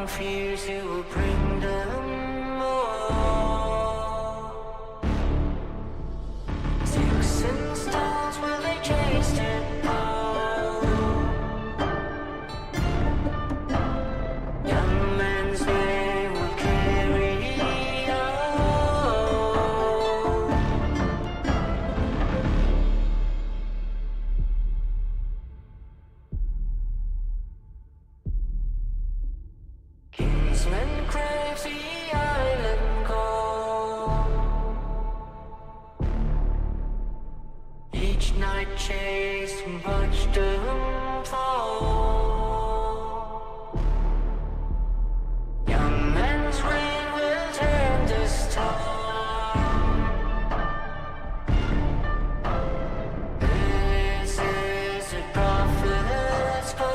fears you will bring them more. Sticks and stones, will they chase it all? Young men's way will carry on. Kinsmen crave the island gold. Each night chase and watch them fall. Young men's reign will turn this time. This is a prophet's call.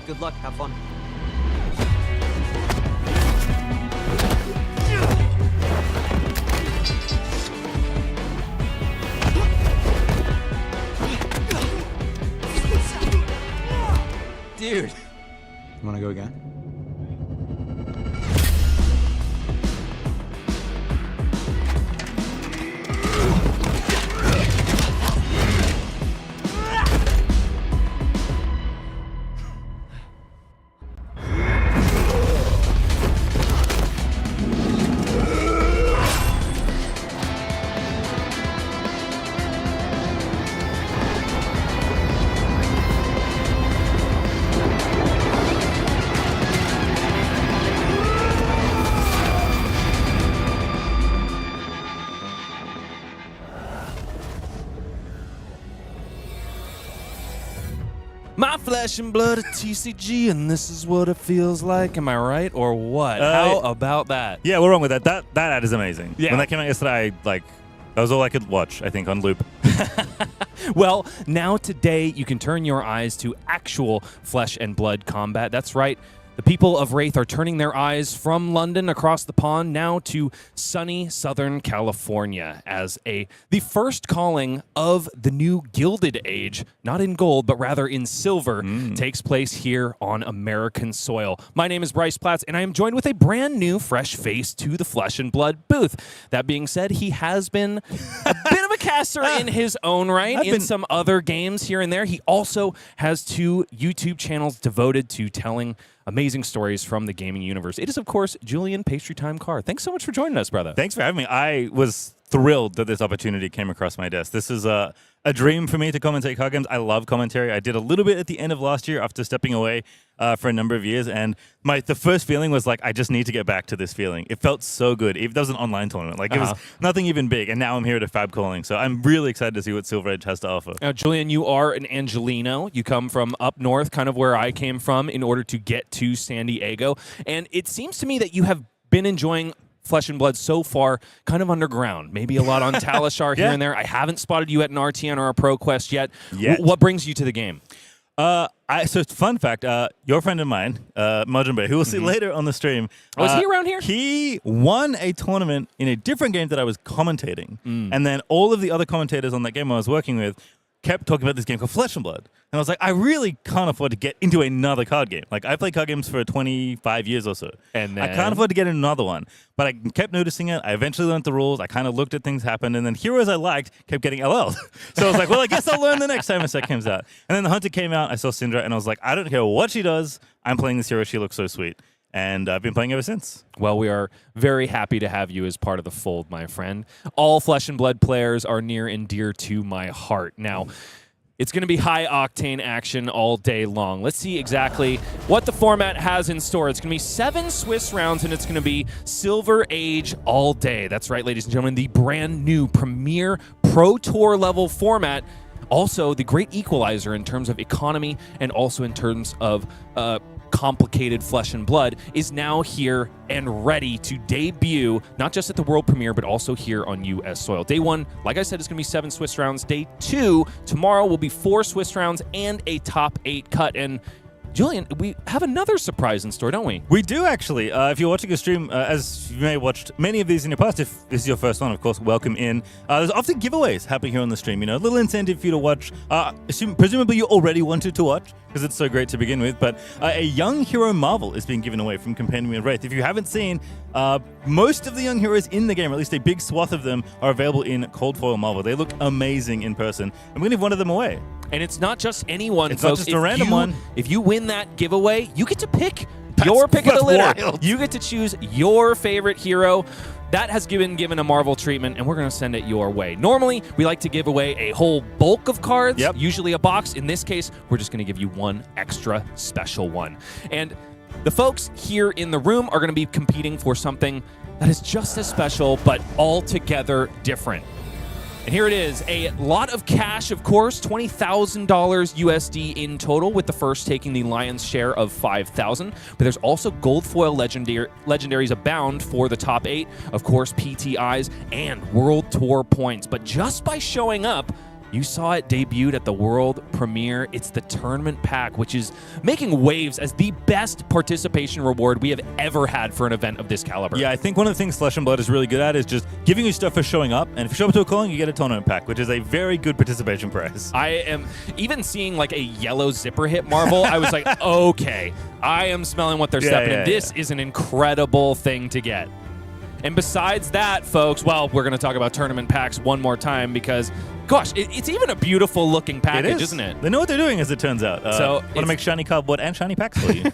Good luck. Have fun. Dude. You want to go again? My flesh and blood, a TCG, and this is what it feels like. Am I right or what? How about that? Yeah, we're wrong with that. That ad is amazing. Yeah. When that came out yesterday, that was all I could watch, I think, on loop. Well, now today you can turn your eyes to actual flesh and blood combat. That's right. The people of Wraith are turning their eyes from London across the pond now to sunny Southern California as the first calling of the new Gilded Age, not in gold, but rather in silver, takes place here on American soil. My name is Bryce Platz, and I am joined with a brand new fresh face to the Flesh and Blood booth. That being said, he has been a bit of a caster in his own right in some other games here and there. He also has 2 YouTube channels devoted to telling amazing stories from the gaming universe. It is, of course, Julian Pastrytime Carr. Thanks so much for joining us, brother. Thanks for having me. I was thrilled that this opportunity came across my desk. This is a dream for me to commentate card games. I love commentary. I did a little bit at the end of last year after stepping away for a number of years, and the first feeling was like, I just need to get back to this feeling. It felt so good. It was an online tournament. It was nothing even big, and now I'm here at a Fab calling, so I'm really excited to see what Silver Edge has to offer. Now, Julian, you are an Angelino. You come from up north, kind of where I came from, in order to get to San Diego, and it seems to me that you have been enjoying Flesh and Blood so far, kind of underground. Maybe a lot on Talishar here and there. I haven't spotted you at an RTN or a ProQuest yet. What brings you to the game? So fun fact, your friend of mine, Majin Bae, who we'll see later on the stream. Is he around here? He won a tournament in a different game that I was commentating. And then all of the other commentators on that game I was working with kept talking about this game called Flesh and Blood. And I was like, I really can't afford to get into another card game. I played card games for 25 years or so. And then I can't afford to get another one. But I kept noticing it. I eventually learned the rules. I kind of looked at things happen. And then heroes I liked kept getting LL. So I was like, well, I guess I'll learn the next time a set comes out. And then the Hunter came out. I saw Syndra. And I was like, I don't care what she does. I'm playing this hero. She looks so sweet. And I've been playing ever since. Well, we are very happy to have you as part of the fold, my friend. All Flesh and Blood players are near and dear to my heart. Now, it's going to be high-octane action all day long. Let's see exactly what the format has in store. It's going to be 7 Swiss rounds, and it's going to be Silver Age all day. That's right, ladies and gentlemen, the brand new premier Pro Tour level format. Also, the great equalizer in terms of economy and also in terms of complicated Flesh and Blood is now here and ready to debut, not just at the world premiere, but also here on U.S. soil. Day 1, like I said, is going to be 7 Swiss rounds. Day 2, tomorrow, will be 4 Swiss rounds and a top 8 cut. And Julian, we have another surprise in store, don't we? We do, actually. If you're watching a stream, as you may have watched many of these in your past, if this is your first one, of course, welcome in. There's often giveaways happening here on the stream, a little incentive for you to watch. Presumably you already wanted to watch, because it's so great to begin with, but a Young Hero Marvel is being given away from Compendium of Wraith. If you haven't seen, most of the Young Heroes in the game, or at least a big swath of them, are available in Cold Foil Marvel. They look amazing in person, and we're going to give one of them away. And it's not just anyone, it's folks. Not just a random one. If you win that giveaway, you get to pick your pick of the litter. Wild. You get to choose your favorite hero. That has been given a Marvel treatment, and we're going to send it your way. Normally, we like to give away a whole bulk of cards, usually a box. In this case, we're just going to give you one extra special one. And the folks here in the room are going to be competing for something that is just as special, but altogether different. And here it is, a lot of cash, of course, $20,000 USD in total, with the first taking the lion's share of $5,000. But there's also gold foil legendaries abound for the top 8, of course, PTIs and World Tour points. But just by showing up, You saw it debuted at the world premiere. It's the tournament pack, which is making waves as the best participation reward we have ever had for an event of this caliber. Yeah, I think one of the things Flesh and Blood is really good at is just giving you stuff for showing up. And if you show up to a calling, you get a tournament pack, which is a very good participation prize. I am even seeing like a yellow zipper hit Marvel. I was like, okay, I am smelling what they're stepping in. This is an incredible thing to get. And besides that, folks, well, we're going to talk about tournament packs one more time because, gosh, it's even a beautiful looking package, isn't it? They know what they're doing, as it turns out. So want to make shiny cardboard and shiny packs for you.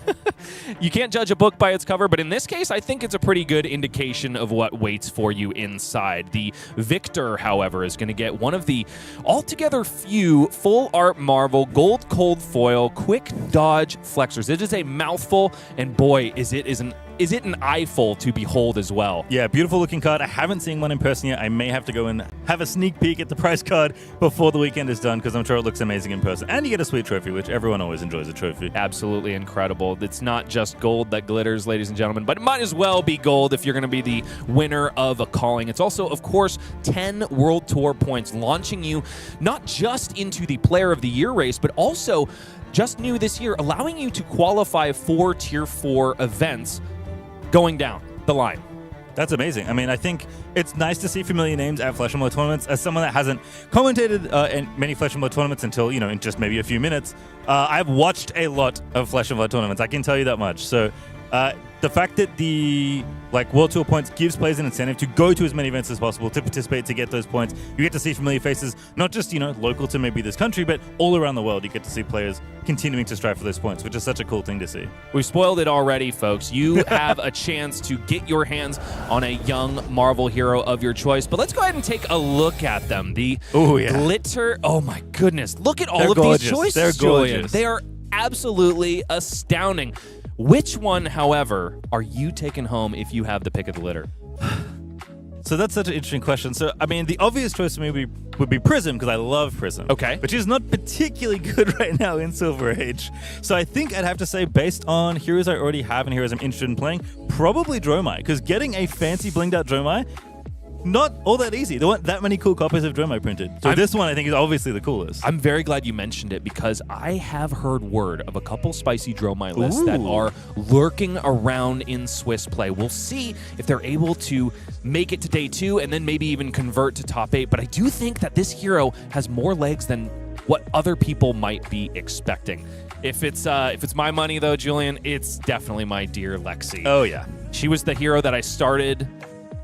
You can't judge a book by its cover, but in this case, I think it's a pretty good indication of what waits for you inside. The victor, however, is going to get one of the altogether few full art Marvel gold cold foil quick dodge flexors. It is a mouthful, and boy, is it an eyeful to behold as well. Yeah, beautiful looking card. I haven't seen one in person yet. I may have to go and have a sneak peek at the prize card before the weekend is done because I'm sure it looks amazing in person. And you get a sweet trophy, which everyone always enjoys a trophy. Absolutely incredible. It's not just gold that glitters, ladies and gentlemen, but it might as well be gold if you're going to be the winner of a calling. It's also, of course, 10 World Tour points, launching you not just into the Player of the Year race, but also just new this year, allowing you to qualify for Tier 4 events going down the line. That's amazing. I mean, I think it's nice to see familiar names at Flesh and Blood tournaments. As someone that hasn't commentated in many Flesh and Blood tournaments until, in just maybe a few minutes, I've watched a lot of Flesh and Blood tournaments. I can tell you that much. So the fact that the World Tour points gives players an incentive to go to as many events as possible, to participate, to get those points. You get to see familiar faces, not just, local to maybe this country, but all around the world. You get to see players continuing to strive for those points, which is such a cool thing to see. We've spoiled it already, folks. You have a chance to get your hands on a young Marvel hero of your choice, but let's go ahead and take a look at them. The glitter, oh my goodness. Look at all gorgeous. These choices, They're Julian. gorgeous. They are absolutely astounding. Which one, however, are you taking home if you have the pick of the litter? So that's such an interesting question. So, I mean, the obvious choice for me would be Prism, because I love Prism. Okay. Which is not particularly good right now in Silver Age. So I think I'd have to say, based on heroes I already have and heroes I'm interested in playing, probably Dromai, because getting a fancy blinged out Dromai, not all that easy. There weren't that many cool copies of Dromai printed. So this one I think is obviously the coolest. I'm very glad you mentioned it because I have heard word of a couple spicy Dromai lists that are lurking around in Swiss play. We'll see if they're able to make it to day 2 and then maybe even convert to top 8. But I do think that this hero has more legs than what other people might be expecting. If it's my money though, Julian, it's definitely my dear Lexi. Oh yeah. She was the hero that I started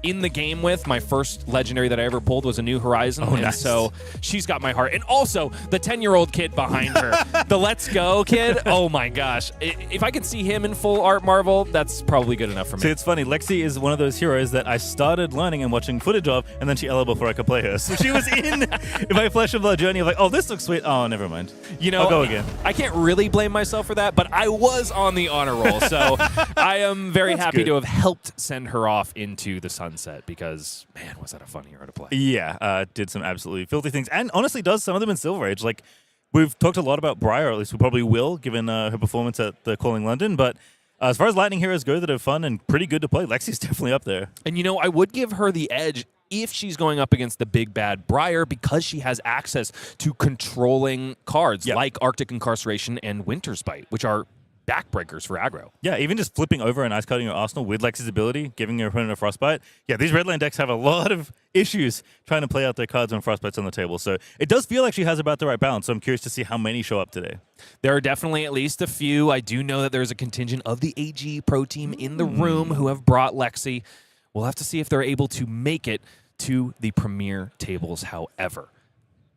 in the game with. My first legendary that I ever pulled was a New Horizon, and so she's got my heart. And also the 10-year-old kid behind her, the Let's Go kid. Oh my gosh! If I could see him in full art Marvel, that's probably good enough for me. See, it's funny. Lexi is one of those heroes that I started learning and watching footage of, and then she LL before I could play her. So she was in my Flesh and Blood journey of like, oh, this looks sweet. Oh, never mind. I'll go again. I can't really blame myself for that, but I was on the honor roll, so I am very happy to have helped send her off into the sunset because, man, was that a fun hero to play. Yeah, did some absolutely filthy things, and honestly does some of them in Silver Age. Like, we've talked a lot about Briar, or at least we probably will, given her performance at the Calling London, but as far as Lightning heroes go that are fun and pretty good to play, Lexi's definitely up there. And, I would give her the edge if she's going up against the big bad Briar because she has access to controlling cards like Arctic Incarceration and Winter's Bite, which are backbreakers for aggro. Yeah, even just flipping over and ice cutting your arsenal with Lexi's ability, giving your opponent a Frostbite. Yeah, these red lane decks have a lot of issues trying to play out their cards when Frostbite's on the table. So it does feel like she has about the right balance. So I'm curious to see how many show up today. There are definitely at least a few. I do know that there's a contingent of the AG Pro team in the room who have brought Lexi. We'll have to see if they're able to make it to the premier tables, however.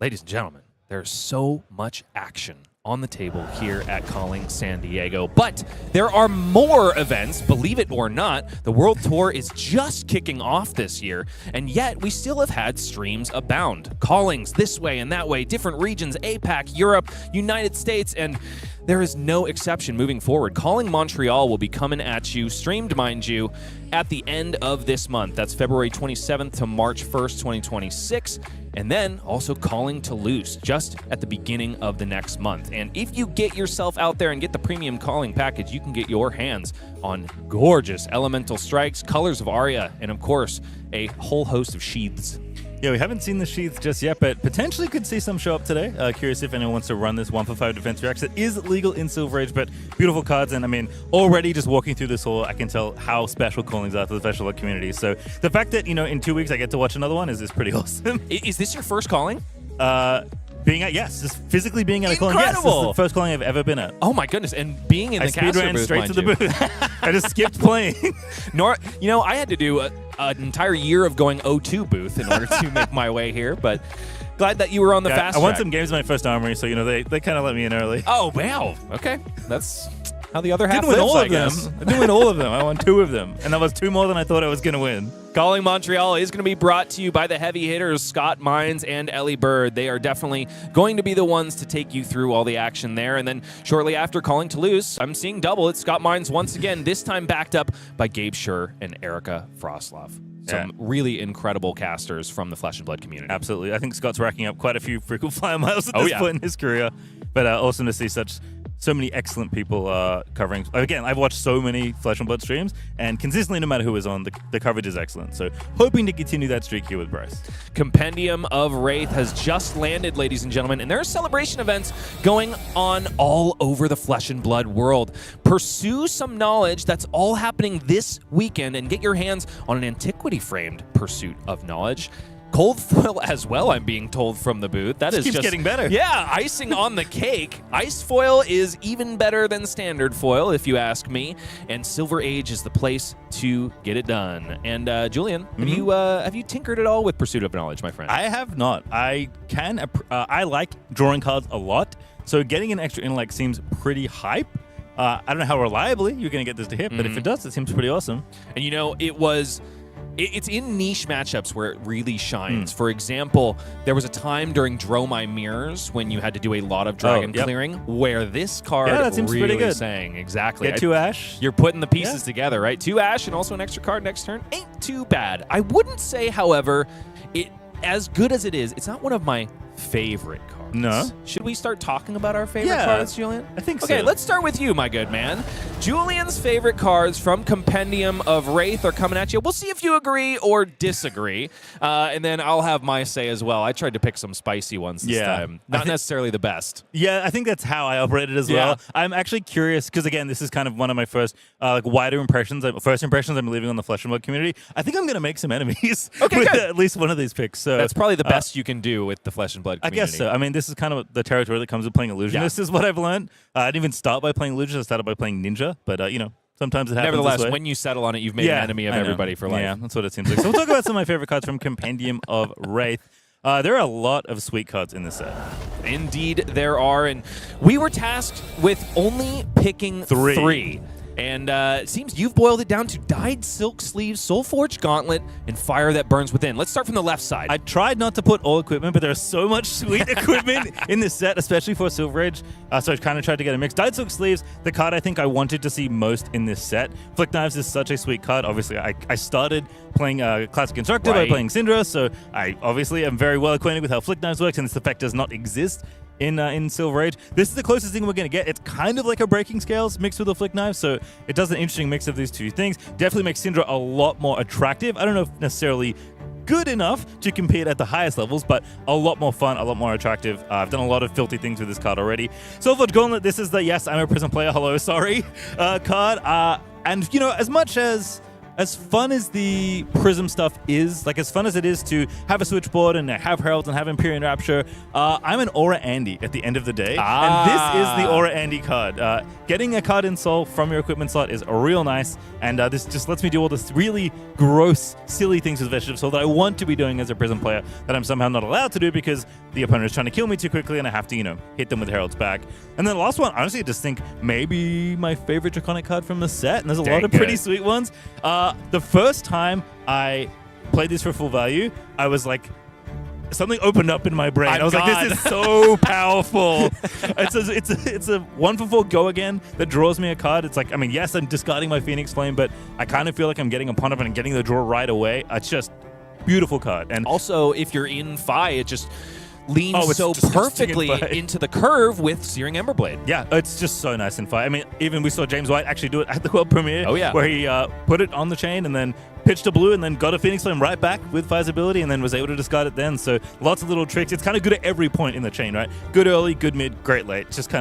Ladies and gentlemen, there's so much action on the table here at Calling San Diego. But there are more events, believe it or not. The World Tour is just kicking off this year, and yet we still have had streams abound. Callings this way and that way, different regions, APAC, Europe, United States, and there is no exception moving forward. Calling Montreal will be coming at you, streamed, mind you, at the end of this month. That's February 27th to March 1st, 2026. And then also Calling Toulouse just at the beginning of the next month. And if you get yourself out there and get the premium Calling package, you can get your hands on gorgeous Elemental Strikes, Colors of Aria, and of course, a whole host of sheaths. Yeah, we haven't seen the sheath just yet, but potentially could see some show up today. Curious if anyone wants to run this 1-for-5 defense reacts. It is legal in Silver Age, but beautiful cards. And I mean, already just walking through this hall, I can tell how special callings are to the special luck community. So the fact that, in 2 weeks I get to watch another one is pretty awesome. Is this your first calling? Just physically being at a calling. Yes, this is the first calling I've ever been at. Oh my goodness! And being in the Castro speed ran booth, straight to the mind you. booth. I just skipped playing. I had to do an entire year of going O2 booth in order to make my way here, but glad that you were on the fast I won track. some games in my first armory, so they kind of let me in early. Oh wow! Okay, that's how the other half Didn't win lives, all I of them. guess. I didn't win all of them. I won 2 of them, and that was 2 more than I thought I was going to win. Calling Montreal is going to be brought to you by the heavy hitters, Scott Mines and Ellie Bird. They are definitely going to be the ones to take you through all the action there. And then shortly after calling Toulouse, I'm seeing double. It's Scott Mines once again, this time backed up by Gabe Schur and Erica Frostlov. Some really incredible casters from the Flesh and Blood community. Absolutely. I think Scott's racking up quite a few frequent flyer miles at this point in his career. But awesome to see so many excellent people covering. Again, I've watched so many Flesh and Blood streams, and consistently, no matter who is on, the coverage is excellent. So hoping to continue that streak here with Bryce. Compendium of Wraith has just landed, ladies and gentlemen, and there are celebration events going on all over the Flesh and Blood world. Pursue some knowledge that's all happening this weekend and get your hands on an antiquity-framed pursuit of knowledge. Cold foil as well, I'm being told from the booth. That is keeps just getting better. Yeah, icing on the cake. Ice foil is even better than standard foil, if you ask me. And Silver Age is the place to get it done. And Julian, have you tinkered at all with Pursuit of Knowledge, my friend? I have not. I like drawing cards a lot, so getting an extra intellect seems pretty hype. I don't know how reliably you're going to get this to hit, but if it does, it seems pretty awesome. And it's in niche matchups where it really shines. For example, there was a time during Draw My Mirrors when you had to do a lot of dragon clearing where this card that seems really pretty good. sang. Exactly. Get 2 Ash. You're putting the pieces together, right? 2 Ash and also an extra card next turn. Ain't too bad. I wouldn't say, however, as good as it is, it's not one of my favorite cards. No. Should we start talking about our favorite cards, Julian? I think so. Okay, let's start with you, my good man. Julian's favorite cards from Compendium of Wraith are coming at you. We'll see if you agree or disagree, and then I'll have my say as well. I tried to pick some spicy ones this time. Not necessarily the best. Yeah, I think that's how I operated as well. I'm actually curious, because again, this is kind of one of my first wider impressions. First impressions I'm leaving on the Flesh and Blood community. I think I'm going to make some enemies with at least one of these picks. So that's probably the best you can do with the Flesh and Blood community. I guess so. I mean, this is kind of the territory that comes with playing Illusionist is what I've learned. I didn't even start by playing Illusionist. I started by playing Ninja, but sometimes it happens. Nevertheless, this way. when you settle on it, you've made an enemy of everybody for life. Yeah, that's what it seems like. So we'll talk about some of my favorite cards from Compendium of Wraith. There are a lot of sweet cards in this set. Indeed, there are, and we were tasked with only picking 3. And it seems you've boiled it down to Dyed Silk Sleeves, Soulforged Gauntlet, and Fire That Burns Within. Let's start from the left side. I tried not to put all equipment, but there's so much sweet equipment in this set, especially for Silver Age. So I kind of tried to get a mix. Dyed Silk Sleeves, the card I think I wanted to see most in this set. Flick Knives is such a sweet card. Obviously, I started playing Classic Constructor by playing Syndra, so I obviously am very well acquainted with how Flick Knives works, and this effect does not exist in Silver Age. This is the closest thing we're going to get. It's kind of like a Breaking Scales mixed with a Flick Knife, so it does an interesting mix of these two things. Definitely makes Syndra a lot more attractive. I don't know if necessarily good enough to compete at the highest levels, but a lot more fun, a lot more attractive. I've done a lot of filthy things with this card already. Soulforged Gauntlet, this is the yes, I'm a prison player, hello, sorry card. And, as much as fun as the Prism stuff is, like as fun as it is to have a switchboard and have Heralds and have Empyrean Rapture, I'm an Aura Andy at the end of the day. And this is the Aura Andy card. Getting a card in Soul from your equipment slot is real nice, and this just lets me do all this really gross, silly things with Vegetative Soul that I want to be doing as a Prism player that I'm somehow not allowed to do because the opponent is trying to kill me too quickly and I have to, hit them with Herald's back. And then the last one, honestly, I just think maybe my favorite Draconic card from the set, and there's a lot of pretty sweet ones. The first time I played this for full value, I was like, something opened up in my brain. I was like, this is so powerful. It's a 1-for-4 go again that draws me a card. It's like, yes, I'm discarding my Phoenix Flame, but I kind of feel like I'm getting a pun up and getting the draw right away. It's just beautiful card. And also, if you're in Fi, it just leans it's so disgusting in perfectly fight. into the curve with Searing Emberblade. Yeah, it's just so nice in fight. I mean, even we saw James White actually do it at the world premiere. Oh, yeah. Where he put it on the chain and then pitched a blue and then got a Phoenix Flame right back with Fire's ability and then was able to discard it then. So lots of little tricks. It's kind of good at every point in the chain, right? Good early, good mid, great late. Just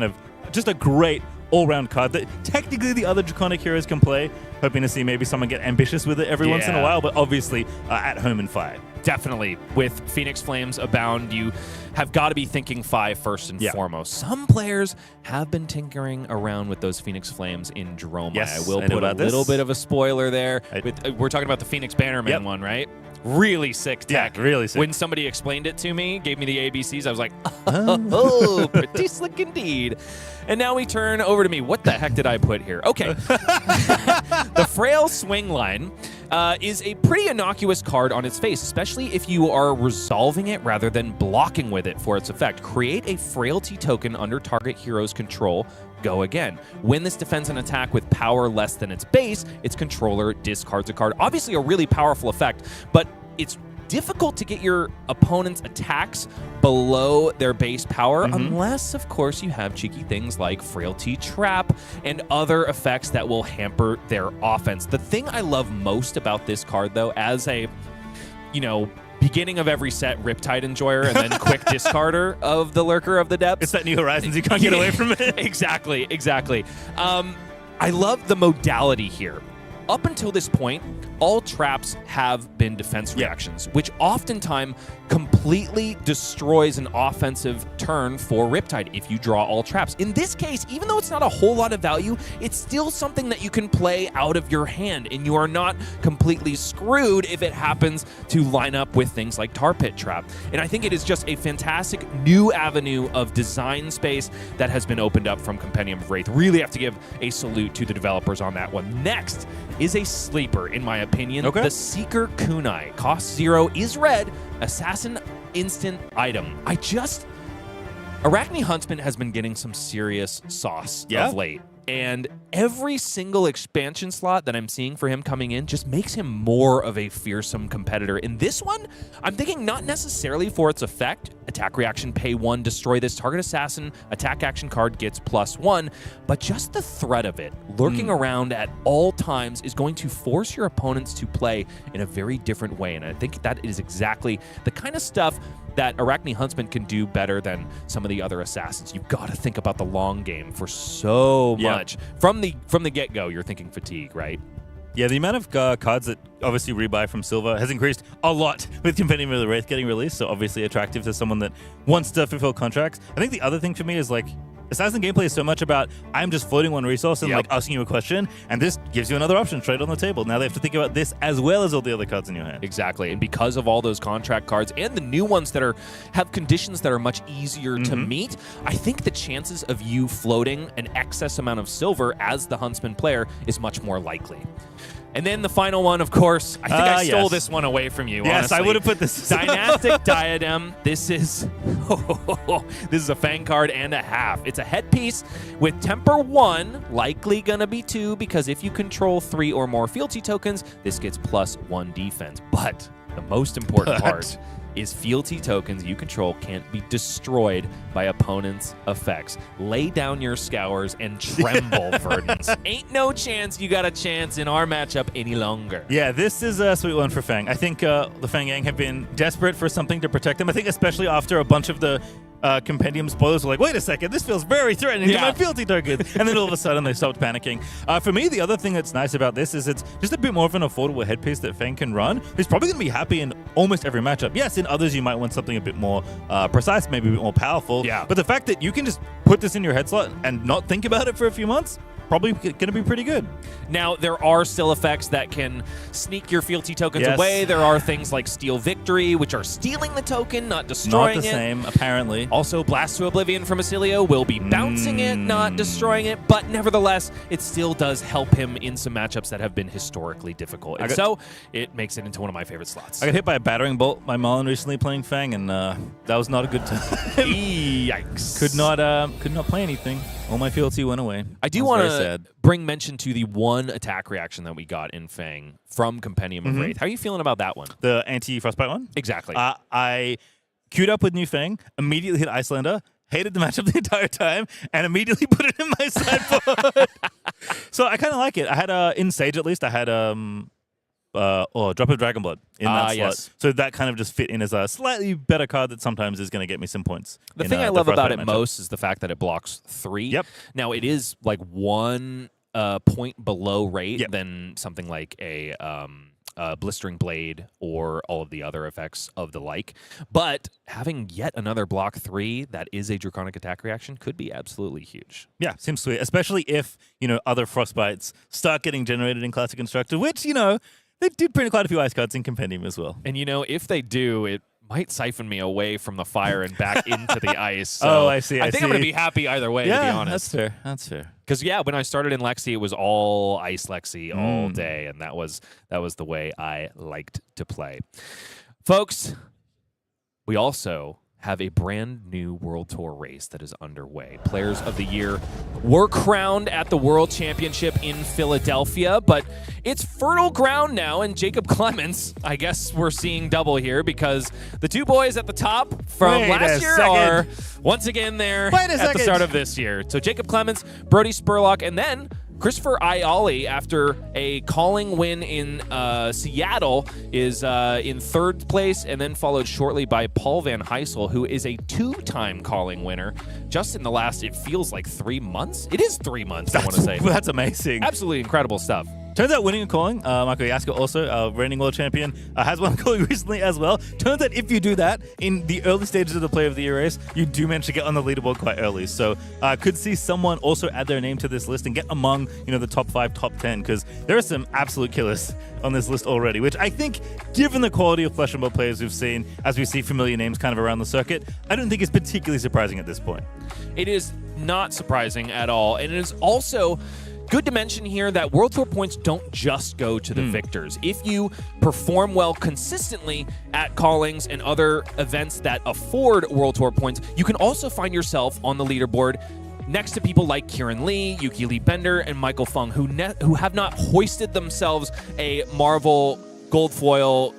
a great all-round card that technically the other Draconic heroes can play. Hoping to see maybe someone get ambitious with it every once in a while, but obviously at home in Fire. Definitely. With Phoenix Flames abound, you have got to be thinking 5 first and foremost. Some players have been tinkering around with those Phoenix Flames in Dromai. Yes, I will I know put a about this. little bit of a spoiler there. We're talking about the Phoenix Bannerman one, right? Really sick tech. Yeah, really sick. When somebody explained it to me, gave me the ABCs, I was like, oh, pretty slick indeed. And now we turn over to me. What the heck did I put here? Okay. The Frail Swing Line is a pretty innocuous card on its face, especially if you are resolving it rather than blocking with it for its effect. Create a Frailty token under target hero's control. Go again. When this defends an attack with power less than its base, its controller discards a card. Obviously a really powerful effect, but it's difficult to get your opponent's attacks below their base power unless, of course, you have cheeky things like Frailty Trap and other effects that will hamper their offense. The thing I love most about this card, though, as a, beginning of every set Riptide enjoyer and then quick discarder of the Lurker of the Depths. It's that New Horizons, you can't get away from it. Exactly. I love the modality here. Up until this point, all traps have been defense reactions, which oftentimes completely destroys an offensive turn for Riptide if you draw all traps. In this case, even though it's not a whole lot of value, it's still something that you can play out of your hand, and you are not completely screwed if it happens to line up with things like Tar Pit Trap. And I think it is just a fantastic new avenue of design space that has been opened up from Compendium of Wraith. Really have to give a salute to the developers on that one. Next is a sleeper, in my opinion. Okay. The Seeker Kunai. Cost 0, is red, assassin instant item. Arachne Huntsman has been getting some serious sauce of late. And every single expansion slot that I'm seeing for him coming in just makes him more of a fearsome competitor. In this one, I'm thinking not necessarily for its effect. Attack reaction, pay 1, destroy this target assassin. Attack action card gets +1. But just the threat of it, lurking around at all times, is going to force your opponents to play in a very different way. And I think that is exactly the kind of stuff that Arachne Huntsman can do better than some of the other assassins. You've got to think about the long game for so much. From the get-go, you're thinking fatigue, right? Yeah, the amount of cards that obviously rebuy from Silver has increased a lot with Compendium of the Wraith getting released, so obviously attractive to someone that wants to fulfill contracts. I think the other thing for me is Assassin gameplay is so much about I'm just floating one resource and asking you a question, and this gives you another option straight on the table. Now they have to think about this as well as all the other cards in your hand. Exactly, and because of all those contract cards and the new ones that have conditions that are much easier to meet, I think the chances of you floating an excess amount of silver as the Huntsman player is much more likely. And then the final one, of course, I think I stole this one away from you. Yes, honestly. I would have put this. Dynastic Diadem. This is a Fang card and a half. It's a headpiece with Temper 1, likely gonna be 2, because if you control 3 or more fealty tokens, this gets +1 defense. But the most important part is fealty tokens you control can't be destroyed by opponents' effects. Lay down your scours and tremble, Verdants. Ain't no chance you got a chance in our matchup any longer. Yeah, this is a sweet one for Fang. I think the Fang Gang have been desperate for something to protect them. I think especially after a bunch of the Compendium spoilers were like, wait a second, this feels very threatening to my fealty tokens. And then all of a sudden they stopped panicking. For me, the other thing that's nice about this is it's just a bit more of an affordable headpiece that Fang can run. He's probably going to be happy in almost every matchup. Yes, in others you might want something a bit more precise, maybe a bit more powerful. Yeah. But the fact that you can just put this in your head slot and not think about it for a few months, probably going to be pretty good. Now, there are still effects that can sneak your fealty tokens away. There are things like Steal Victory, which are stealing the token, not destroying it. Not the same, apparently. Also, Blast to Oblivion from Acilio will be bouncing it, not destroying it, but nevertheless, it still does help him in some matchups that have been historically difficult. And so, it makes it into one of my favorite slots. I got hit by a battering bolt by Marlon recently playing Fang, and that was not a good time. Yikes. Could not play anything. All my fealty went away. I do want to bring mention to the one attack reaction that we got in Fang from Compendium of Wraith. How are you feeling about that one? The anti-frostbite one? Exactly. I queued up with New Fang, immediately hit Iyslander, hated the matchup the entire time, and immediately put it in my sideboard. So I kind of like it. I had, in Sage at least, I had Drop of Dragon Blood in that slot. Yes. So that kind of just fit in as a slightly better card that sometimes is going to get me some points. The thing I love about it matchup. most is the fact that it blocks 3. Yep. Now, it is like 1 point below rate Yep. than something like a Blistering Blade or all of the other effects of the like. But having yet another block 3 that is a Draconic attack reaction could be absolutely huge. Yeah, seems sweet. Especially if, other Frostbites start getting generated in Classic Constructor, which, they did print quite a few ice cards in Compendium as well. And, if they do, it might siphon me away from the fire and back into the ice. So I see. I think I'm going to be happy either way, to be honest. That's fair. Because when I started in Lexi, it was all Ice Lexi all day, and that was the way I liked to play. Folks, we also have a brand new World Tour race that is underway. Players of the Year were crowned at the World Championship in Philadelphia, but it's fertile ground now, and Jacob Clements, I guess we're seeing double here, because the 2 boys at the top from last year are once again there at the start of this year. So Jacob Clements, Brody Spurlock, and then Christopher Iaali, after a calling win in Seattle, is in 3rd place, and then followed shortly by Paul Van Heysel, who is a 2-time calling winner just in the last, it feels like 3 months? It is 3 months, I want to say. That's amazing. Absolutely incredible stuff. Turns out winning a calling, Michael Yasko also, reigning world champion, has won a calling recently as well. Turns out if you do that in the early stages of the Player of the Year race, you do manage to get on the leaderboard quite early. So could see someone also add their name to this list and get among, the top 5, top 10, because there are some absolute killers on this list already, which I think, given the quality of Flesh and Blood players we've seen, as we see familiar names kind of around the circuit, I don't think it's particularly surprising at this point. It is not surprising at all, and it is also good to mention here that World Tour points don't just go to the victors. If you perform well consistently at callings and other events that afford World Tour points, you can also find yourself on the leaderboard next to people like Kieran Lee, Yuki Lee Bender, and Michael Fung, who have not hoisted themselves a Marvel gold foil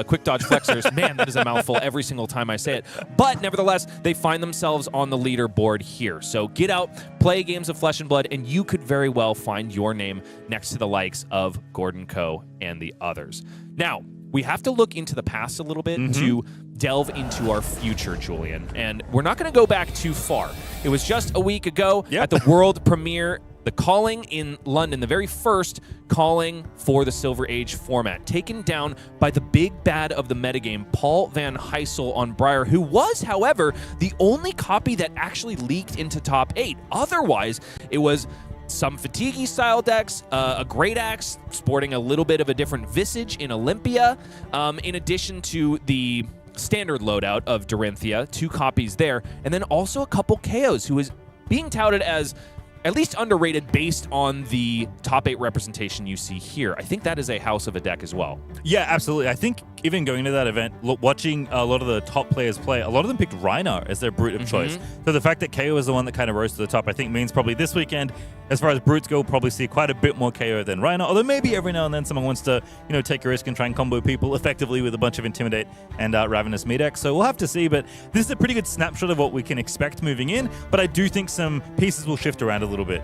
quick dodge flexors. Man, that is a mouthful every single time I say it. But nevertheless, they find themselves on the leaderboard here. So get out, play games of Flesh and Blood, and you could very well find your name next to the likes of Gordon Coe and the others. Now, we have to look into the past a little bit to delve into our future, Julian. And we're not going to go back too far. It was just a week ago at the world premiere, the calling in London, the very first calling for the Silver Age format, taken down by the big bad of the metagame, Paul Van Heysel on Briar, who was, however, the only copy that actually leaked into top 8. Otherwise, it was some Fatigue style decks, a Great Axe sporting a little bit of a different visage in Olympia, in addition to the standard loadout of Dorinthea, 2 copies there, and then also a couple KOs, who is being touted as at least underrated based on the top 8 representation you see here. I think that is a house of a deck as well. Yeah, absolutely. I think even going to that event, watching a lot of the top players play, a lot of them picked Rhinar as their brute of choice. So the fact that Kayo is the one that kind of rose to the top, I think means probably this weekend, as far as brutes go, we'll probably see quite a bit more KO than Rhinar. Although maybe every now and then someone wants to, take a risk and try and combo people effectively with a bunch of Intimidate and Ravenous Medex. So we'll have to see, but this is a pretty good snapshot of what we can expect moving in. But I do think some pieces will shift around a little bit,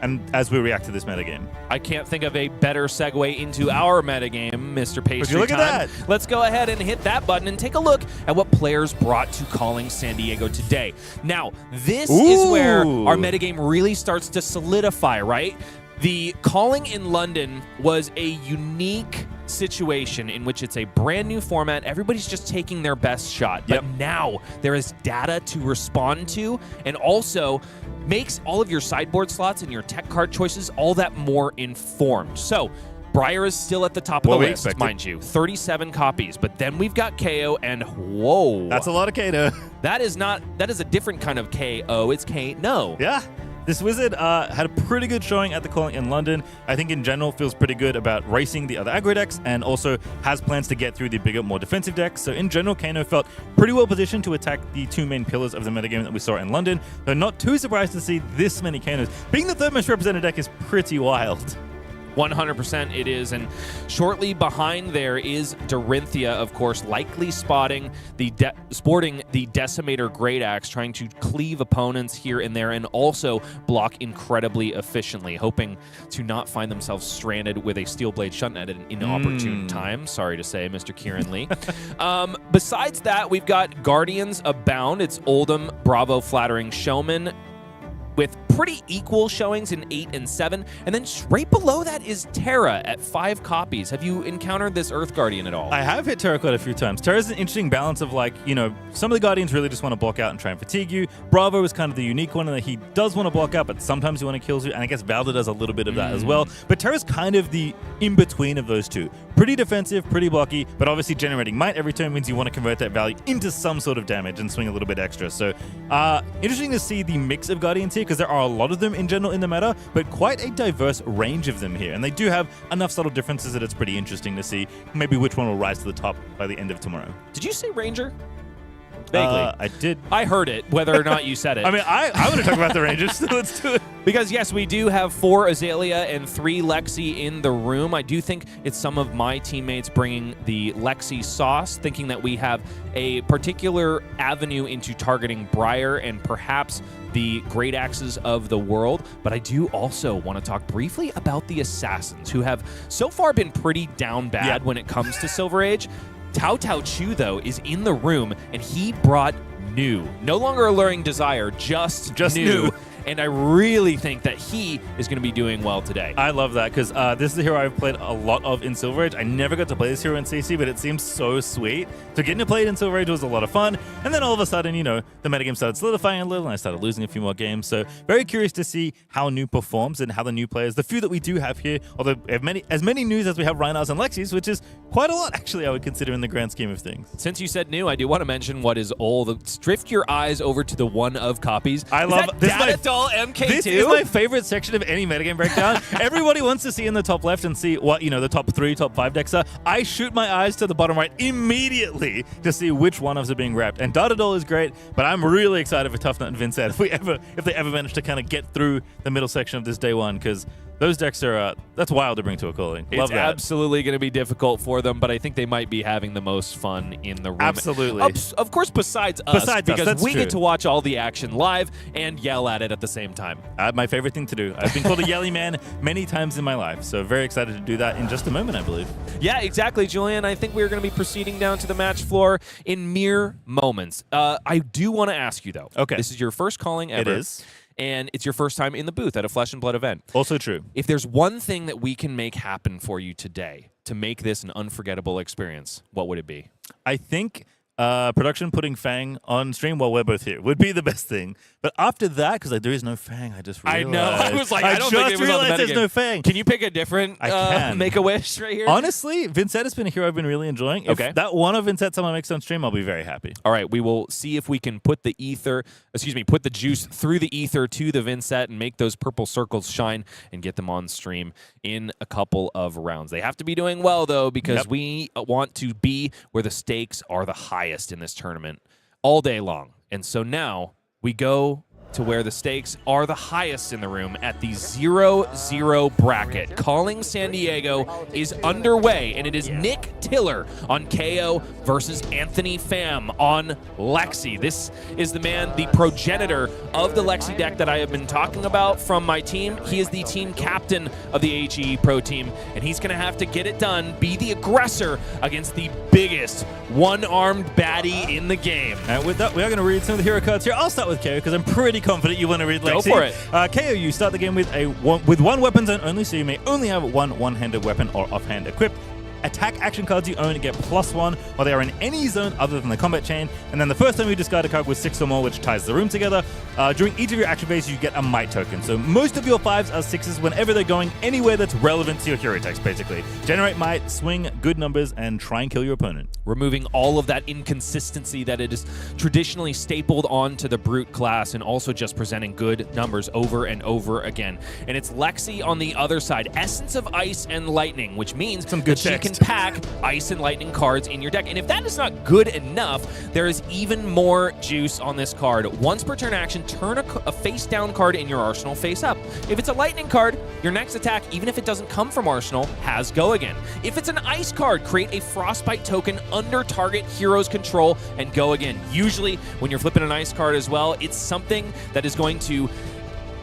and as we react to this metagame. I can't think of a better segue into our metagame, Mr. Pastrytime. Look at that. Let's go ahead and hit that button and take a look at what players brought to Calling San Diego today. Now, this is where our metagame really starts to solidify, right? The Calling in London was a unique situation in which it's a brand new format. Everybody's just taking their best shot. But now there is data to respond to, and also makes all of your sideboard slots and your tech card choices all that more informed. So Briar is still at the top of the list, mind you. 37 copies. But then we've got KO, and whoa. That's a lot of Kano. That is a different kind of KO. It's Kano. Yeah. This wizard had a pretty good showing at the calling in London. I think in general feels pretty good about racing the other aggro decks, and also has plans to get through the bigger, more defensive decks. So in general, Kano felt pretty well positioned to attack the 2 main pillars of the metagame that we saw in London. Though not too surprised to see this many Kanos. Being the 3rd most represented deck is pretty wild. 100% it is, and shortly behind there is Dorinthea, of course, likely sporting the Decimator Great Axe, trying to cleave opponents here and there and also block incredibly efficiently, hoping to not find themselves stranded with a Steel Blade Shunnet at an inopportune time. Sorry to say, Mr. Kieran Lee. Besides that, we've got Guardians Abound. It's Oldham, Bravo, Flattering Showman, with pretty equal showings in 8 and 7. And then right below that is Terra at 5 copies. Have you encountered this Earth Guardian at all? I have hit Terra quite a few times. Terra's an interesting balance of, like, you know, some of the Guardians really just want to block out and try and fatigue you. Bravo is kind of the unique one in that he does want to block out, but sometimes he want to kill you. And I guess Valda does a little bit of that as well. But Terra's kind of the in-between of those two. Pretty defensive, pretty blocky, but obviously generating might every turn means you want to convert that value into some sort of damage and swing a little bit extra. So interesting to see the mix of Guardians here, because there are a lot of them in general in the meta, but quite a diverse range of them here. And they do have enough subtle differences that it's pretty interesting to see maybe which one will rise to the top by the end of tomorrow. Did you say Ranger? Vaguely. I did. I heard it, whether or not you said it. I mean, I want to talk about the Rangers, so let's do it. Because, yes, we do have 4 Azalea and 3 Lexi in the room. I do think it's some of my teammates bringing the Lexi sauce, thinking that we have a particular avenue into targeting Briar and perhaps the Great Axes of the world. But I do also want to talk briefly about the Assassins, who have so far been pretty down bad when it comes to Silver Age. Tao Tao Chu, though, is in the room, and he brought new. No longer Alluring Desire, just new. And I really think that he is going to be doing well today. I love that, because this is a hero I've played a lot of in Silver Age. I never got to play this hero in CC, but it seems so sweet. So getting to play it in Silver Age was a lot of fun. And then all of a sudden, you know, the metagame started solidifying a little, and I started losing a few more games. So very curious to see how new performs and how the new players, the few that we do have here, although as many news as we have Reinhards and Lexis, which is quite a lot, actually, I would consider in the grand scheme of things. Since you said new, I do want to mention what is old. Drift your eyes over to the one of copies. I love this. MK2? This is my favorite section of any metagame breakdown. Everybody wants to see in the top left and see what, you know, the top 3, top 5 decks are. I shoot my eyes to the bottom right immediately to see which one-ofs are being wrapped. And Dotadol is great, but I'm really excited for Tough Nut and Vynnset if they ever manage to kind of get through the middle section of this day one, because those decks are, that's wild to bring to a calling. Love it's that. Absolutely going to be difficult for them, but I think they might be having the most fun in the room. Absolutely. Of course, besides us, because we true. get to watch all the action live and yell at it at the same time. My favorite thing to do. I've been called a yelly man many times in my life, so very excited to do that in just a moment, I believe. Yeah, exactly, Julian. I think we're going to be proceeding down to the match floor in mere moments. I do want to ask you, though. Okay. This is your first calling ever. It is. And it's your first time in the booth at a Flesh and Blood event. Also true. If there's one thing that we can make happen for you today to make this an unforgettable experience, what would it be? I think production putting Fang on stream while we're both here would be the best thing. But after that, because there is no Fang, I just realized. I know. I was like, I don't think it was on the there's no Fang. Can you pick a different Make-A-Wish right here? Honestly, Vynnset has been a hero I've been really enjoying. If that one of Vynnset someone makes on stream, I'll be very happy. All right, we will see if we can put the juice through the ether to the Vynnset and make those purple circles shine and get them on stream in a couple of rounds. They have to be doing well, though, because we want to be where the stakes are the highest in this tournament all day long. And so now we go to where the stakes are the highest in the room at the 0-0 bracket. Calling San Diego is underway, and it is Nick Tiller on Kayo versus Anthony Pham on Lexi. This is the man, the progenitor of the Lexi deck that I have been talking about from my team. He is the team captain of the HE Pro team, and he's going to have to get it done, be the aggressor against the biggest one-armed baddie in the game. And with that, we are going to read some of the hero cards here. I'll start with Kayo because I'm pretty confident you want to read Lexi. Go for it. Kayo, you start the game with one weapon zone only, so you may only have one-handed weapon or offhand equipped. Attack action cards you own get +1 while they are in any zone other than the combat chain. And then the first time you discard a card with 6 or more, which ties the room together, during each of your action phases, you get a might token. So most of your 5s are 6s whenever they're going anywhere that's relevant to your hero text, basically. Generate might, swing good numbers, and try and kill your opponent. Removing all of that inconsistency that it is traditionally stapled onto the Brute class, and also just presenting good numbers over and over again. And it's Lexi on the other side, Essence of Ice and Lightning, which means some good that she can can pack Ice and Lightning cards in your deck. And if that is not good enough, there is even more juice on this card. Once per turn action, turn a face-down card in your arsenal face up. If it's a Lightning card, your next attack, even if it doesn't come from arsenal, has Go Again. If it's an Ice card, create a Frostbite token under target hero's control and Go Again. Usually, when you're flipping an Ice card as well, it's something that is going to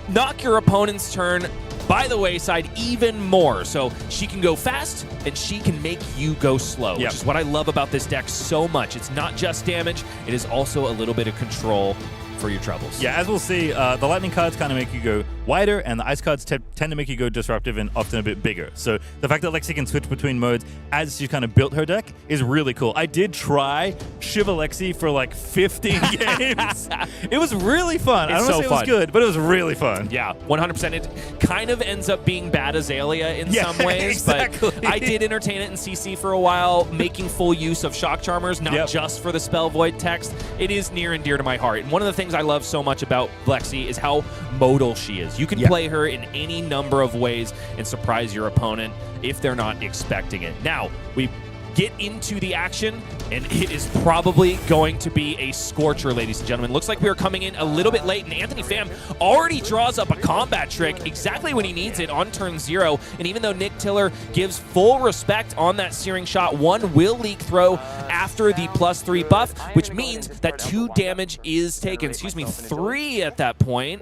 knock your opponent's turn by the wayside even more. So she can go fast, and she can make you go slow, which is what I love about this deck so much. It's not just damage, it is also a little bit of control for your troubles. Yeah, as we'll see, the Lightning cards kind of make you go wider, and the Ice cards tend to make you go disruptive and often a bit bigger. So the fact that Lexi can switch between modes as she kind of built her deck is really cool. I did try Shiva Lexi for like 15 games. It was really fun. I don't want to say it was good, but it was really fun. Yeah, 100%. It kind of ends up being bad Azalea in some ways, exactly. But I did entertain it in CC for a while, making full use of Shock Charmers, not just for the Spell Void text. It is near and dear to my heart. And one of the things I love so much about Lexi is how modal she is. You can play her in any number of ways and surprise your opponent if they're not expecting it. Now, we get into the action, and it is probably going to be a scorcher, ladies and gentlemen. Looks like we are coming in a little bit late, and Anthony Pham already draws up a combat trick exactly when he needs it on turn 0. And even though Nick Tiller gives full respect on that Searing Shot, 1 will leak throw after the +3 buff, which means that 2 damage is taken. Excuse me, 3 at that point.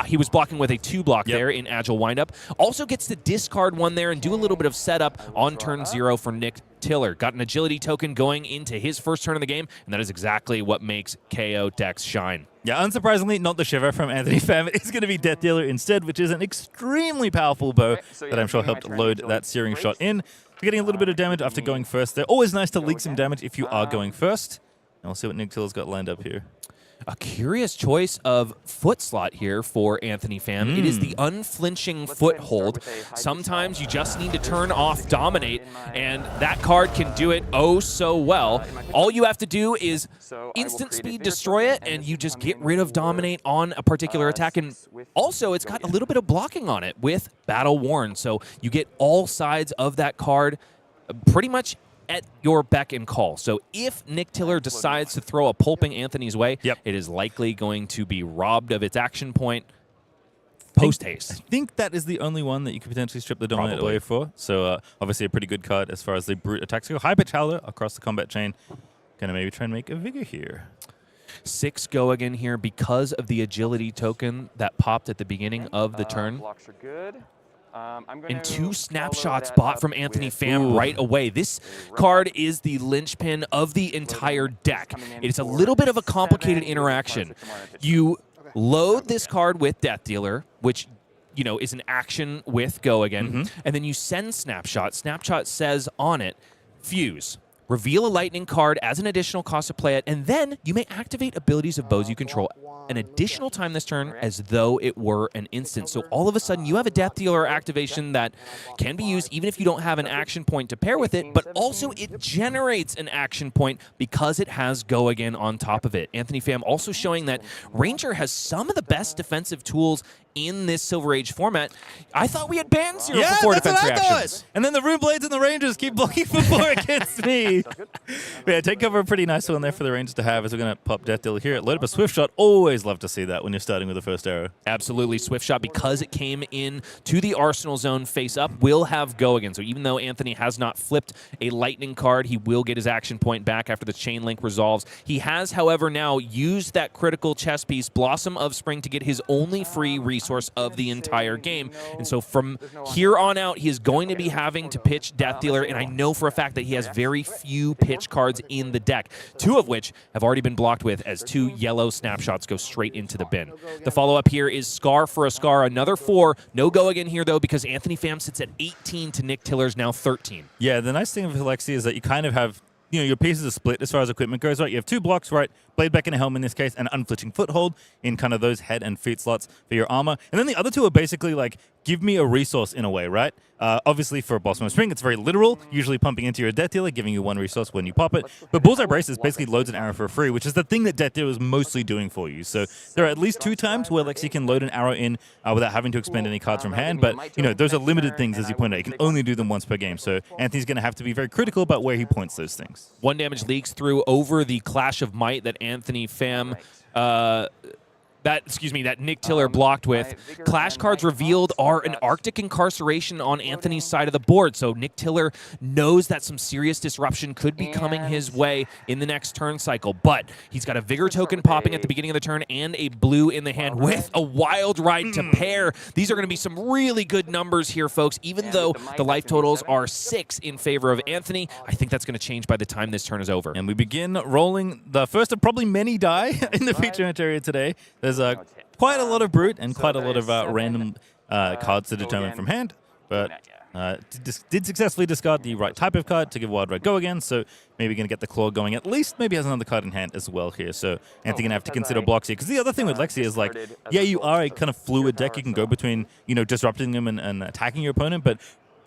He was blocking with a 2 block there in Agile Windup. Also gets to discard 1 there and do a little bit of setup on turn 0 for Nick Tiller. Got an agility token going into his first turn of the game, and that is exactly what makes Kayo decks shine. Yeah, unsurprisingly, not the Shiver from Anthony Pham. It's going to be Death Dealer instead, which is an extremely powerful bow that I'm sure helped load that Searing Shot in. We're getting a little bit of damage after going first there. Always nice to leak some damage if you are going first. And we'll see what Nick Tiller's got lined up here. A curious choice of foot slot here for Anthony Pham. It is the unflinching foothold. Sometimes you just need to turn off Dominate, and that card can do it oh so well. All you have to do is instant speed destroy it, and you just get rid of Dominate on a particular attack. And also, it's got a little bit of blocking on it with Battle Worn, so you get all sides of that card pretty much at your beck and call. So if Nick Tiller decides to throw a pulping Anthony's way, it is likely going to be robbed of its action point post-haste. I think that is the only one that you could potentially strip the Dominate away for. So obviously a pretty good card as far as the brute attacks go. High pitch Howler across the combat chain. Gonna maybe try and make a Vigor here. 6 Go Again here because of the agility token that popped at the beginning of the turn. Blocks are good. And 2 snapshots bought from Anthony Pham right away. This card is the linchpin of the entire deck. It is a little bit of a complicated interaction. You load this card with Death Dealer, which is an action with Go Again, and then you send Snapshot. Snapshot says on it, Fuse. Reveal a Lightning card as an additional cost to play it, and then you may activate abilities of bows you control an additional time this turn as though it were an instant. So all of a sudden, you have a Death Dealer activation that can be used even if you don't have an action point to pair with it, but also it generates an action point because it has Go Again on top of it. Anthony Pham also showing that Ranger has some of the best defensive tools in this Silver Age format. I thought we had banned 0 for 4 defense reactions. And then the Rune Blades and the Rangers keep blocking for 4 against me. Yeah, take cover a pretty nice one there for the Rangers to have as we're going to pop Death Dealer here. Load up a Swift Shot. Always love to see that when you're starting with the first arrow. Absolutely. Swift Shot, because it came in to the Arsenal zone face up, will have Go Again. So even though Anthony has not flipped a Lightning card, he will get his action point back after the Chain Link resolves. He has, however, now used that critical chess piece, Blossom of Spring, to get his only free resource of the entire game. And so from here on out, he is going to be having to pitch Death Dealer, and I know for a fact that he has very few pitch cards in the deck, 2 of which have already been blocked with as 2 yellow snapshots go straight into the bin. The follow-up here is Scar for a Scar, another 4. No Go Again here, though, because Anthony Pham sits at 18 to Nick Tiller's now 13. Yeah, the nice thing of Lexi is that you kind of have your pieces are split as far as equipment goes, right? You have 2 blocks, right? Blade back and a helm in this case, and unflinching foothold in kind of those head and feet slots for your armor. And then the other 2 are basically like, give me a resource in a way, right? Obviously, for Blossom of Spring, it's very literal, usually pumping into your death dealer, giving you 1 resource when you pop it. But Bullseye Braces basically loads an arrow for free, which is the thing that death dealer is mostly doing for you. So there are at least 2 times where Lexi can load an arrow in without having to expend any cards from hand. But, those are limited things, as you pointed out. You can only do them once per game. So Anthony's going to have to be very critical about where he points those things. 1 damage leaks through over the Clash of Might that Anthony Pham that Nick Tiller blocked with. Clash cards revealed are an Arctic Incarceration on Anthony's side of the board, so Nick Tiller knows that some serious disruption could be coming his way in the next turn cycle, but he's got a Vigor token popping at the beginning of the turn and a blue in the hand with a Wild Ride to pair. These are going to be some really good numbers here, folks. Even though the life totals are 6 in favor of Anthony, I think that's going to change by the time this turn is over. And we begin rolling the first of probably many die in the feature area today. There's quite a lot of brute and quite a lot of random cards to determine from hand, but did successfully discard the right type of card to give Wild Ride go again, so maybe going to get the claw going at least, maybe has another card in hand as well here, so Anthony going to have to consider blocks here, because the other thing with Lexi is like, yeah, you are a kind of fluid deck, you can go between, disrupting them and attacking your opponent, but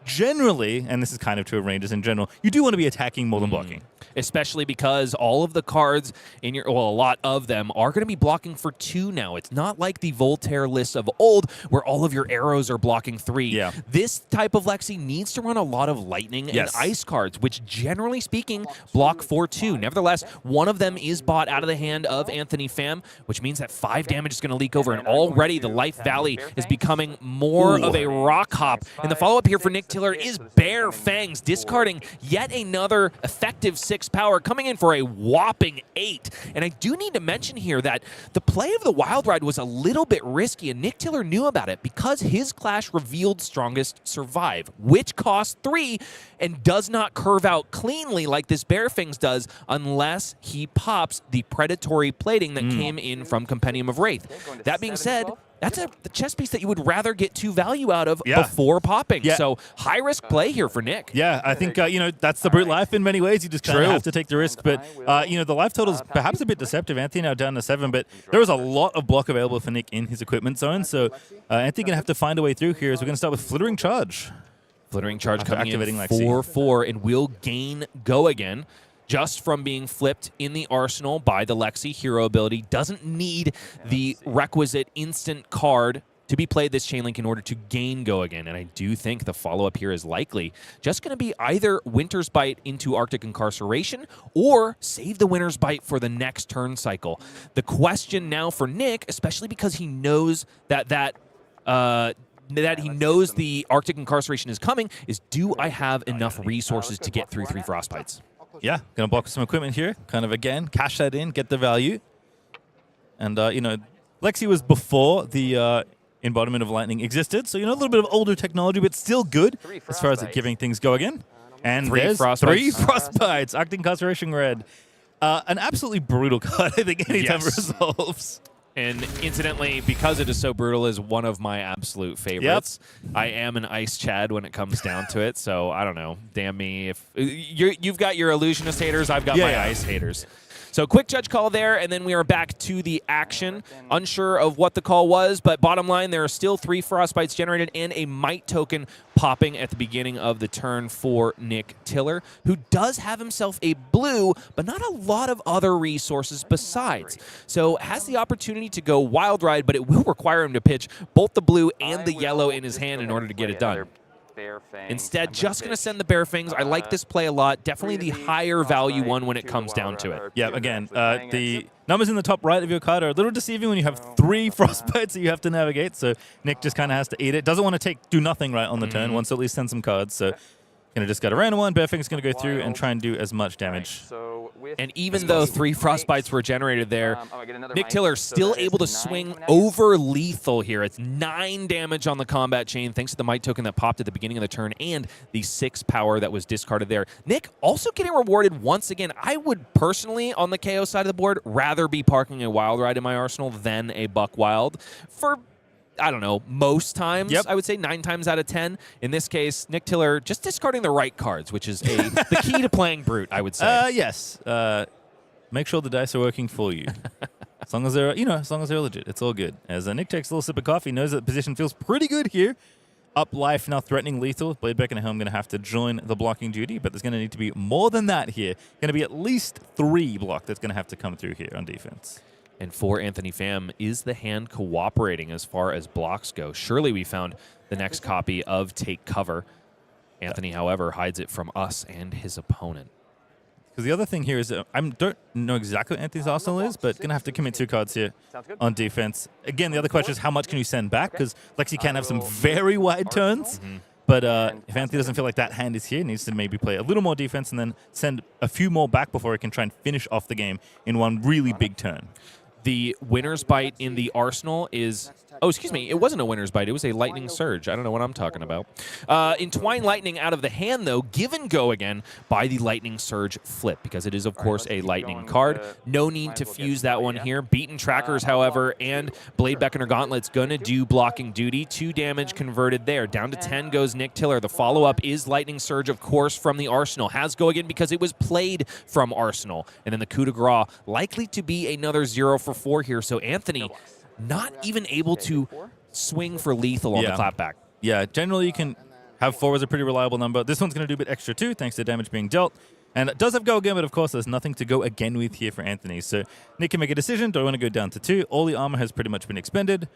generally, and this is kind of true of Rangers in general, you do want to be attacking more than blocking. Especially because all of the cards in a lot of them are going to be blocking for 2 now. It's not like the Voltaire list of old where all of your arrows are blocking 3. Yeah. This type of Lexi needs to run a lot of lightning and ice cards, which generally speaking block for 2. Nevertheless, one of them is bought out of the hand of Anthony Pham, which means that 5 damage is going to leak over, and already the Life Valley is becoming more of a rock hop. And the follow-up here for Nick Tiller is Bare Fangs, discarding yet another effective 6 power, coming in for a whopping 8. And I do need to mention here that the play of the Wild Ride was a little bit risky, and Nick Tiller knew about it because his Clash revealed Strongest Survive, which costs 3 and does not curve out cleanly like this Bare Fangs does unless he pops the Predatory Plating that came in from Compendium of Wraith. That being said, that's the chess piece that you would rather get 2 value out of before popping. So high-risk play here for Nick. Yeah, I think, that's the brute life in many ways. You just kind of have to take the risk. But, the life total is perhaps a bit deceptive. Anthony now down to 7, but there is a lot of block available for Nick in his equipment zone. So Anthony going to have to find a way through here as we're going to start with Flittering Charge. Flittering Charge coming in 4/4 and will gain Go Again. Just from being flipped in the arsenal by the Lexi hero ability. Doesn't need the requisite instant card to be played this chain link in order to gain Go Again. And I do think the follow-up here is likely just going to be either Winter's Bite into Arctic Incarceration or save the Winter's Bite for the next turn cycle. The question now for Nick, especially because he knows that he knows the Arctic Incarceration is coming, is do I have enough resources to get through 3 Frostbites? Yeah, going to block some equipment here. Kind of, again, cash that in, get the value. And, Lexi was before the embodiment of lightning existed. So, a little bit of older technology, but still good as far as giving things Go Again. And 3 Frostbites. 3 Frostbites. Arctic Incarceration Red. An absolutely brutal card, I think, anytime it resolves. And incidentally, because it is so brutal, is one of my absolute favorites. Yep. I am an Ice Chad when it comes down to it, so I don't know. Damn me. If you've got your Illusionist haters, I've got my Ice haters. So quick judge call there, and then we are back to the action. Unsure of what the call was, but bottom line, there are still 3 Frostbites generated and a Might token popping at the beginning of the turn for Nick Tiller, who does have himself a blue, but not a lot of other resources besides. So has the opportunity to go Wild Ride, but it will require him to pitch both the blue and the yellow in his hand in order to get it done. Instead, just going to send the Bare Fangs. I like this play a lot. Definitely the higher value one when it comes down to it. Yeah, again, the numbers in the top right of your card are a little deceiving when you have 3 Frostbites that you have to navigate. So Nick just kind of has to eat it. Doesn't want to do nothing right on the turn. Wants to at least send some cards. So going to just got a random one. Bare Fangs going to go through and try and do as much damage. And even though 3 Frostbites were generated there, Nick Tiller still able to swing over lethal here. It's 9 damage on the combat chain thanks to the Might token that popped at the beginning of the turn and the 6 power that was discarded there. Nick also getting rewarded once again. I would personally, on the KO side of the board, rather be parking a Wild Ride in my arsenal than a Buck Wild for I don't know, most times, Yep. I would say 9 times out of 10. In this case, Nick Tiller just discarding the right cards, which is the key to playing Brute, I would say. Yes. Make sure the dice are working for you. As long as they're, as long as they're legit, it's all good. As Nick takes a little sip of coffee, knows that the position feels pretty good here. Up life, now threatening lethal. Bladebeck and Helm going to have to join the blocking duty, but there's going to need to be more than that here. Going to be at least 3 block that's going to have to come through here on defense. And for Anthony Pham, is the hand cooperating as far as blocks go? Surely we found the next copy of Take Cover. Anthony, however, hides it from us and his opponent. Because the other thing here is I don't know exactly what Anthony's arsenal is, but going to have to commit 2 cards here on defense. Again, the other question is how much can you send back? Because Lexi can have some very wide turns. But if Anthony doesn't feel like that hand is here, needs to maybe play a little more defense and then send a few more back before he can try and finish off the game in one really big turn. The winner's bite in the arsenal is... Oh, excuse me. It wasn't a winner's bite. It was a lightning surge. I don't know what I'm talking about. Entwine lightning out of the hand, though. Give and go again by the lightning surge flip, because it is, of course, a lightning card. No need to fuse that one here. Beaten trackers, however, and Blade Beckoner Gauntlet's going to do blocking duty. 2 damage converted there. Down to 10 goes Nick Tiller. The follow-up is lightning surge, of course, from the arsenal. Has go again because it was played from arsenal. And then the coup de grace likely to be another 0 for 4 here. So Anthony not even able to swing for lethal on the clapback. Yeah, generally you can have 4 as a pretty reliable number. This one's going to do a bit extra too, thanks to damage being dealt. And it does have go again, but of course there's nothing to go again with here for Anthony. So Nick can make a decision. Do I want to go down to 2? All the armor has pretty much been expended.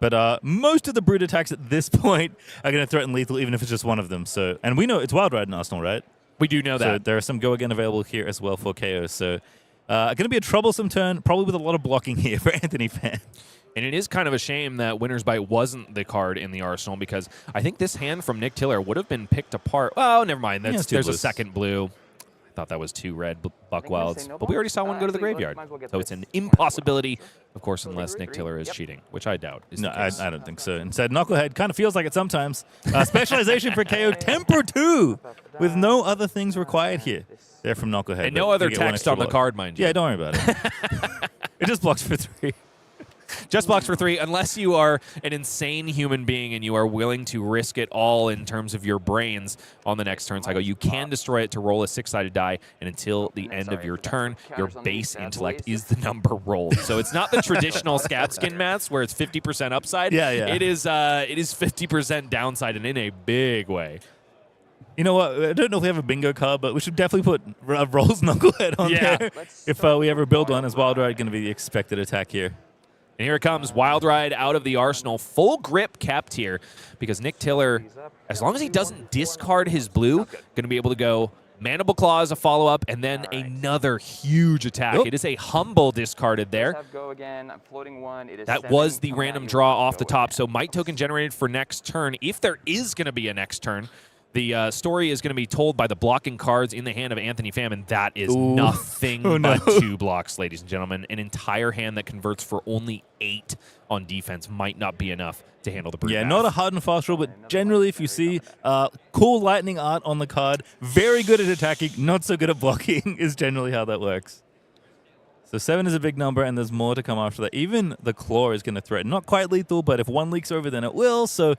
But most of the Brute attacks at this point are going to threaten lethal, even if it's just one of them. So, and we know it's Wild Ride in Arsenal, right? We do know that. So there are some go again available here as well for Kayo. So going to be a troublesome turn, probably with a lot of blocking here for Anthony Pham. And it is kind of a shame that Winner's Bite wasn't the card in the arsenal, because I think this hand from Nick Tiller would have been picked apart. Oh, never mind. There's a second blue. I thought that was 2 red Buckwilds, but we already saw one go to the graveyard. So it's an impossibility, of course, unless Nick Tiller is cheating, which I doubt is No, the case. I don't think so. Instead, Knucklehead kind of feels like it sometimes. Specialization for KO, Temper 2, with no other things required here. They're from Knucklehead. And no other text on the card, mind you. Yeah, don't worry about it. It just blocks for 3. Just blocks for 3, unless you are an insane human being and you are willing to risk it all in terms of your brains on the next turn cycle. You can destroy it to roll a 6-sided die, and until the end of your turn, your base intellect is the number rolled. So it's not the traditional scat skin maths where it's 50% upside. Yeah. It is 50% downside, and in a big way. You know what? I don't know if we have a bingo card, but we should definitely put Rolls Knucklehead on there. If we ever build one, as Wild Ride going to be the expected attack here. And here it comes, Wild Ride out of the arsenal. Full grip kept here, because Nick Tiller, as long as he doesn't discard his blue, going to be able to go Mandible Claw as a follow-up, and then another huge attack. Yep. It is a humble discarded there. That was the random draw off the top, so Might Token generated for next turn. If there is going to be a next turn, the story is going to be told by the blocking cards in the hand of Anthony Pham, and that is nothing but 2 blocks, ladies and gentlemen. An entire hand that converts for only 8 on defense might not be enough to handle the Brute. Yeah, not a hard and fast rule, but generally if you see cool lightning art on the card, very good at attacking, not so good at blocking is generally how that works. So 7 is a big number, and there's more to come after that. Even the Claw is going to threaten. Not quite lethal, but if 1 leaks over, then it will. So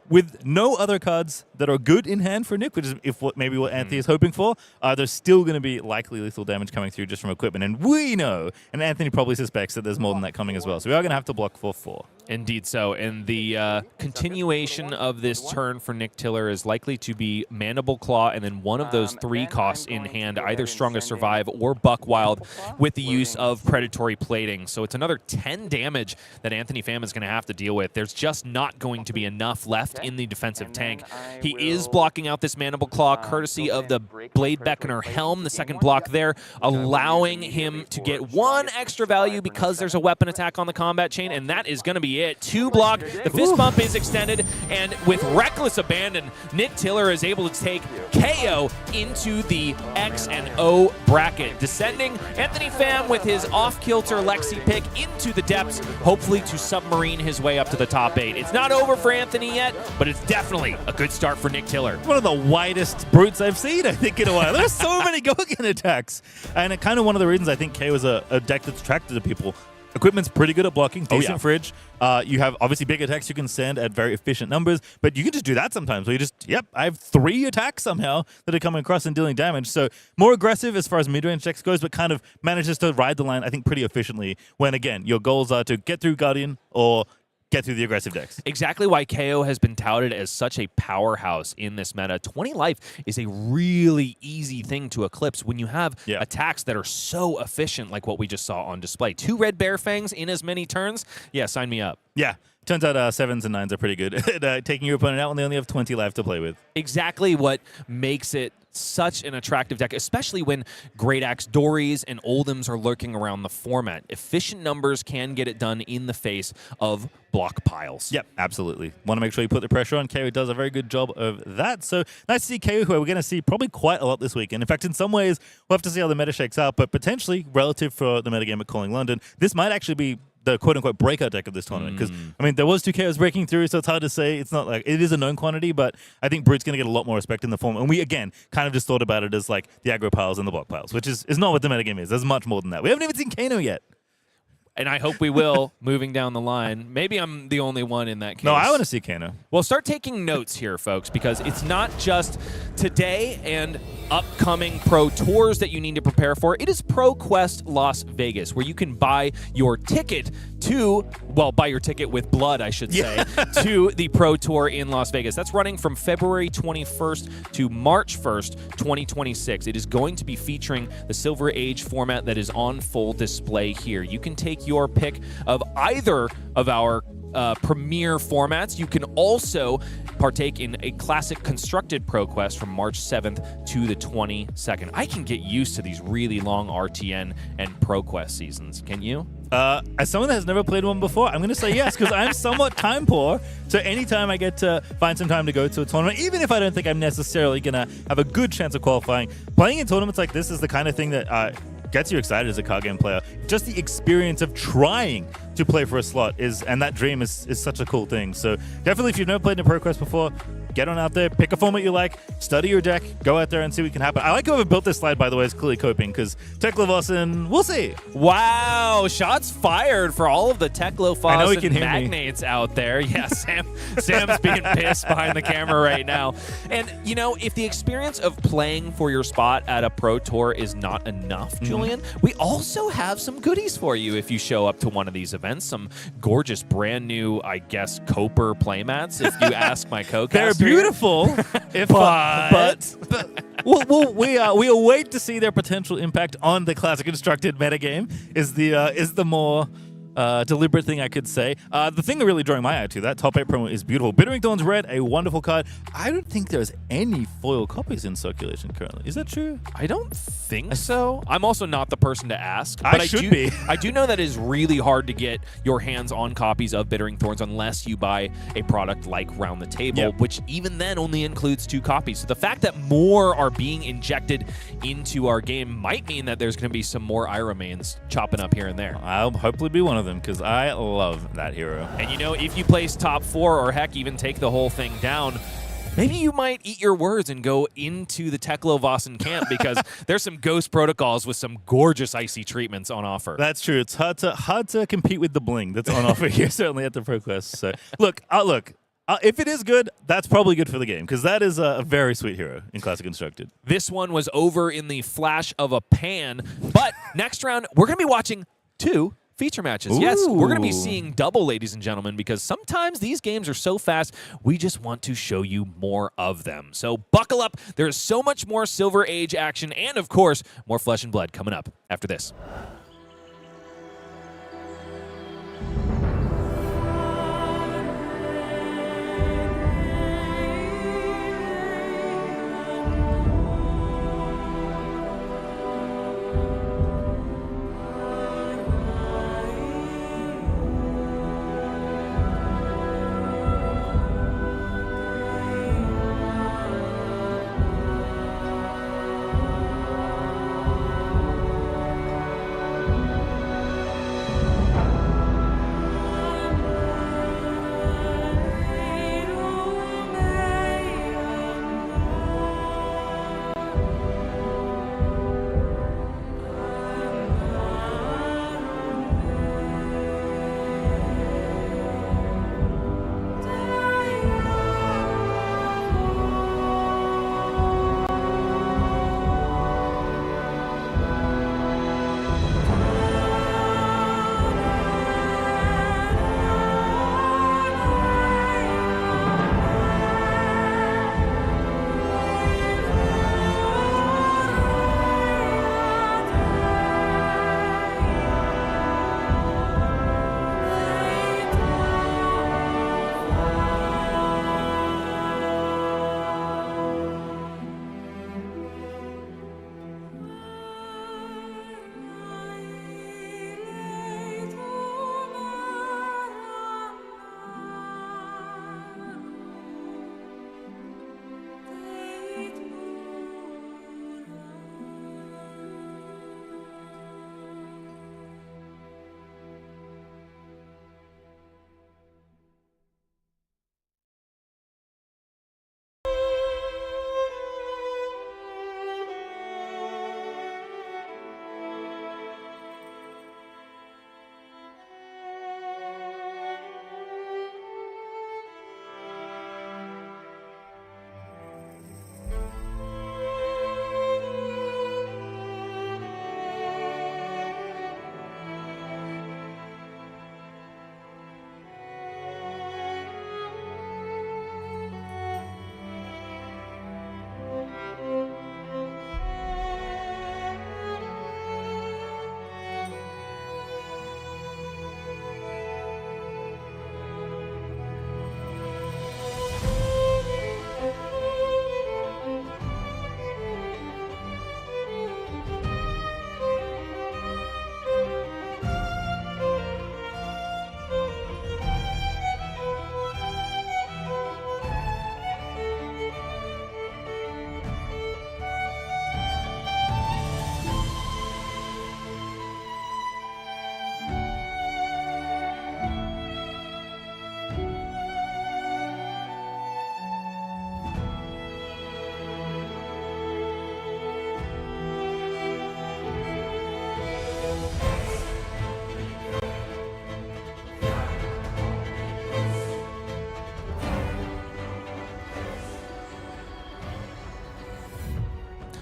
with no other cards that are good in hand for Nick, which is maybe what Anthony is hoping for, there's still going to be likely lethal damage coming through just from equipment. And we know, and Anthony probably suspects, that there's more than that coming as well. So we are going to have to block for 4. Indeed so. And the continuation of this turn for Nick Tiller is likely to be Mandible Claw and then one of those 3 costs in hand, either Strongest Survive or Buckwild, with the use of Predatory Plating. So it's another 10 damage that Anthony Pham is going to have to deal with. There's just not going to be enough left in the defensive tank. He is blocking out this Mandible Claw courtesy of the Blade Beckoner Helm, the second block there, allowing him to get 1 extra value because there's a weapon attack on the combat chain, and that is going to be it. 2 block, the fist bump is extended, and with reckless abandon, Nick Tiller is able to take KO into the X and O bracket. Descending, Anthony Pham with his off-kilter Lexi pick into the depths, hopefully to submarine his way up to the top 8. It's not over for Anthony yet, but it's definitely a good start for Nick Tiller. One of the widest Brutes I've seen, I think, in a while. There's so many go-again attacks. And kind of one of the reasons I think KO is a deck that's attracted to people. Equipment's pretty good at blocking, decent yeah. fridge. You have obviously big attacks you can send at very efficient numbers, but you can just do that sometimes where you just, I have 3 attacks somehow that are coming across and dealing damage. So more aggressive as far as mid-range decks goes, but kind of manages to ride the line, I think, pretty efficiently when, again, your goals are to get through Guardian or get through the aggressive decks. Exactly why Kayo has been touted as such a powerhouse in this meta. 20 life is a really easy thing to eclipse when you have attacks that are so efficient like what we just saw on display. 2 red bear fangs in as many turns? Yeah, sign me up. Yeah. Turns out 7s and 9s are pretty good at taking your opponent out when they only have 20 life to play with. Exactly what makes it such an attractive deck, especially when Great Axe Dories and Oldhams are lurking around the format. Efficient numbers can get it done in the face of block piles. Yep, absolutely. Want to make sure you put the pressure on. Kayo does a very good job of that. So nice to see Kayo, who we're going to see probably quite a lot this weekend. In fact, in some ways, we'll have to see how the meta shakes out, but potentially, relative for the metagame at Calling London, this might actually be the quote-unquote breakout deck of this tournament. Because, I mean, there was 2 KOs breaking through, so it's hard to say. It's not like, it is a known quantity, but I think Brute's going to get a lot more respect in the form. And we, again, kind of just thought about it as like the aggro piles and the block piles, which is not what the metagame is. There's much more than that. We haven't even seen Kano yet. And I hope we will, moving down the line. Maybe I'm the only one in that case. No, I want to see Kano. Well, start taking notes here, folks, because it's not just today and upcoming pro tours that you need to prepare for. It is ProQuest Las Vegas, where you can buy your ticket to, well, buy your ticket with blood, I should say, to the pro tour in Las Vegas. That's running from February 21st to March 1st, 2026. It is going to be featuring the Silver Age format that is on full display here. You can take your pick of either of our premier formats. You can also partake in a classic constructed ProQuest from March 7th to the 22nd. I can get used to these really long RTN and ProQuest seasons. Can you? As someone that has never played one before, I'm going to say yes, because I'm somewhat time poor. So anytime I get to find some time to go to a tournament, even if I don't think I'm necessarily going to have a good chance of qualifying, playing in tournaments like this is the kind of thing that gets you excited as a card game player. Just the experience of trying to play for a slot and that dream is such a cool thing. So definitely, if you've never played in a ProQuest before, get on out there, pick a format you like, study your deck, go out there and see what can happen. I like whoever built this slide, by the way, is clearly coping, because Tekla-Vossen, we'll see. Wow, shots fired for all of the Tekla-Vossen magnates out there. Yeah, Sam's being pissed behind the camera right now. And, you know, if the experience of playing for your spot at a pro tour is not enough, Julian, we also have some goodies for you if you show up to one of these events. Some gorgeous, brand new, I guess, Coper playmats, if you ask my co-caster. They're beautiful, but we await to see their potential impact on the classic constructed metagame. Is the more deliberate thing I could say. The thing that really drawing my eye to that top 8 promo is beautiful. Bittering Thorns Red, a wonderful card. I don't think there's any foil copies in circulation currently. Is that true? I don't think so. I'm also not the person to ask. But I should be. I do know that it is really hard to get your hands on copies of Bittering Thorns unless you buy a product like Round the Table, which even then only includes 2 copies. So the fact that more are being injected into our game might mean that there's going to be some more Ira mains chopping up here and there. I'll hopefully be one of them, because I love that hero. And you know, if you place top 4 or heck even take the whole thing down, maybe you might eat your words and go into the Tekla-Vossen camp, because there's some ghost protocols with some gorgeous icy treatments on offer. That's true. It's hard to compete with the bling that's on offer here, certainly at the ProQuest. So look, if it is good, that's probably good for the game, because that is a very sweet hero in Classic Constructed. This one was over in the flash of a pan, but next round, we're going to be watching 2 feature matches. Ooh. Yes, we're going to be seeing double, ladies and gentlemen, because sometimes these games are so fast, we just want to show you more of them. So buckle up. There's so much more Silver Age action and, of course, more Flesh and Blood coming up after this.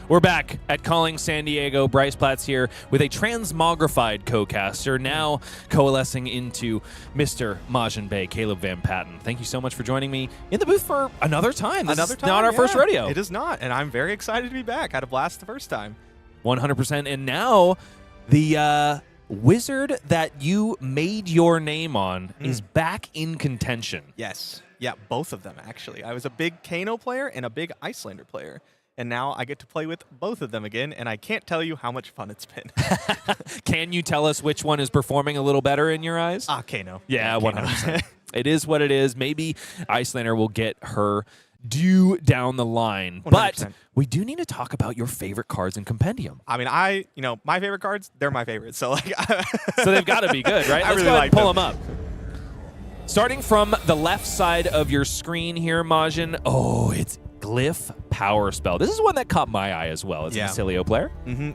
We're back at Calling San Diego. Bryce Platz here with a transmogrified co-caster, now coalescing into Mr. Majin Bae, Caleb Van Patten. Thank you so much for joining me in the booth for another time. This is not our first rodeo. It is not, and I'm very excited to be back. I had a blast the first time. 100%. And now the wizard that you made your name on is back in contention. Yes. Yeah, both of them, actually. I was a big Kano player and a big Iyslander player. And now I get to play with both of them again, and I can't tell you how much fun it's been. Can you tell us which one is performing a little better in your eyes? Kano. Yeah, Kano. 100%. It is what it is. Maybe Iyslander will get her due down the line. 100%. But we do need to talk about your favorite cards in Compendium. I mean, my favorite cards, they're my favorites. So, So they've got to be good, right? I Let's really go ahead like and pull them. them up. Starting from the left side of your screen here, Majin. Oh, it's Glyph Power Spell. This is one that caught my eye as well as an Acilio player.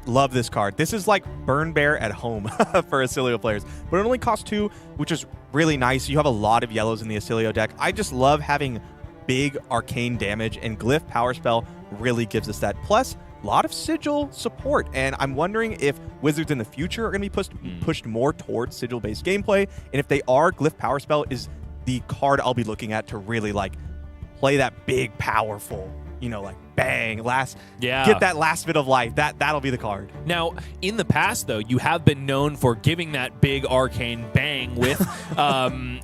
Love this card. This is like Burn Bear at home for Acilio players. But it only costs 2, which is really nice. You have a lot of yellows in the Acilio deck. I just love having big arcane damage, and Glyph Power Spell really gives us that. Plus, a lot of Sigil support, and I'm wondering if Wizards in the future are going to be pushed more towards Sigil-based gameplay, and if they are, Glyph Power Spell is the card I'll be looking at to really play that big, powerful, bang, get that last bit of life. That'll be the card. Now, in the past, though, you have been known for giving that big arcane bang with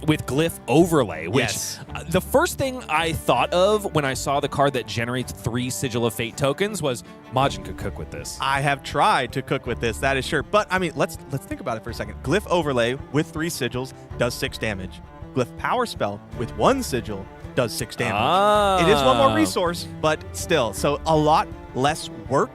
with Glyph Overlay, which the first thing I thought of when I saw the card that generates 3 Sigil of Fate tokens was Majin could cook with this. I have tried to cook with this, that is sure. But, I mean, let's think about it for a second. Glyph Overlay with 3 sigils does 6 damage. Glyph Power Spell with 1 sigil does 6 damage. It is one more resource, but still. So a lot less work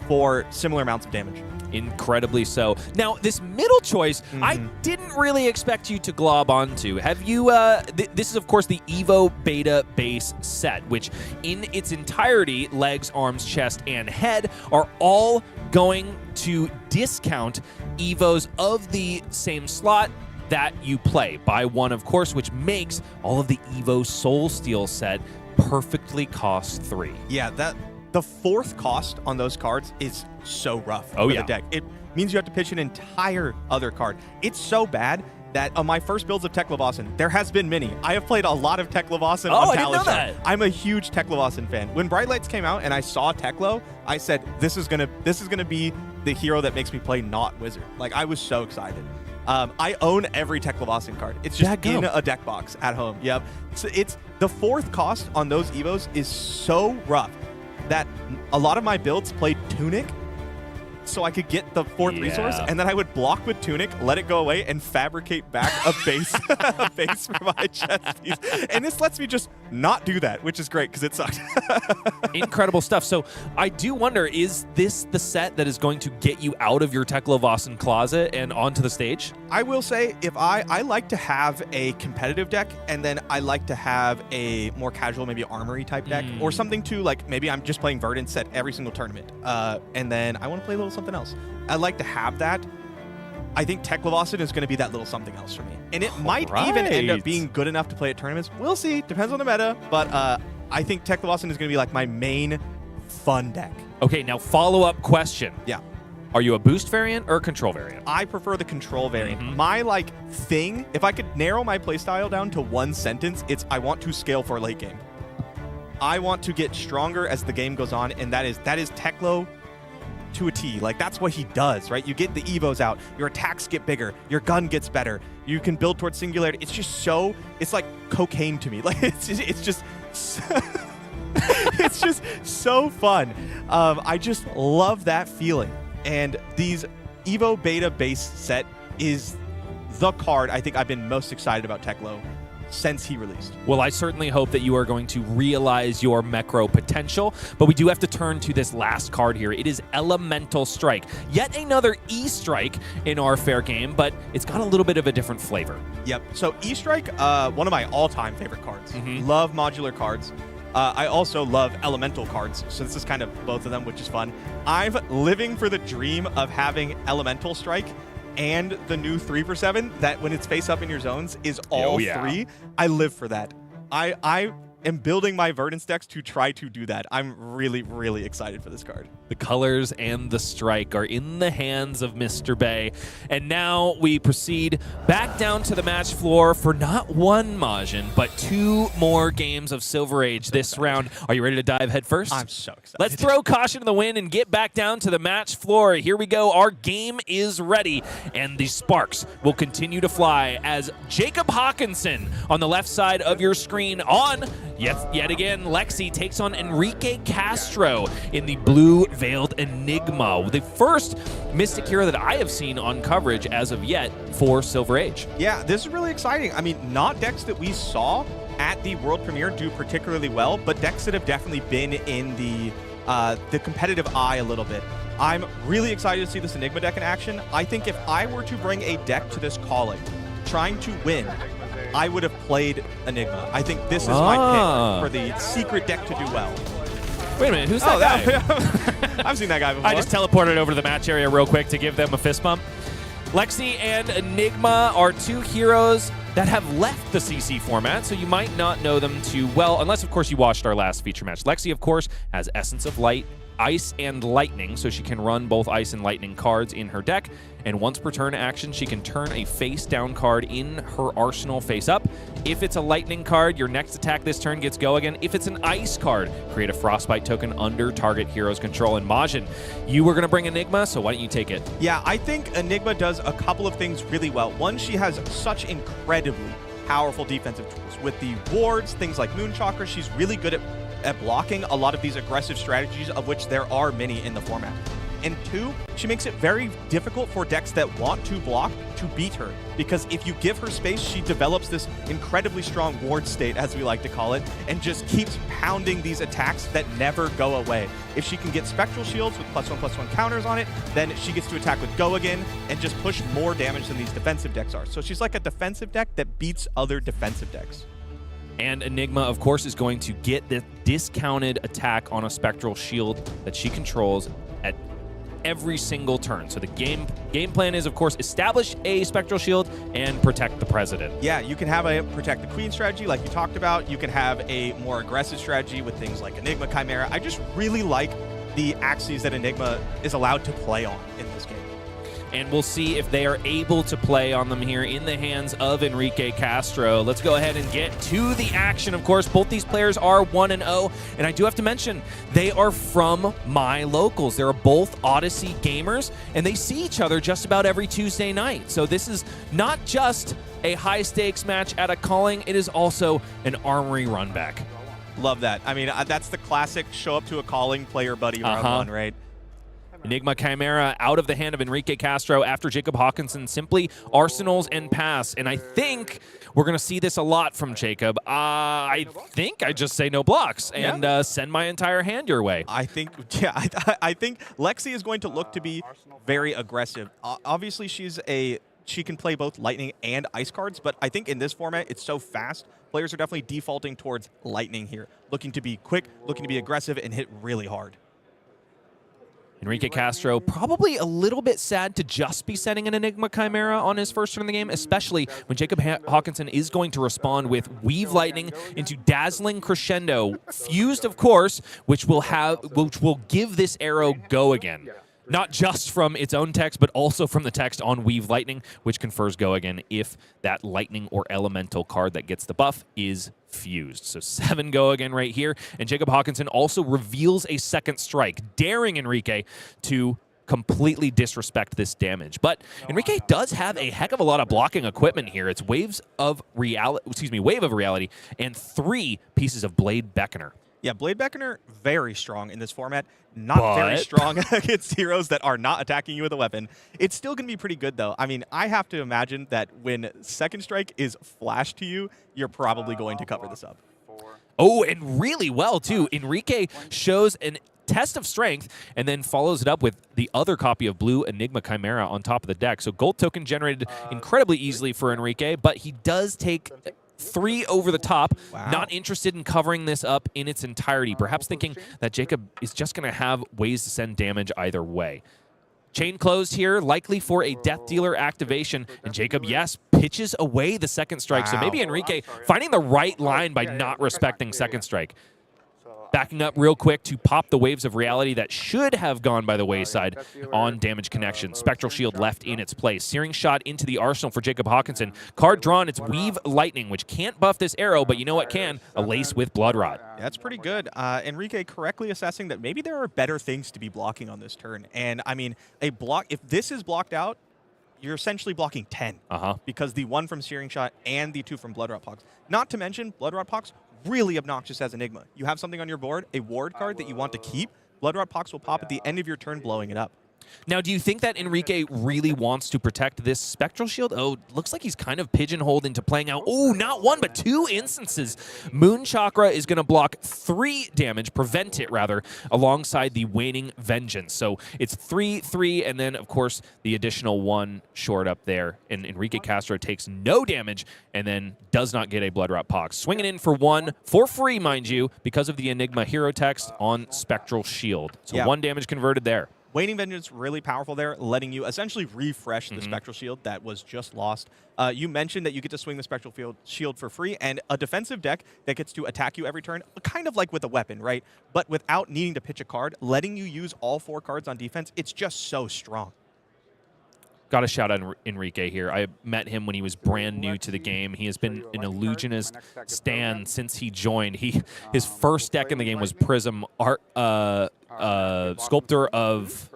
for similar amounts of damage. Incredibly so. Now, this middle choice, I didn't really expect you to glob onto. Have you, this is, of course, the Evo Beta base set, which in its entirety, legs, arms, chest, and head, are all going to discount Evos of the same slot that you play. Buy one, of course, which makes all of the Evo Soul Steel set perfectly cost 3. Yeah, the 4th cost on those cards is so rough for the deck. It means you have to pitch an entire other card. It's so bad that on my first builds of Teklevossen, there has been many. I have played a lot of Teklevossen on I didn't know that. I'm a huge Teklevossen fan. When Bright Lights came out and I saw Teklo, I said, this is gonna be the hero that makes me play not Wizard. I was so excited. I own every Teklevossen card. It's just in a deck box at home. Yep. So it's the 4th cost on those Evos is so rough that a lot of my builds played Tunic so I could get the 4th resource, and then I would block with Tunic, let it go away, and fabricate back a base for my chest piece. And this lets me just not do that, which is great because it sucked. Incredible stuff. So I do wonder, is this the set that is going to get you out of your Teklevossen closet and onto the stage? I will say, if I like to have a competitive deck, and then I like to have a more casual, maybe armory type deck, or something to maybe I'm just playing Vynnset every single tournament, and then I want to play a little something else. I like to have that. I think Teklevossen is going to be that little something else for me, and it might even end up being good enough to play at tournaments. We'll see. Depends on the meta, but I think Teklevossen is going to be my main fun deck. Okay, now follow-up question. Yeah. Are you a boost variant or a control variant? I prefer the control variant. My thing, if I could narrow my playstyle down to one sentence, it's I want to scale for late game. I want to get stronger as the game goes on, and that is Teklo to a T. That's what he does, right? You get the Evos out, your attacks get bigger, your gun gets better, you can build towards singularity. It's just it's like cocaine to me. It's just it's just so fun. I just love that feeling. And these Evo Beta base set is the card I think I've been most excited about Teklo since he released. Well, I certainly hope that you are going to realize your Mecro potential, but we do have to turn to this last card here. It is Elemental Strike. Yet another E-Strike in our fair game, but it's got a little bit of a different flavor. Yep. So E-Strike, one of my all-time favorite cards. Love modular cards. I also love elemental cards, so this is kind of both of them, which is fun. I'm living for the dream of having Elemental Strike and the new 3/7 that when it's face up in your zones is all 3. I live for that. I am building my Verdance decks to try to do that. I'm really, really excited for this card. The colors and the strike are in the hands of Mr. Bae. And now we proceed back down to the match floor for not one Majin, but 2 more games of Silver Age this round. Are you ready to dive head first? I'm so excited. Let's throw caution to the wind and get back down to the match floor. Here we go. Our game is ready, and the sparks will continue to fly as Jacob Hawkinson on the left side of your screen on, yet again, Lexi takes on Enrique Castro in the blue-veiled Enigma, the first Mystyq hero that I have seen on coverage as of yet for Silver Age. Yeah, this is really exciting. I mean, not decks that we saw at the world premiere do particularly well, but decks that have definitely been in the competitive eye a little bit. I'm really excited to see this Enigma deck in action. I think if I were to bring a deck to this calling, trying to win, I would have played Enigma. I think this is my pick for the secret deck to do well. Wait a minute, who's that guy? I've seen that guy before. I just teleported over to the match area real quick to give them a fist bump. Lexi and Enigma are 2 heroes that have left the CC format, so you might not know them too well, unless, of course, you watched our last feature match. Lexi, of course, has Essence of Light, Ice, and Lightning, so she can run both Ice and Lightning cards in her deck, and once per turn action, she can turn a face-down card in her arsenal face-up. If it's a Lightning card, your next attack this turn gets Go Again. If it's an Ice card, create a Frostbite token under target hero's control. And Majin, you were going to bring Enigma, so why don't you take it? Yeah, I think Enigma does a couple of things really well. One, she has such incredibly powerful defensive tools. With the wards, things like Moonchakra, she's really good at blocking a lot of these aggressive strategies, of which there are many in the format. And 2, she makes it very difficult for decks that want to block to beat her, because if you give her space, she develops this incredibly strong ward state, as we like to call it, and just keeps pounding these attacks that never go away. If she can get Spectral Shields with +1/+1 counters on it, then she gets to attack with Go Again and just push more damage than these defensive decks are. So she's like a defensive deck that beats other defensive decks. And Enigma, of course, is going to get the discounted attack on a Spectral Shield that she controls at every single turn. So the game plan is, of course, establish a Spectral Shield and protect the President. Yeah, you can have a Protect the Queen strategy like you talked about. You can have a more aggressive strategy with things like Enigma Chimera. I just really like the axes that Enigma is allowed to play on in this game. And we'll see if they are able to play on them here in the hands of Enrique Castro. Let's go ahead and get to the action. Of course, both these players are 1-0, and I do have to mention, they are from my locals. They're both Odyssey gamers, and they see each other just about every Tuesday night. So this is not just a high-stakes match at a calling, it is also an Armory runback. Love that. I mean, that's the classic show up to a calling, play your buddy round one, right? Enigma Chimera out of the hand of Enrique Castro after Jacob Hawkinson simply arsenals and pass. And I think we're going to see this a lot from Jacob. I think I just say no blocks and send my entire hand your way. I think, yeah, I think Lexi is going to look to be very aggressive. Obviously, she can play both Lightning and Ice cards, but I think in this format, it's so fast. Players are definitely defaulting towards Lightning here, looking to be quick, looking to be aggressive, and hit really hard. Enrique Castro probably a little bit sad to just be sending an Enigma Chimera on his first turn of the game, especially when Jacob Hawkinson is going to respond with Weave Lightning into Dazzling Crescendo, fused, of course, which will give this arrow Go Again. Not just from its own text, but also from the text on Weave Lightning, which confers Go Again if that Lightning or Elemental card that gets the buff is fused. So 7 Go Again right here. And Jacob Hawkinson also reveals a second strike, daring Enrique to completely disrespect this damage. But Enrique does have a heck of a lot of blocking equipment here. It's Wave of Reality and 3 pieces of Blade Beckoner. Yeah, Blade Beckoner, very strong in this format. Not very strong against heroes that are not attacking you with a weapon. It's still going to be pretty good, though. I mean, I have to imagine that when Second Strike is flashed to you, you're probably going to cover this up. Oh, and really well, too. Enrique shows an test of strength and then follows it up with the other copy of Blue Enigma Chimera on top of the deck. So gold token generated incredibly easily for Enrique, but he does take 3 over the top. Wow. Not interested in covering this up in its entirety, perhaps thinking that Jacob is just going to have ways to send damage either way. Chain closed here, likely for a Death Dealer activation. And Jacob, yes, pitches away the second strike. So maybe Enrique finding the right line by not respecting second strike. Backing up real quick to pop the waves of reality that should have gone by the wayside on damage connection. Spectral Shield left in its place. Searing Shot into the arsenal for Jacob Hawkinson. Card drawn, it's Weave Lightning, which can't buff this arrow, but you know what can? A Lace with Blood Rot. That's pretty good. Enrique correctly assessing that maybe there are better things to be blocking on this turn. And, I mean, a block, if this is blocked out, you're essentially blocking 10. Because the 1 from Searing Shot and the 2 from Blood Rot Pox. Not to mention, Blood Rot Pox, really obnoxious as Enigma. You have something on your board, a ward card that you want to keep. Blood Rot Pox will pop at the end of your turn, blowing it up. Now, do you think that Enrique really wants to protect this Spectral Shield? Oh, looks like he's kind of pigeonholed into playing out, oh, not 1, but 2 instances. Moon Chakra is going to block 3 damage, prevent it, rather, alongside the Waning Vengeance. So it's 3/3, and then, of course, the additional 1 short up there. And Enrique Castro takes no damage and then does not get a Blood Rot Pox. Swinging in for 1, for free, mind you, because of the Enigma hero text on Spectral Shield. So 1 damage converted there. Waning Vengeance, really powerful there, letting you essentially refresh the Spectral Shield that was just lost. You mentioned that you get to swing the Spectral Shield for free, and a defensive deck that gets to attack you every turn, kind of like with a weapon, right? But without needing to pitch a card, letting you use all 4 cards on defense, it's just so strong. Got to shout out Enrique here. I met him when he was brand new to the game. He has been an Illusionist stan since he joined. His first deck in the game was Prism Art, Sculptor of,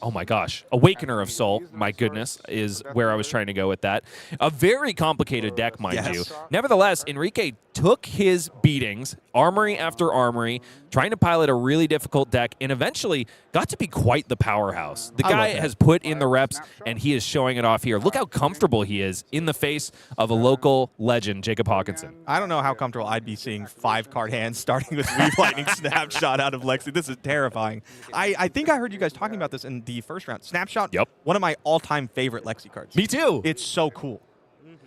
oh my gosh, Awakener of Soul, my goodness, is where I was trying to go with that. A very complicated deck, mind you. Nevertheless, Enrique took his beatings, armory after armory, trying to pilot a really difficult deck, and eventually got to be quite the powerhouse. The guy has put in the reps, and he is showing it off here. Look how comfortable he is in the face of a local legend, Jacob Hawkinson. I don't know how comfortable I'd be seeing 5-card hands starting with Weave Lightning Snapshot out of Lexi. This is terrifying. I think I heard you guys talking about this in the first round. Snapshot, one of my all-time favorite Lexi cards. Me too. It's so cool.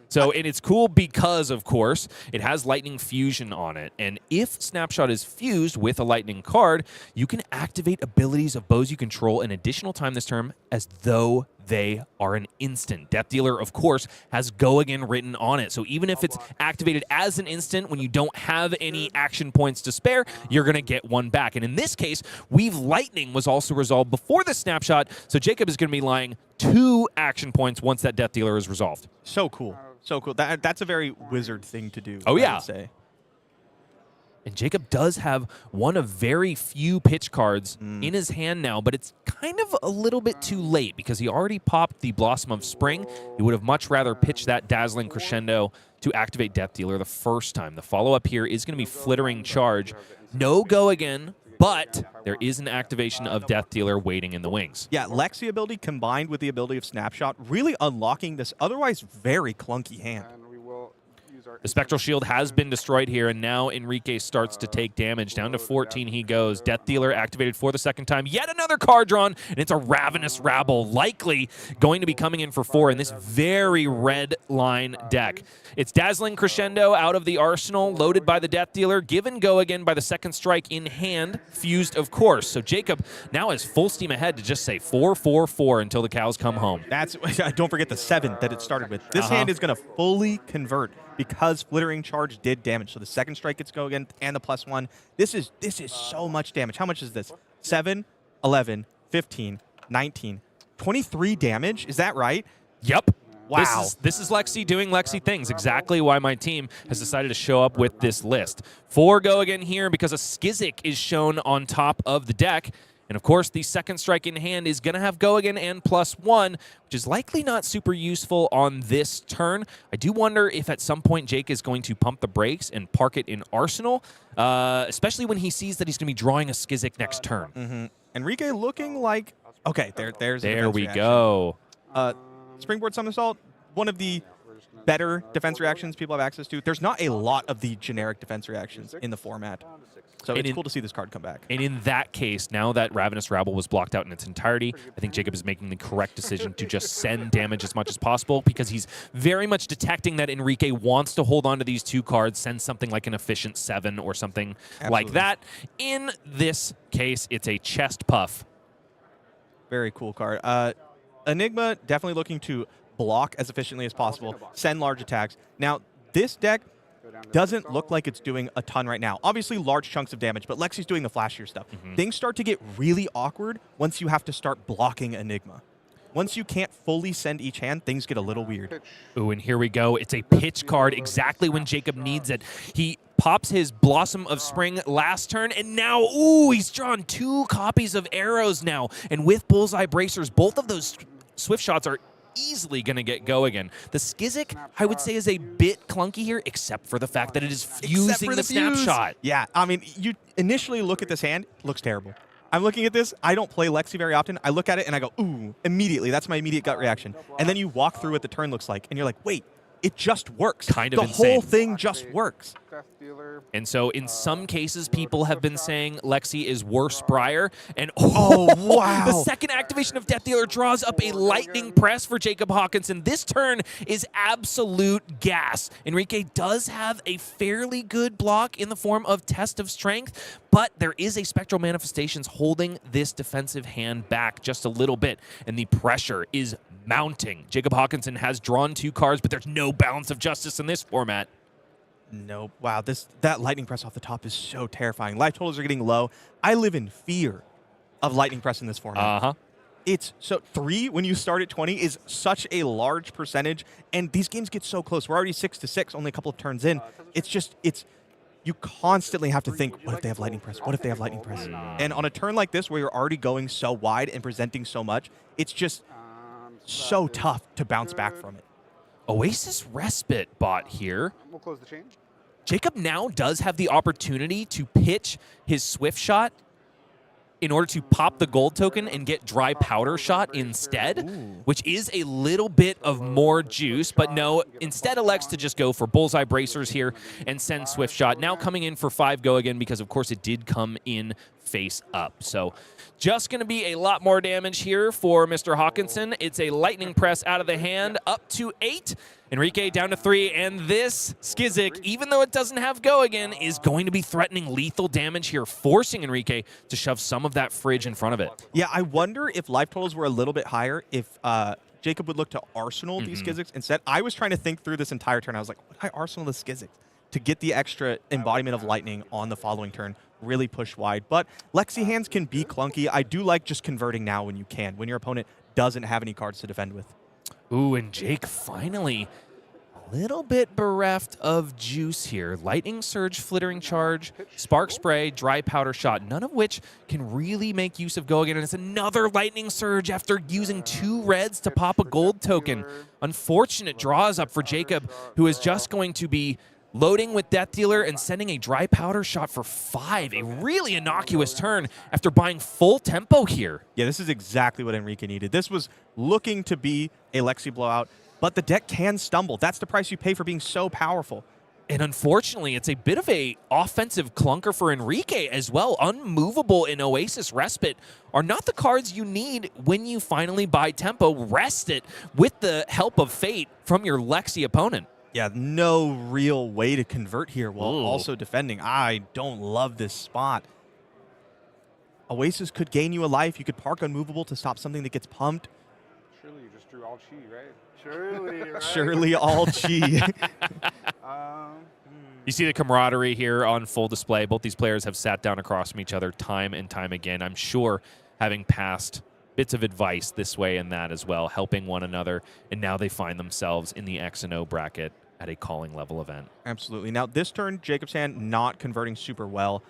So, and it's cool because, of course, it has Lightning Fusion on it. And if Snapshot is fused with a Lightning card, you can activate abilities of bows you control an additional time this turn as though they are an instant. Death Dealer, of course, has Go Again written on it. So even if it's activated as an instant when you don't have any action points to spare, you're going to get 1 back. And in this case, Weave Lightning was also resolved before the Snapshot, so Jacob is going to be lying 2 action points once that Death Dealer is resolved. So cool. So cool. That's a very wizard thing to do. Oh, yeah. I would say. And Jacob does have one of very few pitch cards in his hand now, but it's kind of a little bit too late because he already popped the Blossom of Spring. He would have much rather pitched that Dazzling Crescendo to activate Death Dealer the first time. The follow-up here is going to be Flittering Charge. No Go Again, but there is an activation of Death Dealer waiting in the wings. Yeah, Lexi ability combined with the ability of Snapshot really unlocking this otherwise very clunky hand. The Spectral Shield has been destroyed here, and now Enrique starts to take damage. Down to 14 he goes. Death Dealer activated for the second time. Yet another card drawn, and it's a Ravenous Rabble, likely going to be coming in for 4 in this very red line deck. It's Dazzling Crescendo out of the arsenal, loaded by the Death Dealer, given Go Again by the second strike in hand, fused, of course. So Jacob now has full steam ahead to just say 4-4-4 until the cows come home. That's don't forget the 7 that it started with. This hand is going to fully convert because Flittering Charge did damage. So the second strike gets Go Again and the +1. This is so much damage. How much is this? 7, 11, 15, 19, 23 damage? Is that right? Yep. Wow. This is Lexi doing Lexi things. Exactly why my team has decided to show up with this list. 4 Go Again here because a Skizik is shown on top of the deck. And, of course, the second strike in hand is going to have Go Again and +1, which is likely not super useful on this turn. I do wonder if at some point Jake is going to pump the brakes and park it in Arsenal, especially when he sees that he's going to be drawing a Skizik next turn. Enrique looking like... Okay, there's a There defense we reaction. go. Springboard Somersault, one of the better defense reactions people have access to. There's not a lot of the generic defense reactions in the format. So it's cool to see this card come back. And in that case, now that Ravenous Rabble was blocked out in its entirety, I think Jacob is making the correct decision to just send damage as much as possible because he's very much detecting that Enrique wants to hold on to these 2 cards, send something like an efficient 7 or something like that. In this case, it's a chest puff. Very cool card. Enigma definitely looking to block as efficiently as possible, send large attacks. Now, this deck doesn't look like it's doing a ton right now. Obviously, large chunks of damage, but Lexi's doing the flashier stuff. Things start to get really awkward once you have to start blocking Enigma. Once you can't fully send each hand, things get a little weird. Ooh, and here we go. It's a pitch card exactly when Jacob needs it. He pops his Blossom of Spring last turn, and now, ooh, he's drawn 2 copies of arrows now. And with Bullseye Bracers, both of those Swift Shots are easily going to get go again. The Skizik, I would say, is a bit clunky here, except for the fact that it is fusing the snapshot. Yeah, I mean, you initially look at this hand, it looks terrible. I'm looking at this. I don't play Lexi very often. I look at it and I go, ooh, immediately. That's my immediate gut reaction. And then you walk through what the turn looks like, and you're like, wait, it just works. Kind of the insane. whole thing just works. And so in some cases, people have been saying Lexi is worse Briar. And Oh, wow. The second activation of Death Dealer draws up a lightning press for Jacob Hawkinson. This turn is absolute gas. Enrique does have a fairly good block in the form of Test of Strength, but there is a Spectral Manifestations holding this defensive hand back just a little bit, and the pressure is mounting. Jacob Hawkinson has drawn 2 cards, but there's no balance of justice in this format. Nope. Wow, that lightning press off the top is so terrifying. Life totals are getting low. I live in fear of lightning press in this format. Uh-huh. It's so 3 when you start at 20 is such a large percentage, and these games get so close. We're already 6-6, only a couple of turns in. It's you constantly have to think, what if they have lightning press? What if they have lightning press? And on a turn like this where you're already going so wide and presenting so much, it's just so tough to bounce back from it. Oasis Respite bot here. We'll close the chain. Jacob now does have the opportunity to pitch his Swift Shot in order to pop the gold token and get Dry Powder Shot instead, which is a little bit of more juice. But no, instead elects to just go for Bullseye Bracers here and send Swift Shot. Now coming in for 5 go again because, of course, it did come in face up. So just going to be a lot more damage here for Mr. Hawkinson. It's a lightning press out of the hand, up to 8. Enrique down to 3, and this Skizik, even though it doesn't have go again, is going to be threatening lethal damage here, forcing Enrique to shove some of that fridge in front of it. Yeah, I wonder if life totals were a little bit higher, if Jacob would look to Arsenal these Skiziks instead. I was trying to think through this entire turn. I was like, would I Arsenal the Skiziks to get the extra embodiment of lightning on the following turn? Really push wide. But Lexi hands can be clunky. I do like just converting now when you can, when your opponent doesn't have any cards to defend with. Ooh, and Jake finally a little bit bereft of juice here. Lightning Surge, Flittering Charge, Spark Spray, Dry Powder Shot, none of which can really make use of go again. And it's another Lightning Surge after using 2 reds to pop a gold token. Unfortunate draws up for Jacob, who is just going to be loading with Death Dealer and sending a Dry Powder Shot for 5. A really innocuous turn after buying full tempo here. Yeah, this is exactly what Enrique needed. This was looking to be a Lexi blowout, but the deck can stumble. That's the price you pay for being so powerful. And unfortunately, it's a bit of a offensive clunker for Enrique as well. Unmovable and Oasis Respite are not the cards you need when you finally buy tempo. Rest it with the help of fate from your Lexi opponent. Yeah, no real way to convert here while also defending. I don't love this spot. Oasis could gain you a life. You could park Unmovable to stop something that gets pumped. Surely you just drew all chi, right? Surely, right? Surely all chi. You see the camaraderie here on full display. Both these players have sat down across from each other time and time again. I'm sure having passed bits of advice this way and that as well, helping one another, and now they find themselves in the X and O bracket at a calling level event. Absolutely. Now, this turn, Jacob's hand not converting super well.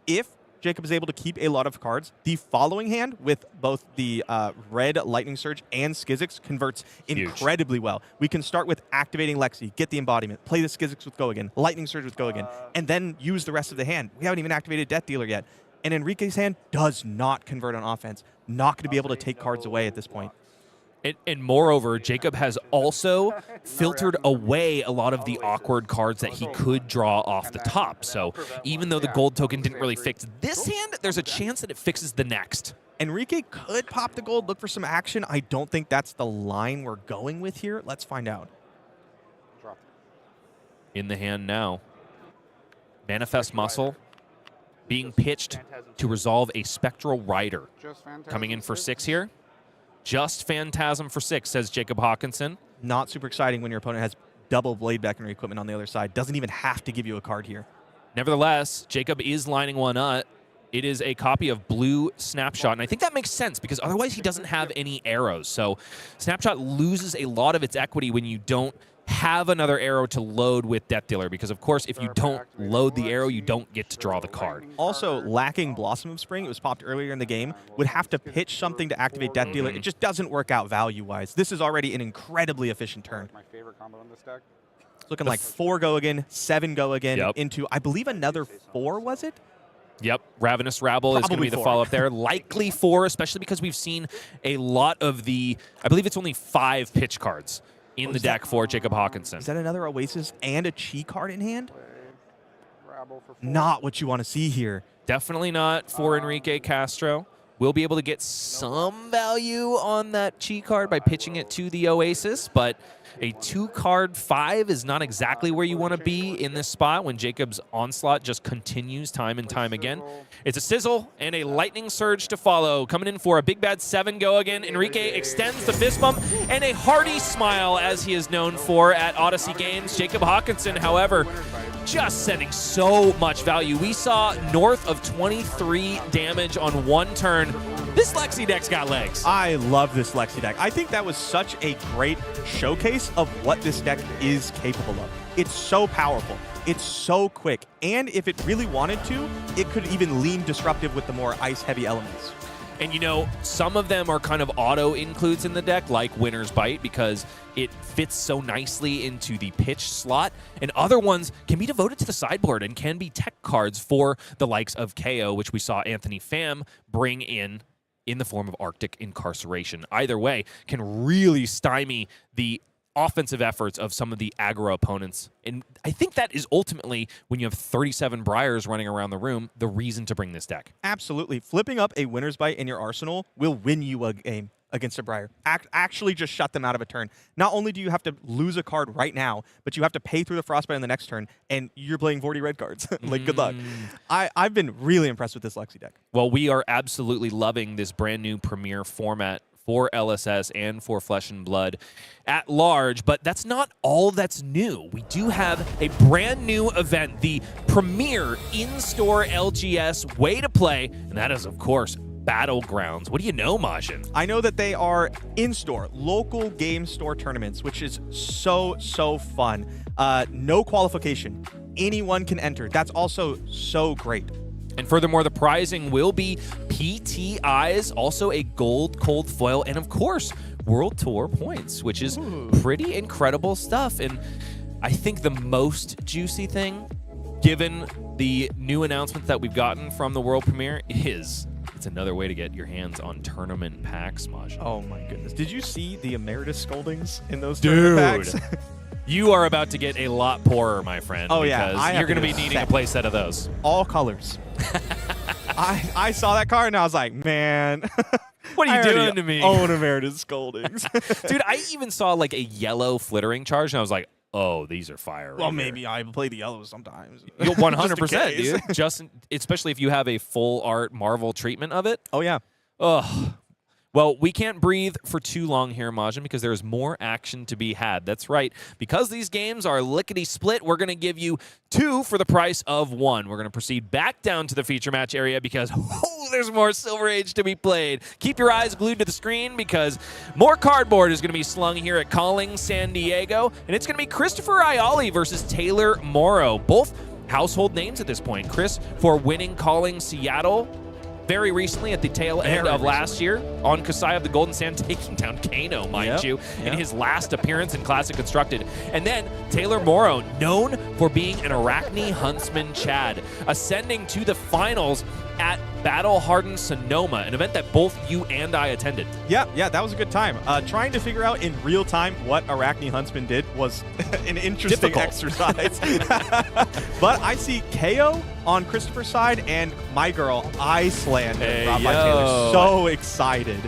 If Jacob is able to keep a lot of cards, the following hand with both the red Lightning Surge and Skiziks converts incredibly well. We can start with activating Lexi, get the embodiment, play the Skiziks with go again, Lightning Surge with go again, and then use the rest of the hand. We haven't even activated Death Dealer yet. And Enrique's hand does not convert on offense. Not going to be able to take cards away at this point. And moreover, Jacob has also filtered away a lot of the awkward cards that he could draw off the top. So even though the gold token didn't really fix this hand, there's a chance that it fixes the next. Enrique could pop the gold, look for some action. I don't think that's the line we're going with here. Let's find out. In the hand now. Manifest Muscle. being pitched to resolve a Spectral Rider. Just Phantasm Coming in for 6. 6 here. Just Phantasm for 6, says Jacob Hawkinson. Not super exciting when your opponent has double Blade Beckoner equipment on the other side. Doesn't even have to give you a card here. Nevertheless, Jacob is lining one up. It is a copy of Blue Snapshot, and I think that makes sense because otherwise he doesn't have any arrows. So Snapshot loses a lot of its equity when you don't have another arrow to load with Death Dealer because, of course, if you don't load the arrow, you don't get to draw the card. Also, lacking Blossom of Spring, it was popped earlier in the game, would have to pitch something to activate Death Dealer. It just doesn't work out value-wise. This is already an incredibly efficient turn. My favorite combo in this deck. It's looking like 4 go again, 7 go again, Yep. into, I believe, another 4, was it? Yep, Ravenous Rabble is going to Probably be the 4. follow-up there. Likely 4, especially because we've seen a lot of the, I believe it's only 5 pitch cards in the deck for Jacob Hawkinson. Is that another Oasis and a Chi card in hand? Rabble for 4. Not what you want to see here. Definitely not for Enrique Castro. We'll be able to get some value on that Chi card by pitching it to the Oasis, but a 2-card 5 is not exactly where you want to be in this spot when Jacob's onslaught just continues time and time again. It's a sizzle and a lightning surge to follow. Coming in for a big bad 7 go again. Enrique extends the fist bump and a hearty smile as he is known for at Odyssey Games. Jacob Hawkinson, however, just sending so much value. We saw north of 23 damage on one turn. This Lexi deck's got legs. I love this Lexi deck. I think that was such a great showcase of what this deck is capable of. It's so powerful. It's so quick. And if it really wanted to, it could even lean disruptive with the more ice-heavy elements. And you know, some of them are kind of auto includes in the deck, like Winner's Bite, because it fits so nicely into the pitch slot. And other ones can be devoted to the sideboard and can be tech cards for the likes of Kayo, which we saw Anthony Pham bring in the form of Arctic Incarceration. Either way, can really stymie the offensive efforts of some of the aggro opponents. And I think that is ultimately, when you have 37 Briars running around the room, the reason to bring this deck. Absolutely. Flipping up a Winner's Bite in your arsenal will win you a game against a Briar. Actually just shut them out of a turn. Not only do you have to lose a card right now, but you have to pay through the Frostbite in the next turn, and you're playing 40 red cards. Like, good luck. I've been really impressed with this Lexi deck. Well, we are absolutely loving this brand new Premier format for LSS and for Flesh and Blood at large, but that's not all that's new. We do have a brand new event, the premier in-store LGS way to play, and that is, of course, Battlegrounds. What do you know, Majin? I know that they are in-store, local game store tournaments, which is so fun. No qualification. Anyone can enter. That's also so great. And furthermore, the prizing will be PTIs, also a gold cold foil, and of course, World Tour points, which is pretty incredible stuff. And I think the most juicy thing, given the new announcement that we've gotten from the World Premiere, is it's another way to get your hands on tournament packs, Maj. Oh my goodness. Did you see the Emeritus Scoldings in those tournament packs? You are about to get a lot poorer, my friend. Oh, yeah. Because I have you're going to to be get a needing a set. play set of those. All colors. I saw that card and I was like, man. What are you I already doing to me? own Emeritus Scoldings. Dude, I even saw like a yellow flittering charge, and I was like, oh, these are fire. Well, right maybe I play the yellows sometimes. You'll Just in 100%, case. dude. Just especially if you have a full art Marvel treatment of it. Oh, yeah. Ugh. Well, we can't breathe for too long here, Majin, because there is more action to be had. That's right. Because these games are lickety-split, we're going to give you 2 for the price of 1. We're going to proceed back down to the feature match area because, there's more Silver Age to be played. Keep your eyes glued to the screen because more cardboard is going to be slung here at Calling San Diego, and it's going to be Christopher Iaali versus Taylor Morrow. Both household names at this point. Chris for winning Calling Seattle very recently at the tail end of last year on Kasai of the Golden Sand, taking down Kano, mind you, in his last appearance in Classic Constructed. And then Taylor Morrow, known for being an Arachne Huntsman Chad, ascending to the finals at Battle Hardened Sonoma, an event that both you and I attended. Yeah, that was a good time. Trying to figure out in real time what Arachne Huntsman did was an interesting Difficult. exercise. But I see Kayo on Christopher's side and my girl, Iyslander, Hey, brought by yo. Taylor. So excited.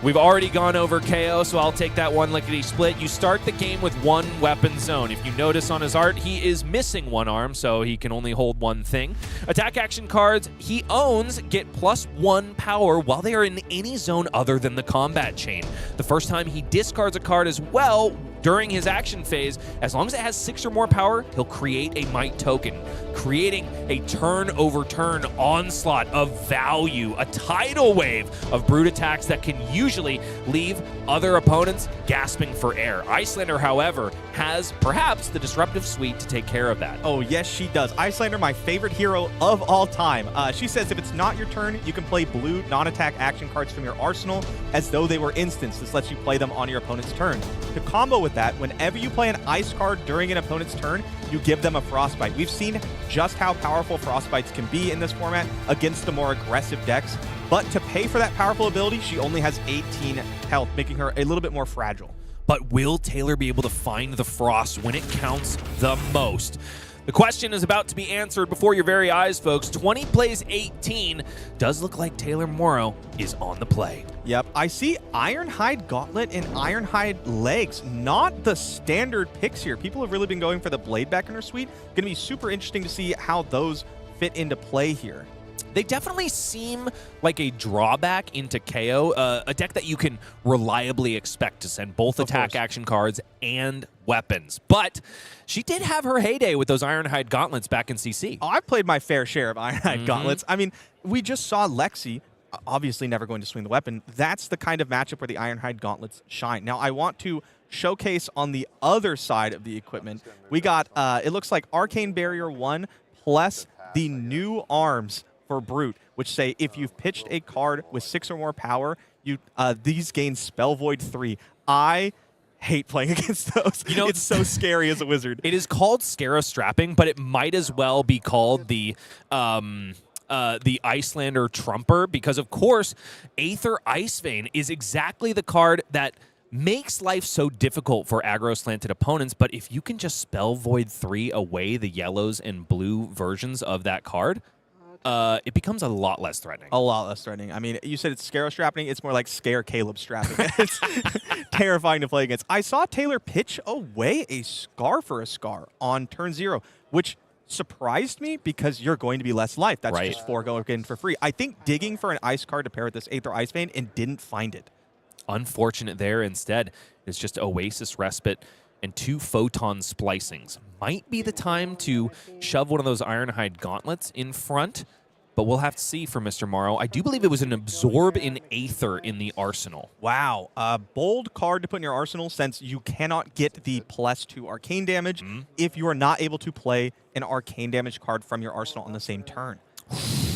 We've already gone over Kayo, so I'll take that one lickety split. You start the game with one weapon zone. If you notice on his art, he is missing one arm, so he can only hold one thing. Attack action cards he owns get +1 power while they are in any zone other than the combat chain. The first time he discards a card as well during his action phase, as long as it has 6 or more power, he'll create a might token, creating a turn-over-turn onslaught of value, a tidal wave of brute attacks that can usually leave other opponents gasping for air. Iyslander, however, has perhaps the disruptive suite to take care of that. Oh, yes, she does. Iyslander, my favorite hero of all time. She says if it's not your turn, you can play blue non-attack action cards from your arsenal as though they were instants. This lets you play them on your opponent's turn. To combo with that, whenever you play an ice card during an opponent's turn, you give them a frostbite. We've seen just how powerful frostbites can be in this format against the more aggressive decks, but to pay for that powerful ability, she only has 18 health, making her a little bit more fragile. But will Taylor be able to find the frost when it counts the most? The question is about to be answered before your very eyes, folks. 20 plays 18. Does look like Taylor Marrow is on the play. Yep, I see Ironhide Gauntlet and Ironhide Legs. Not the standard picks here. People have really been going for the Blade back in her suite. Going to be super interesting to see how those fit into play here. They definitely seem like a drawback into Kayo, a deck that you can reliably expect to send both attack action cards and weapons. But she did have her heyday with those Ironhide Gauntlets back in CC. Oh, I've played my fair share of Ironhide Gauntlets. I mean, we just saw Lexi, obviously never going to swing the weapon. That's the kind of matchup where the Ironhide Gauntlets shine. Now, I want to showcase on the other side of the equipment. We got, it looks like Arcane Barrier 1 plus the new arms for Brute, which say if you've pitched a card with 6 or more power, you these gain Spell Void 3. I hate playing against those. You know, it's so scary as a wizard. It is called Scarab Strapping, but it might as well be called the Iyslander Trumper, because of course, Aether Ice Vein is exactly the card that makes life so difficult for aggro slanted opponents, but if you can just Spell Void 3 away the yellows and blue versions of that card, it becomes a lot less threatening. A lot less threatening. I mean, you said it's Scarab Strapping. It's more like Scare Caleb Strapping. It's terrifying to play against. I saw Taylor pitch away a Scar for a Scar on turn 0, which surprised me because you're going to be less life. That's just 4 going in for free. I think digging for an ice card to pair with this Aether Ice Vein and didn't find it. Unfortunate there. Instead, it's just Oasis Respite and 2 Photon Splicings. Might be the time to shove one of those Ironhide Gauntlets in front, but we'll have to see for Mr. Marrow. I do believe it was an Absorb in Aether in the arsenal. Wow. A bold card to put in your arsenal, since you cannot get the +2 arcane damage if you are not able to play an arcane damage card from your arsenal on the same turn.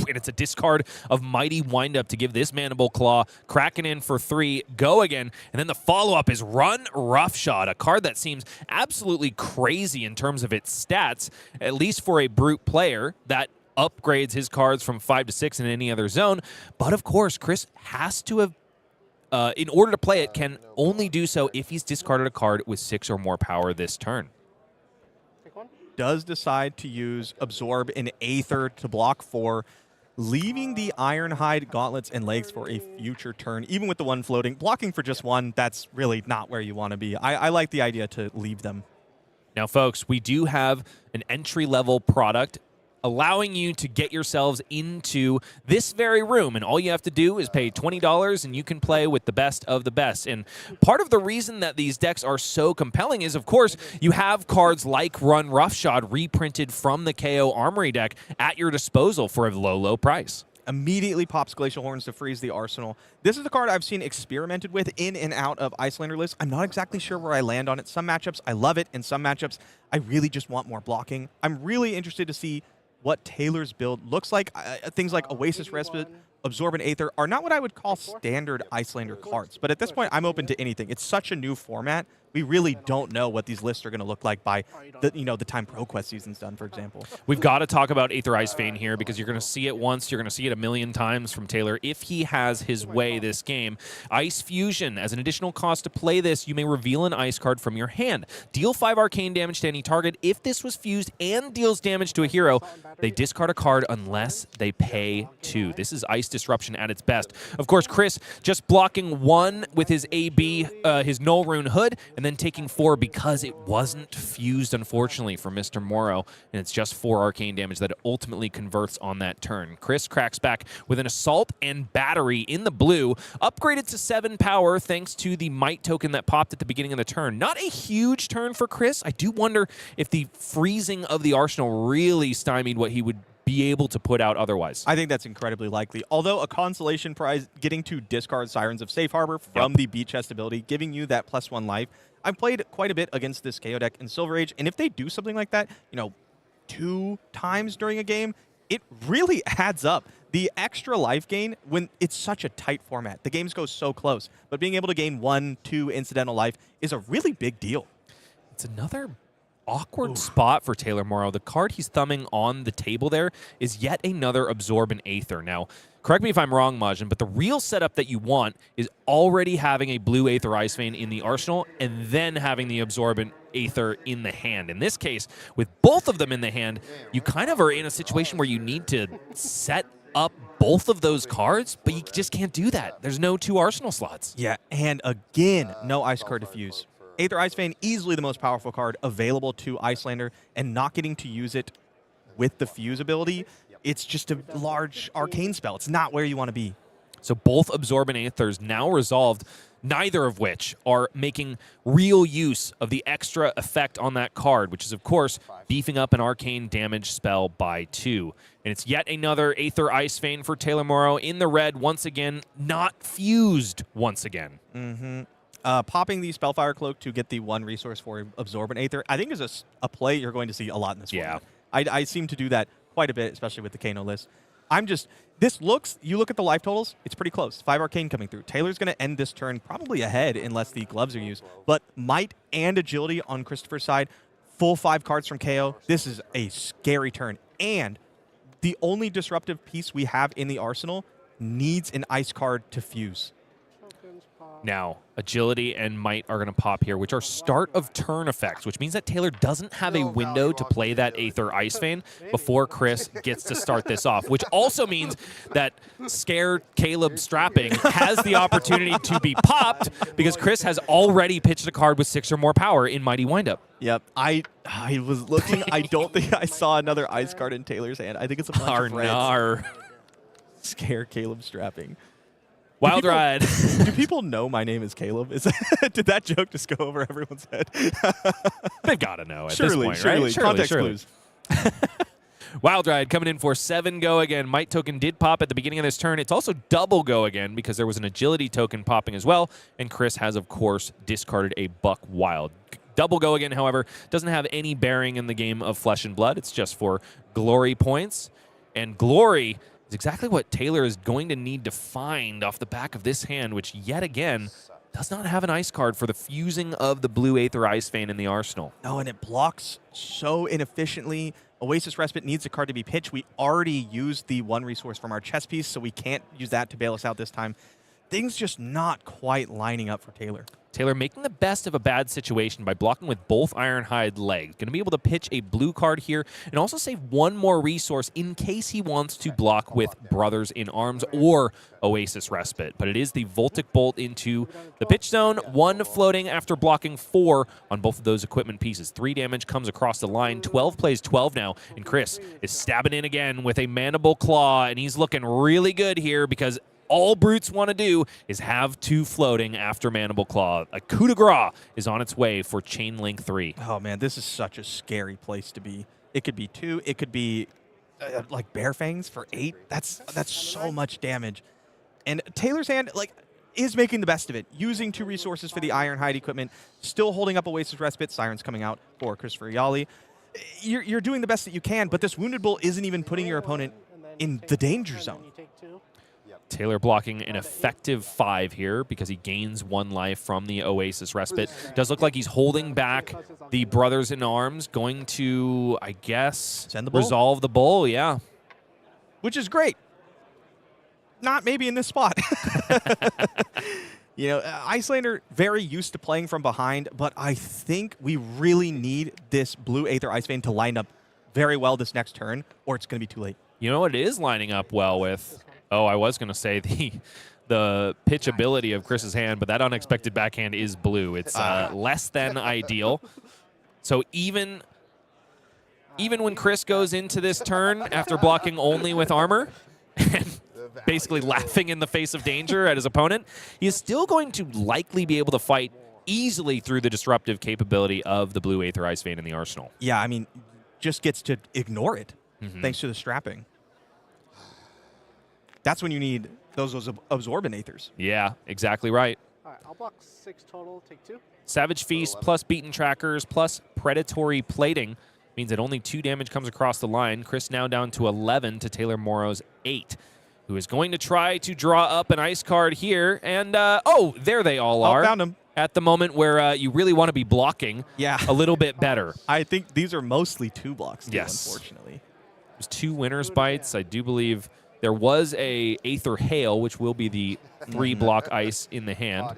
And it's a discard of Mighty Windup to give this Mandible Claw, cracking in for 3, go again, and then the follow-up is Run Roughshod, a card that seems absolutely crazy in terms of its stats, at least for a Brute player that upgrades his cards from 5 to 6 in any other zone. But of course, Chris has to have, in order to play it, can only do so if he's discarded a card with 6 or more power this turn. Does decide to use Absorb in Aether to block 4, leaving the Ironhide Gauntlets and Legs for a future turn. Even with the 1 floating, blocking for just 1, that's really not where you want to be. I like the idea to leave them. Now, folks, we do have an entry-level product allowing you to get yourselves into this very room. And all you have to do is pay $20 and you can play with the best of the best. And part of the reason that these decks are so compelling is, of course, you have cards like Run Roughshod reprinted from the KO Armory deck at your disposal for a low, low price. Immediately pops Glacial Horns to freeze the arsenal. This is the card I've seen experimented with in and out of Iyslander lists. I'm not exactly sure where I land on it. Some matchups I love it, and some matchups I really just want more blocking. I'm really interested to see what Taylor's build looks like. Things like Oasis Respite, Absorb and Aether are not what I would call standard Iyslander cards, but at this point, I'm open to anything. It's such a new format we really don't know what these lists are going to look like by the the time ProQuest season's done, for example. We've got to talk about Aether Ice Vein here because you're going to see it once, you're going to see it a million times from Taylor if he has his way this game. Ice Fusion, as an additional cost to play this, you may reveal an ice card from your hand. Deal 5 arcane damage to any target. If this was fused and deals damage to a hero, they discard a card unless they pay 2. This is Ice Disruption at its best. Of course, Chris just blocking 1 with his AB, his Null Rune Hood, and then taking 4 because it wasn't fused, unfortunately, for Mr. Morrow, and it's just 4 arcane damage that ultimately converts on that turn. Chris cracks back with an Assault and Battery in the blue, upgraded to 7 power thanks to the Might token that popped at the beginning of the turn. Not a huge turn for Chris. I do wonder if the freezing of the Arsenal really stymied what he would be able to put out otherwise. I think that's incredibly likely. Although a consolation prize, getting to discard Sirens of Safe Harbor from the beat chest ability, giving you that +1 life. I've played quite a bit against this Kayo deck in Silver Age, and if they do something like that, 2 times during a game, it really adds up. The extra life gain, when it's such a tight format, the games go so close, but being able to gain 1, 2 incidental life is a really big deal. It's another awkward spot for Taylor Morrow. The card he's thumbing on the table there is yet another Absorbent Aether. Now, correct me if I'm wrong, Majin, but the real setup that you want is already having a blue Aether Ice Vein in the arsenal and then having the Absorbent Aether in the hand. In this case, with both of them in the hand, you kind of are in a situation where you need to set up both of those cards, but you just can't do that. There's no 2 arsenal slots. Yeah, and again, no ice card to fuse. Aether Ice Vein, easily the most powerful card available to Iyslander, and not getting to use it with the fuse ability, it's just a large arcane spell. It's not where you want to be. So both Absorbent Aethers now resolved, neither of which are making real use of the extra effect on that card, which is, of course, beefing up an arcane damage spell by 2. And it's yet another Aether Ice Vein for Taylor Morrow in the red, once again, not fused once again. Popping the Spellfire Cloak to get the 1 resource for Absorbent Aether, I think is a play you're going to see a lot in this format. I seem to do that quite a bit, especially with the Kano list. You look at the life totals, it's pretty close. 5 Arcane coming through. Taylor's going to end this turn probably ahead unless the gloves are used. But Might and Agility on Christopher's side, full 5 cards from Kayo. This is a scary turn. And the only disruptive piece we have in the arsenal needs an ice card to fuse. Now, Agility and Might are going to pop here, which are start of turn effects, which means that Taylor doesn't have a window to play that Aether Ice Vein before Chris gets to start this off, which also means that scared Caleb Strapping has the opportunity to be popped because Chris has already pitched a card with 6 or more power in Mighty Windup. Yep. I was looking. I don't think I saw another ice card in Taylor's hand. I think it's a bunch of reds. Scare Caleb Strapping. Wild Ride. Do people know my name is Caleb? Did that joke just go over everyone's head? They've got to know at Surely, this point, surely. right? Context clues. Wild Ride coming in for 7 go again. Might token did pop at the beginning of this turn. It's also double go again because there was an Agility token popping as well. And Chris has, of course, discarded a Buck Wild. Double go again, however, doesn't have any bearing in the game of Flesh and Blood. It's just for glory points. And glory is exactly what Taylor is going to need to find off the back of this hand, which yet again does not have an ice card for the fusing of the blue Aether Ice Vein in the arsenal. No, and it blocks so inefficiently. Oasis Respite needs a card to be pitched. We already used the 1 resource from our chess piece, so we can't use that to bail us out this time. Things just not quite lining up for Taylor. Taylor making the best of a bad situation by blocking with both Ironhide legs. Going to be able to pitch a blue card here and also save 1 more resource in case he wants to block with Brothers in Arms or Oasis Respite. But it is the Voltic Bolt into the pitch zone. 1 floating after blocking 4 on both of those equipment pieces. 3 damage comes across the line. 12 plays 12 now. And Chris is stabbing in again with a Mandible Claw. And he's looking really good here because all Brutes want to do is have 2 floating after Mandible Claw. A coup de grace is on its way for Chain Link 3. Oh, man, this is such a scary place to be. It could be 2. It could be like Bear Fangs for 8. That's so much damage. And Taylor's hand, is making the best of it. Using 2 resources for the Ironhide equipment. Still holding up Oasis Respite. Sirens coming out for Christopher Iaali. You're doing the best that you can, but this Wounded Bull isn't even putting your opponent in the danger zone. Taylor blocking an effective 5 here because he gains 1 life from the Oasis respite. Does look like he's holding back the brothers in arms, going to, I guess, Send the bull? resolve the bull, yeah. Which is great. Not maybe in this spot. You know, Iyslander very used to playing from behind, but I think we really need this blue Aether Ice Vein to line up very well this next turn, or it's going to be too late. You know what it is lining up well with? Oh, I was going to say the pitch ability of Chris's hand, but that unexpected backhand is blue. It's less than ideal. So even when Chris goes into this turn after blocking only with armor and basically laughing in the face of danger at his opponent, he is still going to likely be able to fight easily through the disruptive capability of the blue Aether Ice Vein in the arsenal. Yeah, I mean, just gets to ignore it thanks to the strapping. That's when you need those absorbent Aethers. Yeah, exactly right. All right, I'll block 6 total, take 2. Savage Feast plus Beaten Trackers plus Predatory Plating means that only 2 damage comes across the line. Chris now down to 11 to Taylor Morrow's 8, who is going to try to draw up an ice card here. And, oh, there they all are. Found him. At the moment where you really want to be blocking a little bit better. I think these are mostly 2 blocks, too, Yes. unfortunately. There's 2 Winner's Bites. I do believe there was a Aether Hail, which will be the 3-block ice in the hand.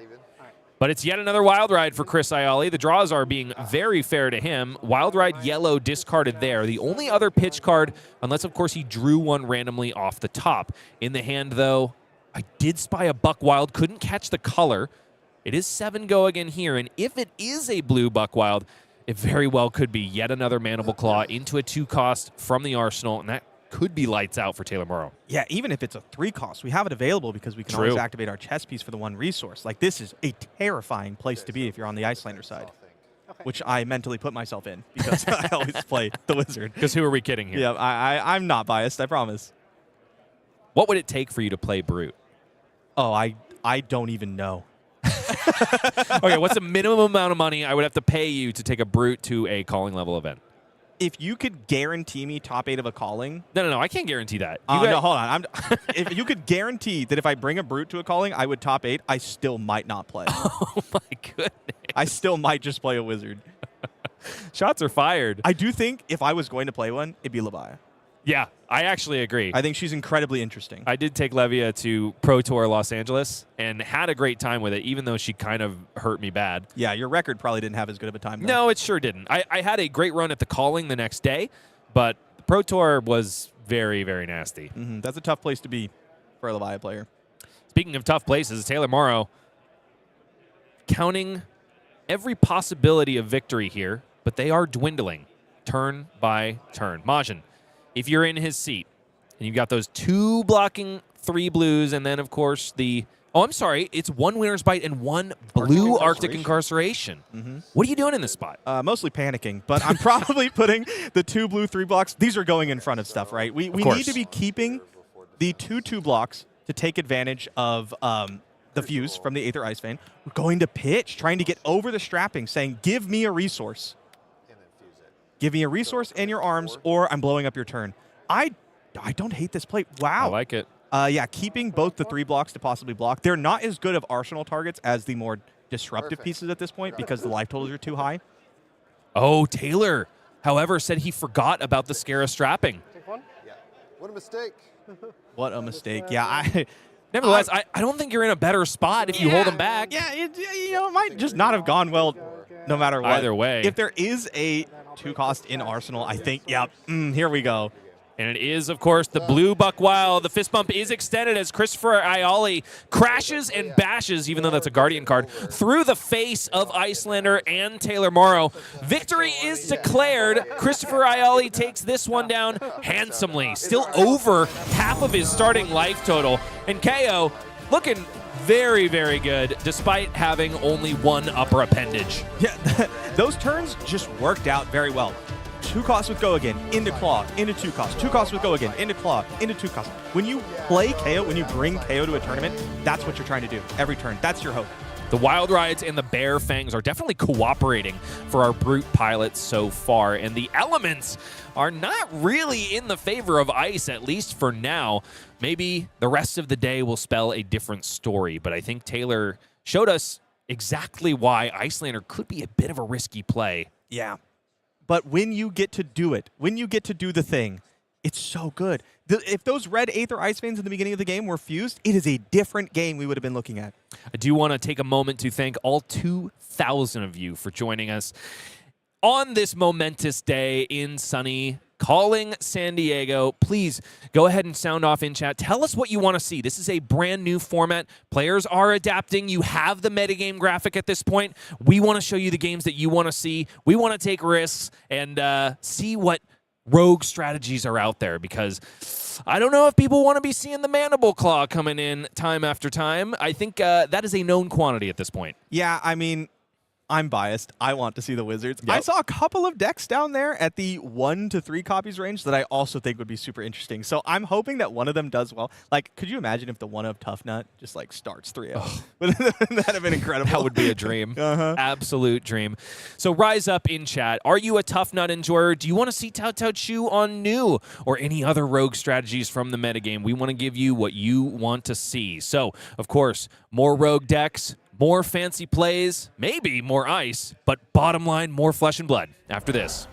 But it's yet another Wild Ride for Chris Iaali. The draws are being very fair to him. Wild Ride yellow discarded there. The only other pitch card, unless, of course, he drew one randomly off the top. In the hand, though, I did spy a Buck Wild. Couldn't catch the color. It is 7 go again here. And if it is a blue Buck Wild, it very well could be yet another Mandible Claw into a 2-cost from the arsenal. And that could be lights out for Taylor Morrow. Yeah, even if it's a 3-cost, we have it available because we can always activate our chess piece for the 1 resource. Like, this is a terrifying place to be if you're on the Iyslander side, which I mentally put myself in because I always play the wizard. Because who are we kidding here? Yeah, I'm not biased, I promise. What would it take for you to play Brute? Oh, I don't even know. Okay, what's the minimum amount of money I would have to pay you to take a Brute to a calling level event? If you could guarantee me top 8 of a calling. No, I can't guarantee that. No, hold on. If you could guarantee that if I bring a Brute to a calling, I would top 8, I still might not play. Oh, my goodness. I still might just play a wizard. Shots are fired. I do think if I was going to play one, it'd be Leviah. Yeah, I actually agree. I think she's incredibly interesting. I did take Levia to Pro Tour Los Angeles and had a great time with it, even though she kind of hurt me bad. Yeah, your record probably didn't have as good of a time, though. No, it sure didn't. I had a great run at the calling the next day, but the Pro Tour was very, very nasty. That's a tough place to be for a Leviah player. Speaking of tough places, Taylor Morrow counting every possibility of victory here, but they are dwindling turn by turn. Majin, if you're in his seat and you've got those 2 blocking 3 blues and then, of course, it's 1 Winner's Bite and 1 blue Arctic Incarceration. What are you doing in this spot? Mostly panicking, but I'm probably putting the 2 blue 3 blocks. These are going in front of stuff, right? We need to be keeping the 2 blocks to take advantage of the fuse from the Aether Ice Vein. We're going to pitch, trying to get over the strapping, saying, give me a resource. Give me a resource and your arms, or I'm blowing up your turn. I don't hate this play. Wow. I like it. Yeah, keeping both the 3 blocks to possibly block. They're not as good of arsenal targets as the more disruptive pieces at this point because the life totals are too high. Oh, Taylor, however, said he forgot about the Scara strapping. Take 1? Yeah. What a mistake. What a mistake. Yeah, Nevertheless, I don't think you're in a better spot if you hold him back. Yeah, it might just not have gone well no matter what. Either way. If there is a 2-cost in Arsenal, I think, here we go. And it is, of course, the blue Buck Wild. The fist bump is extended as Christopher Iaali crashes and bashes, even though that's a Guardian card, through the face of Iyslander and Taylor Morrow. Victory is declared. Christopher Iaali takes this one down handsomely, still over half of his starting life total. And Kayo looking very, very good, despite having only 1 upper appendage. Yeah, those turns just worked out very well. 2 costs with go again, into claw, into 2 costs. 2 costs with go again, into claw, into 2 costs. When you play Kayo, when you bring Kayo to a tournament, that's what you're trying to do every turn. That's your hope. The Wild Rides and the Bear Fangs are definitely cooperating for our Brute pilots so far, and the elements are not really in the favor of Ice, at least for now. Maybe the rest of the day will spell a different story, but I think Taylor showed us exactly why Iyslander could be a bit of a risky play. Yeah. But when you get to do it, when you get to do the thing, it's so good. If those red Aether Ice Veins in the beginning of the game were fused, it is a different game we would have been looking at. I do want to take a moment to thank all 2,000 of you for joining us on this momentous day in sunny calling San Diego. Please go ahead and sound off in chat. Tell us what you want to see. This is a brand new format. Players are adapting. You have the metagame graphic at this point. We want to show you the games that you want to see. We want to take risks and see what rogue strategies are out there, because I don't know if people want to be seeing the Mandible Claw coming in time after time. I think that is a known quantity at this point. Yeah, I mean, I'm biased. I want to see the Wizards. Yep. I saw a couple of decks down there at the 1 to 3 copies range that I also think would be super interesting. So I'm hoping that one of them does well. Like, could you imagine if the one of Tough Nut just like starts 3-0? That'd have been incredible. That would be a dream. Absolute dream. So rise up in chat. Are you a Tough Nut enjoyer? Do you want to see Tao Tao Chu on new or any other rogue strategies from the metagame? We want to give you what you want to see. So, of course, more rogue decks, more fancy plays, maybe more ice, but bottom line, more flesh and blood after this.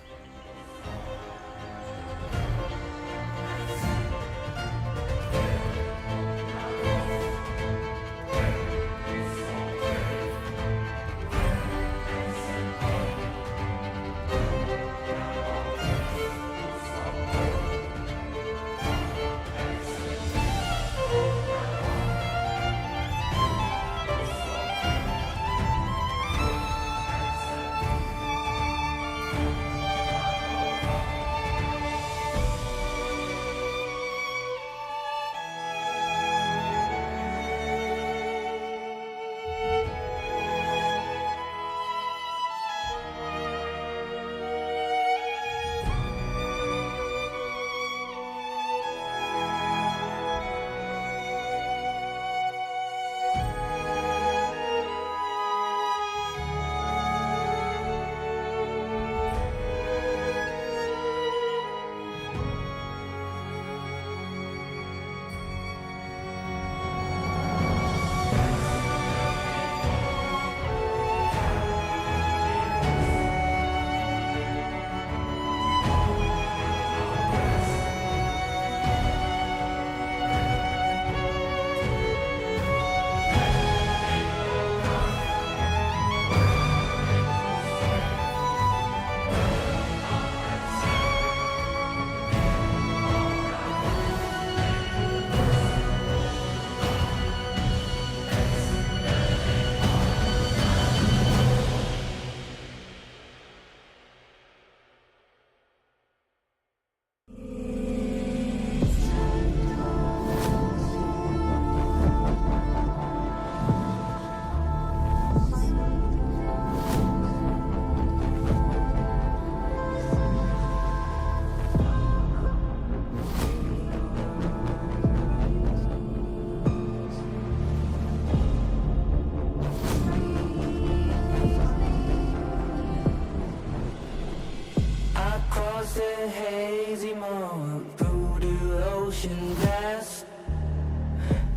Hazy moment through the ocean blast.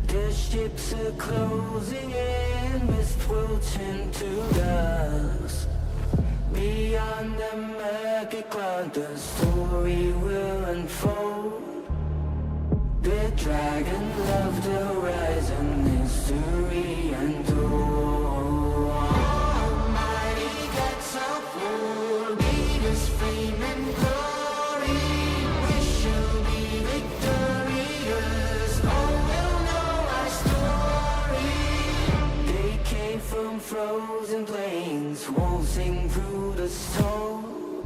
The ships are closing in, mist will turn to dust. Beyond the murky cloud, the story will unfold. The dragon of the horizon, history untold. Almighty gods of war, lead us flame and glory. From frozen plains, waltzing through the storm.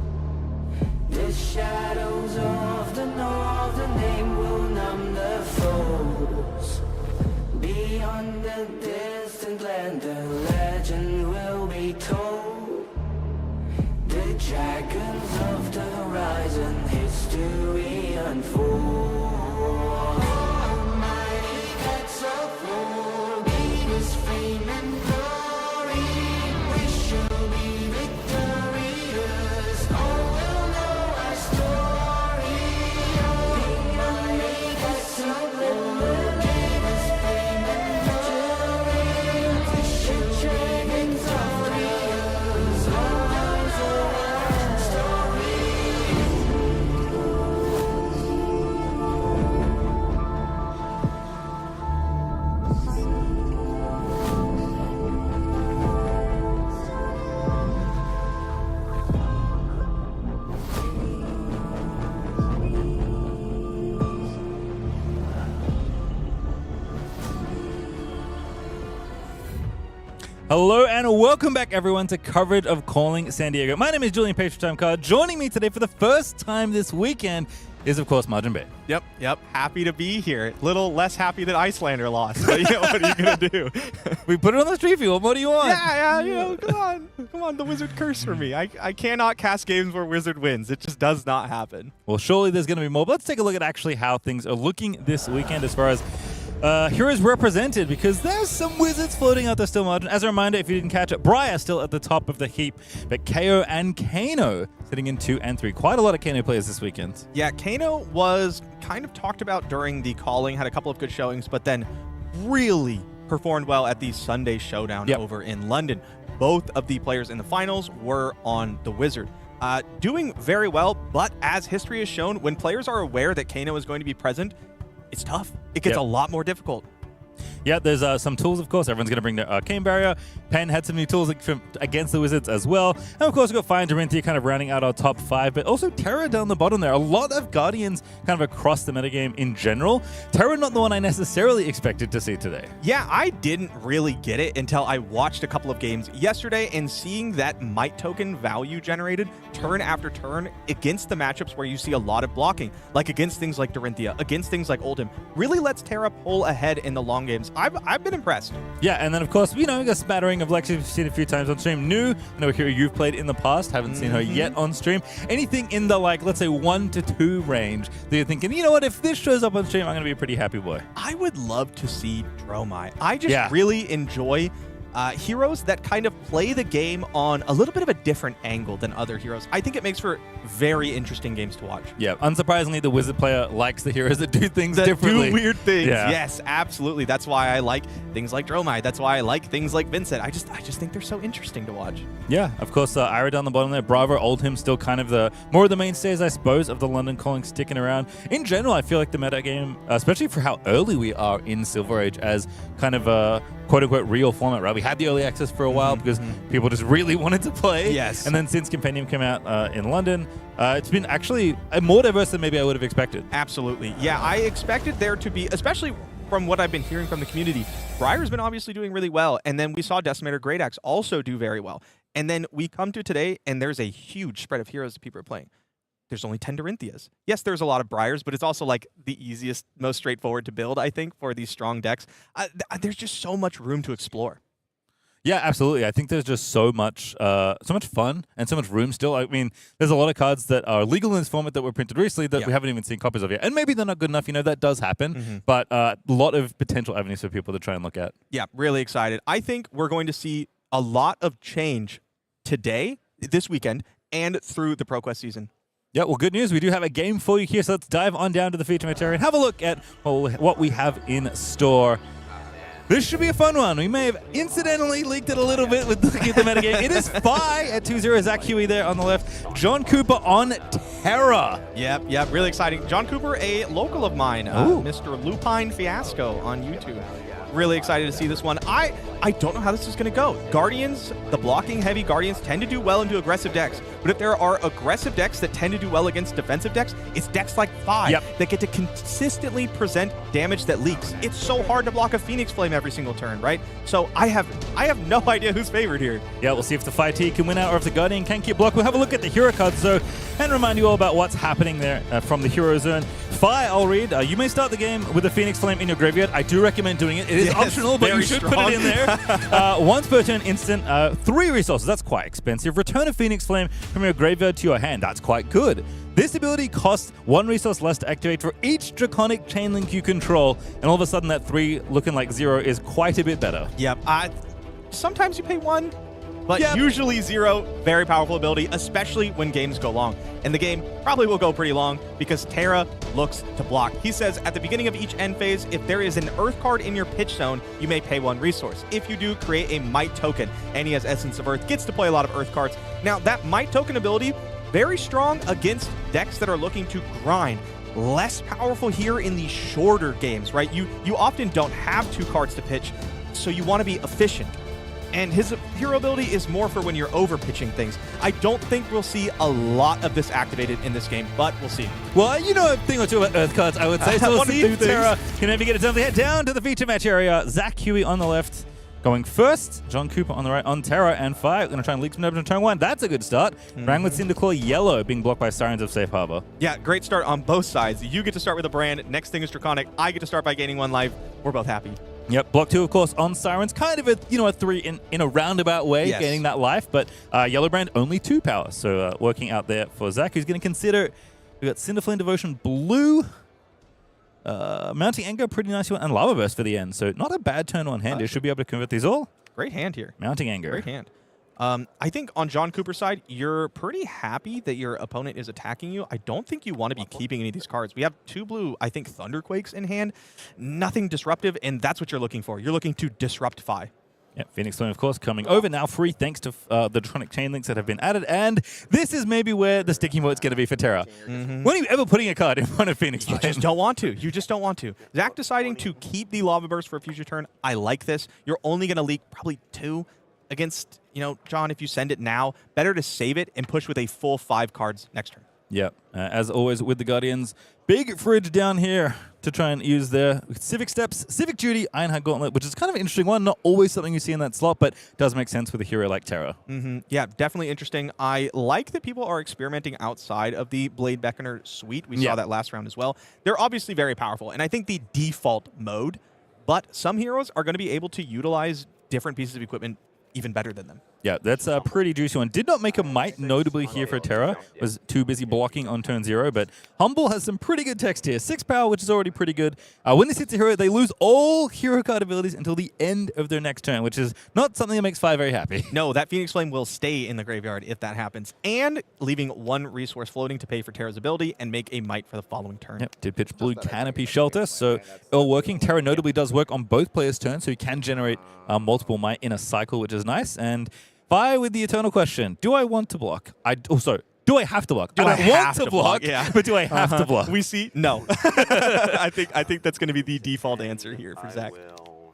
The shadows of the northern name will numb the foes. Beyond the distant land, the legend will be told. The dragons of the horizon, history unfolds. Almighty gods of war, lead us flame and glory. Hello and welcome back, everyone, to coverage of Calling San Diego. My name is Julian Pastrytime Carr. Joining me today for the first time this weekend is, of course, Majin Bae. Yep. Happy to be here. Little less happy that Iyslander lost. But, what are you going to do? We put it on the street field. What do you want? Yeah, come on. The wizard curse for me. I cannot cast games where wizard wins. It just does not happen. Well, surely there's going to be more. But let's take a look at actually how things are looking this weekend as far as heroes represented, because there's some wizards floating out there still, Margin. As a reminder, if you didn't catch it, Briar still at the top of the heap, but Kayo and Kano sitting in 2 and 3. Quite a lot of Kano players this weekend. Yeah, Kano was kind of talked about during the calling, had a couple of good showings, but then really performed well at the Sunday showdown over in London. Both of the players in the finals were on the wizard. Doing very well, but as history has shown, when players are aware that Kano is going to be present, it's tough. It gets a lot more difficult. Yeah, there's some tools, of course. Everyone's going to bring their Arcane Barrier. Penn had some new tools against the Wizards as well. And, of course, we've got Fire and Dorinthea kind of rounding out our top 5, but also Terra down the bottom there. A lot of Guardians kind of across the metagame in general. Terra not the one I necessarily expected to see today. Yeah, I didn't really get it until I watched a couple of games yesterday, and seeing that might token value generated turn after turn against the matchups where you see a lot of blocking, like against things like Dorinthea, against things like Oldhim, really lets Terra pull ahead in the long games. I've been impressed. Yeah, and then, of course, we got a smattering of Lexi we've seen a few times on stream. New, I know a hero you've played in the past. Haven't seen her yet on stream. Anything in the, let's say 1 to 2 range that you're thinking, you know what, if this shows up on stream, I'm going to be a pretty happy boy. I would love to see Dromai. I just really enjoy heroes that kind of play the game on a little bit of a different angle than other heroes. I think it makes for very interesting games to watch. Yeah, unsurprisingly, the wizard player likes the heroes that do things differently. Do weird things. Yeah. Yes, absolutely. That's why I like things like Dromai. That's why I like things like Vynnset. I just think they're so interesting to watch. Yeah, of course, Ira down the bottom there. Bravo, Oldhim still kind of more of the mainstays, I suppose, of the London calling sticking around. In general, I feel like the metagame, especially for how early we are in Silver Age as kind of a quote-unquote real format, right? We had the early access for a while because people just really wanted to play. Yes. And then since Compendium came out in London, it's been actually more diverse than maybe I would have expected. Absolutely. Yeah, I expected there to be, especially from what I've been hearing from the community, Briar's been obviously doing really well. And then we saw Decimator Great Axe also do very well. And then we come to today, and there's a huge spread of heroes that people are playing. There's only 10 Dorintheas. Yes, there's a lot of Briars, but it's also like the easiest, most straightforward to build, I think, for these strong decks. There's just so much room to explore. Yeah, absolutely. I think there's just so much fun and so much room still. I mean, there's a lot of cards that are legal in this format that were printed recently that we haven't even seen copies of yet. And maybe they're not good enough. That does happen. But a lot of potential avenues for people to try and look at. Yeah, really excited. I think we're going to see a lot of change today, this weekend, and through the ProQuest season. Yeah, well, good news. We do have a game for you here, so let's dive on down to the feature material and have a look at what we have in store. This should be a fun one. We may have incidentally leaked it a little bit with looking at the metagame. It is Phi at 2-0. Zach Huey there on the left. John Cooper on Terra. Yep. Really exciting. John Cooper, a local of mine, Mr. Lupine Fiasco on YouTube. Really excited to see this one. I don't know how this is going to go. Guardians, the blocking heavy Guardians tend to do well into aggressive decks. But if there are aggressive decks that tend to do well against defensive decks, it's decks like Phi that get to consistently present damage that leaks. It's so hard to block a Phoenix Flame every single turn, right? So I have no idea who's favored here. Yeah, we'll see if the Phi T can win out or if the Guardian can keep block. We'll have a look at the hero cards, though, and remind you all about what's happening there from the hero zone. Phi, I'll read. You may start the game with a Phoenix Flame in your graveyard. I do recommend doing it. It is optional, but you should put it in there. Once per turn instant, 3 resources. That's quite expensive. Return a Phoenix Flame from your graveyard to your hand. That's quite good. This ability costs 1 resource less to activate for each Draconic Chainlink you control, and all of a sudden that 3 looking like 0 is quite a bit better. Yep. Sometimes you pay 1, but usually 0. Very powerful ability, especially when games go long. And the game probably will go pretty long because Terra looks to block. He says at the beginning of each end phase, if there is an Earth card in your pitch zone, you may pay 1 resource. If you do, create a Might token, and he has Essence of Earth, gets to play a lot of Earth cards. Now, that Might token ability, very strong against decks that are looking to grind. Less powerful here in the shorter games, right? You often don't have 2 cards to pitch, so you want to be efficient. And his hero ability is more for when you're over-pitching things. I don't think we'll see a lot of this activated in this game, but we'll see. Well, a thing or two about Earth cards, I would say. So we'll see if Terra can maybe get it done. Head down to the feature match area. Zach Huey on the left. Going first, John Cooper on the right on Terra and Fire. Going to try and leak some damage on turn 1. That's a good start. Wrangler Cinderclaw yellow being blocked by Sirens of Safe Harbor. Yeah, great start on both sides. You get to start with a brand. Next thing is Draconic. I get to start by gaining 1 life. We're both happy. Yep, block 2, of course, on Sirens. Kind of a 3 in a roundabout way, Yes. gaining that life. But Yellow Brand only 2 power. So working out there for Zach, who's going to consider. We got Cinderflame Devotion blue. Mounting Anger, pretty nice one. And Lava Burst for the end. So not a bad turn on hand. They should be able to convert these all. Great hand here. Mounting Anger. Great hand. I think on John Cooper's side, you're pretty happy that your opponent is attacking you. I don't think you want to be keeping any of these cards. We have 2 blue, I think, Thunderquakes in hand. Nothing disruptive, and that's what you're looking for. You're looking to disruptify. Yeah, Phoenix Flame, of course, coming over now free thanks to the Draconic Chain Links that have been added. And this is maybe where the sticking point's going to be for Terra. When are you ever putting a card in front of Phoenix Flame? You just don't want to. You just don't want to. Zach deciding to keep the Lava Burst for a future turn. I like this. You're only going to leak probably 2 against, John, if you send it now. Better to save it and push with a full 5 cards next turn. Yep. As always with the Guardians, big fridge down here to try and use their Civic Steps, Civic Duty, Ironheart Gauntlet, which is kind of an interesting one. Not always something you see in that slot, but does make sense with a hero like Terra. Yeah, definitely interesting. I like that people are experimenting outside of the Blade Beckoner suite. We saw that last round as well. They're obviously very powerful, and I think the default mode, but some heroes are going to be able to utilize different pieces of equipment even better than them. Yeah, that's a pretty juicy one. Did not make a might notably here for Terra. Was too busy blocking on turn 0, but Humble has some pretty good text here. 6 power, which is already pretty good. When this hits a hero, they lose all hero card abilities until the end of their next turn, which is not something that makes 5 very happy. No, that Phoenix Flame will stay in the graveyard if that happens, and leaving 1 resource floating to pay for Terra's ability and make a might for the following turn. Yep, did pitch blue Canopy Shelter, so all working. Terra notably does work on both players' turns, so you can generate multiple might in a cycle, which is nice. And Fire with the eternal question: do I want to block? Do I have to block? I don't want to block, but do I have to block? We see no. I think that's going to be the default answer here for Zach. Will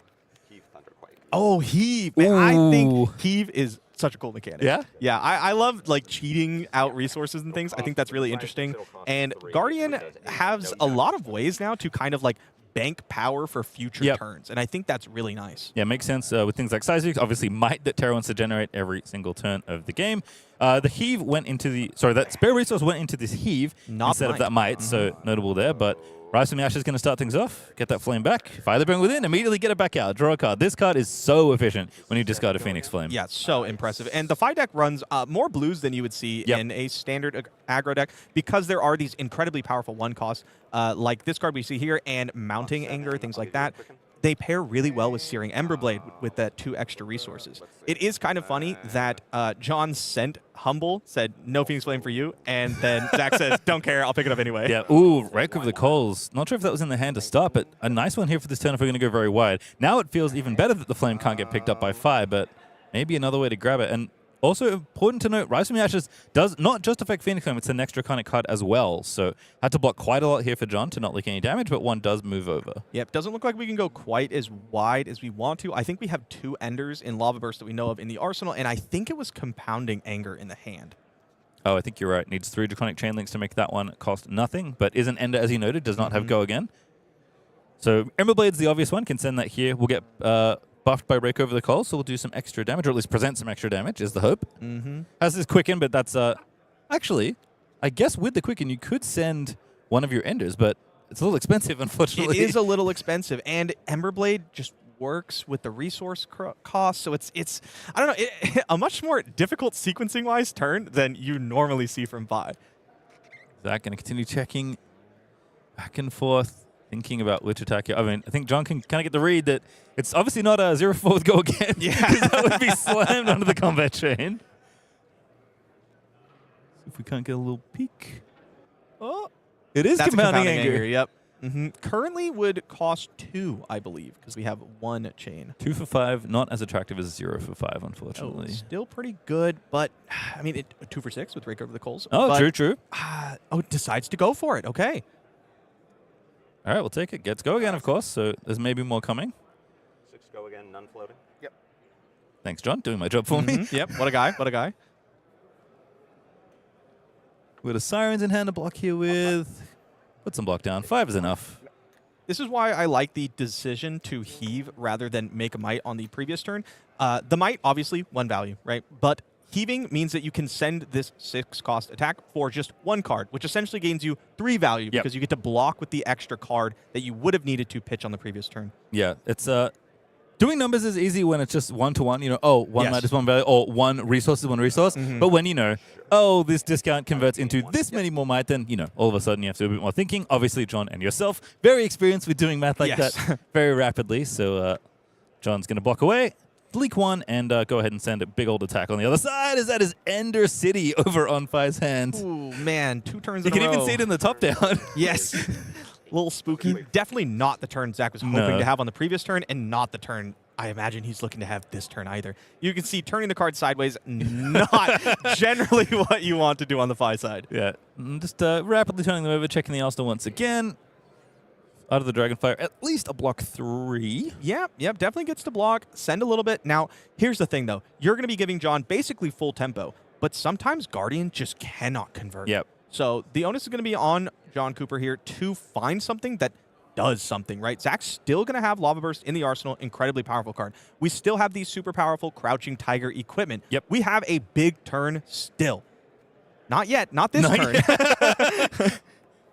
heave Thunderquake. Oh, heave! Man, I think heave is such a cool mechanic. Yeah? Yeah, I love like cheating out resources and things. I think that's really interesting. And Guardian has a lot of ways now to kind of like bank power for future turns, and I think that's really nice. Yeah, makes sense with things like Seismic. Obviously, might that Terra wants to generate every single turn of the game. The heave went into the that spare resource went into this heave instead of that might, so notable there. But Rise from the Ashes is going to start things off. Get that flame back. Fire the Bring within. Immediately get it back out. Draw a card. This card is so efficient when you discard a Phoenix Flame. Yeah, so impressive. And the 5 deck runs more blues than you would see in a standard aggro deck because there are these incredibly powerful 1 costs like this card we see here and Mounting Anger, things like that. They pair really well with Searing Emberblade with that 2 extra resources. It is kind of funny that John sent Humble, said, no Phoenix Flame for you, and then Zach says, don't care, I'll pick it up anyway. Yeah, ooh, Wreck of the Coals. Not sure if that was in the hand to start, but a nice one here for this turn if we're going to go very wide. Now it feels even better that the flame can't get picked up by Fire, but maybe another way to grab it. And also important to note, Rise from the Ashes does not just affect Phoenix Flame, it's the next Draconic card as well. So had to block quite a lot here for John to not leak any damage, but 1 does move over. Yep, doesn't look like we can go quite as wide as we want to. I think we have 2 Enders in Lava Burst that we know of in the arsenal, and I think it was Compounding Anger in the hand. Oh, I think you're right. Needs 3 Draconic Chain Links to make that one cost nothing, but is an Ender, as you noted, does not have Go Again. So Emberblade's the obvious one. Can send that here. We'll get buffed by Rake Over the Coals, so we'll do some extra damage, or at least present some extra damage, is the hope. Has this Quicken, but that's... actually, I guess with the Quicken, you could send one of your Enders, but it's a little expensive, unfortunately. It is a little expensive, and Emberblade just works with the resource cost, so it's I don't know, a much more difficult sequencing-wise turn than you normally see from Vi. Zach going to continue checking back and forth. Thinking about which attack. I mean, I think John can kind of get the read that it's obviously not a 0-4 with Go Again. Yeah. Because that would be slammed onto the combat chain. See if we can't get a little peek. Oh, it is Compounding Anger. Yep. Currently would cost 2, I believe, because we have 1 chain. 2 for 5, not as attractive as 0 for 5, unfortunately. Still pretty good, but I mean, 2 for 6 with Rake Over the Coals. Oh, but, true. Decides to go for it. Okay. All right, we'll take it. Gets Go Again, of course, so there's maybe more coming. 6 Go Again, none floating. Yep. Thanks, John. Doing my job for me. Yep. What a guy. What a guy. We've got a Sirens in hand to block here with. Put some block down. 5 is enough. This is why I like the decision to heave rather than make a might on the previous turn. The might, obviously, 1 value, right? But heaving means that you can send this 6-cost attack for just 1 card, which essentially gains you 3 value because you get to block with the extra card that you would have needed to pitch on the previous turn. Yeah, it's doing numbers is easy when it's just 1-to-1. You know, one might is 1 value, or 1 resource is 1 resource. But when you know, this discount converts into this many more might, then all of a sudden you have to do a bit more thinking. Obviously, John and yourself very experienced with doing math like that very rapidly. So John's going to block away. Leak 1 and go ahead and send a big old attack on the other side. That is Ender City over on Phi's hand. Ooh, man, 2 turns You in a can row. even see it in the top down. Yes. A little spooky. Definitely not the turn Zach was hoping to have on the previous turn, and not the turn I imagine he's looking to have this turn either. You can see turning the card sideways, not generally what you want to do on the Phi side. Yeah, just rapidly turning them over, checking the Arsenal once again. Out of the Dragonfire, at least a block 3. Yep, definitely gets to block. Send a little bit. Now, here's the thing, though. You're going to be giving John basically full tempo, but sometimes Guardian just cannot convert. Yep. So the onus is going to be on John Cooper here to find something that does something, right? Zach's still going to have Lava Burst in the arsenal, incredibly powerful card. We still have these super powerful Crouching Tiger equipment. Yep. We have a big turn still. Not yet, not this turn.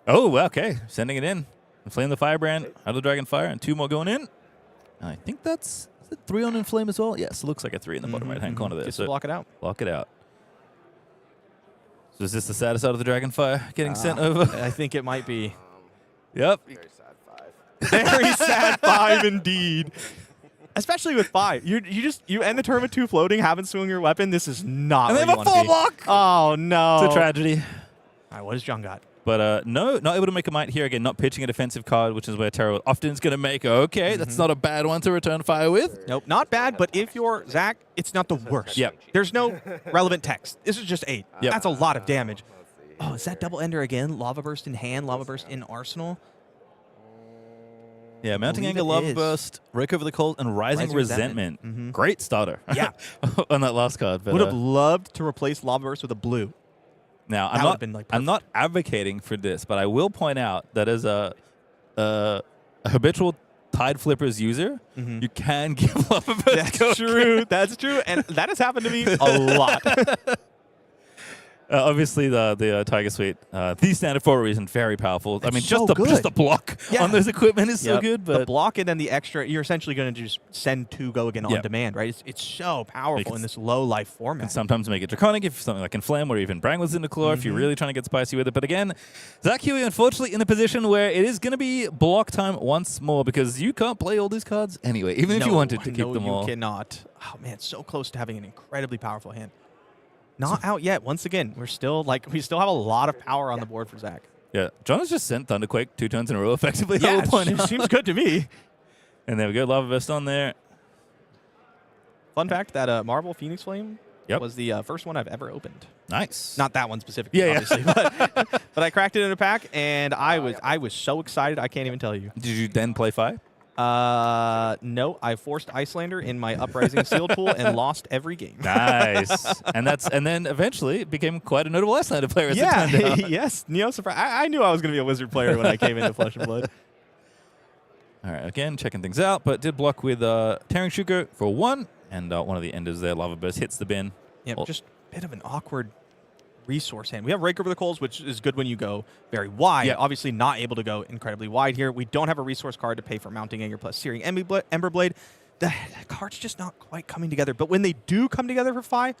Oh, okay. Sending it in. Inflame the Firebrand out of the Dragonfire, and 2 more going in. I think that's 3 on Inflame as well. Yes, it looks like a 3 in the bottom right-hand corner there. Just to block it out. Block it out. So is this the saddest out of the Dragonfire getting sent over? I think it might be. Yep. Very sad 5. Very sad 5 indeed. Especially with 5. You end the turn with 2 floating, haven't swung your weapon. This is not And where they you have a wanna 4 be. block. Oh, no. It's a tragedy. All right, what has John got? But no, not able to make a might here. Again, not pitching a defensive card, which is where Terra often is going to make. Okay, that's not a bad one to return fire with. Nope, not bad, but if you're Zach, it's not the worst. Yep. There's no relevant text. This is just 8. Yep. That's a lot of damage. Oh, is that double ender again? Lava Burst in hand, Lava Burst in arsenal? Yeah, Mounting believe Anger, it Lava is. Burst, Rake Over the Cold, and Rising Rising Resentment. Resentment. Great starter. Yeah. on that last card. But, Would have loved to replace Lava Burst with a blue. now, That would've been, like, I'm not advocating for this, but I will point out that as a habitual Tide Flippers user, you can give Lava Burst. That's true. That's true. And that has happened to me a lot. Obviously, the Tiger Suite, the standard for a reason, very powerful. I It's mean, so just the good. block Yeah. on those equipment is so Yep. good. The But block and then the extra, you're essentially going to just send 2 go again on Yep. demand, right? It's so powerful can in this low life can format. sometimes make it draconic if something like Inflame or even Brangler's in the Claw if you're really trying to get spicy with it. But again, Zach Huey, unfortunately, in a position where it is going to be block time once more because you can't play all these cards anyway, even if you wanted to keep them all. No, you cannot. Oh, man, so close to having an incredibly powerful hand. Not out yet. Once again, we still have a lot of power on the board for Zach. Yeah, John has just sent Thunderquake 2 turns in a row effectively. I Yeah, will point out. seems good to me. And there we go, Lava Vest on there. Fun fact that Marvel Phoenix Flame Yep. was the first one I've ever opened. Nice. Not that one specifically, Yeah, yeah. obviously, but I cracked it in a pack, and I was so excited I can't even tell you. Did you then play Phi? No, I forced Iyslander in my Uprising sealed pool and lost every game. Nice. and then eventually it became quite a notable Iyslander player as it turned Yeah, out. yes. Neo surprise. I knew I was going to be a wizard player when I came into Flesh and Blood. All right, again, checking things out, but did block with Tearing Shuko for 1, and one of the enders there, Lava Burst, hits the bin. Yeah, Well- just a bit of an awkward resource hand. We have Rake Over the Coals, which is good when you go very wide. Yeah. Obviously not able to go incredibly wide here. We don't have a resource card to pay for Mounting Anger plus Searing Ember Blade. The card's just not quite coming together. But when they do come together for Phi,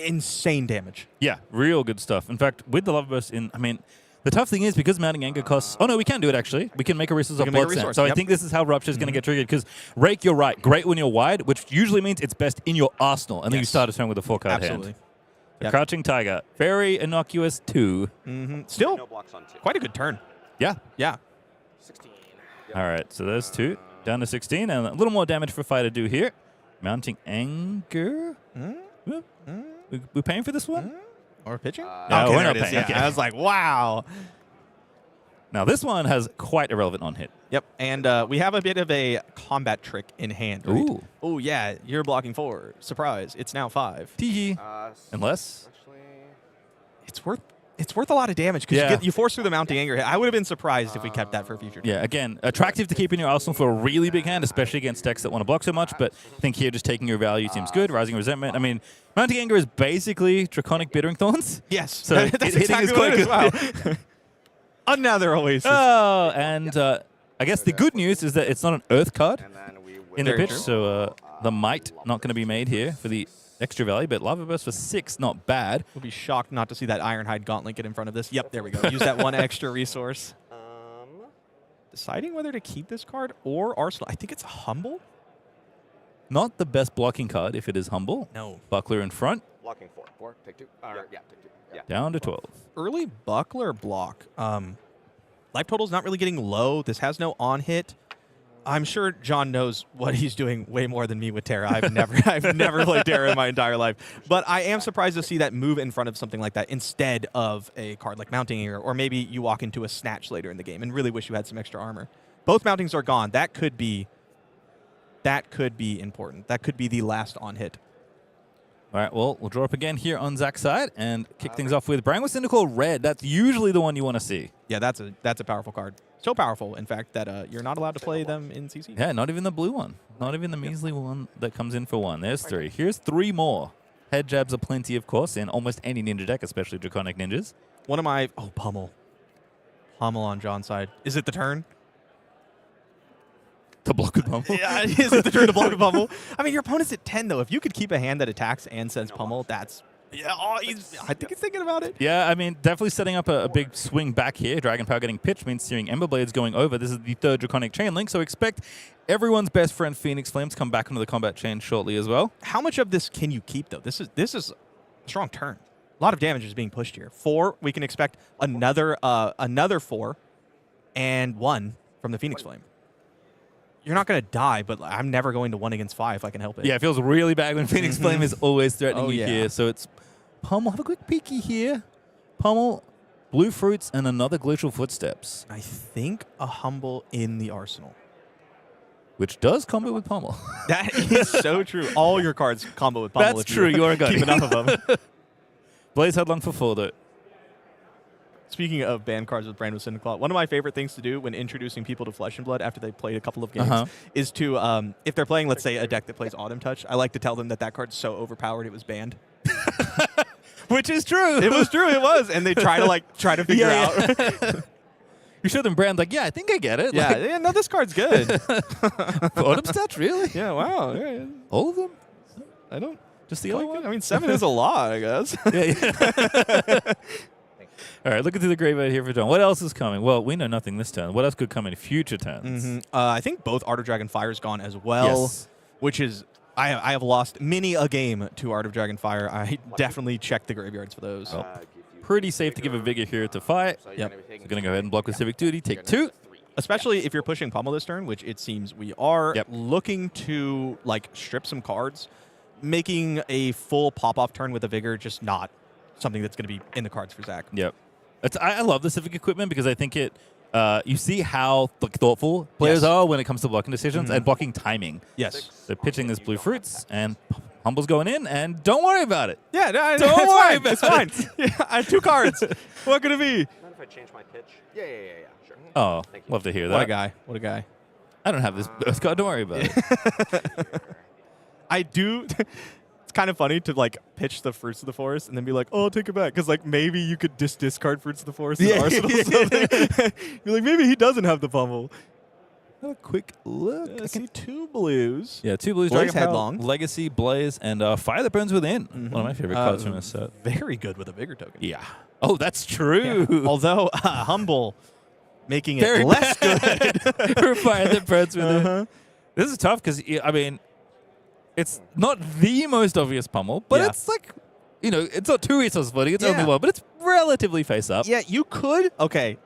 insane damage. Yeah, real good stuff. In fact, with the Lava Burst the tough thing is because Mounting Anger costs... Oh, no, we can do it, actually. We can make a resource We of can make a Blood Sand. resource, So I yep. think this is how Rupture is going to get triggered, because Rake, you're right, great when you're wide, which usually means it's best in your arsenal, and then you Yes. start a turn with a 4-card Absolutely. hand. Yep. Crouching Tiger, very innocuous 2. Still, No blocks on 2. quite a good turn. Yeah. Yeah. 16. All right, so there's 2. Down to 16, and a little more damage for Phi to do here. Mounting Anger. We paying for this one? Or pitching? No, we're there not it is. paying. Yeah, Okay. I was like, wow. Now, this one has quite a relevant on-hit. Yep, and we have a bit of a combat trick in hand. Right? Ooh. Oh, yeah, you're blocking 4. Surprise, it's now 5. Tee Uh, Unless... Actually, It's worth It's worth a lot of damage because Yeah. you force through the Mounting Anger hit. I would have been surprised if we kept that for a future. Yeah, again, attractive to keep in your arsenal for a really big hand, especially against decks that want to block so much, but I think here just taking your value seems good. Rising Resentment. I mean, Mounting Anger is basically Draconic Bittering Thorns. Yes. So That's hitting exactly is what quite it is. good. Wow. Another Oasis. Oh, and I guess the good news is that it's not an Earth card in the Very pitch, true. so the Might not going to be made here for the extra value, but Lava Burst for 6, not bad. We'll be shocked not to see that Ironhide Gauntlet get in front of this. Yep, there we go. Use that one extra resource. Deciding whether to keep this card or Arsenal. I think it's Humble. Not the best blocking card if it is Humble. No. Buckler in front, Blocking 4. 4, take 2. Yeah, take 2. Yeah. down to 12. Early Buckler block. Life total's not really getting low. This has no on hit. I'm sure John knows what he's doing way more than me with Terra. I've never played Terra in my entire life. But I am surprised to see that move in front of something like that instead of a card like Mounting Anger, or maybe you walk into a Snatch later in the game and really wish you had some extra armor. Both mountings are gone. That could be important. That could be the last on hit. All right, well, we'll draw up again here on Zach's side and kick things off with Brain with Cynical Red. That's usually the one you want to see. Yeah, that's a powerful card. So powerful, in fact, that you're not allowed to play them in CC. Yeah, not even the blue one. Not even the measly one that comes in for 1. There's 3. Here's 3 more. Head jabs are plenty, of course, in almost any ninja deck, especially Draconic Ninjas. One of my Pummel on John's side. Is it the turn? To block with Pummel. Yeah, is it the turn to block a Pummel? I mean, your opponent's at 10 though. If you could keep a hand that attacks and says Pummel, that's I think he's thinking about it. Yeah, I mean, definitely setting up a big swing back here. Dragon Power getting pitched means Searing Ember Blades going over. This is the 3rd Draconic Chain Link, so expect everyone's best friend Phoenix Flame to come back into the combat chain shortly as well. How much of this can you keep though? This is a strong turn. A lot of damage is being pushed here. 4, we can expect another 4 and 1 from the Phoenix Flame. You're not going to die, but I'm never going to 1 against 5 if I can help it. Yeah, it feels really bad when Phoenix Flame is always threatening Oh, you yeah. here. So it's Pummel. Have a quick peeky here. Pummel, Blue Fruits, and another Glacial Footsteps, I think a Humble in the arsenal. which does combo with Pummel. That is so true. All your cards combo with Pummel. That's if true. You are good. keep enough of them. Blaze Headlong for 4, though. Speaking of ban cards with Brain with Cinderclaw, one of my favorite things to do when introducing people to Flesh and Blood after they played a couple of games is to, if they're playing, let's say, a deck that plays Autumn Touch, I like to tell them that card's so overpowered it was banned. Which is true. It was true, it was. And they try to figure out. You show them brand like, yeah, I think I get it. Yeah, Like, yeah, no, this card's good. Autumn Stats, really? Yeah, wow. Yeah, All of them? I don't. Just the other Like one? I mean, 7 is a lot, I guess. Yeah. All right, looking through the graveyard here for John. What else is coming? Well, we know nothing this turn. What else could come in future turns? I think both Art of Dragon Fire is gone as well, Yes. which is I have lost many a game to Art of Dragon Fire. I definitely checked the graveyards for those. Oh. Pretty safe to give a Vigor here to fight. Yep. So going to go ahead and block with Civic Duty. Take 2. Especially if you're pushing Pummel this turn, which it seems we are. Yep. Looking to like strip some cards, making a full pop-off turn with a Vigor just not something that's going to be in the cards for Zach. Yep. I love the Civic equipment because I think it. You see how thoughtful players Yes. are when it comes to blocking decisions and blocking timing. Yes. So pitching this Blue Fruits and Humble's going in, and don't worry about it. Yeah, no, Don't it's worry fine. about It's fine. Yeah, I have 2 cards. What could it be? Mind if I change my pitch? Yeah, sure. Oh, Thank you. love to hear What a that. guy. What a guy. I don't have this Earth card. Don't worry about it. I do. It's kind of funny to like pitch the Fruits of the Forest and then be like, "Oh, I'll take it back," because like maybe you could just discard Fruits of the Forest in Arsenal. Or something. You're like, maybe he doesn't have the Pummel. Have a quick look. I see 2 blues. Yeah, 2 blues, Blaze Dragon Power, Headlong. Legacy, Blaze, and Fire That Burns Within. One of my favorite cards from this set. Very good with a Vigor token. Yeah. Oh, that's true. Although Humble making it Very less good. For Fire That Burns Within. This is tough because, I mean, it's not the most obvious Pummel, but Yeah. it's like, you know, it's not 2 resource splitting. It's Yeah. only 1, but it's relatively face up. Yeah, you could. Okay.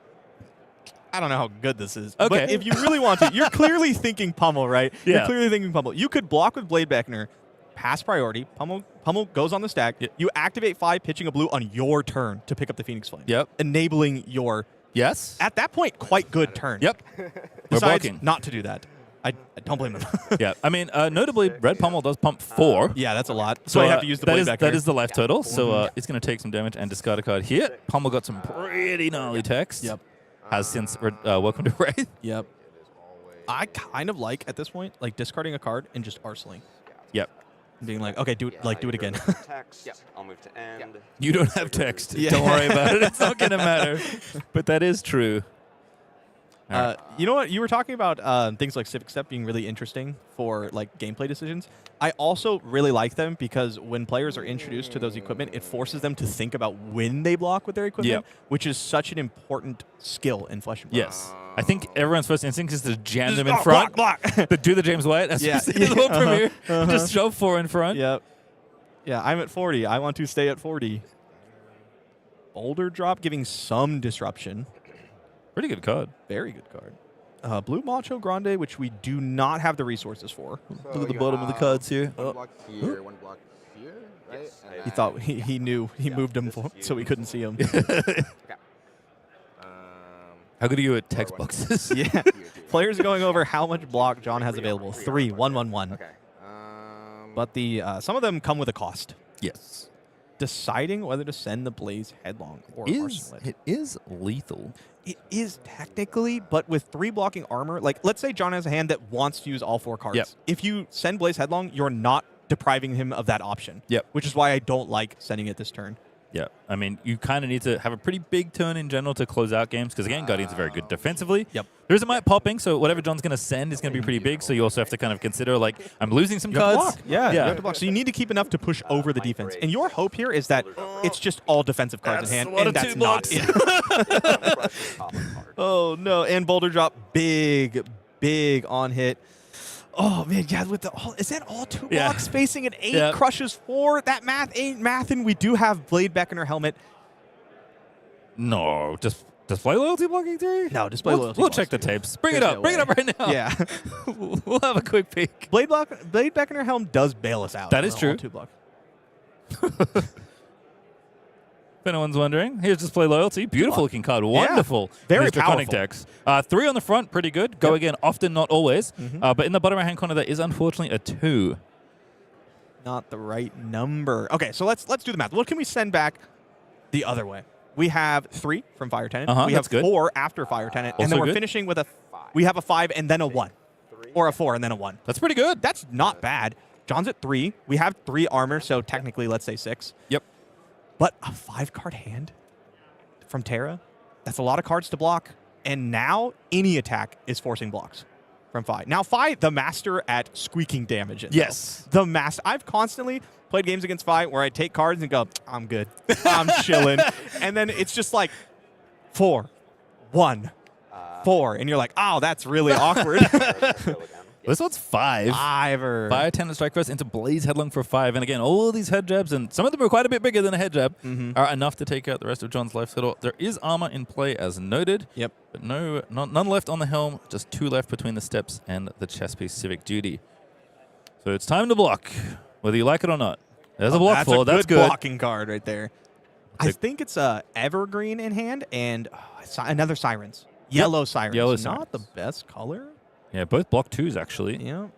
I don't know how good this is. Okay. But if you really want to, you're clearly thinking Pummel, right? Yeah. You're clearly thinking Pummel. You could block with Blade Beckoner, pass priority. Pummel goes on the stack. Yep. You activate 5, pitching a blue on your turn to pick up the Phoenix Flame. Yep. Enabling your, Yes. at that point, quite good turn. Yep. We're Besides, blocking. not to do that. I don't blame him. Yeah, I mean, notably, Red Pommel does pump 4. Yeah, that's a lot. So I have to use the blade back that here. is the life total. So it's going to take some damage and discard a card here. Pommel got some pretty gnarly text. Yep. Has since welcome to Wraith. Yep. I kind of like at this point, like discarding a card and just arseling, Yep. being like, okay, do it again. Text. Yep. I'll move to end. You don't have text. Yeah. Don't worry about it. It's not going to matter. But that is true. You know what? You were talking about things like Civic Step being really interesting for like gameplay decisions. I also really like them because when players are introduced to those equipment, it forces them to think about when they block with their equipment, which is such an important skill in Flesh and Blood. Yes. I think everyone's first instinct is to jam them in Just, front. block. But do the James White. As Yeah. we see in the world premiere. Just shove 4 in front. Yep. Yeah, I'm at 40. I want to stay at 40. Boulder Drop giving some disruption. Pretty good card. Very good card. Blue Macho Grande, which we do not have the resources for. Look at the you bottom of the cards here. One block here, one block here, right? Yes. And He thought he knew he moved him so we couldn't see him. How good are you at text boxes? Yeah. Players are going over how much block John has available. 3, 1, 1, 1. Okay. But the some of them come with a cost. Yes. Deciding whether to send the Blaze headlong or arsenal it. It is lethal. It is technically, but with 3 blocking armor, like let's say John has a hand that wants to use all 4 cards. Yep. If you send Blaze headlong, you're not depriving him of that option. Yep. Which is why I don't like sending it this turn. Yeah, I mean, you kind of need to have a pretty big turn in general to close out games because, again, Guardians are very good defensively. Yep. There is a might popping, so whatever John's going to send is going to be pretty big, so you also have to kind of consider, like, I'm losing some You have to cards. block. Yeah, you have to block. So you need to keep enough to push over the defense. And your hope here is that it's just all defensive cards in hand, one and of that's 2 not blocks. it. Oh, no. And Boulder Drop, big on hit. Oh, man, yeah, with the is that all 2 Yeah. blocks spacing an 8 Yep. crushes 4? That math ain't mathing. We do have Blade Beckoner helmet. No, just display loyalty blocking 3? No, display loyalty We'll blocks check the 3. tapes. Bring it There's up. no Bring it way. up right now. Yeah. We'll have a quick peek. Blade Beckoner helm does bail us out. That is on true. all 2 block. If anyone's wondering, here's display loyalty. Beautiful looking card. Wonderful. Very These draconic powerful. decks. 3 on the front, pretty good. Go Yep. again, often, not always. Mhm. But in the bottom right-hand corner, there is unfortunately a 2. Not the right number. Okay, so let's do the math. What can we send back the other way? We have 3 from Fire Tenant. We have that's good. 4 after Fire Tenant, and Also then we're good. finishing with we have a 5 and then a 1, or a 4 and then a 1. That's pretty good. That's not bad. John's at 3. We have 3 armor, so technically, let's say 6. Yep. But a 5-card hand from Terra, that's a lot of cards to block. And now any attack is forcing blocks from Fi. Now Fi, the master at squeaking damage. Yes. The master. I've constantly played games against Fi where I take cards and go, I'm good. I'm chilling. And then it's just like 4, 1, 4. And you're like, oh, that's really awkward. This one's 5. Fiver. Fire Tenant Strike First into Blaze Headlong for 5. And again, all these head jabs, and some of them are quite a bit bigger than a head jab, are enough to take out the rest of John's life total. There is armor in play as noted. Yep. But none left on the helm, just 2 left between the steps and the chess piece Civic Duty. So it's time to block, whether you like it or not. There's a block That's for a That's good good. blocking card right there. I think it's a Evergreen in hand and another Sirens. Yellow Sirens. Yellow Not Sirens. the best color. Yeah, both block 2s, actually. Yeah.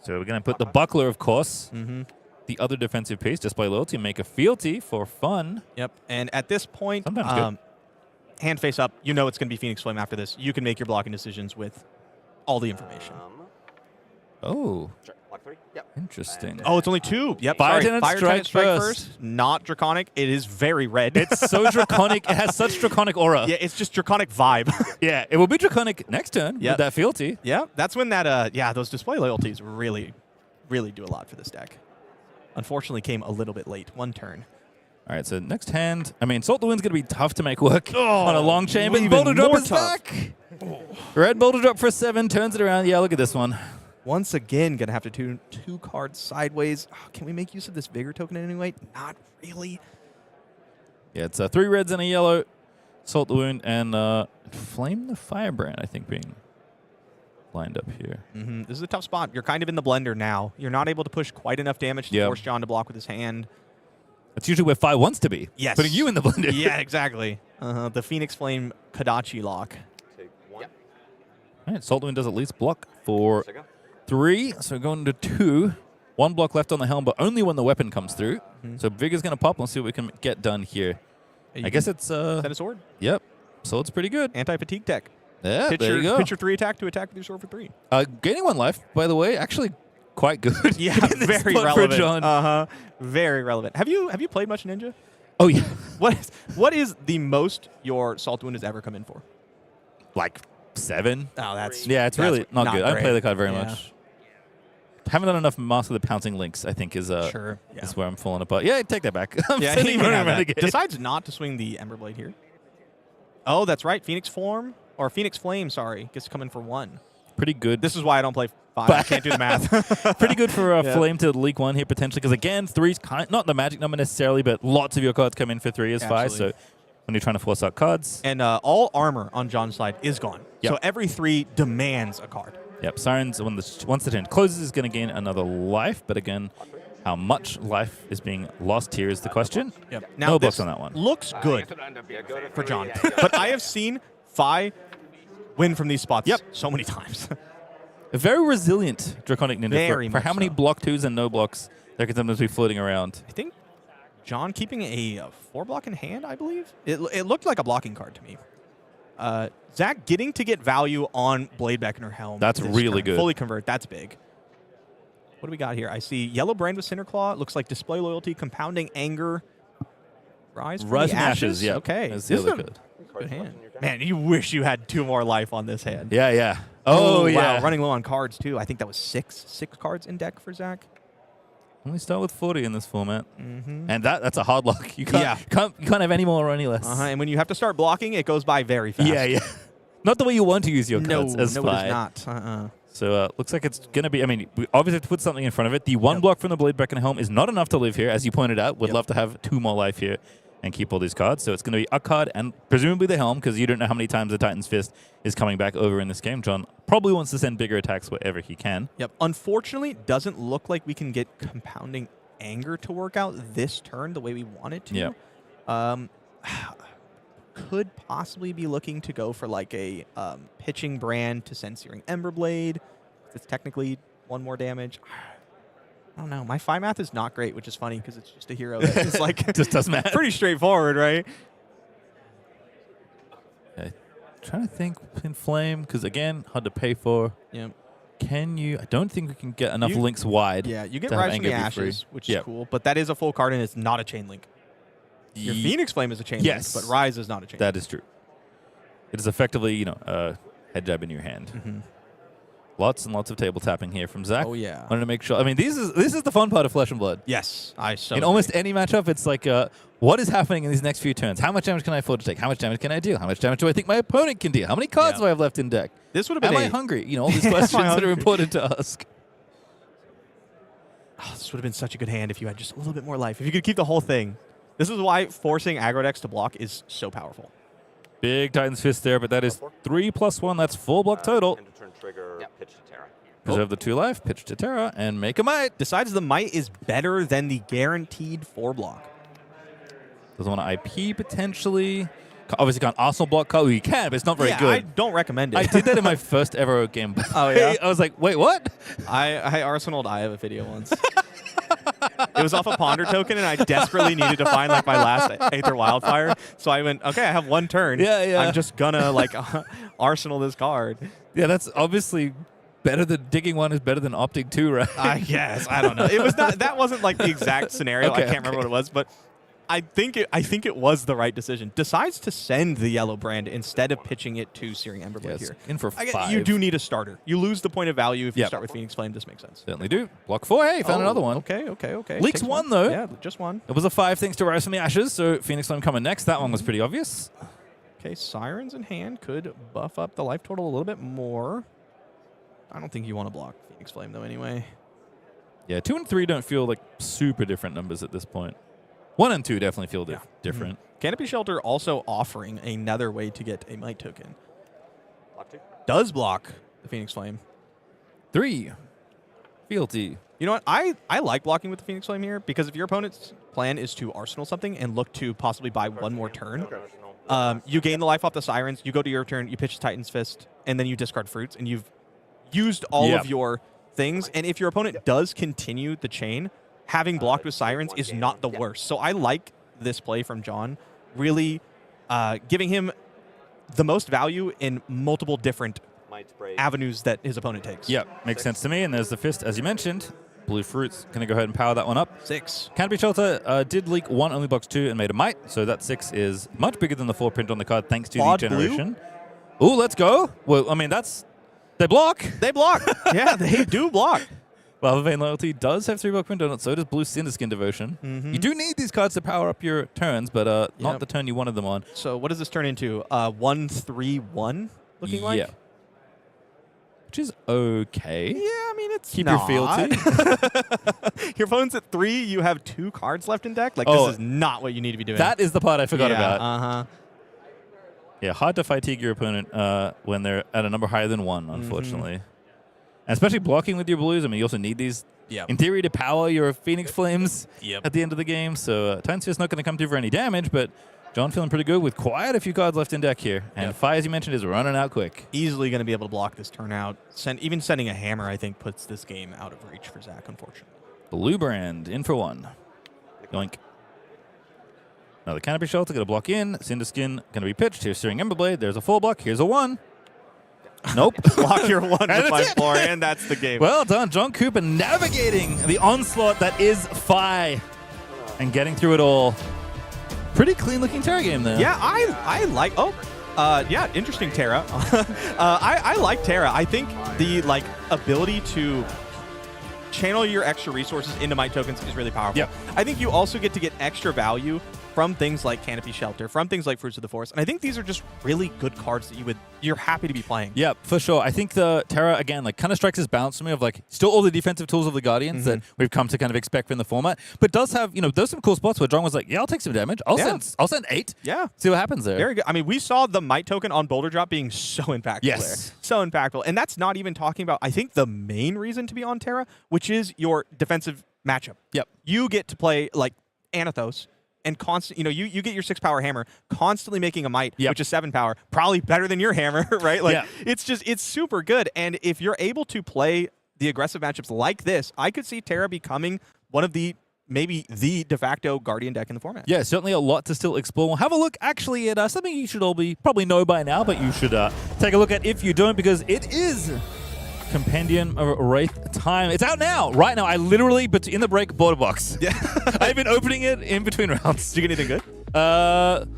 So we're going to put the Buckler, of course, Mm-hmm. the other defensive piece, Display Loyalty, make a fealty for fun. Yep. And at this point, Sometimes good. hand face up, you know it's going to be Phoenix Flame after this. You can make your blocking decisions with all the information. Oh, Sure. Block 3. Yep. interesting. Oh, it's only 2. Yep. Fire sorry. Tenant Fire Tenant strike Strike first. first. Not Draconic. It is very red. It's so draconic. It has such draconic aura. yeah, it's just Draconic vibe. Yeah, it will be draconic next turn Yep. with that fealty. Yeah, that's when that, those display loyalties really, really do a lot for this deck. Unfortunately, came a little bit late. 1 turn. All right, so next hand. I mean, Salt the Wind's going to be tough to make work on a long chain, but even Boulder Drop more is tough. back. Red Boulder Drop for 7, turns it around. Yeah, look at this one. Once again, going to have to do 2 cards sideways. Oh, can we make use of this Vigor token in any way? Not really. Yeah, it's 3 reds and a yellow. Salt the Wound and Flame the Firebrand, I think, being lined up here. Mm-hmm. This is a tough spot. You're kind of in the blender now. You're not able to push quite enough damage to Yep. force John to block with his hand. That's usually where Fi wants to be. Yes. Putting you in the blender. Yeah, exactly. The Phoenix Flame Kadachi lock. Take 1. Yep. All right, Saltwind does at least block for Sega. 3, so going to 2. 1 block left on the helm, but only when the weapon comes through. So Vigor's going to pop. Let's see what we can get done here. I guess it's... Set a sword. Yep, sword's pretty good. Anti-fatigue tech. Yeah, Pitch there you go. Pitch your 3 attack to attack with your sword for 3. Gaining 1 life, by the way, actually quite good. Yeah, in this very spot for relevant. John. Very relevant. Have you played much Ninja? Oh, yeah. What is the most your Saltwind has ever come in for? Like 7. Oh, that's Yeah, it's really not good. I don't play the card very Yeah. much. Haven't done enough Mask of the Pouncing Links, I think, is Sure. Yeah. is where I'm falling apart. Yeah, take that back. I'm Yeah, sending he can Ronan have that. Renegade. Decides not to swing the Emberblade here. Oh, that's right. Phoenix Form or Phoenix Flame. Sorry, gets to come in for 1. Pretty good. This is why I don't play 5. I can't do the math. Pretty good for Yeah. Flame to leak 1 here potentially, because again, 3's not the magic number necessarily, but lots of your cards come in for 3 as 5. Absolutely. So when you're trying to force out cards, And all armor on John's side is gone. Yep. So every 3 demands a card. yep, Sirens once the turn closes is going to gain another life. But again, how much life is being lost here is the question. Yep. No this books on that one. Looks good for John, but I have seen Phi win from these spots so many times. A very resilient Draconic Ninja Very for much how many so. block 2s and no blocks there can sometimes be floating around. I think John keeping a 4 block in hand, I believe. It looked like a blocking card to me. Zach getting to get value on Blade Beckoner Helm. That's this really turn. good. Fully convert. That's big. What do we got here? I see Yellow Brand with Cinder Claw. Looks like Display Loyalty, Compounding Anger, Rise from the Ashes. yeah. Okay. That's the This other is a card. good hand. Man, you wish you had 2 more life on this hand. Yeah, yeah. Oh, yeah. Wow, running low on cards, too. I think that was 6 cards in deck for Zach. Only start with 40 in this format. Mm-hmm. And that's a hard lock. You can't have any more or any less. And when you have to start blocking, it goes by very fast. Yeah, yeah. Not the way you want to use your No, cards as no, Spy. it is not. So looks like it's going to be, I mean, we obviously have to put something in front of it. The 1 block from the Blade Beckoner Helm is not enough to live here, as you pointed out. Would love to have 2 more life here and keep all these cards. So it's going to be a card and presumably the Helm, because you don't know how many times the Titan's Fist is coming back over in this game. John probably wants to send bigger attacks wherever he can. Yep. Unfortunately, doesn't look like we can get Compounding Anger to work out this turn the way we want it to. Yep. Could possibly be looking to go for like a pitching brand to send Searing Emberblade. It's technically 1 more damage. I don't know. My Phi math is not great, which is funny because it's just a hero that is like Just does math. pretty straightforward, right? Okay. Trying to think in Flame, because again, hard to pay for. Yeah. Can you? I don't think we can get enough You- links wide. Yeah, you get to have Rise from the Anger be free. Ashes, which Yep. is cool, but that is a full card and it's not a chain link. Your Phoenix Flame is a chain Yes. link, but Rise is not a chain That is true. It is effectively, head jab in your hand. link. Lots and lots of table tapping here from Zach. Oh, yeah. Wanted to make sure. I mean, this is the fun part of Flesh and Blood. Yes, I so In almost any matchup, it's like, what is happening in these next few turns? How much damage can I afford to take? How much damage can I deal? How much damage do I think my opponent can deal? How many cards Yeah. do I have left in deck? This would have been Am I hungry? All these Am I questions that are hungry? important to ask. This would have been such a good hand if you had just a little bit more life. If you could keep the whole thing. This is why forcing aggro decks to block is so powerful. Big Titan's Fist there, but that is 3+1. That's 4 block total. End of turn trigger, pitch to Terra. Preserve the 2 life, pitch to Terra, and make a might. Decides the might is better than the guaranteed 4 block. Doesn't want to IP potentially. Obviously can't Arsenal block card. Well, you can, but it's not very yeah, good. I don't recommend it. I did that in my first ever game. Oh, yeah? I was like, wait, what? I Arsenaled Eye of a video once. It was off a Ponder token, and I desperately needed to find like my last Aether Wildfire. So I went, okay, I have 1 turn. Yeah, yeah. I'm just gonna like Arsenal this card. Yeah, that's obviously better than digging 1 is better than opting 2, right? I guess I don't know. It was not. That wasn't like the exact scenario. Okay, I can't remember what it was, but I think it was the right decision. Decides to send the yellow brand instead of pitching it to Searing Emberblade Yes, here. in for I get- 5. You do need a starter. You lose the point of value if you Yep. start with Phoenix Flame. This makes sense. Certainly do. Block 4. Hey, found another one. Okay. Leaks Takes 1, though. Yeah, just 1. It was a 5 thanks to Rise from the Ashes, so Phoenix Flame coming next. That one was pretty obvious. Okay, Sirens in hand could buff up the life total a little bit more. I don't think you want to block Phoenix Flame though anyway. Yeah, 2 and 3 don't feel like super different numbers at this point. 1 and 2 definitely feel different. Canopy Shelter also offering another way to get a might token. Block 2. Does block the Phoenix Flame. 3. Fealty. You know what? I like blocking with the Phoenix Flame here because if your opponent's plan is to arsenal something and look to possibly buy 1 more turn, you gain the life off the Sirens, you go to your turn, you pitch Titan's Fist, and then you discard fruits, and you've used all Yep. of your things. And if your opponent does continue the chain, having blocked with Sirens is not the worst. So I like this play from John, really giving him the most value in multiple different avenues that his opponent takes. Yep, makes sense to me. And there's the fist, as you mentioned. Blue fruits. Going to go ahead and power that one up. 6. Canopy Shelter did leak 1 only box 2 and made a might, so that 6 is much bigger than the 4 print on the card thanks to Quad the generation. Ooh, let's go. Well, I mean, they block. They block. Yeah, they do block. Lava Vein Loyalty does have 3 block print on it, so does Blue Cinderskin Devotion. You do need these cards to power up your turns, but not Yep. the turn you wanted them on. So what does this turn into? 1/3/1 looking like? Yeah. Which is okay. Yeah, I mean, it's Keep not. your fealty. Your opponent's at 3. You have 2 cards left in deck. Like, Oh. this is not what you need to be doing. That is the part I forgot about. Uh-huh. Yeah, hard to fatigue your opponent when they're at a number higher than 1, unfortunately. And especially blocking with your blues. I mean, you also need these, in theory, to power your Phoenix Flames at the end of the game. So Timesphere's not going to come through for any damage, but John feeling pretty good with quite a few cards left in deck here. And Fi, as you mentioned, is running out quick. Easily going to be able to block this turn out. Even sending a hammer, I think, puts this game out of reach for Zach, unfortunately. Blue Brand in for 1. Yoink. Another Canopy Shelter, going to block in. Cinderskin going to be pitched. Here's Searing Emberblade. There's a 4 block. Here's a 1. Nope. Block your 1 with that's my it. 4, and that's the game. Well done, John Cooper, navigating the onslaught that is Fi and getting through it all. Pretty clean-looking Terra game there. Yeah, I like. Yeah, interesting Terra. I like Terra. I think the ability to channel your extra resources into Might tokens is really powerful. Yeah. I think you also get to get extra value from things like Canopy Shelter, from things like Fruits of the Forest, and I think these are just really good cards that you're happy to be playing. Yeah, for sure. I think the Terra, again, kind of strikes this balance to me of still all the defensive tools of the Guardians that we've come to kind of expect from the format, but does have, there's some cool spots where John was like, yeah, I'll take some damage. I'll send 8. Yeah. See what happens there. Very good. I mean, we saw the Might token on Boulder Drop being so impactful Yes. there. So impactful. And that's not even talking about, I think, the main reason to be on Terra, which is your defensive matchup. Yep. You get to play Anathos and you get your 6 power hammer, constantly making a Might, which is 7 power, probably better than your hammer, right? It's super good. And if you're able to play the aggressive matchups like this, I could see Terra becoming one of maybe the de facto Guardian deck in the format. Yeah, certainly a lot to still explore. We'll have a look actually at something you should all probably know by now, but you should take a look at if you don't, because it is Compendium of Wraith time. It's out now, right now. I literally, in the break, bought a box. Yeah. I've been opening it in between rounds. Did you get anything good?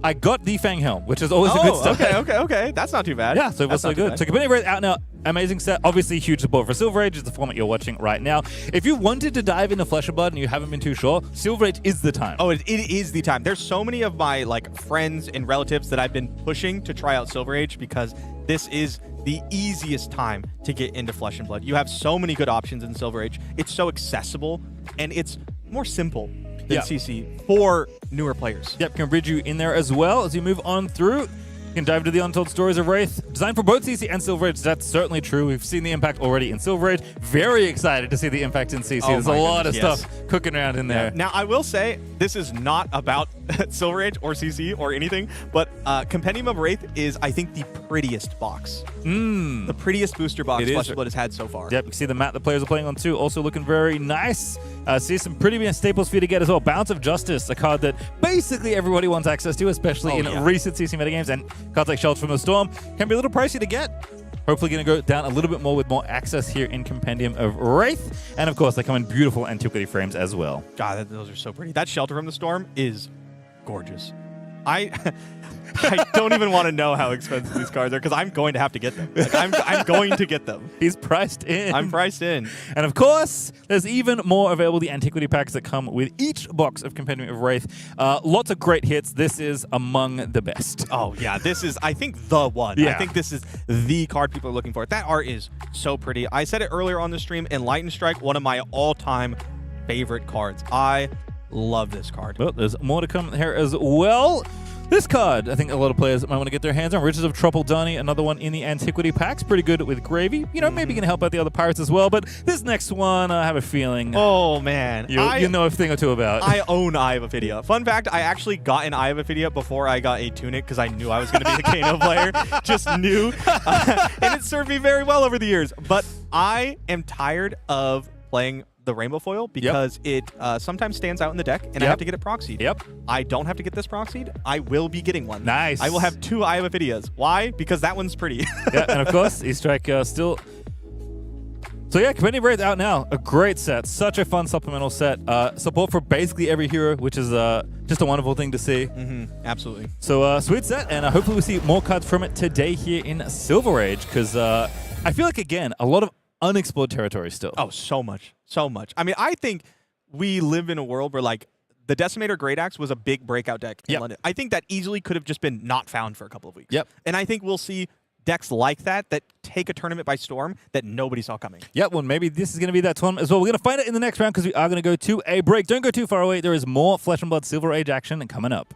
I got the Fang Helm, which is always a good start. Okay. That's not too bad. Yeah, so that's so good. So Compendium of Wraith out now. Amazing set. Obviously, huge support for Silver Age. Is the format you're watching right now. If you wanted to dive into Flesh and Blood and you haven't been too sure, Silver Age is the time. Oh, it is the time. There's so many of my friends and relatives that I've been pushing to try out Silver Age because this is the easiest time to get into Flesh and Blood. You have so many good options in Silver Age. It's so accessible and it's more simple than CC for newer players. Yep, can bridge you in there as well as you move on through. You can dive into the Untold Stories of Wraith, designed for both CC and Silver Age. That's certainly true. We've seen the impact already in Silver Age. Very excited to see the impact in CC. There's a lot of stuff cooking around in there. Now, I will say, this is not about Silver Age or CC or anything, but Compendium of Wraith is, I think, the prettiest box. The prettiest booster box Flesh and Blood has had so far. Yep, you see the mat the players are playing on too, also looking very nice. See some pretty staples for you to get as well. Bounce of Justice, a card that basically everybody wants access to, especially in recent CC metagames, and cards like Shelter from the Storm can be a little pricey to get. Hopefully going to go down a little bit more with more access here in Compendium of Wraith. And of course, they come in beautiful antiquity frames as well. God, those are so pretty. That Shelter from the Storm is gorgeous. I don't even want to know how expensive these cards are because I'm going to have to get them. I'm going to get them. He's priced in. I'm priced in. And of course, there's even more available, the antiquity packs that come with each box of Compendium of Wraith. Lots of great hits. This is among the best. Oh, yeah. This is, I think, the one. I think this is the card people are looking for. That art is so pretty. I said it earlier on the stream, Enlightened Strike, one of my all-time favorite cards. I love this card. Well, there's more to come here as well. This card, I think a lot of players might want to get their hands on. Riches of Tropeldani, another one in the Antiquity packs. Pretty good with Gravy. You know, maybe can help out the other pirates as well. But this next one, I have a feeling Oh, man. you know a thing or two about. I own Eye of Ophidia. Fun fact, I actually got an Eye of Ophidia before I got a Tunic because I knew I was going to be a Kano player. Just knew. And it served me very well over the years. But I am tired of playing the Rainbow Foil because it sometimes stands out in the deck and I have to get it proxied. Yep. I don't have to get this proxied. I will be getting one. Nice. I will have 2 Eye of Ophidias. Why? Because that one's pretty. Yeah, and of course, Eastrike still. So yeah, Compendium Raid's out now. A great set. Such a fun supplemental set. Support for basically every hero, which is just a wonderful thing to see. Absolutely. So sweet set, and hopefully we see more cards from it today here in Silver Age, because I feel like, again, a lot of unexplored territory still. Oh, so much. So much. I mean, I think we live in a world where, like, the Decimator Great Axe was a big breakout deck in London. I think that easily could have just been not found for a couple of weeks. Yep. And I think we'll see decks like that take a tournament by storm that nobody saw coming. Yeah, well, maybe this is going to be that tournament as well. We're going to find it in the next round because we are going to go to a break. Don't go too far away. There is more Flesh and Blood Silver Age action coming up.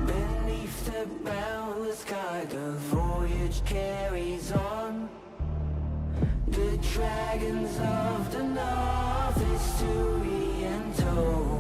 Beneath the boundless sky, the voyage carries on. The dragons of the north is to and told.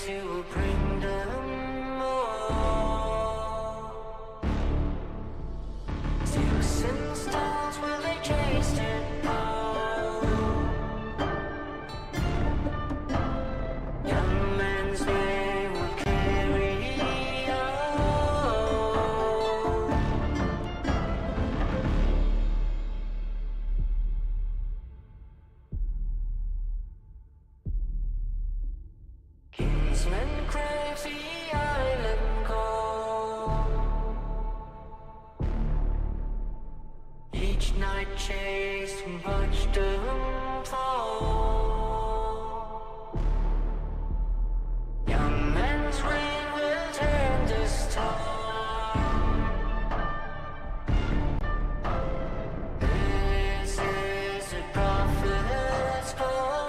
to bring them more. Sticks and stones, will they chase it all? Young men's way will carry on. Kinsmen crave the island gold. Each night chase and watch them fall. Young men's reign will turn this time. This is a prophet's call.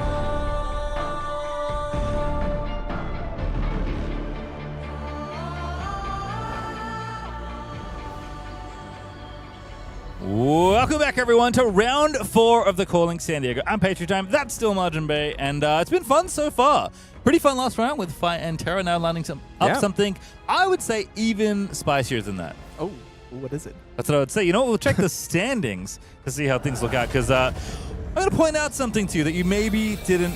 Welcome back, everyone, to round 4 of the Calling San Diego. I'm Pastrytime. That's still Majin Bae, and it's been fun so far. Pretty fun last round with Phi and Terra now lining something I would say even spicier than that. Oh, what is it? That's what I would say. You know what? We'll check the standings to see how things look out, because I'm going to point out something to you that you maybe didn't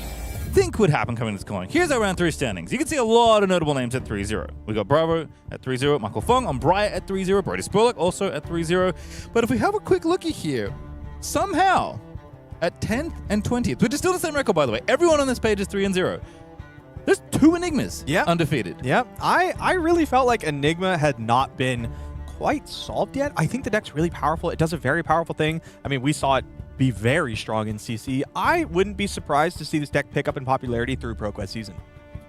think would happen coming to this calling. Here's our round 3 standings. You can see a lot of notable names at 3-0. We got Bravo at 3-0, Michael Fong on Briar at 3-0, Brody Spurlock also at 3-0. But if we have a quick looky here, somehow at 10th and 20th, which is still the same record, by the way, everyone on this page is 3-0. There's 2 Enigmas undefeated. Yep. I really felt like Enigma had not been quite solved yet. I think the deck's really powerful. It does a very powerful thing. I mean, we saw it be very strong in CC. I wouldn't be surprised to see this deck pick up in popularity through ProQuest season.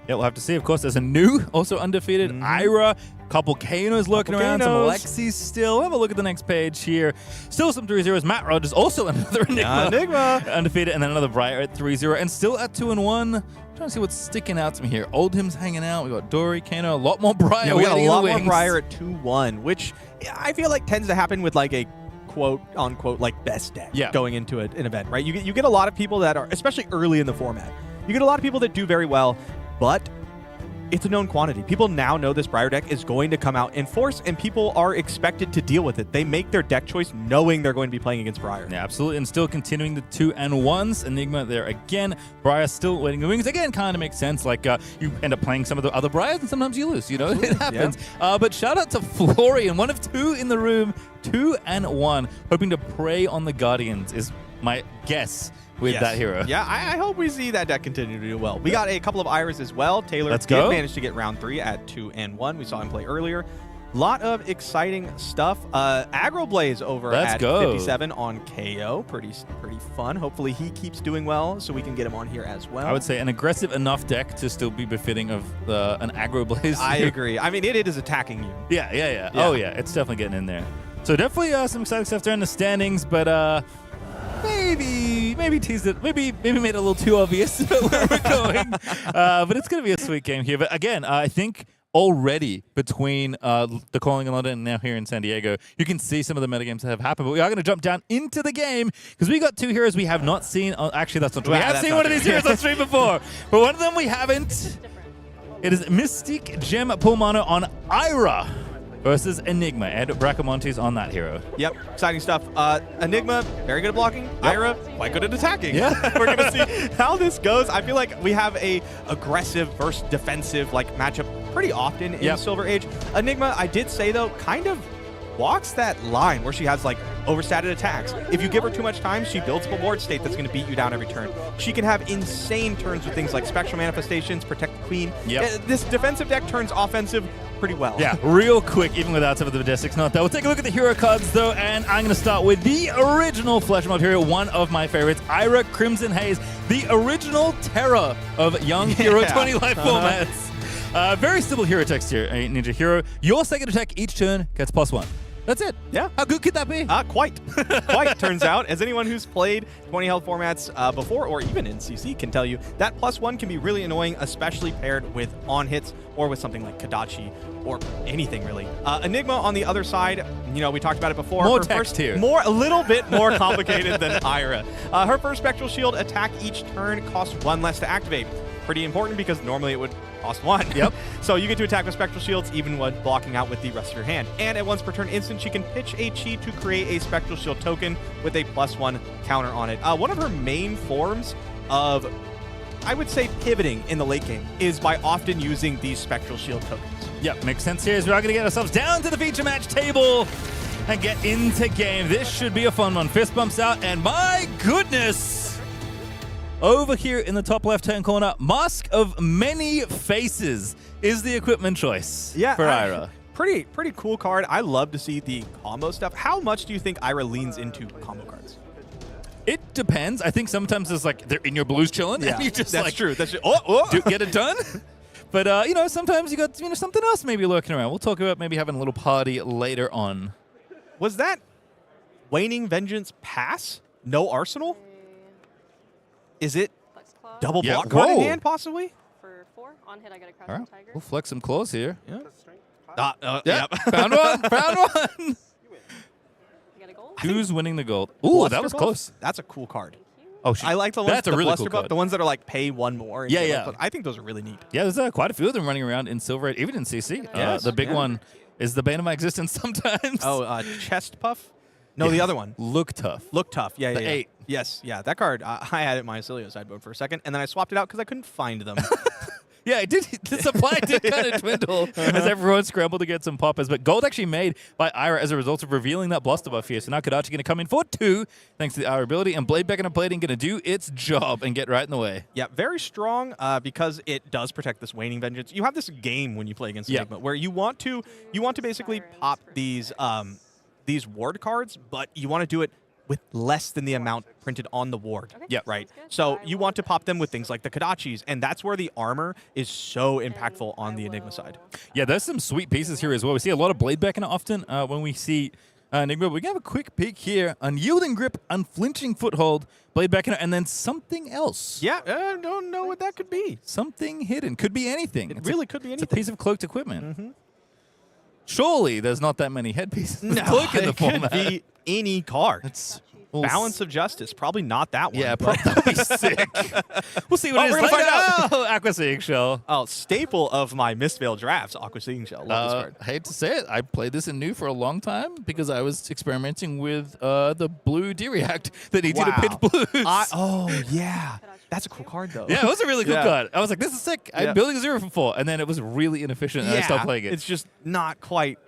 Yeah, we'll have to see. Of course, there's a new, also undefeated, Ira, couple Kanos lurking around, some Lexis still. Have a look at the next page here. Still some 3-0s. Matt Rogers also another Enigma. Undefeated, and then another Briar at 3-0, and still at 2-1. Trying to see what's sticking out to me here. Oldham's hanging out. We got Dory, Kano, a lot more Briar. Yeah, we got a lot more Briar at 2-1, which I feel like tends to happen with like a quote-unquote like best deck going into an event, right? You get a lot of people that are, especially early in the format, you get a lot of people that do very well, but it's a known quantity. People now know this Briar deck is going to come out in force, and people are expected to deal with it. They make their deck choice knowing they're going to be playing against Briar. Yeah, absolutely. And still continuing the 2-1s. Enigma there again. Briar still waiting the wings. Again, kind of makes sense. Like, you end up playing some of the other Briars, and sometimes you lose. You know, it happens. Yeah. But shout out to Florian, one of 2 in the room, 2-1. Hoping to prey on the Guardians is my guess with that hero. Yeah, I hope we see that deck continue to do well. We got a couple of Iris as well. Taylor did manage to get round 3 at 2-1. We saw him play earlier. Lot of exciting stuff. Aggro Blaze over at 57 on Kayo. Pretty fun. Hopefully he keeps doing well so we can get him on here as well. I would say an aggressive enough deck to still be befitting of an Aggro Blaze. I agree. I mean, it is attacking you. Yeah. Oh, yeah. It's definitely getting in there. So definitely some exciting stuff there in the standings, but maybe teased it, maybe made it a little too obvious where we're going. But it's going to be a sweet game here. But again, I think already between the calling in London and now here in San Diego, you can see some of the metagames that have happened. But we are going to jump down into the game because we got 2 heroes we have not seen. Actually, that's not true. We have seen one of these heroes on stream before, but one of them we haven't. It is Mystyq Gem Pulmano on Ira versus Enigma and Bracamontes on that hero. Yep, exciting stuff. Enigma, very good at blocking. Yep. Ira, quite good at attacking. Yeah. We're going to see how this goes. I feel like we have a aggressive versus defensive like matchup pretty often in Silver Age. Enigma, I did say though, kind of walks that line where she has like overstated attacks. If you give her too much time, she builds up a ward state that's going to beat you down every turn. She can have insane turns with things like Spectral Manifestations, Protect the Queen. This defensive deck turns offensive pretty well. Yeah, real quick, even without some of the Majestics not there. We'll take a look at the hero cards though, and I'm going to start with the original Flesh Mod hero, one of my favorites, Ira Crimson Haze, the original Terra of Young Hero 20 life formats. Very simple hero text here, Ninja Hero. Your second attack each turn gets +1. That's it. Yeah. How good could that be? Quite. Quite, turns out. As anyone who's played 20 health formats before, or even in CC, can tell you, that +1 can be really annoying, especially paired with on-hits or with something like Kadachi or anything, really. Enigma, on the other side, you know, we talked about it before. More text here. A little bit more complicated than Ira. Her first Spectral Shield attack each turn costs 1 less to activate. Pretty important because normally it would cost 1. Yep. So you get to attack with Spectral Shields even when blocking out with the rest of your hand. And at once per turn instant, she can pitch a chi to create a Spectral Shield token with a +1 counter on it. One of her main forms of, I would say, pivoting in the late game is by often using these Spectral Shield tokens. Yep, makes sense here as we are going to get ourselves down to the feature match table and get into game. This should be a fun one. Fist bumps out, and my goodness! Over here in the top left-hand corner, Mask of Many Faces is the equipment choice for Ira. Pretty cool card. I love to see the combo stuff. How much do you think Ira leans into combo cards? It depends. I think sometimes it's like they're in your blues chilling, and you just that's like true. That's true. get it done. But sometimes you got something else maybe lurking around. We'll talk about maybe having a little party later on. Was that Waning Vengeance pass? No arsenal? Is it double block card in hand, possibly? For 4, on hit I got a Crouching All right, Tiger. we'll flex some claws here. Yeah. Yep. Found one. Found one. You got a gold? Who's winning the gold? Ooh, that was Blusterbuff? close. That's a cool card. Oh, I like the ones That's a the really Bluster cool Buff, card. the ones that are like pay 1 more. and Yeah, get yeah. it. I think those are really neat. Yeah, there's quite a few of them running around in Silver, even in CC. Yes, The big yeah. one is the bane of my existence sometimes. Chest Puff? No, the other one. Look tough. Look Tough. Yeah, The yeah. 8. Yes, yeah. That card, I had it in my Acilio sideboard for a second, and then I swapped it out because I couldn't find them. Yeah, it did. The supply did kind of dwindle as everyone scrambled to get some poppers. But gold actually made by Ira as a result of revealing that Bluster Buff here. So now Kodachi going to come in for 2, thanks to the Ira ability, and Blade Beacon and Plating going to do its job and get right in the way. Yeah, very strong because it does protect this Waning Vengeance. You have this game when you play against Enigma where you want to basically pop these ward cards, but you want to do it with less than the amount printed on the ward. Okay, Yep. Right. sounds good. So I you will want to pop them with things like the Kodachis, and that's where the armor is so impactful on the Enigma side. Yeah, there's some sweet pieces here as well. We see a lot of Blade Beacon often when we see Enigma. We can have a quick peek here. Unyielding Grip, Unflinching Foothold, Blade Beacon, and then something else. Yeah, I don't know what that could be. Something hidden. Could be anything. It It's really could be It's a anything. piece of cloaked equipment. Surely there's not that many headpieces. No, Cloak in the it could format. be any card. It's Balance of Justice, probably not that one. Yeah, but- that'd be sick. We'll see what it is we're gonna later. find out. Oh, Aqua Seeing Shell. Oh, staple of my Mistveil drafts, Aqua Seeing Shell. Love this card. I hate to say it, I played this in new for a long time because I was experimenting with the blue D-React that needs you to pitch blues. Oh, yeah. That's a cool card, though. Yeah, it was a really cool Yeah. card. I was like, this is sick. Yeah. I'm building a 0 for 4, and then it was really inefficient, and I stopped playing it. It's just not quite.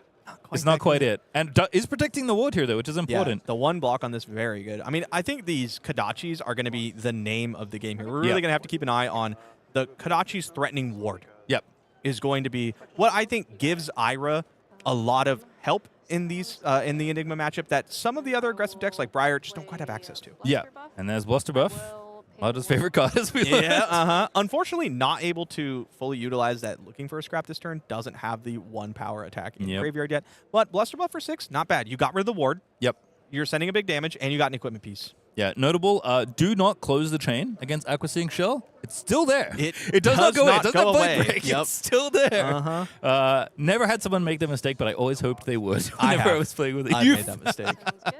It's not quite it. And is protecting the ward here, though, which is important. Yeah, the one block on this, very good. I mean, I think these Kodachis are going to be the name of the game here. We're really going to have to keep an eye on the Kodachi's threatening ward. Yep. Is going to be what I think gives Ira a lot of help in these in the Enigma matchup that some of the other aggressive decks like Briar just don't quite have access to. Yeah. And there's Bluster Buff. Mario's favorite card, as we learned. Yeah, Unfortunately, not able to fully utilize that looking for a scrap this turn. Doesn't have the 1 power attack in graveyard yet. But Bluster Buff for 6, not bad. You got rid of the ward. Yep. You're sending a big damage, and you got an equipment piece. Yeah, notable, do not close the chain against Aqua Seeing Shell. It's still there. It does not go away. It not doesn't go have blade away. break. Yep. It's still there. Uh-huh. Never had someone make that mistake, but I always hoped they would I whenever I have. was playing with it. I made that mistake. Sounds good.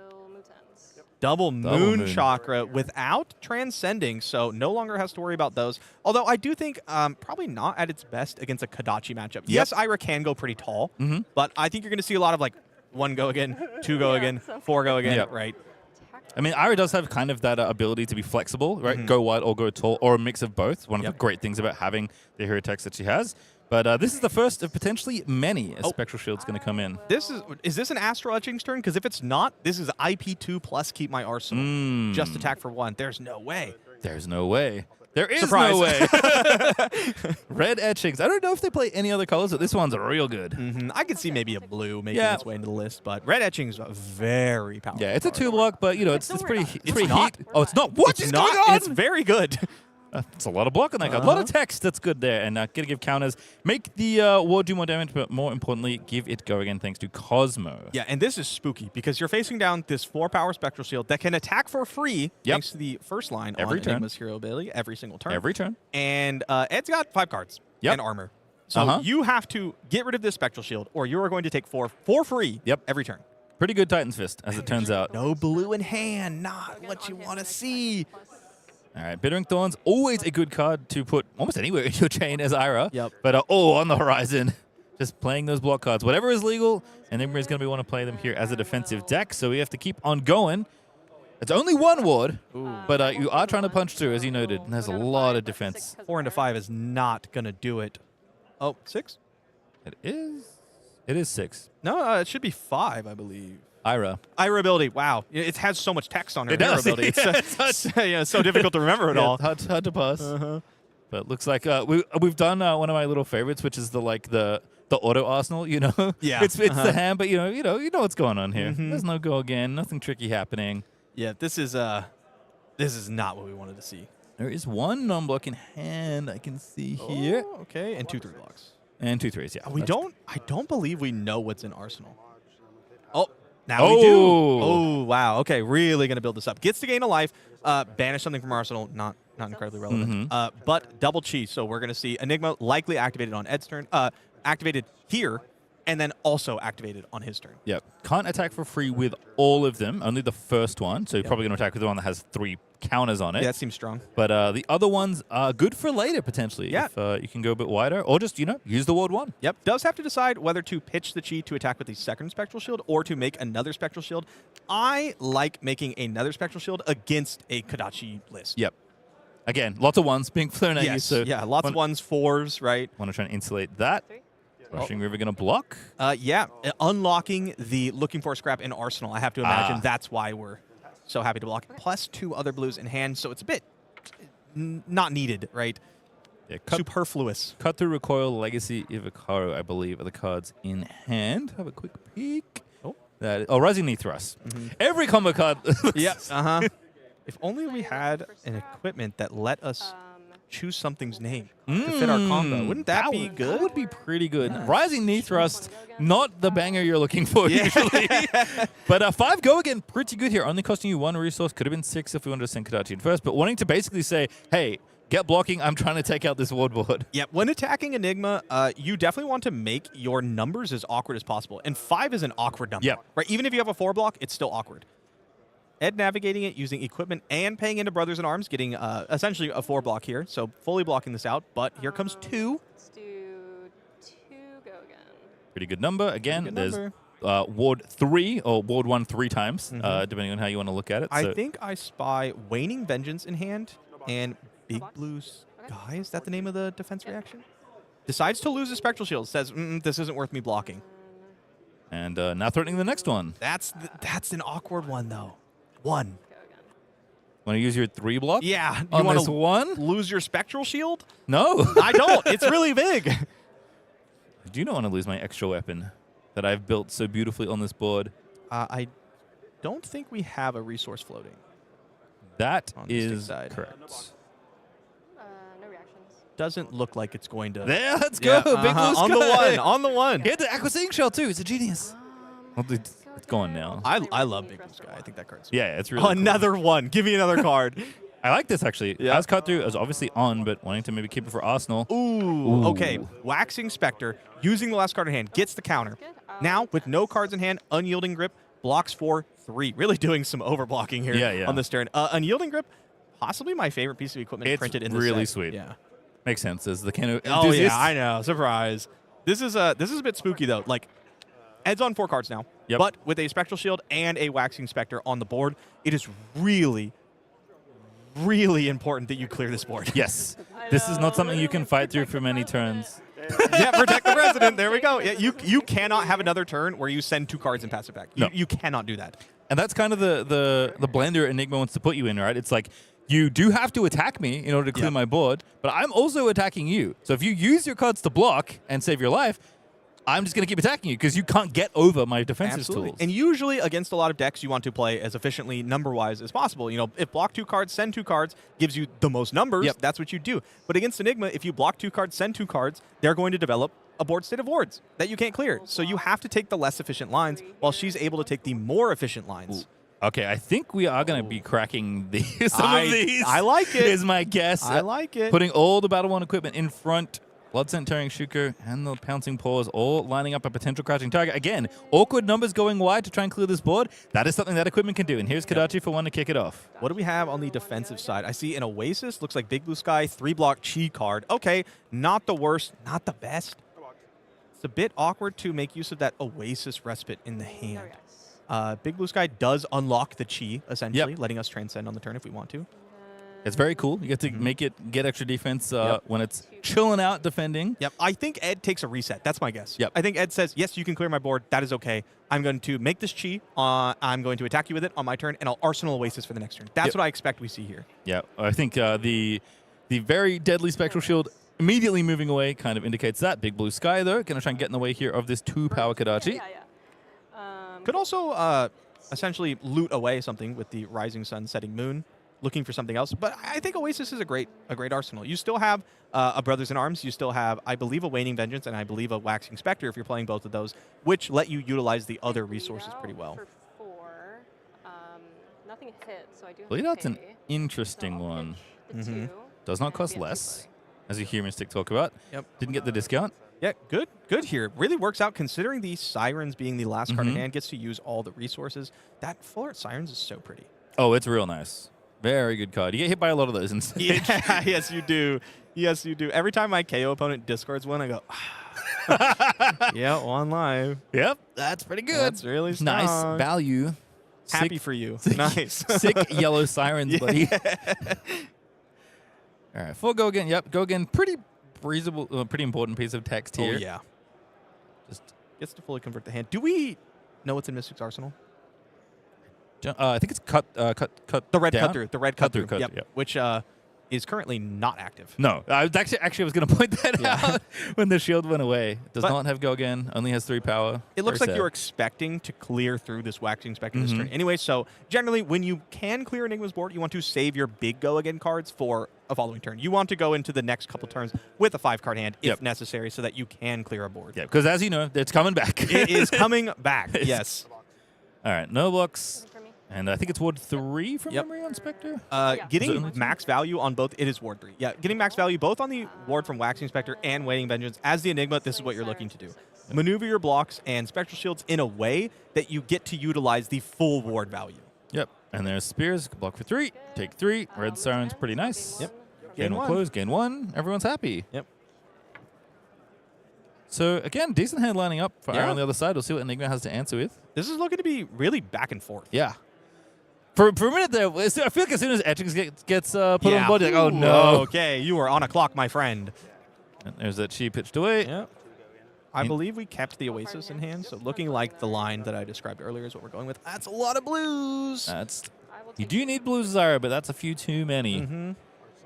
I will move tens. Double Moon Moon Chakra without transcending, so no longer has to worry about those. Although I do think probably not at its best against a Kodachi matchup. Yes, Ira can go pretty tall, but I think you're going to see a lot of like 1 go again, 2 go again, 4 go again, Yep. right? I mean, Ira does have kind of that ability to be flexible, right? Go wide or go tall, or a mix of both. One of the great things about having the hero text that she has. But this is the first of potentially many as Spectral Shield's going to come in. Is this an Astral Etching's turn? Because if it's not, this is IP2 plus keep my arsenal. Just attack for 1. There's no way. There's no way. There is Surprise. no way. Red etchings. I don't know if they play any other colors, but this one's real good. I could see maybe a blue making Yeah. its way into the list, but red etching's a very powerful. Yeah, it's a card. 2-block, but you know, it's Don't pretty worry about it. it's pretty not. heat. Oh, it's not. What It's is not. going on? It's very good. It's a lot of block on that card. A lot of text. That's good there. And gonna give counters. Make the ward do more damage, but more importantly, give it go again thanks to Cosmo. Yeah, and this is spooky because you're facing down this 4-power Spectral Shield that can attack for free thanks to the first line Every on turn. Enigma's hero ability every single turn. Every turn. And Ed's got 5 cards Yep. and armor. So you have to get rid of this Spectral Shield or you are going to take 4 for free every turn. Pretty good Titan's Fist, as it turns out. No blue in hand, not what you want to see. All right, Bittering Thorns, always a good card to put almost anywhere in your chain as Ira. Yep. But, on the horizon, just playing those block cards. Whatever is legal, Enigma is going to want to play them here as a defensive deck, so we have to keep on going. It's only one ward, but you are trying to punch through, as you noted, and there's a lot of defense. 4 into 5 is not going to do it. Oh, 6? It is 6. No, it should be 5, I believe. Ira. Ira ability, wow. It has so much text on her. It does. Ability. It's so difficult to remember it all. Hard to pass. But it looks like we've done one of my little favorites, which is the auto arsenal. You know, Yeah. it's the hand, but you know what's going on here. There's no go again, nothing tricky happening. Yeah, this is not what we wanted to see. There is one non-blocking hand I can see here, Oh, okay, and 2 3 blocks. and 2 3s. Yeah, I don't believe we know what's in Arsenal. Oh, now we do. Oh, wow. Okay, really going to build this up. Gets to gain a life. Banish something from Arsenal. Not incredibly relevant. But double cheese. So we're going to see Enigma likely activated on Ed's turn. Activated here, and then also activated on his turn. Yep. Can't attack for free with all of them. Only the first one. So you're probably going to attack with the one that has 3 counters on it. Yeah, that seems strong. But the other ones are good for later, potentially. Yeah. If you can go a bit wider. Or just, use the ward 1. Yep. Does have to decide whether to pitch the chi to attack with the second Spectral Shield or to make another Spectral Shield. I like making another Spectral Shield against a Kodachi list. Yep. Again, lots of ones being thrown at you. Yes. So Yeah, lots of 1s, 4s, right? Want to try and insulate that. 3. Rushing River going to block. Yeah. Unlocking the looking for a scrap in Arsenal. I have to imagine that's why we're so happy to block. Plus 2 other blues in hand, so it's a bit not needed, right? Yeah, Superfluous. Cut through Recoil, Legacy, Ivocaro, I believe, are the cards in hand. Have a quick peek. Rising Knee Thrust. Every combo card. Yep. If only we had an equipment that let us choose something's name to fit our combo. Wouldn't that be good? That would be pretty good. Rising Knee Thrust, not the banger you're looking for usually. But 5 go again, pretty good here. Only costing you 1 resource. Could have been 6 if we wanted to send Kodachi in first. But wanting to basically say, hey, get blocking. I'm trying to take out this ward board. Yeah, when attacking Enigma, you definitely want to make your numbers as awkward as possible. And 5 is an awkward number. Yep. Right? Even if you have a 4 block, it's still awkward. Ed navigating it using equipment and paying into Brothers in Arms, getting essentially a 4 block here. So fully blocking this out. But here comes 2. Let's do 2 go again. Pretty good number. Again, good there's number. ward 3 or ward 1 3 times, depending on how you want to look at it. I think I spy Waning Vengeance in hand and Big Blue's Guy. Is that the name of the defense reaction? Decides to lose a Spectral Shield. Says, this isn't worth me blocking. And now threatening the next one. That's an awkward one, though. 1. Go again. Want to use your 3 block? Yeah. You On want this to one? lose your Spectral Shield? No. I don't. It's really big. I do not want to lose my extra weapon that I've built so beautifully on this board. I don't think we have a resource floating. That On the stick is side. correct. No reactions. Doesn't look like it's going to. There, let's go. Yeah, Big blue on the sky. one. On the one. He had the Acquisition Shell too. He's a genius. Well, it's gone now. I love Big Blue Sky. I think that card's Yeah, it's really cool. another one. Give me another card. I like this actually. Yeah. As cut through, is obviously on, but wanting to maybe keep it for Arsenal. Ooh. Okay. Waxing Spectre, using the last card in hand, gets the counter. Good. Now, with no cards in hand, Unyielding Grip, blocks for 3. Really doing some overblocking here Yeah. on this turn. Unyielding Grip, possibly my favorite piece of equipment It's printed in this really set. sweet. Yeah. Makes sense as the Kano Oh enthusiast. yeah, I know. Surprise. This is a bit spooky though. Like, Ed's on 4 cards now, Yep. but with a Spectral Shield and a Waxing Spectre on the board, it is really, really important that you clear this board. Yes. This is not something you can fight through for many turns. Yeah, protect the president. There we go. Yeah, you cannot have another turn where you send 2 cards in passive effect. No. You cannot do that. And that's kind of the blender Enigma wants to put you in, right? It's like, you do have to attack me in order to clear my board, but I'm also attacking you. So if you use your cards to block and save your life, I'm just going to keep attacking you because you can't get over my defensive tools. And usually against a lot of decks, you want to play as efficiently number-wise as possible. You know, if block 2 cards, send 2 cards gives you the most numbers, Yep. that's what you do. But against Enigma, if you block 2 cards, send 2 cards, they're going to develop a board state of wards that you can't clear. So you have to take the less efficient lines while she's able to take the more efficient lines. Okay, I think we are going to be cracking some of these. I like it. Is my guess. I like it. Putting all the Battle 1 equipment in front Blood Scent Tearing Shuko, and the Pouncing Paws all lining up a potential crouching target. Again, awkward numbers going wide to try and clear this board. That is something that equipment can do. And here's Kadachi for one to kick it off. What do we have on the defensive side? I see an Oasis. Looks like Big Blue Sky, 3-block Chi card. Okay, not the worst, not the best. It's a bit awkward to make use of that Oasis respite in the hand. Big Blue Sky does unlock the Chi, essentially, letting us transcend on the turn if we want to. It's very cool. You get to make it get extra defense when it's chilling out defending. Yep. I think Ed takes a reset. That's my guess. Yep. I think Ed says, yes, you can clear my board. That is okay. I'm going to make this Chi. I'm going to attack you with it on my turn, and I'll Arsenal Oasis for the next turn. That's what I expect we see here. Yeah. I think the very deadly Spectral Shield immediately moving away kind of indicates that. Big Blue Sky, though, going to try and get in the way here of this 2-power Kadachi. Could also essentially loot away something with the Rising Sun, Setting Moon, looking for something else. But I think Oasis is a great arsenal. You still have a Brothers in Arms. You still have, I believe, a Waning Vengeance, and I believe a Waxing Spectre if you're playing both of those, which let you utilize the other resources pretty well. For 4. Nothing hit, so I do have Bleed to Out's an pay. interesting So I'll one. pitch the 2. Does not and cost be at less, 2 play. as you hear Mystyq talk about. Yep. Didn't get the discount. Yeah, good here. Really works out considering the Sirens being the last card in hand, gets to use all the resources. That Full Art Sirens is so pretty. Oh, it's real nice. Very good card. You get hit by a lot of those in Stage. Yeah, yes, you do. Yes, you do. Every time my KO opponent discards one, I go, yeah, one live. Yep, that's pretty good. That's really strong. Nice value. Happy Sick- for you. sick- Nice. Sick yellow sirens, buddy. All right, full go again. Yep, go again. Pretty reasonable, pretty important piece of text Oh, here. yeah. Just gets to fully convert the hand. Do we know what's in Mystyq's arsenal? I think it's cut. The red down? cut through. The red cut through. Cut, Yep. yep. Which is currently not active. No, I was actually I was going to point that Yeah. out when the shield went away. Does But- not have go again. Only has 3 power. It looks Very like sad. you're expecting to clear through this Waxing Spectre this turn. Anyway, so generally when you can clear Enigma's board, you want to save your big go again cards for a following turn. You want to go into the next couple turns with a 5-card hand if Yep. necessary so that you can clear a board. Yeah, because as you know, it's coming back. It is coming back. Yes. All right, no blocks. For me. And I think it's Ward 3 from Yep. memory on Spectre. Yeah. Getting Is it- max value on both, it is Ward 3. Yeah, getting max value both on the Ward from Waxing Spectre and Waning Vengeance. As the Enigma, this is what you're looking to do. Maneuver your blocks and Spectral Shields in a way that you get to utilize the full Ward value. Yep. And there's Spears. Block for 3. Take 3. Red Siren's pretty nice. Yep. Gain Gain will one. close. Gain 1. Everyone's happy. Yep. So, again, decent hand lining up for Yeah. Aaron on the other side. We'll see what Enigma has to answer with. This is looking to be really back and forth. Yeah. For a minute there, I feel like as soon as Etchings gets put on the board, you're like, oh, Ooh, no. Okay, you are on a clock, my friend. And there's that Chi pitched away. Yeah. I believe we kept the Oasis in hand, so looking like the line that I described earlier is what we're going with. That's a lot of blues. That's I will You take do need blues, Zara, but that's a few too many. Mhm.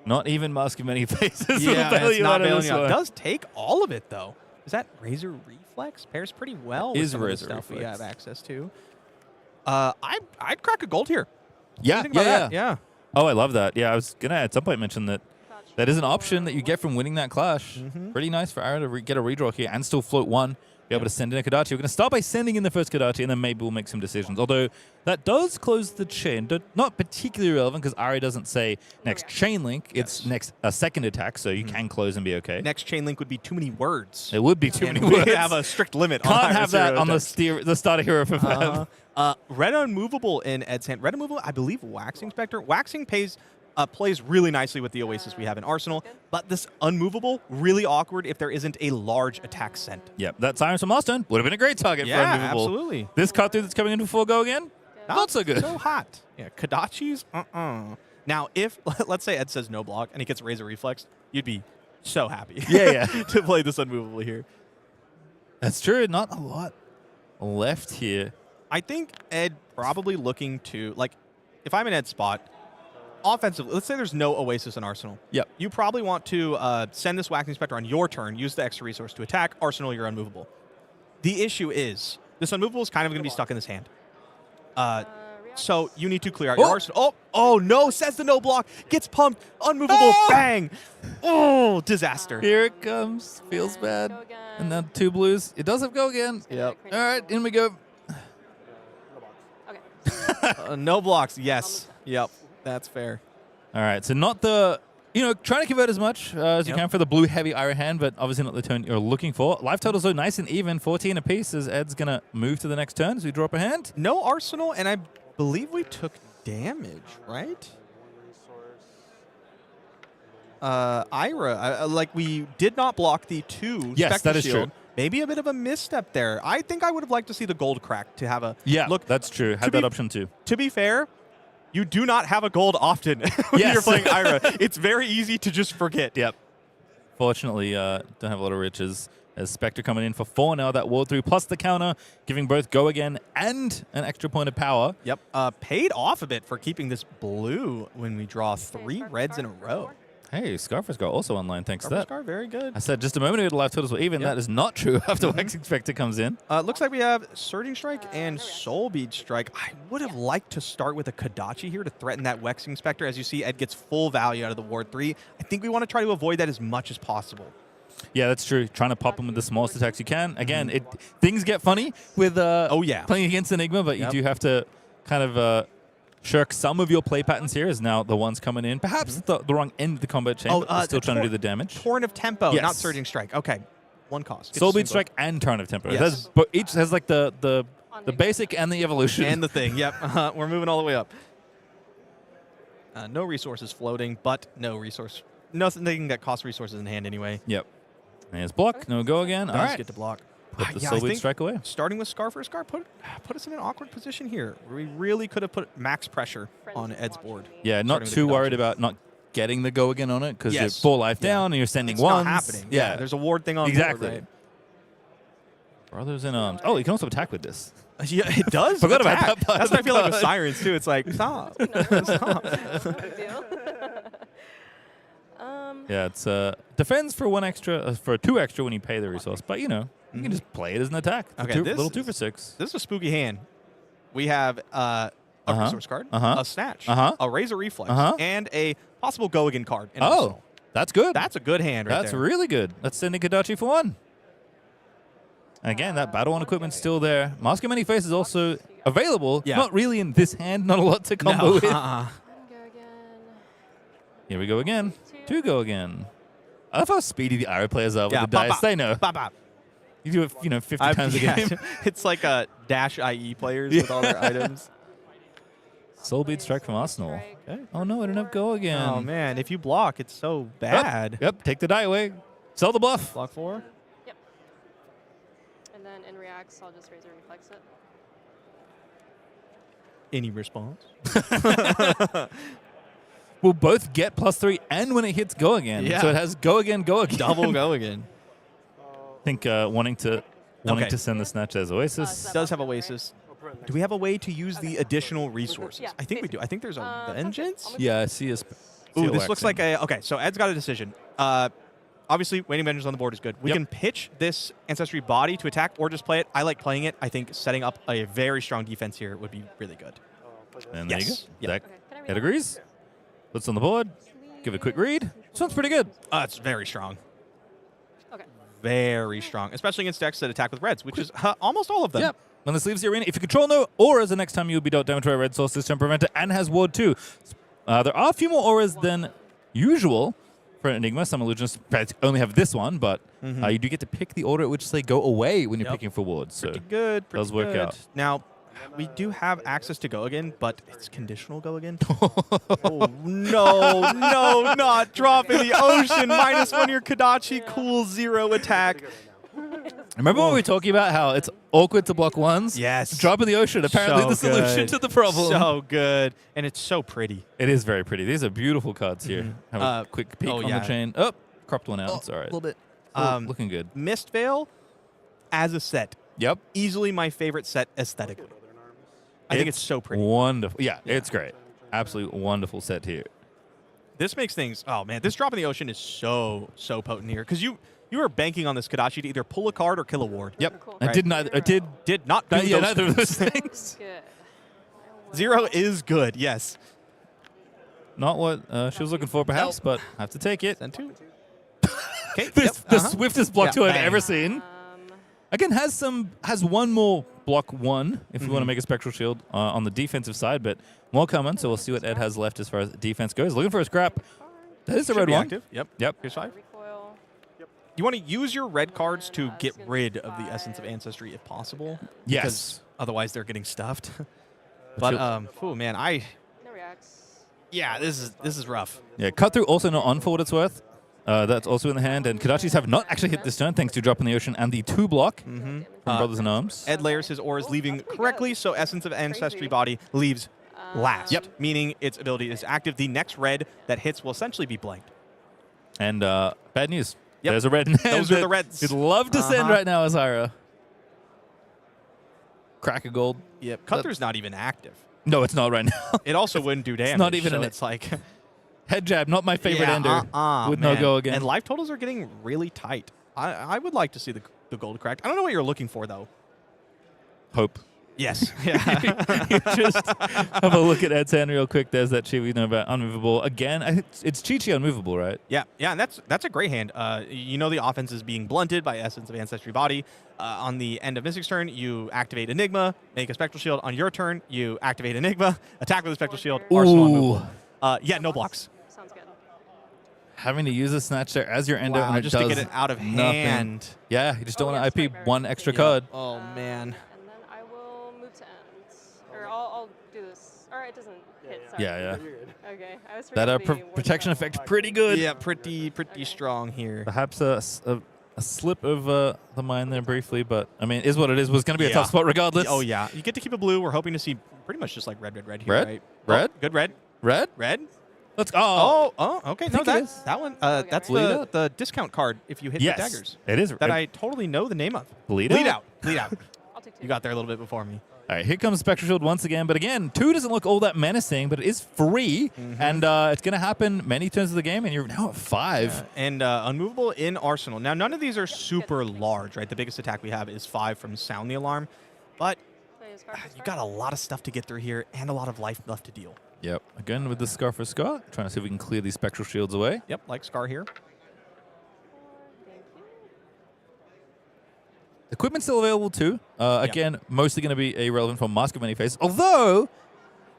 Not even Mask of Many Faces will Yeah, bail it's you not out of bailing this you out. one. It does take all of it, though. Is that Razor Reflex? Pairs pretty well with Is some of the Razor stuff we Reflex. have access to. I'd crack a gold here. Yeah, What do you think about that? yeah. Yeah. Oh, I love that. Yeah, I was going to at some point mention that that is an option that you get from winning that clash. Pretty nice for Aaron to get a redraw here and still float 1. Be able to send in a Kadachi. We're going to start by sending in the first Kadachi, and then maybe we'll make some decisions. Although that does close the chain. Not particularly relevant because Ari doesn't say next chain link. It's next a second attack, so you can close and be okay. Next chain link would be too many words. It would be too And many we words. have a strict limit on Can't Iris have that hero on attacks. the starter hero for Pham. Red Unmovable in Ed's hand. Red Unmovable, I believe Waxing Spectre. Waxing plays really nicely with the Oasis we have in Arsenal, but this Unmovable, really awkward if there isn't a large attack sent. Yep, that Sirens from last turn would have been a great target Yeah, for Unmovable. absolutely. This cut through that's coming in before go again? Not so good. So hot. Yeah, Kadachi's, Now, if, let's say Ed says no block and he gets Razor Reflex, you'd be so happy Yeah. to play this Unmovable here. That's true. Not a lot left here. I think Ed probably looking to, like, if I'm in Ed's spot, offensively, let's say there's no Oasis in Arsenal. Yep. You probably want to send this Waxing Spectre on your turn, use the extra resource to attack, Arsenal, you're unmovable. The issue is, this Unmovable is kind of going to be stuck in this hand. So you need to clear out your Arsenal. Oh, no, says the no block, gets pumped, Unmovable, bang. Oh, disaster. Here it comes. Feels bad. Go again. And then 2 blues. It does have go again. Yep. All right, in we go. Okay. No blocks, yes. Yep, that's fair. All right, so not the trying to convert as much as you Yep. can for the blue heavy iron hand, but obviously not the turn you're looking for. Life totals are nice and even, 14 apiece as Ed's going to move to the next turn as we draw up a hand. No arsenal, and I believe we took damage, right? Ira, like we did not block the 2 Yes, Spectre that is Shield. true. Maybe a bit of a misstep there. I think I would have liked to see the gold crack to have a Yeah, look. that's true. Had to that be- option too. To be fair, you do not have a gold often when Yes. you're playing Ira. It's very easy to just forget. Yep. Fortunately, don't have a lot of riches. As Spectre coming in for 4 now, that ward 3 plus the counter, giving both go again and an extra point of power. Yep. Paid off a bit for keeping this blue when we draw 3 reds in a row. Hey, Scarface got also online thanks to that. Scar, very good. I said just a moment ago the life totals were even. Yep. That is not true after Waxing Spectre comes in. Looks like we have Surging Strike and Soul Bead Strike. I would have liked to start with a Kodachi here to threaten that Wexing Spectre. As you see, Ed gets full value out of the Ward 3. I think we want to try to avoid that as much as possible. Yeah, that's true. Trying to pop him with the smallest attacks you can. Again, things get funny with playing against Enigma, but you do have to kind of shirk some of your play patterns here as now the one's coming in. Perhaps the wrong end of the combat chain, but still trying to do the damage. Torrent of Tempo, Yes. not Surging Strike. Okay, one cost. Soul Bead Strike and Torrent of Tempo. Yes. But each has like the basic and the evolution. And the thing, yep. We're moving all the way up. No resources floating, but no resource. Nothing that costs resources in hand anyway. Yep. There's block. No go again. All Does right. get to block. Put the Yeah, Soul I Bead think Strike away. starting with Scar for Scar put us in an awkward position here. We really could have put max pressure on Ed's board. Yeah, not starting with too the worried Kodachi. about not getting the go again on it because you're Yes. full life Yeah. down and you're sending It's ones. not happening. Yeah, There's a ward thing on exactly. board, Brothers in arms. Oh, you can also attack with this. right? Yeah, it does. Forgot about attack. that part That's of what I the feel like with card. Sirens too. It's like stop. Stop. Big deal. Yeah, it's defends for 1 extra, for 2 extra when you pay the resource, but you can just play it as an attack. Okay, Two, this little 2 is- for 6. This is a spooky hand. We have a resource card, a snatch, a razor reflex, and a possible go again card. in Oh, Arsenal. that's good. That's a good hand right That's there. really good. Let's send in Kodachi for 1. And again, that battle on equipment's still there. Mask of Many Faces also available. Yeah. Not really in this hand. Not a lot to combo No, with. Go again. Here we go again. 2 go again. I love how speedy the Ira players are with the bop, dice. They know. Bop, bop. You do it, 50 times a game. It's like a dash IE players with all their items. Soul Bead Strike from Arsenal. Okay. Oh no, I don't have go again. Oh man, if you block, it's so Yep, bad. Yep, take the die away. Sell the bluff. Block 4. Yep. And then in reacts, I'll just razor reflex it. Any response? We'll both get +3 and when it hits go again. Yeah. So it has go again, go again. Double go again. I think wanting to send the snatch as Oasis. Does have Oasis. Do we have a way to use the additional resources? Yeah, I think we do. I think there's a vengeance. Yeah, I see a Ooh, this looks like a okay. So Ed's got a decision. Obviously, waiting vengeance on the board is good. We Yep. can pitch this ancestry body to attack or just play it. I like playing it. I think setting up a very strong defense here would be really good. And there Yes. you go. Yep. Zach, Okay, can I read Ed that? agrees. Puts on the board. Give it a quick read. Sounds pretty good. It's very strong. Okay. Very strong, especially against decks that attack with reds, which is almost all of them. Yep. When this leaves the arena, if you control no auras, the next time you will be dealt damage by a red source system preventer and has ward 2. There are a few more auras than usual for an Enigma. Some illusions only have this one, but you do get to pick the order at which they go away when you're picking for wards. So Pretty good. Pretty does work good. out. Now, we do have access to go again, but it's conditional go again. Oh, no, not drop in the ocean. -1 your Kodachi, cool 0 attack. remember when we were talking about how it's awkward to block ones? Yes. Drop in the ocean. Apparently So the solution good. to the problem. So good. And it's so pretty. It is very pretty. These are beautiful cards here. Have a quick peek on the chain. Oh, cropped one out. It's all right. A little bit. Looking good. Mist Veil as a set. Yep. Easily my favorite set aesthetically. I think it's so pretty. Wonderful. Yeah, it's great. Absolutely wonderful set here. This makes things, oh man, this drop in the ocean is so potent here. Because you are banking on this Kodachi to either pull a card or kill a ward. Yep. Cool. I Right. did not. I did. Did not do Yeah, those neither of things. those things. Good. 0 is good, yes. Not what she was looking for, perhaps, but I have to take it. Send 2. Okay. This yep, the swiftest block Yeah, 2 I've bang. ever seen. Again, has one more block 1 if we want to make a spectral shield on the defensive side, but more coming. So we'll see what Ed has left as far as defense goes. Looking for a scrap. That is a Should red be one. active. Yep. Yep. Here's 5. Recoil. You want to use your red cards to get rid of the Essence of Ancestry if possible. Yes. Because otherwise they're getting stuffed. But oh man, No reacts. yeah, this is rough. Yeah, cut through also not on for what it's worth. That's also in the hand, and Kodachis have not actually hit this turn thanks to Drop in the Ocean and the 2-block from Brothers in Arms. Ed layers his auras leaving correctly, so Essence of Ancestry Body leaves last. Yep. Meaning its ability is active. The next red that hits will essentially be blanked. And bad news. Yep. There's a red in hand. Those are the reds. You'd love to send right now, Azira. Crack of gold. Yep. Cut through's not even active. No, it's not right now. It also wouldn't do damage. not even so an- it's like Head jab, not my favorite ender. Would man. not go again. And life totals are getting really tight. I would like to see the gold cracked. I don't know what you're looking for though. Hope. Yes. Yeah. Just have a look at Ed's hand real quick. There's that chi we know about unmovable. Again, it's Chi-Chi unmovable, right? Yeah, and that's a great hand. You know the offense is being blunted by Essence of Ancestry Body. On the end of Mystyq's turn, you activate Enigma, make a Spectral Shield. On your turn, you activate Enigma, attack with a Spectral Shield, Arsenal unmovable. Yeah, no blocks. Sounds good. Having to use a Snatcher as your ender Wow, when it just does to get it out of nothing. hand. Yeah, you just don't Oh, want to yes, IP right. one extra Yeah. card. Oh man. And then I will move to ends. Or I'll do this. Or it doesn't hit. Sorry. Yeah. Okay. I was That forgetting the protection one-shot. effect pretty good. Yeah, pretty strong here. Perhaps a slip of the mind there briefly, but I mean, is what it is. Was going to be a tough spot regardless. Oh yeah, you get to keep a blue. We're hoping to see pretty much just like red here, Red? right? Red? Oh, good red. Red? Red. Let's go. Oh, okay. No, think it is. that one. Okay, That's right? the discount card if you hit Yes, the daggers. it is. That I totally know the name of. Bleed Bleed out? out. Bleed out. I'll take 2. You got there a little bit before me. All right, here comes Spectral Shield once again. But again, 2 doesn't look all that menacing, but it is free. And it's going to happen many turns of the game, and you're now at 5. And unmovable in Arsenal. Now, none of these are super large, right? The biggest attack we have is 5 from Sound the Alarm. But Play a Scarf for you Scarf. got a lot of stuff to get through here and a lot of life left to deal. Yep. Again with the Scarf for Scar. Trying to see if we can clear these Spectral Shields away. Yep, like Scar here. Thank you. Equipment's still available too. Again, mostly going to be irrelevant for Mask of Many Faces. Although,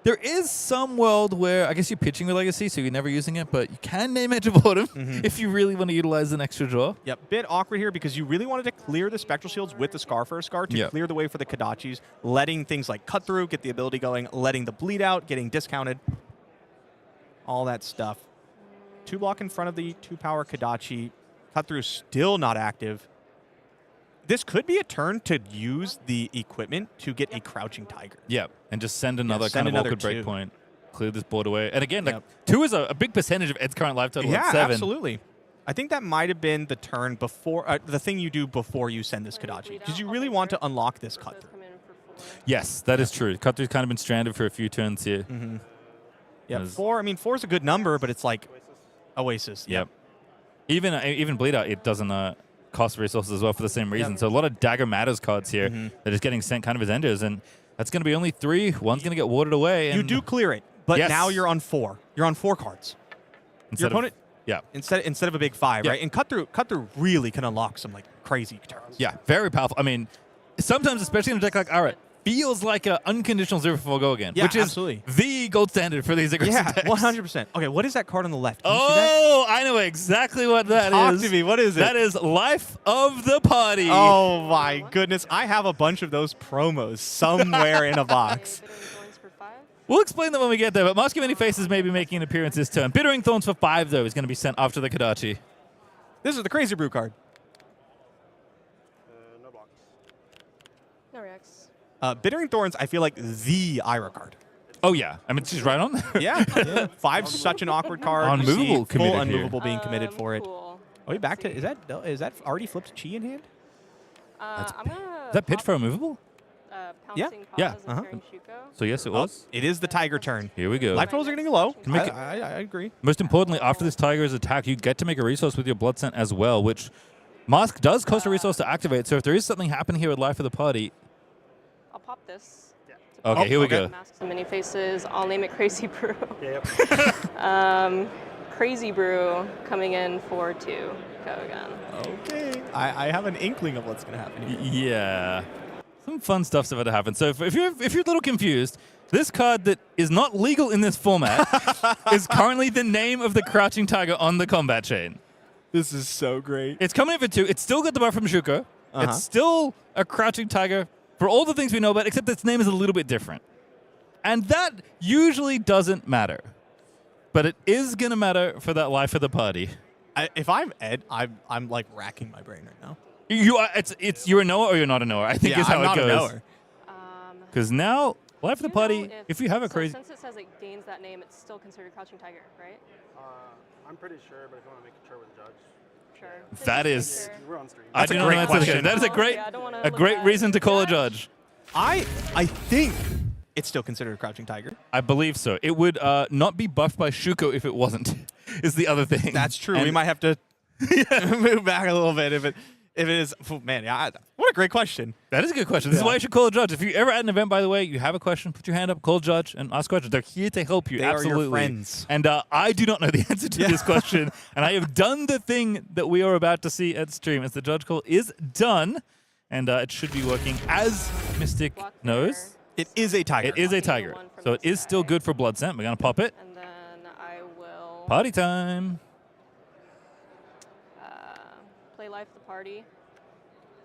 there is some world where I guess you're pitching with Legacy, so you're never using it, but you can name Edge of Autumn if you really want to utilize an extra draw. Yep, bit awkward here because you really wanted to clear the Spectral Shields with the Scar for a Scar to Yep. clear the way for the Kodachis, letting things like Cut Through get the ability going, letting the Bleed Out, getting discounted, all that stuff. 2 block in front of the 2-power Kodachi. Cut Through still not active. This could be a turn to use the equipment to get a Crouching Tiger. Yep. And just send another send kind of another awkward 2. breakpoint. Clear this board away. And again, like Yep. 2 is a big percentage of Ed's current life total Yeah, at 7. absolutely. I think that might have been the turn before, the thing you do before you send this Kodachi. Because you really want to unlock this Cut Those Through. come in for 4. Yes, that is true. Cut Through's kind of been stranded for a few turns here. Yeah, As- 4. I mean, 4 is a good number, but it's like Oasis. Yep. Even Bleed Out, it doesn't cost resources as well for the same reason. Yep. So a lot of Dagger Matters cards here that is getting sent kind of as enders, and that's going to be only 3. One's going to get warded away. And You do clear it, but Yes. now you're on 4. You're on 4 cards. instead Your of- opponent yeah. instead of a big 5, Yeah. right? And cut through really can unlock some like crazy turns. Yeah, very powerful. I mean, sometimes, especially in a deck like Aura, feels like an unconditional 0-4 go again, Yeah, which is absolutely. the gold standard for these aggressive Yeah, decks. 100%. Okay, what is that card on the left? Can you see that? Oh, I know exactly what that is. Talk to me. What is it? That is Life of the Party. Oh my goodness! I have a bunch of those promos somewhere in a box. Bittering Thorns for 5. We'll explain them when we get there, but Mask of Many Faces may be making an appearance this turn. Bittering Thorns for 5, though, is going to be sent after the Kodachi. This is the Crazy Brew card. No blocks. No reacts. Bittering Thorns, I feel like the Ira card. Oh, yeah. I mean, she's right on there. Yeah, yeah. 5's such an awkward card. You see Unmovable committed full here. unmovable being committed for it. Cool. Are we back to? Is that already flipped Chi in hand? I'm gonna. Is that pitch pop, for a movable? Yeah. Pouncing Yeah. Paws and Staring Shuko. So, yes, it was. It is the Tiger turn. Here we go. Life totals are getting low. make it- I agree. Most importantly, after this Tiger's attack, you get to make a resource with your Blood Scent as well, which Mask does cost a resource to activate. So if there is something happening here with Life of the Party, I'll pop this. okay, here we okay. go. Masks and many faces. I'll name it Crazy Brew. Yep. Crazy Brew coming in for 2. Go again. Okay. I have an inkling of what's going to happen here. Yeah. Some fun stuff's about to happen. So if you're a little confused, This card that is not legal in this format is currently the name of the Crouching Tiger on the combat chain. This is so great. It's coming in for 2. It's still got the buff from Shuko. Uh-huh. It's still a Crouching Tiger for all the things we know about, except its name is a little bit different. And that usually doesn't matter. But it is going to matter for that life of the party. If I'm Ed, I'm like racking my brain right now. You are, you're a knower or you're not a knower, I think is how I'm it not goes. a knower. Because now, life of the Do you party, know if you have a so crazy... Since it says it gains that name, it's still considered Crouching Tiger, right? I'm pretty sure, but if you want to make sure with the judge. Sure. That Just is- make sure. We're on stream. That's I a do not great know that's question. okay. That is a great, Yeah, I don't wanna a look great bad. reason to call a judge. I think it's still considered a Crouching Tiger. I believe so. It would not be buffed by Shuko if it wasn't, is the other thing. That's true. And We might have to move back a little bit if it is. Oh, man, yeah. What a great question. That is a good question. This is why you should call a judge. If you ever at an event, by the way, you have a question, put your hand up, call a judge, and ask questions. They're here to help you. They are your Absolutely. friends. And I do not know the answer to this question, and I have done the thing that we are about to see at stream. As the judge call is done, and it should be working as Mystyq Block knows. there. It is a tiger. It is a Blocking the tiger, one from so it this is still guy. good for blood scent. We're gonna pop it. And then I will Party time. play Life of the Party.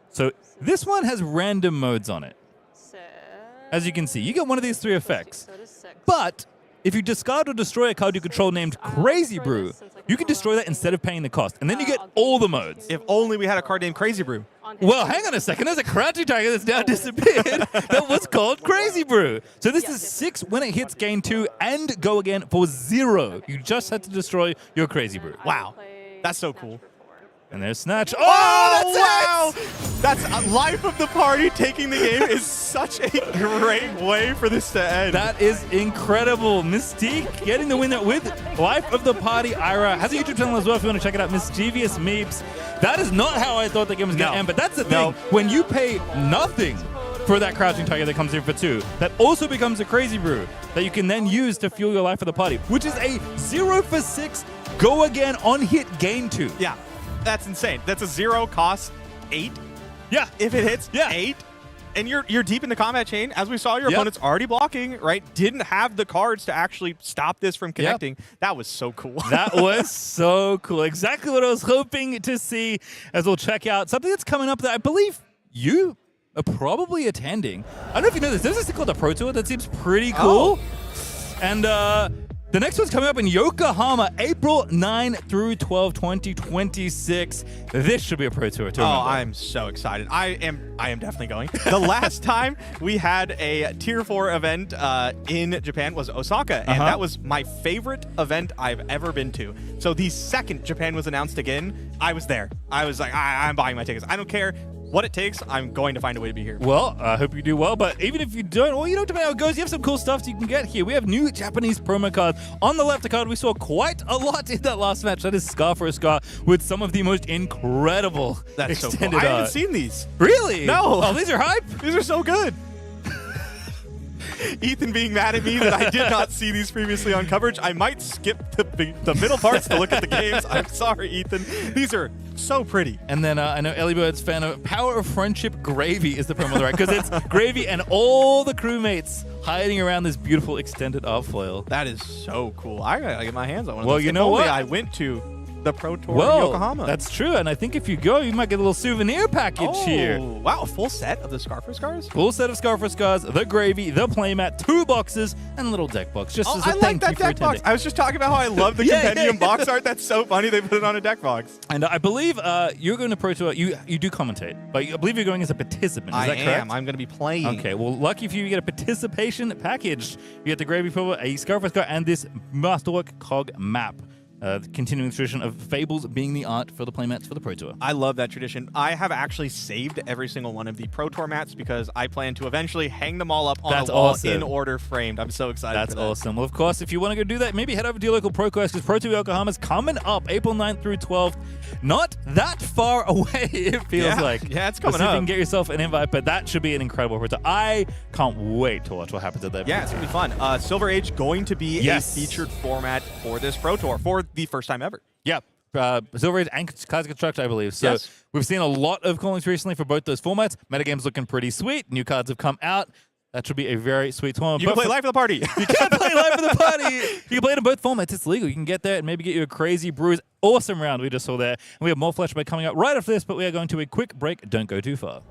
So this one has random modes on it. As you can see, you get one of these 3 effects. So it is 6. But if you discard or destroy a card you control named Crazy destroy Brew, this since I you can control destroy that everything. instead of paying the cost. And then you get I'll give all the it modes. to- If only we had a card named Crazy Brew. on his Well, turn. hang on a second. There's a Crouching Tiger that's now disappeared that was called Crazy Brew. So this is 6 when it hits gain 2 and go again for 0. You just had to destroy your Crazy Brew. I will Wow. play That's so Snatch cool. for 4. And there's Snatch. Oh, Oh, that's That's life of the party. Taking the game is such a great way for this to end. That is incredible. Mystyq getting the win there with Life of the Party. Ira has a YouTube channel as well if you want to check it out. Mischievous Meeps. That is not how I thought the game was going to No. end, but that's the thing. No. When you pay nothing for that Crouching Tiger that comes in for 2, that also becomes a Crazy Brew that you can then use to fuel your Life of the Party, which is a 0 for 6 go again on hit gain 2. Yeah, that's insane. That's a 0 cost 8. Yeah. If it hits Yeah. 8, and you're deep in the combat chain, as we saw, your Yep. opponent's already blocking, right? Didn't have the cards to actually stop this from connecting. That was so cool. That was so cool. Exactly what I was hoping to see as we'll check out something that's coming up that I believe you are probably attending. I don't know if you know this. There's this thing called the Pro Tour that seems pretty cool. And the next one's coming up in Yokohama, April 9 through 12, 2026. This should be a Pro Tour tournament. Oh, I'm so excited. I am definitely going. The last time we had a Tier 4 event in Japan was Osaka, and that was my favorite event I've ever been to. So the second Japan was announced again, I was there. I was like, I'm buying my tickets. I don't care what it takes. I'm going to find a way to be here. Well, I hope you do well, but even if you don't, well, you know how it goes. You have some cool stuff you can get here. We have new Japanese promo cards. On the left card, we saw quite a lot in that last match. That is Scar for a Scar with some of the most incredible That's so cool. extended I haven't art. sing these. Really? No. Oh, these are hype? These are so good. Ethan being mad at me that I did not see these previously on coverage. I might skip the middle parts to look at the games. I'm sorry, Ethan. These are so pretty. And then I know Ellie Bird's fan of Power of Friendship Gravy is the promo on the right, because it's Gravy and all the crewmates hiding around this beautiful extended art foil. That is so cool. I gotta get my hands on one. of Well, those. you If know only what? I went to the Pro Tour in Well, Yokohama. that's true, and I think if you go, you might get a little souvenir package here. Wow, a full set of the Scar for Scars? Full set of Scar for Scars, the Gravy, the playmat, 2 boxes, and a little deck box. Just as a I like thank that you for deck box. attending. I was just talking about how I love the Yeah, compendium yeah, box art. That's so funny they put it on a deck box. And I believe you're going to Pro Tour. You do commentate, but I believe you're going as a participant. Is that correct? I'm going to be playing. Okay, well, lucky for you, you get a participation package. You get the Gravy Promo, a Scar for Scar, and this Masterwork Cog map. The continuing tradition of Fables being the art for the playmats for the Pro Tour. I love that tradition. I have actually saved every single one of the Pro Tour mats because I plan to eventually hang them all up on That's a wall awesome. in order framed. I'm so excited That's for that. awesome. Well, of course, if you want to go do that, maybe head over to your local Pro Quest because Pro Tour Yokohama's coming up April 9th through 12th. Not that far away, it feels like. Yeah, it's Let's coming see if you up. can get yourself an invite, but that should be an incredible Pro Tour. I can't wait to watch what happens at that. Yeah, it's going to be fun. Silver Age going to be Yes. a featured format for this Pro Tour for the first time ever. Yep. Silver Age and Classic Construct, I believe. So Yes. we've seen a lot of callings recently for both those formats. Metagame's looking pretty sweet. New cards have come out. That should be a very sweet tournament. You can play Life of the Party. You can play Life of the Party. You can play it in both formats. It's legal. You can get there and maybe get you a crazy brews. Awesome round we just saw there. And we have more flashback coming up right after this, but we are going to a quick break. Don't go too far.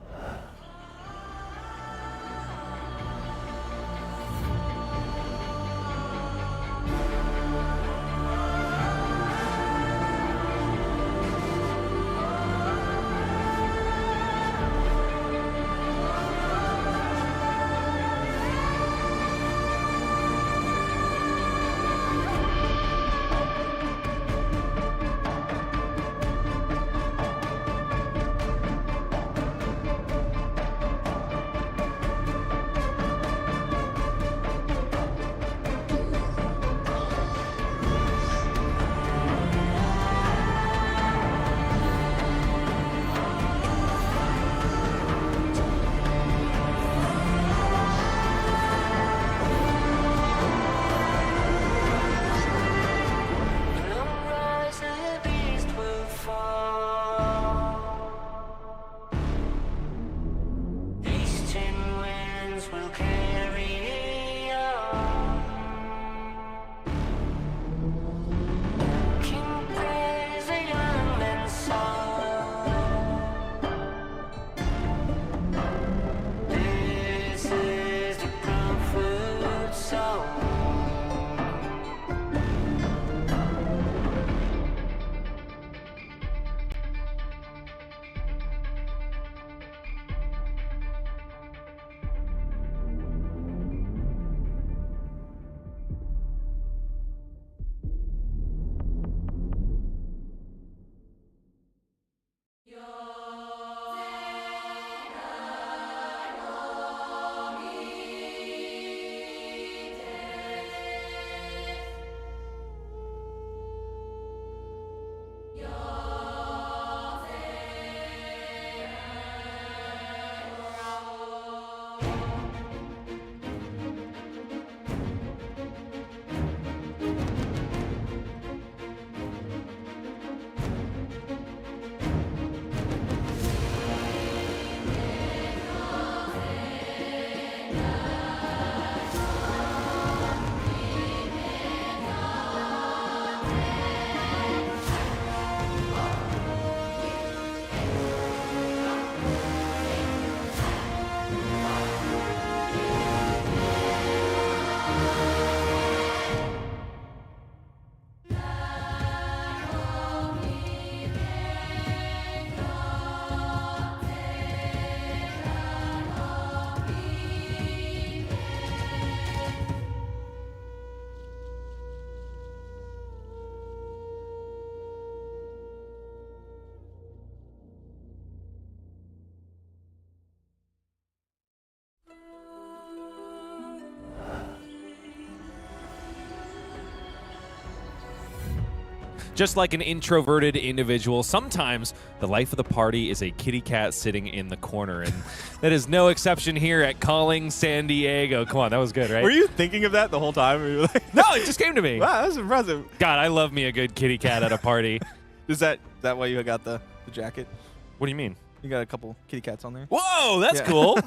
Just like an introverted individual, sometimes the life of the party is a kitty cat sitting in the corner, and that is no exception here at Calling San Diego. Come on, that was good, right? Were you thinking of that the whole time? Or you were like, No, it just came to me. wow, that's impressive. God, I love me a good kitty cat at a party. Is that why you got the jacket? What do you mean? You got a couple kitty cats on there? Whoa, that's Yeah. cool.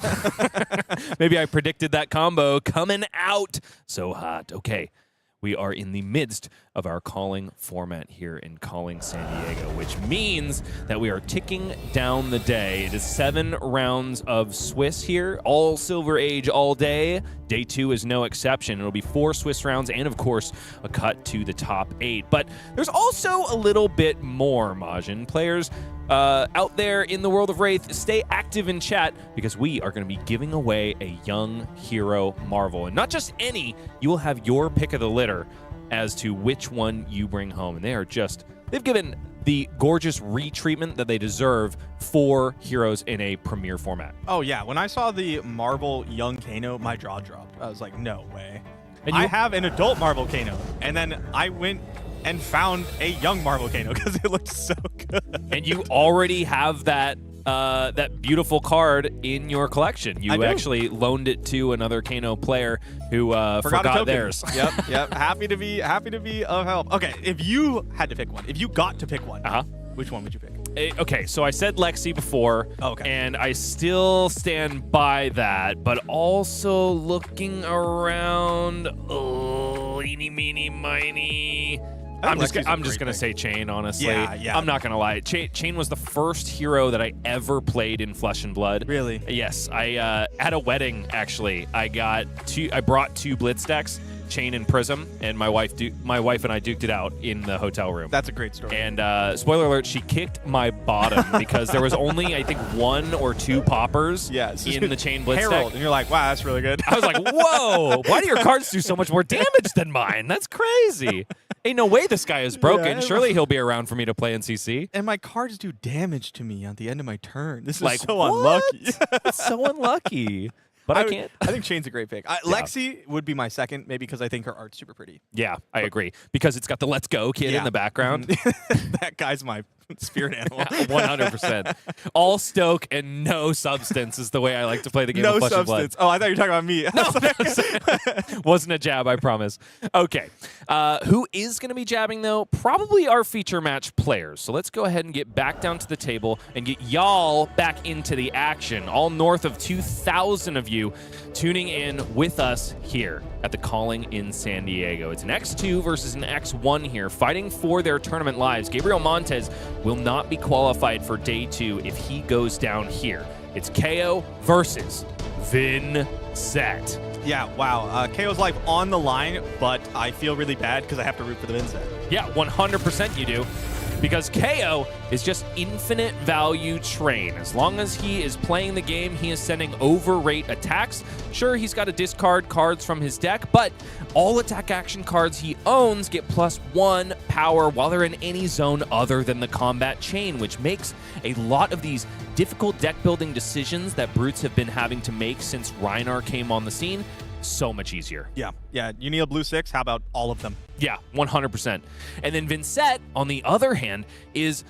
Maybe I predicted that combo coming out. So hot. Okay. We are in the midst of our calling format here in Calling San Diego, which means that we are ticking down the day. It is 7 rounds of Swiss here, all Silver Age all day. Day 2 is no exception. It'll be 4 Swiss rounds and, of course, a cut to the top 8. But there's also a little bit more, Majin. Players out there in the world of Wraith, stay active in chat because we are going to be giving away a young hero marvel. And not just any, you will have your pick of the litter as to which one you bring home. And they've given the gorgeous retreatment that they deserve for heroes in a premier format. Oh, yeah. When I saw the Marvel Young Kano, my jaw dropped. I was like, no way. And I have an adult Marvel Kano, and then I went and found a young Marvel Kano because it looked so good. And you already have that beautiful card in your collection. You actually loaned it to another Kano player who forgot theirs. Yep. Happy to be of help. Okay, if you had to pick one, if you got to pick one, Which one would you pick? Okay, so I said Lexi before, Okay. and I still stand by that, but also looking around, eeny, meeny, miny. I'm just Lexi's a gonna great say Chain, honestly. Yeah. I'm not gonna lie. Chain was the first hero that I ever played in Flesh and Blood. Really? Yes. I at a wedding actually. I brought 2 Blitz decks, Chain and Prism, and my wife and I duked it out in the hotel room. That's a great story. And spoiler alert, she kicked my bottom because there was only, I think, 1 or 2 poppers in the Chain Blitz Herald, deck. and you're like, wow, that's really good. I was like, whoa, why do your cards do so much more damage than mine? That's crazy. Ain't no way this guy is broken. Yeah. Surely he'll be around for me to play in CC. And my cards do damage to me at the end of my turn. This is Like, so what? unlucky. It's so unlucky. But I can't. I think Chain's a great pick. Lexi would be my second, maybe because I think her art's super pretty. Yeah, I agree. Because it's got the Let's Go kid in the background. That guy's my spirit animal. 100%. All stoke and no substance is the way I like to play the game No of Flesh and Blood. substance. Oh, I thought you were talking about me. No, wasn't a jab, I promise. Okay. Who is going to be jabbing, though? Probably our feature match players. So let's go ahead and get back down to the table and get y'all back into the action. All north of 2,000 of you tuning in with us here at the Calling in San Diego. It's an X2 versus an X1 here, fighting for their tournament lives. Gabriel Montes will not be qualified for day 2 if he goes down here. It's Kayo versus Vynnset. Yeah, wow. Kayo's life on the line, but I feel really bad because I have to root for the Vynnset. Yeah, 100% you do. Because Kayo is just infinite value train. As long as he is playing the game, he is sending over-rate attacks. Sure, he's got to discard cards from his deck, but all attack action cards he owns get +1 power while they're in any zone other than the combat chain, which makes a lot of these difficult deck-building decisions that Brutes have been having to make since Rhinar came on the scene so much easier. Yeah. You need a blue 6. How about all of them? Yeah, 100%. And then Vynnset, on the other hand, is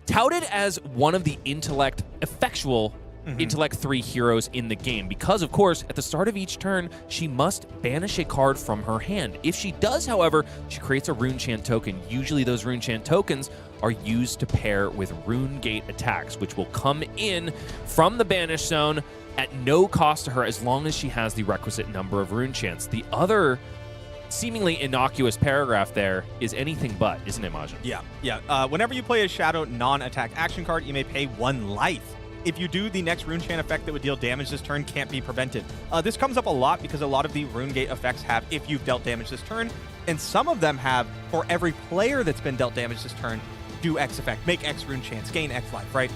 touted as one of the effectual Intellect 3 heroes in the game because, of course, at the start of each turn, she must banish a card from her hand. If she does, however, she creates a Rune Chant token. Usually those Rune Chant tokens are used to pair with Rune Gate attacks, which will come in from the banish zone at no cost to her as long as she has the requisite number of Rune Chants. The other seemingly innocuous paragraph there is anything but, isn't it, Majin? Yeah. Whenever you play a Shadow non-attack action card, you may pay 1 life. If you do, the next Rune Chant effect that would deal damage this turn can't be prevented. This comes up a lot because a lot of the Rune Gate effects have if you've dealt damage this turn, and some of them have for every player that's been dealt damage this turn, do X effect, make X Rune Chants, gain X life, right?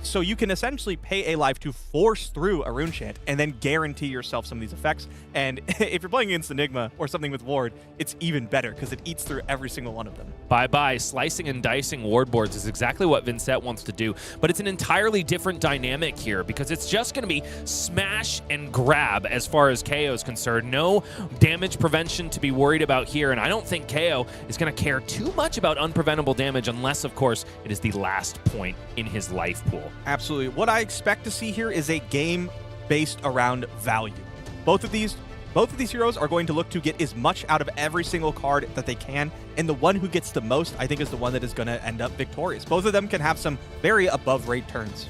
So you can essentially pay a life to force through a Rune Chant and then guarantee yourself some of these effects. And if you're playing against Enigma or something with Ward, it's even better because it eats through every single one of them. Bye-bye. Slicing and dicing ward boards is exactly what Vynnset wants to do, but it's an entirely different dynamic here because it's just going to be smash and grab as far as Kayo is concerned. No damage prevention to be worried about here, and I don't think Kayo is going to care too much about unpreventable damage unless, of course, it is the last point in his life pool. Absolutely. What I expect to see here is a game based around value. Both of these heroes are going to look to get as much out of every single card that they can, and the one who gets the most, I think, is the one that is going to end up victorious. Both of them can have some very above-rate turns.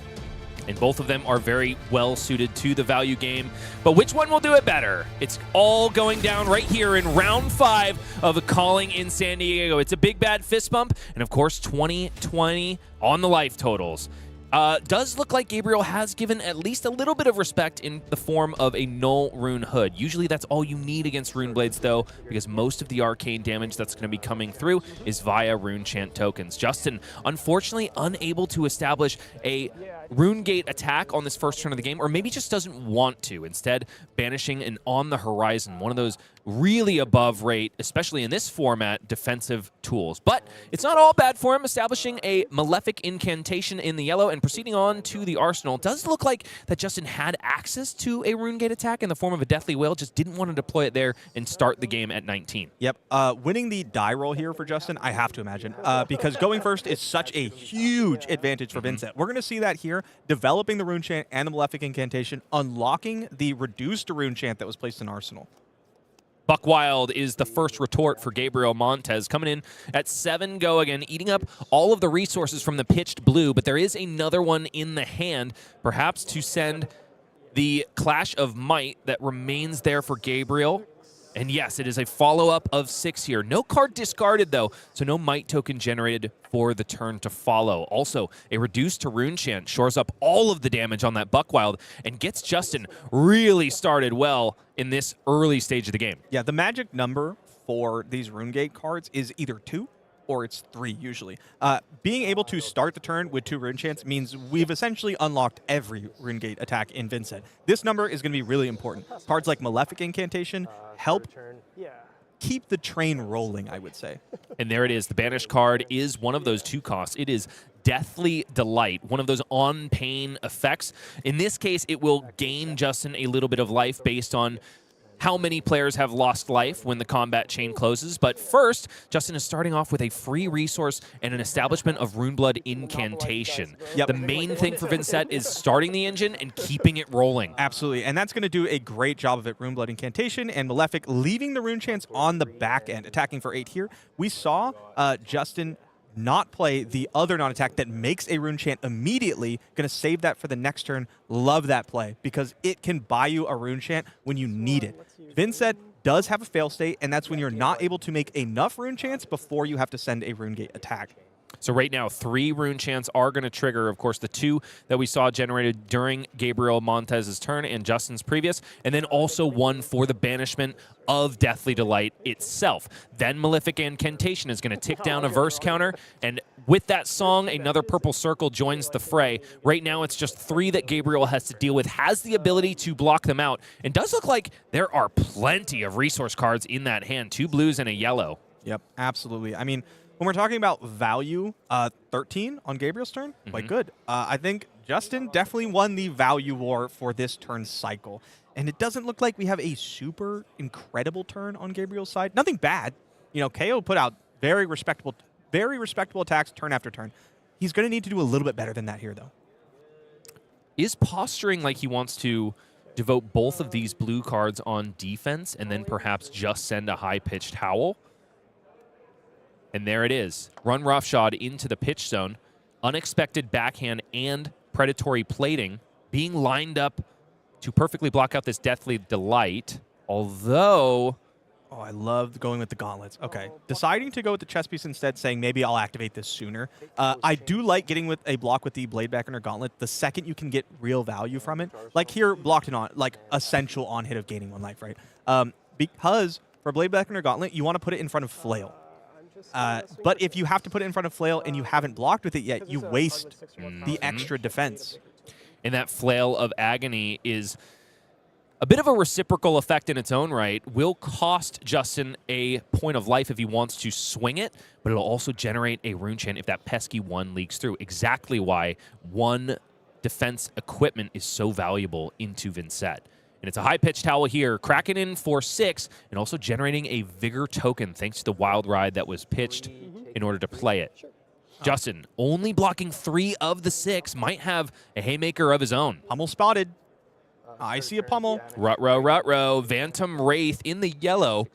And both of them are very well suited to the value game. But which one will do it better? It's all going down right here in round 5 of the Calling in San Diego. It's a big bad fist bump, and of course 2020 on the life totals. Does look like Gabriel has given at least a little bit of respect in the form of a null rune hood. Usually that's all you need against rune blades, though, because most of the arcane damage that's going to be coming through is via rune chant tokens. Justin, unfortunately, unable to establish a rune gate attack on this first turn of the game, or maybe just doesn't want to. Instead, banishing an on the horizon, one of those really above rate, especially in this format, defensive tools. But it's not all bad for him, establishing a Malefic Incantation in the yellow and proceeding on to the arsenal. Does look like that Justin had access to a Rune Gate attack in the form of a Deathly Wail, just didn't want to deploy it there and start the game at 19. Yep. Winning the die roll here for Justin, I have to imagine, because going first is such a huge advantage for Vynnset. We're going to see that here, developing the Rune Chant and the Malefic Incantation, unlocking the reduced Rune Chant that was placed in Arsenal. Buckwild is the first retort for Gabriel Montes, coming in at 7 go again, eating up all of the resources from the pitched blue, but there is another one in the hand, perhaps to send the Clash of Might that remains there for Gabriel. And yes, it is a follow-up of 6 here. No card discarded, though, so no Might token generated for the turn to follow. Also, a reduced to Rune Chant shores up all of the damage on that Buckwild and gets Justin really started well in this early stage of the game. Yeah, the magic number for these Runegate cards is either 2 or it's 3 usually. Being able to start the turn with 2 Rune Chants means we've essentially unlocked every Runegate attack in Vynnset. This number is going to be really important. Cards like Malefic Incantation help keep the train rolling, I would say. And there it is. The banished card is one of those 2 costs. It is Deathly Delight, one of those on-pain effects. In this case, it will gain Justin a little bit of life based on how many players have lost life when the combat chain closes. But first, Justin is starting off with a free resource and an establishment of Runeblood Incantation. Yep. The main thing for Vynnset is starting the engine and keeping it rolling. Absolutely, and that's going to do a great job of it. Runeblood Incantation and Malefic leaving the Rune Chants on the back end, attacking for 8 here. We saw Justin not play the other non-attack that makes a Rune Chant immediately. Going to save that for the next turn. Love that play because it can buy you a Rune Chant when you need it. Vynnset does have a fail state, and that's when you're not able to make enough Rune Chants before you have to send a Runegate attack. So right now, 3 Rune Chants are going to trigger, of course, the 2 that we saw generated during Gabriel Montes' turn and Justin's previous, and then also 1 for the banishment of Deathly Delight itself. Then Malefic Incantation is going to tick down a verse counter, and with that song, another purple circle joins the fray. Right now, it's just 3 that Gabriel has to deal with, has the ability to block them out, and does look like there are plenty of resource cards in that hand, 2 blues and a yellow. Yep, absolutely. I mean, when we're talking about value, 13 on Gabriel's turn, quite good. I think Justin definitely won the value war for this turn cycle. And it doesn't look like we have a super incredible turn on Gabriel's side. Nothing bad. You know, Kayo put out very respectable attacks turn after turn. He's going to need to do a little bit better than that here, though. Is posturing like he wants to devote both of these blue cards on defense and then perhaps just send a high-pitched howl? And there it is. Run roughshod into the pitch zone. Unexpected backhand and predatory plating being lined up to perfectly block out this Deathly Delight. Although... Oh, I love going with the gauntlets. Okay. Deciding to go with the chess piece instead, saying maybe I'll activate this sooner. I do like getting with a block with the blade backer or gauntlet. The second you can get real value from it, like here, blocked and on, like essential on hit of gaining 1 life, right? Because for blade backer or gauntlet, you want to put it in front of flail. But if you have to put it in front of flail and you haven't blocked with it yet, you waste the extra defense. And that Flail of Agony is a bit of a reciprocal effect in its own right. Will cost Justin a point of life if he wants to swing it, but it'll also generate a Rune Chant if that pesky 1 leaks through. Exactly why 1 defense equipment is so valuable into Vynnset. And it's a high-pitched howl here, cracking in for 6, and also generating a Vigor token thanks to the Wild Ride that was pitched in order to play it. Justin, only blocking 3 of the 6, might have a Haymaker of his own. Pummel spotted. I see a pummel. Rut-row. Phantom Wraith in the yellow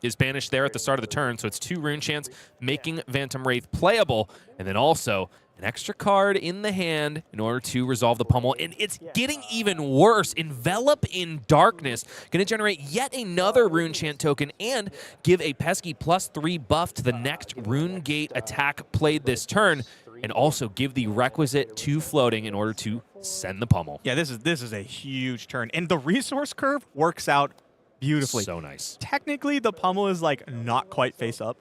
is banished there at the start of the turn, so it's 2 Rune Chants making Phantom Wraith playable, and then also an extra card in the hand in order to resolve the pummel. And it's getting even worse. Envelop in Darkness. Going to generate yet another Rune Chant token and give a pesky +3 buff to the next Rune Gate attack played this turn. And also give the requisite 2 floating in order to send the pummel. Yeah, this is a huge turn. And the resource curve works out beautifully. So nice. Technically, the pummel is like not quite face up.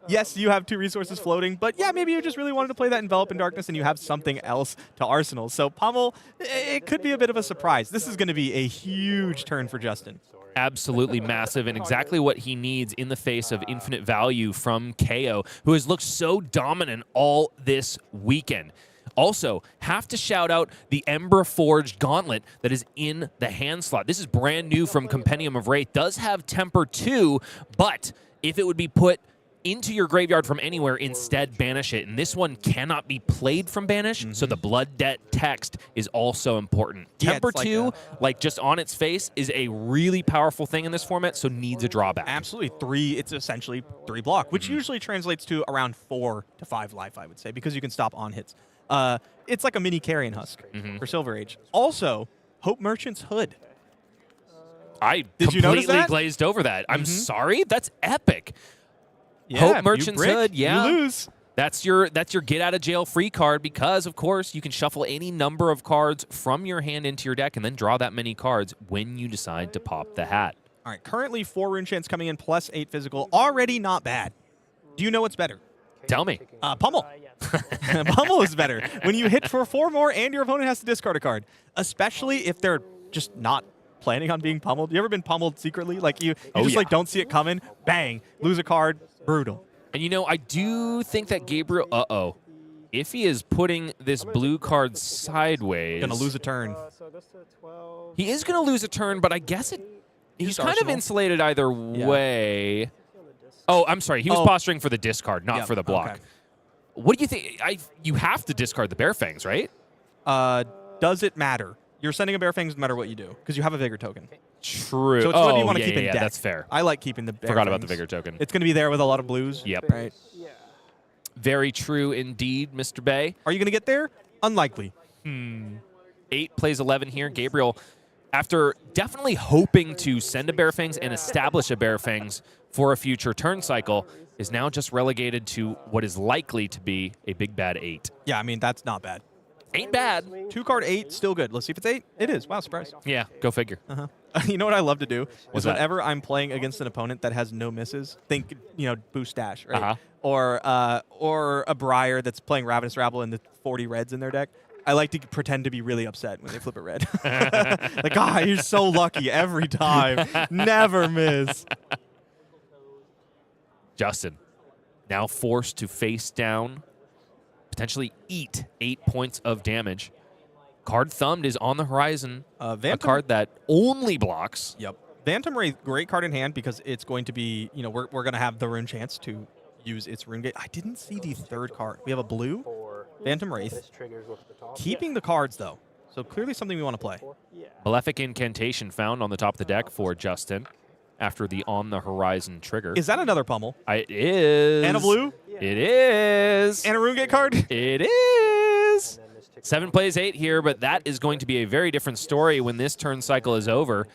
Yes, you have 2 resources floating, but yeah, maybe you just really wanted to play that Envelop in Darkness and you have something else to arsenal. So pummel, it could be a bit of a surprise. This is going to be a huge turn for Justin. Absolutely massive and exactly what he needs in the face of infinite value from Kayo, who has looked so dominant all this weekend. Also, have to shout out the Ember Forged Gauntlet that is in the hand slot. This is brand new from Compendium of Wraith. Does have Temper 2, but if it would be put into your graveyard from anywhere, instead banish it. And this one cannot be played from banish, so the blood debt text is also important. Yeah, Temper it's 2, like just on its face, is a really powerful thing in this format, so needs a drawback. Absolutely. 3, it's essentially 3 block, which usually translates to around 4 to 5 life, I would say, because you can stop on hits. It's like a mini carrion husk for Silver Age. Also, Hope Merchant's Hood. I Did you notice completely that? glazed over that. I'm sorry? That's epic. Yeah, Hope you Merchant's brick, Hood, yeah. You lose. That's your get out of jail free card because, of course, you can shuffle any number of cards from your hand into your deck and then draw that many cards when you decide to pop the hat. All right, currently 4 rune chants coming in plus 8 physical. Already not bad. Do you know what's better? Tell me. Pummel. Pummel is better. When you hit for 4 more and your opponent has to discard a card, especially if they're just not planning on being pummeled. You ever been pummeled secretly? Like you just like don't see it coming, bang, lose a card, brutal. And, you know, I do think that Gabriel, if he is putting this blue card sideways. Gonna lose a turn. He is going to lose a turn, but I guess he's kind of Arsenal. insulated either way. Oh, I'm sorry. He was posturing for the discard, not for the block. Okay. What do you think? You have to discard the Bear Fangs, right? Does it matter? You're sending a Bear Fangs no matter what you do, because you have a Vigor token. True. So it's what you want to keep in yeah, deck. that's fair. I like keeping the Bear Forgot about the Fangs. Vigor token. It's going to be there with a lot of blues. Yep. Right. Very true indeed, Mr. Bae. Are you going to get there? Unlikely. 8 plays 11 here. Gabriel, after definitely hoping to send a Bear Fangs and establish a Bear Fangs for a future turn cycle, is now just relegated to what is likely to be a big bad 8. Yeah, I mean, that's not bad. Ain't bad. 2-card 8, still good. Let's see if it's 8. It is. Wow, surprise. Yeah, go figure. You know what I love to do? What's is that? whenever I'm playing against an opponent that has no misses, think, boost dash, right? Uh-huh. Or a Briar that's playing Ravenous Rabble and the 40 reds in their deck. I like to pretend to be really upset when they flip a red. Like, God, you're so lucky every time. Never miss. Justin, now forced to face down, potentially eat 8 points of damage. Card Thumbed is on the horizon. A card that only blocks. Yep. Phantom Wraith, great card in hand because it's going to be, we're going to have the rune chance to use its rune gate. I didn't see the third card. We have a blue Phantom Wraith. Keeping the cards, though. So clearly something we want to play. Malefic Incantation found on the top of the deck for Justin after the on the horizon trigger. Is that another pummel? It is. And a blue? It is. And a rune gate card? It is. 7 plays 8 here, but that is going to be a very different story when this turn cycle is over.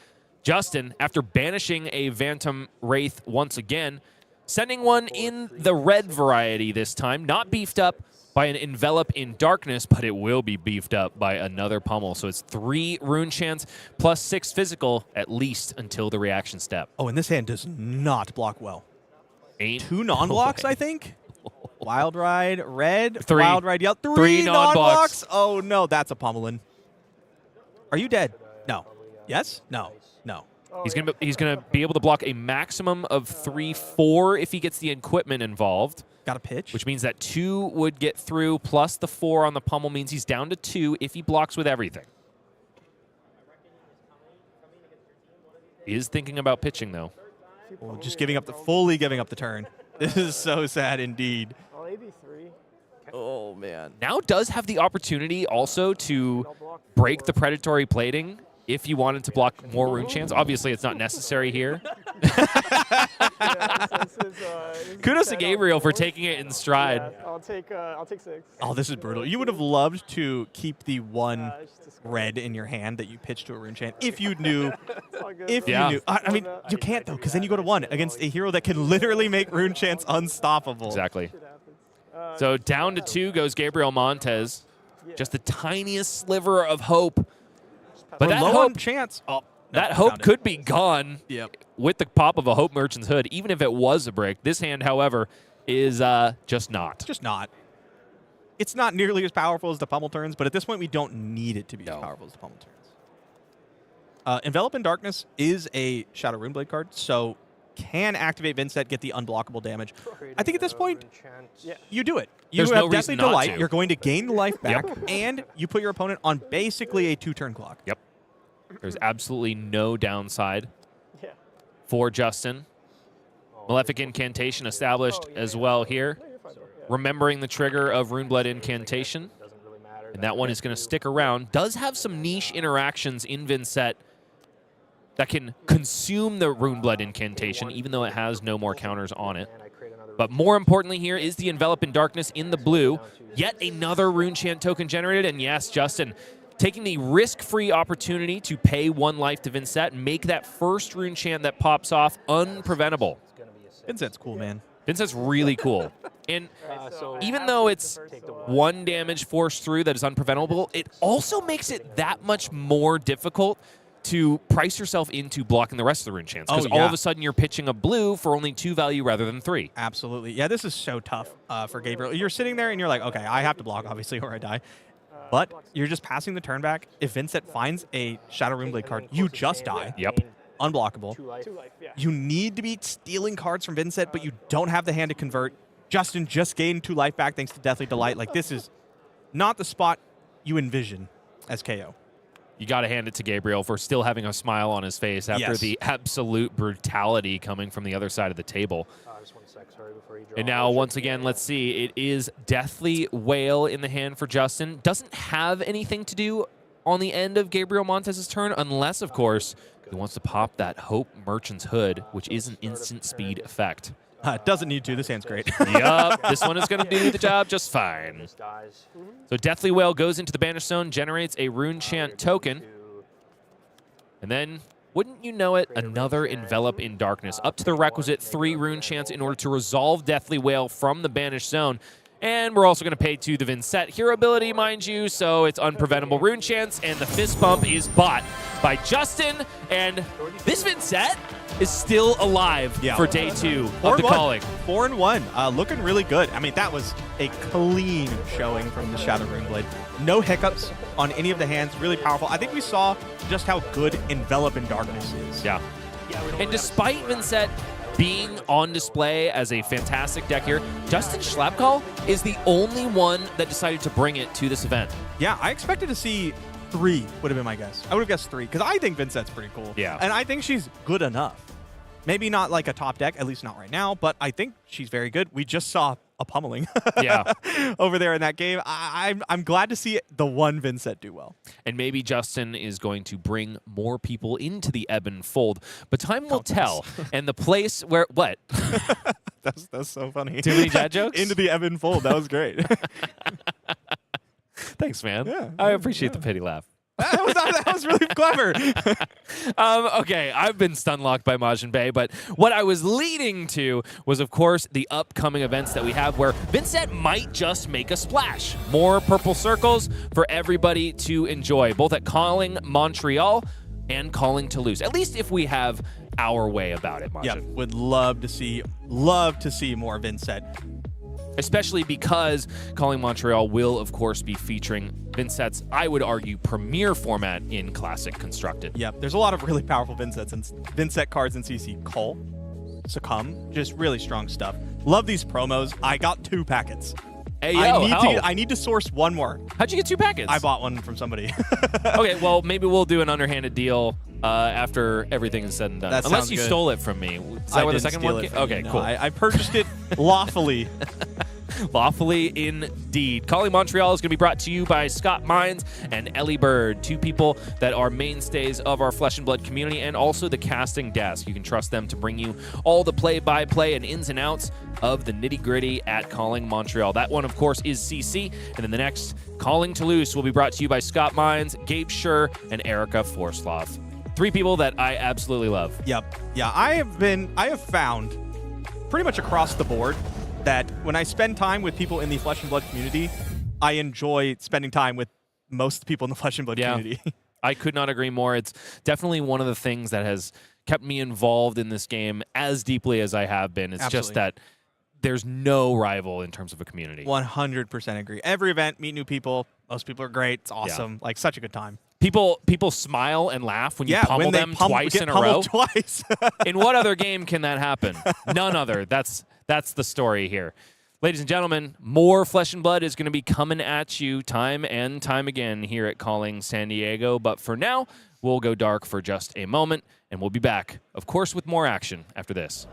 Justin, after banishing a Phantom Wraith once again, sending one in the red variety this time, not beefed up by an Envelop in Darkness, but it will be beefed up by another pummel. So it's 3 rune chants plus 6 physical, at least until the reaction step. Oh, and this hand does not block well. 8. 2 non-blocks, I think. Wild Ride, red. 3. Wild Ride, yellow. 3 non-blocks. Oh, no, that's a pummeling. Are you dead? No. Yes? No. No. He's gonna be able to block a maximum of 3/4 if he gets the equipment involved. Got a pitch. Which means that 2 would get through, plus the 4 on the pummel means he's down to 2 if he blocks with everything. He is thinking about pitching, though. Well, just fully giving up the turn. This is so sad indeed. Oh, man. Now does have the opportunity also to break the predatory plating if you wanted to block more rune chants. Obviously, it's not necessary here. Kudos to Gabriel for taking it in stride. I'll take 6. Oh, this is brutal. You would have loved to keep the 1 red in your hand that you pitched to a rune chant if you knew. If you knew. I mean, you can't, though, because then you go to 1 against a hero that can literally make rune chants unstoppable. Exactly. So down to 2 goes Gabriel Montes. Just the tiniest sliver of hope. But that low hope, on chance. Oh, no, that I hope found it. could be gone Yep. with the pop of a Hope Merchant's Hood, even if it was a brick. This hand, however, is just not. Just not. It's not nearly as powerful as the pummel turns, but at this point, we don't need it to be as powerful as the pummel turns. Envelop in Darkness is a Shadow Runeblade card, so can activate Vynnset, get the unblockable damage. I think at this point, you do it. You There's have no reason Deathly not Delight. to. You're going to gain the life back, and you put your opponent on basically a 2-turn clock. Yep. There's absolutely no downside for Justin. Malefic Incantation established as well here. Remembering the trigger of Runeblood Incantation. And that one is going to stick around. Does have some niche interactions in Vynnset that can consume the Runeblood Incantation, even though it has no more counters on it. But more importantly here is the Envelop in Darkness in the blue. Yet another Rune Chant token generated. And yes, Justin, taking the risk-free opportunity to pay 1 life to Vynnset and make that first Rune Chant that pops off unpreventable. Vynnset's cool, man. Vynnset's really cool. And even though it's 1 damage forced through that is unpreventable, it also makes it that much more difficult to price yourself into blocking the rest of the Rune Chants. Because all of a sudden you're pitching a blue for only 2 value rather than 3. Absolutely. Yeah, this is so tough for Gabriel. You're sitting there and you're like, okay, I have to block, obviously, or I die. But you're just passing the turn back. If Vynnset finds a Shadow Runeblade card, you just die. Yep. Unblockable. You need to be stealing cards from Vynnset, but you don't have the hand to convert. Justin just gained 2 life back thanks to Deathly Delight. Like, this is not the spot you envision as KO. You got to hand it to Gabriel for still having a smile on his face after the absolute brutality coming from the other side of the table. And now, once again, let's see. It is Deathly Wail in the hand for Justin. Doesn't have anything to do on the end of Gabriel Montes' turn, unless, of course, he wants to pop that Hope Merchant's Hood, which is an instant speed effect. Doesn't need to. This hand's great. Yup, this one is going to do the job just fine. So Deathly Wail goes into the Banish Zone, generates a Rune Chant token. And then, wouldn't you know it, another Envelop in Darkness. Up to the requisite 3 Rune Chants in order to resolve Deathly Wail from the Banish Zone. And we're also going to pay to the Vynnset hero ability, mind you, so it's unpreventable Rune Chants, and the fist bump is bought by Justin, and this Vynnset is still alive for day 2 of the calling. 4-1, looking really good. I mean, that was a clean showing from the Shadow Runeblade. No hiccups on any of the hands, really powerful. I think we saw just how good Envelop in Darkness is. Yeah. And despite Vynnset being on display as a fantastic deck here, Justin Schlapkohl is the only one that decided to bring it to this event. Yeah, I expected to see 3 would have been my guess. I would have guessed 3 because I think Vynnset's pretty cool. Yeah. And I think she's good enough. Maybe not like a top deck, at least not right now, but I think she's very good. We just saw a pummeling over there in that game. I'm glad to see the one Vynnset do well. And maybe Justin is going to bring more people into the Ebon fold, but time will tell. And the place where what? That's so funny. Too many dad jokes? Into the Ebon fold. That was great. Thanks, man. Yeah, I appreciate the pity laugh. that was really clever. Okay, I've been stun-locked by Majin Bae, but what I was leading to was, of course, the upcoming events that we have where Vynnset might just make a splash. More purple circles for everybody to enjoy, both at Calling Montreal and Calling Toulouse. At least if we have our way about it, Majin. Yeah, would love to see more Vynnset. Especially because Calling Montreal will, of course, be featuring Vynnset's, I would argue, premier format in Classic Constructed. Yep, there's a lot of really powerful Vynnset cards in CC. Call, Succumb, just really strong stuff. Love these promos. I got 2 packets. Hey, yo, I need to source 1 more. How'd you get 2 packets? I bought one from somebody. Okay, well, maybe we'll do an underhanded deal after everything is said and done. Unless you stole it from me. Is that where the second one came? Okay, cool. I purchased it lawfully. Lawfully indeed. Calling Montreal is going to be brought to you by Scott Mines and Ellie Bird, 2 people that are mainstays of our Flesh and Blood community and also the casting desk. You can trust them to bring you all the play-by-play and ins and outs of the nitty-gritty at Calling Montreal. That one, of course, is CC. And then the next, Calling Toulouse, will be brought to you by Scott Mines, Gabe Schur, and Erica Forsloff. 3 people that I absolutely love. Yep. Yeah, I have found pretty much across the board that when I spend time with people in the Flesh and Blood community, I enjoy spending time with most people in the Flesh and Blood community. I could not agree more. It's definitely one of the things that has kept me involved in this game as deeply as I have been. It's just that there's no rival in terms of a community. 100% agree. Every event, meet new people. Most people are great. It's awesome. Yeah. Like, such a good time. People smile and laugh when you pummel them twice in a row. Twice. In what other game can that happen? None other. That's the story here. Ladies and gentlemen, more Flesh and Blood is going to be coming at you time and time again here at Calling San Diego. But for now, we'll go dark for just a moment, and we'll be back, of course, with more action after this.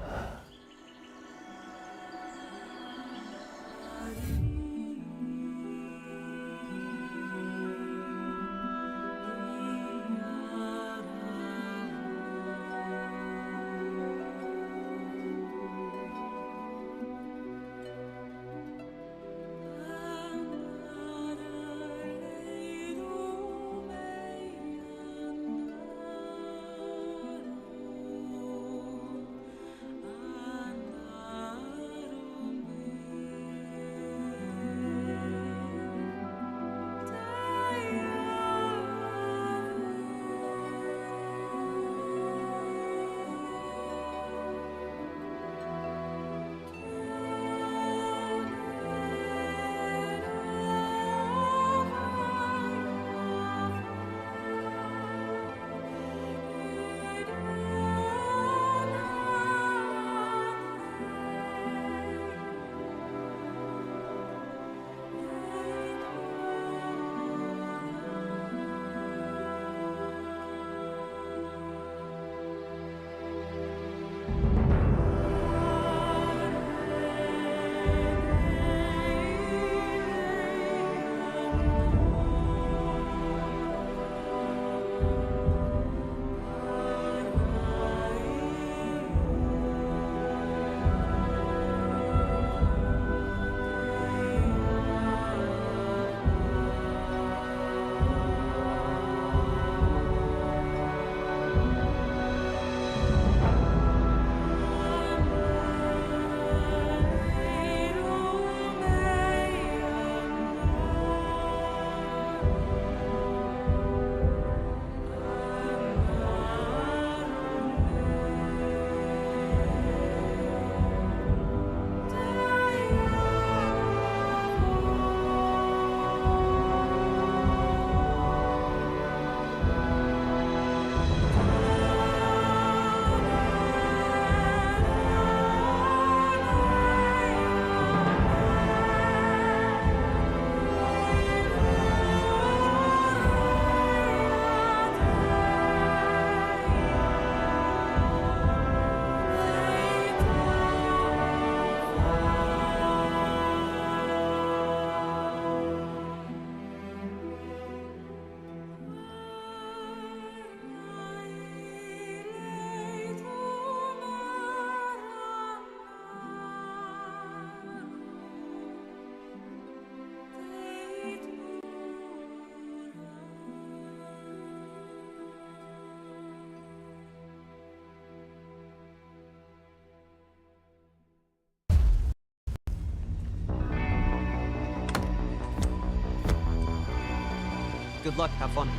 Good luck. Have fun.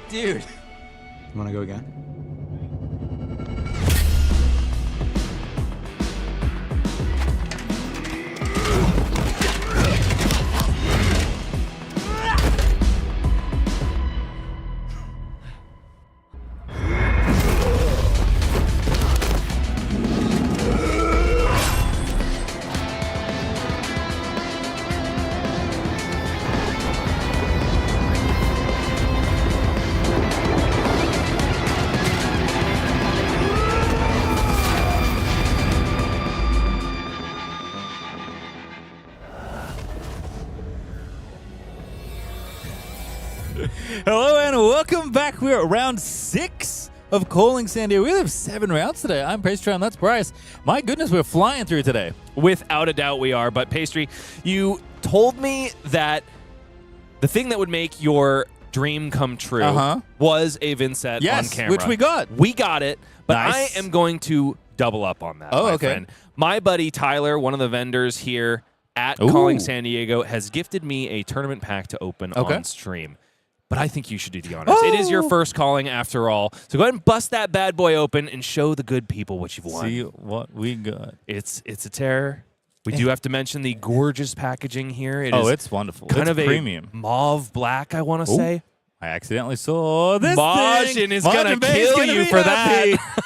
Dude. You want to go again? Hello and welcome back. We're at round 6 of Calling San Diego. We have 7 rounds today. I'm Pastrytime. That's Bryce. My goodness, we're flying through today. Without a doubt we are. But Pastry, you told me that the thing that would make your dream come true was a Vynnset on camera. Which we got. We got it, but Nice. I am going to double up on that, Oh, my okay. friend. My buddy Tyler, one of the vendors here at Ooh. Calling San Diego, has gifted me a tournament pack to open Okay. on stream. But I think you should do the honors. It is your first calling after all. So go ahead and bust that bad boy open and show the good people what you've won. See what we got. It's a Terra. We do have to mention the gorgeous packaging here. It is It's wonderful. kind It's of premium. a mauve black, I want to say. I accidentally saw this Majin thing. is going to Majin Bae kill gonna you be for happy. that.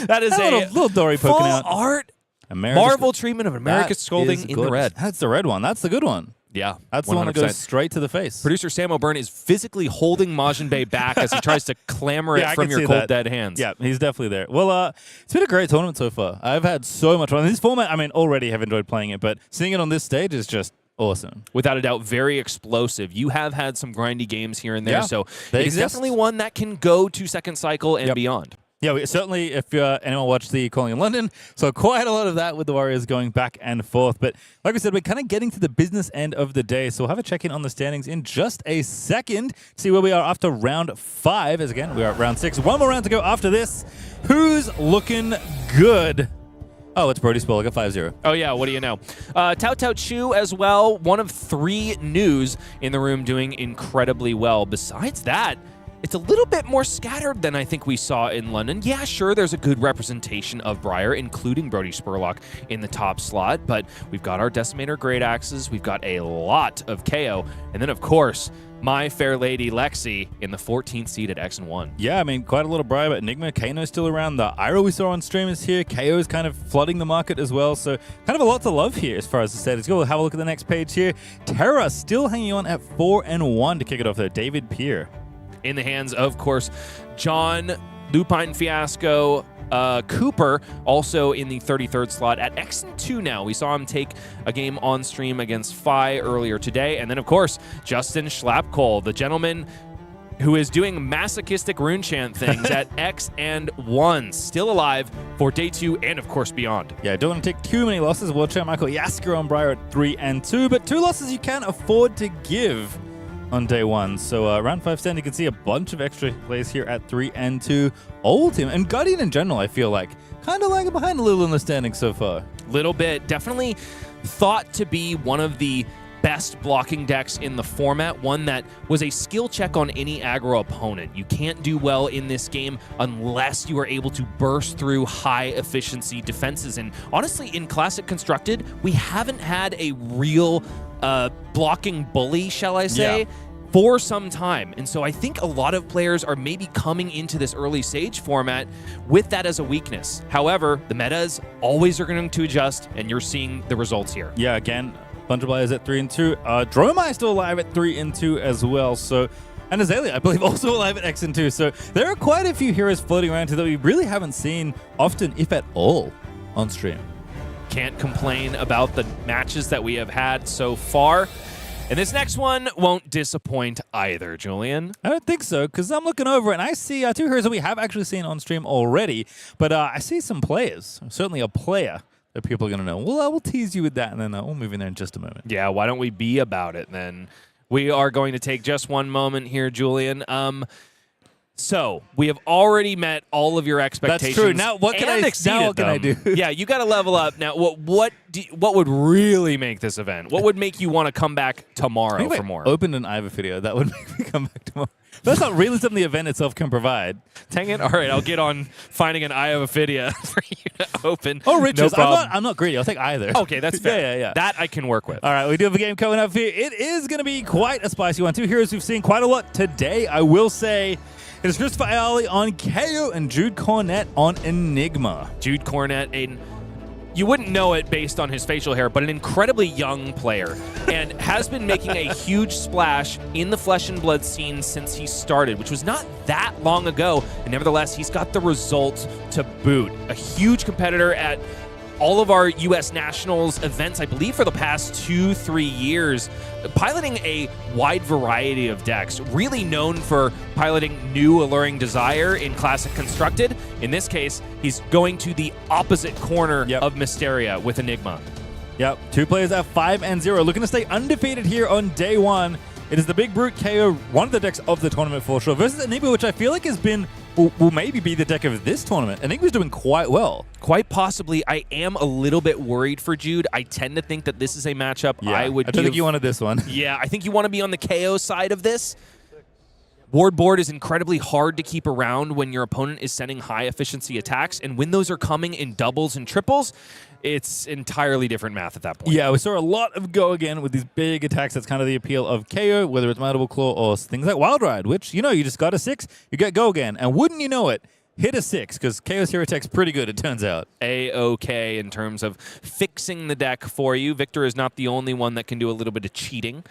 That is That a little Dory poking full out. art America's Marvel treatment of America's That scolding is in the gorgeous. red. That's the red one. That's the good one. Yeah, That's the one that 100%. goes straight to the face. Producer Sam O'Byrne is physically holding Majin Bae back as he tries to clamor it I from can your see cold, that. dead hands. Yeah, he's definitely there. Well, it's been a great tournament so far. I've had so much fun. This format, I mean, already have enjoyed playing it, but seeing it on this stage is just awesome. Without a doubt, very explosive. You have had some grindy games here and there, Yeah, so they it is exist. definitely one that can go to second cycle and beyond. Yeah, certainly if anyone watched the Calling in London, so quite a lot of that with the Warriors going back and forth. But like we said, we're kind of getting to the business end of the day, so we'll have a check-in on the standings in just a second. See where we are after round 5, as again, we are at round 6. One more round to go after this. Who's looking good? Oh, it's Brody Spollick at 5-0. Oh, yeah, what do you know? Tao Tao Chu as well, one of 3 news in the room doing incredibly well. Besides that, it's a little bit more scattered than I think we saw in London. Yeah, sure, there's a good representation of Briar, including Brody Spurlock in the top slot, but we've got our Decimator Great Axes, we've got a lot of Kayo, and then, of course, my fair lady Lexi in the 14th seed at X and 1. Yeah, I mean, quite a lot of Briar, but Enigma, Kano's still around. The Ira we saw on stream is here. Kayo is kind of flooding the market as well. So kind of a lot to love here as far as the set is. Go have a look at the next page here. Terra still hanging on at 4-1 to kick it off there. David Peer. In the hands, of course, John, Lupine Fiasco, Cooper, also in the 33rd slot at X and 2 now. We saw him take a game on stream against Phi earlier today. And then, of course, Justin Schlapkohl, the gentleman who is doing masochistic rune chant things at X and 1, still alive for day 2 and, of course, beyond. Yeah, don't want to take too many losses. World Champ Michael Yasker on Briar at 3-2, but 2 losses you can't afford to give on day 1. So round 5 stand, you can see a bunch of extra plays here at 3-2. Old team and Guardian in general, I feel like kind of lagging behind a little in the standings so far. Little bit. Definitely thought to be one of the best blocking decks in the format, one that was a skill check on any aggro opponent. You can't do well in this game unless you are able to burst through high efficiency defenses. And honestly, in Classic Constructed, we haven't had a real blocking bully, shall I say, for some time. And so I think a lot of players are maybe coming into this early Sage format with that as a weakness. However, the metas always are going to adjust, and you're seeing the results here. Yeah, again, bunch of players at 3-2. Dromai still alive at 3-2 as well. So, and Azalea, I believe, also alive at X and 2. So there are quite a few heroes floating around here that we really haven't seen often, if at all, on stream. Can't complain about the matches that we have had so far. And this next one won't disappoint either, Julian. I don't think so, because I'm looking over and I see 2 heroes that we have actually seen on stream already. But I see some players, certainly a player that people are going to know. Well, I will tease you with that, and then we'll move in there in just a moment. Yeah, why don't we be about it then? We are going to take just one moment here, Julian. So we have already met all of your expectations. That's true. Now what can and I exceeded now what can I them. do? Yeah, you got to level up. Now, what would really make this event? What would make you want to come back tomorrow Anyway, for more? Opened an Iva video. That would make me come back tomorrow. That's not really something the event itself can provide. Dang it. All right, I'll get on finding an Eye of Ophidia for you to open. Oh, riches. No problem. I'm not greedy. I'll take either. Okay, that's fair. Yeah. That I can work with. All right, we do have a game coming up here. It is going to be quite a spicy one. Two heroes we've seen quite a lot today. I will say it is Christopher Iaali on Kayo and Jude Cornett on Enigma. Jude Cornett, you wouldn't know it based on his facial hair, but an incredibly young player and has been making a huge splash in the Flesh and Blood scene since he started, which was not that long ago. And nevertheless, he's got the results to boot. A huge competitor at all of our U.S. Nationals events, I believe, for the past 2-3 years, piloting a wide variety of decks, really known for piloting new Alluring Desire in Classic Constructed. In this case, he's going to the opposite corner of Mysteria with Enigma. Yep, 2 players at 5-0, looking to stay undefeated here on day 1. It is the Big Brute KO, one of the decks of the tournament for sure, versus Enigma, which I feel like has been will maybe be the deck of this tournament. Enigma's doing quite well. Quite possibly. I am a little bit worried for Jude. I tend to think that this is a matchup I don't think you wanted this one. Yeah, I think you want to be on the KO side of this. Ward board is incredibly hard to keep around when your opponent is sending high efficiency attacks, and when those are coming in doubles and triples, it's entirely different math at that point. Yeah, we saw a lot of go again with these big attacks. That's kind of the appeal of KO, whether it's Mandible Claw or things like Wild Ride, which, you just got a 6, you get go again. And wouldn't you know it, hit a 6, because KO's hero tech's pretty good, it turns out. A-okay in terms of fixing the deck for you. Victor is not the only one that can do a little bit of cheating.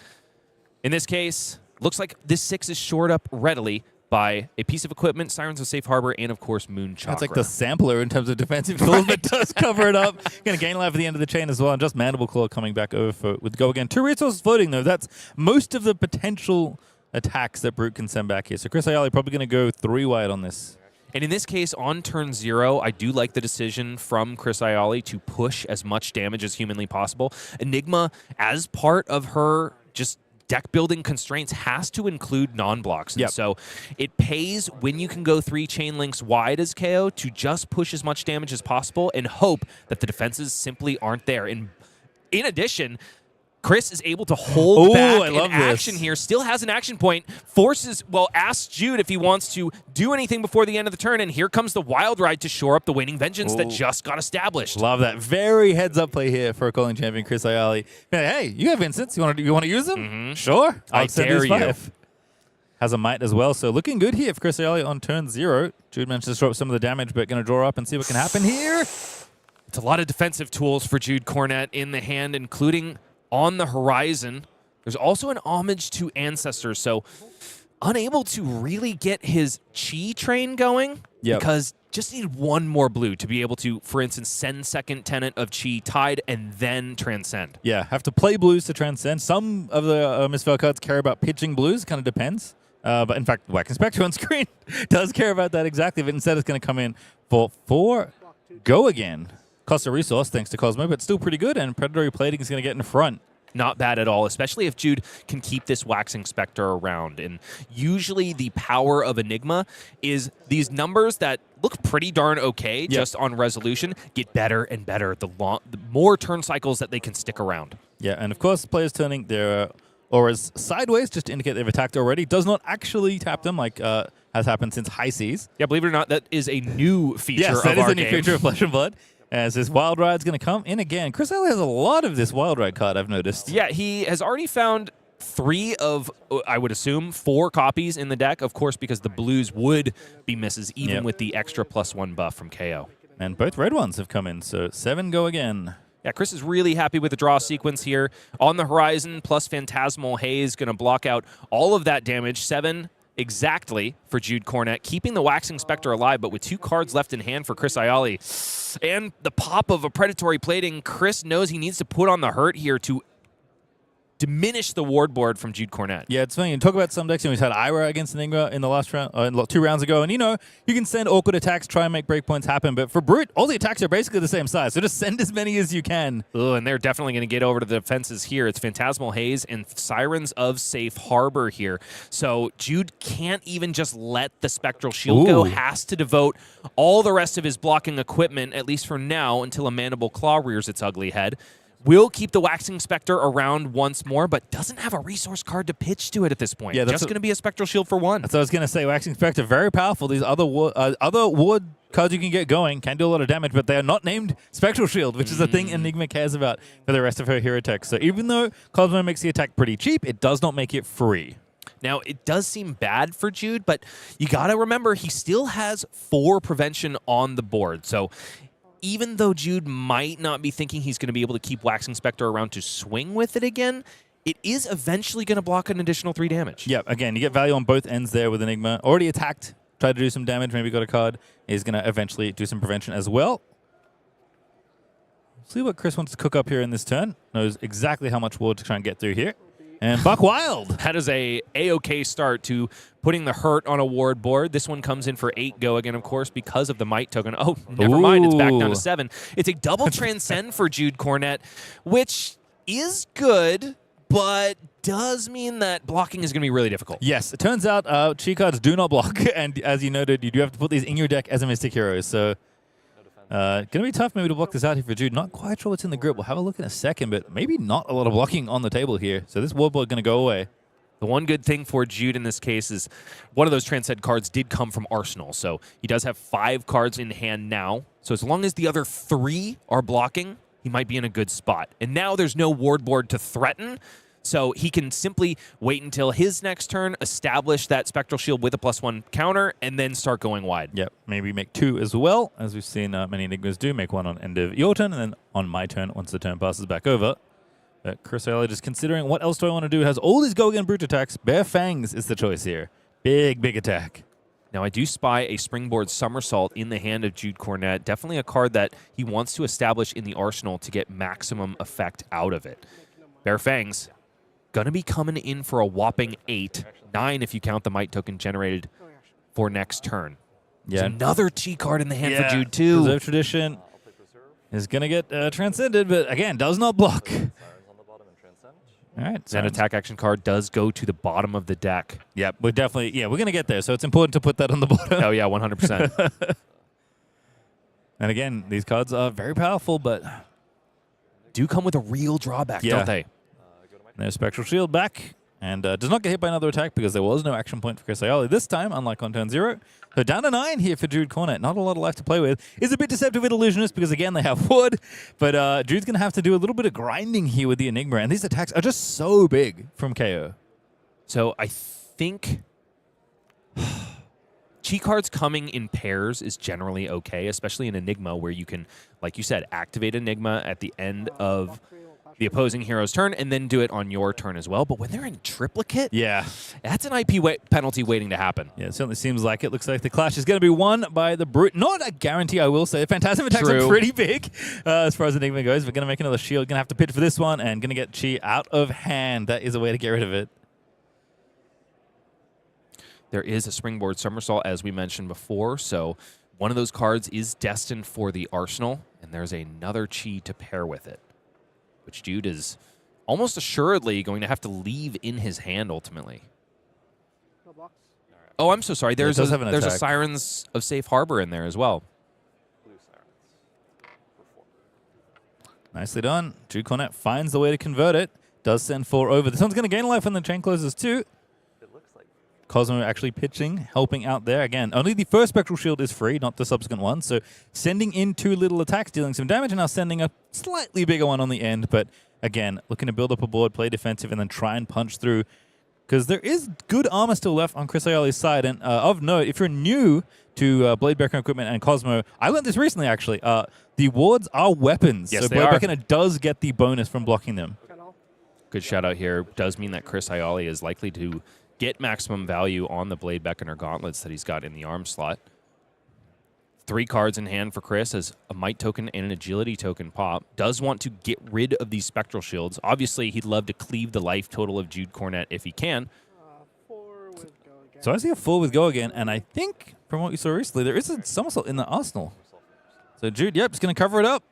In this case, looks like this 6 is shored up readily by a piece of equipment, Sirens of Safe Harbor, and of course, Moon Chakra. That's like the sampler in terms of defensive tools, but does cover it up. Going to gain life at the end of the chain as well, and just Mandible Claw coming back over with go again. 2 resources floating, though. That's most of the potential attacks that Brute can send back here. So Chris Iaali probably going to go 3 wide on this. And in this case, on turn 0, I do like the decision from Chris Iaali to push as much damage as humanly possible. Enigma, as part of her just deck building constraints, has to include non-blocks. And so it pays when you can go 3 chain links wide as KO to just push as much damage as possible and hope that the defenses simply aren't there. And in addition, Chris is able to hold back in action here, still has an action point, asks Jude if he wants to do anything before the end of the turn, and here comes the Wild Ride to shore up the Waning Vengeance that just got established. Love that. Very heads-up play here for a calling champion, Chris Iaali. Hey, you have Vynnset. You want to use them? Mm-hmm. Sure. I dare you. Has a Might as well, so looking good here for Chris Iaali on turn 0. Jude managed to throw up some of the damage, but going to draw up and see what can happen here. It's a lot of defensive tools for Jude Cornett in the hand, including on the horizon. There's also an homage to ancestors, so unable to really get his chi train going because just need 1 more blue to be able to, for instance, send second tenant of chi tied and then transcend. Yeah, have to play blues to transcend. Some of the misspell cards care about pitching blues, kind of depends. But in fact, Whack Inspector on screen does care about that exactly, but instead it's going to come in for 4 go again. Cost a resource thanks to Cosmo, but still pretty good, and Predatory Plating is going to get in front. Not bad at all, especially if Jude can keep this Waxing Spectre around. And usually the power of Enigma is these numbers that look pretty darn okay just on resolution get better and better the more turn cycles that they can stick around. Yeah, and of course, players turning their auras sideways just to indicate they've attacked already does not actually tap them like has happened since High Seas. Yeah, believe it or not, that is a new feature of our game. Yes, that is a new feature of Flesh and Blood. As this Wild Ride's going to come in again. Chris Iaali has a lot of this Wild Ride card, I've noticed. Yeah, he has already found 3 of, I would assume, 4 copies in the deck, of course, because the blues would be misses, even with the extra +1 buff from KO. And both red ones have come in, so 7 go again. Yeah, Chris is really happy with the draw sequence here. On the horizon, plus Phantasmal Haze, going to block out all of that damage. 7 exactly for Jude Cornett, keeping the Waxing Spectre alive, but with 2 cards left in hand for Chris Iaali. And the pop of a Predatory Plating, Chris knows he needs to put on the hurt here to diminish the ward board from Jude Cornett. Yeah, it's funny. You talk about some decks, we've had Ira against Enigma in the last round, 2 rounds ago, and you can send awkward attacks, try and make breakpoints happen, but for Brute, all the attacks are basically the same size, so just send as many as you can. Oh, and they're definitely going to get over to the defenses here. It's Phantasmal Haze and Sirens of Safe Harbor here. So Jude can't even just let the Spectral Shield go, has to devote all the rest of his blocking equipment, at least for now, until a Mandible Claw rears its ugly head. Will keep the Waxing Spectre around once more, but doesn't have a resource card to pitch to it at this point. Yeah, just going to be a Spectral Shield for 1. That's what I was going to say. Waxing Spectre, very powerful. These other ward cards you can get going can do a lot of damage, but they are not named Spectral Shield, which is the thing Enigma cares about for the rest of her hero tech. So even though Cosmo makes the attack pretty cheap, it does not make it free. Now, it does seem bad for Jude, but you got to remember he still has 4 prevention on the board. So even though Jude might not be thinking he's going to be able to keep Waxing Spectre around to swing with it again, it is eventually going to block an additional 3 damage. Yeah, again, you get value on both ends there with Enigma. Already attacked, tried to do some damage, maybe got a card. Is going to eventually do some prevention as well. See what Chris wants to cook up here in this turn. Knows exactly how much ward to try and get through here. And Buck Wild. That is a A-OK start to putting the hurt on a ward board. This one comes in for 8 go again, of course, because of the Might token. Oh, never mind. It's back down to 7. It's a double Transcend for Jude Cornett, which is good, but does mean that blocking is going to be really difficult. Yes, it turns out chi cards do not block, and as you noted, you do have to put these in your deck as a Mystyq hero, so going to be tough maybe to block this out here for Jude. Not quite sure what's in the grip. We'll have a look in a second, but maybe not a lot of blocking on the table here, so this ward board going to go away. The one good thing for Jude in this case is one of those Transcend cards did come from Arsenal, so he does have 5 cards in hand now, so as long as the other 3 are blocking, he might be in a good spot. And now there's no ward board to threaten, so he can simply wait until his next turn, establish that Spectral Shield with a +1 counter, and then start going wide. Yep, maybe make 2 as well, as we've seen many Enigmas do. Make 1 on end of your turn, and then on my turn once the turn passes back over. But Chris Iaali just considering what else do I want to do. Has all these go again brute attacks. Bare Fangs is the choice here. Big, big attack. Now, I do spy a Springboard Somersault in the hand of Jude Cornett. Definitely a card that he wants to establish in the arsenal to get maximum effect out of it. Bare Fangs going to be coming in for a whopping 8. 9 if you count the Might token generated for next turn. Yeah. There's another Chi card in the hand for Jude, too. Reserve Tradition is going to get transcended, but again, does not block. All right. That attack action card does go to the bottom of the deck. Yep, we're definitely, we're going to get there, so it's important to put that on the bottom. Oh, yeah, 100%. And again, these cards are very powerful, but do come with a real drawback, don't they? There's Spectral Shield back, and does not get hit by another attack because there was no action point for Chris Iaali this time, unlike on turn 0. So down to 9 here for Jude Cornett. Not a lot of life to play with. Is a bit deceptive with Illusionist because, again, they have wood, but Jude's going to have to do a little bit of grinding here with the Enigma, and these attacks are just so big from Kayo. So I think Chi cards coming in pairs is generally okay, especially in Enigma where you can, like you said, activate Enigma at the end of the opposing hero's turn and then do it on your turn as well. But when they're in triplicate, that's an IP penalty waiting to happen. Yeah, it certainly seems like it. Looks like the clash is going to be won by the Brute. Not a guarantee, I will say. Phantasm attacks are pretty big as far as Enigma goes. We're going to make another shield. Going to have to pitch for this one and going to get Chi out of hand. That is a way to get rid of it. There is a Springboard Somersault, as we mentioned before, so one of those cards is destined for the arsenal, and there's another Chi to pair with it, which Jude is almost assuredly going to have to leave in his hand ultimately. Oh, I'm so sorry. There's a Sirens of Safe Harbor in there as well. Nicely done. Jude Cornett finds the way to convert it. Does send 4 over. This one's going to gain life when the chain closes too. Cosmo actually pitching, helping out there. Again, only the first Spectral Shield is free, not the subsequent one. So sending in 2 little attacks, dealing some damage, and now sending a slightly bigger one on the end. But again, looking to build up a board, play defensive, and then try and punch through. Because there is good armor still left on Chris Iaali's side. And of note, if you're new to Blade Beacon equipment and Cosmo, I learned this recently actually. The wards are weapons. Yes, so Blade Beacon does get the bonus from blocking them. Good shout out here. Does mean that Chris Iaali is likely to get maximum value on the Blade Beckoner gauntlets that he's got in the arm slot. 3 cards in hand for Chris as a might token and an agility token pop. Does want to get rid of these spectral shields. Obviously, he'd love to cleave the life total of Jude Cornett if he can. So I see a 4 with go again, and I think from what you saw recently, there is a somersault in the arsenal. So Jude, yep, is going to cover it up.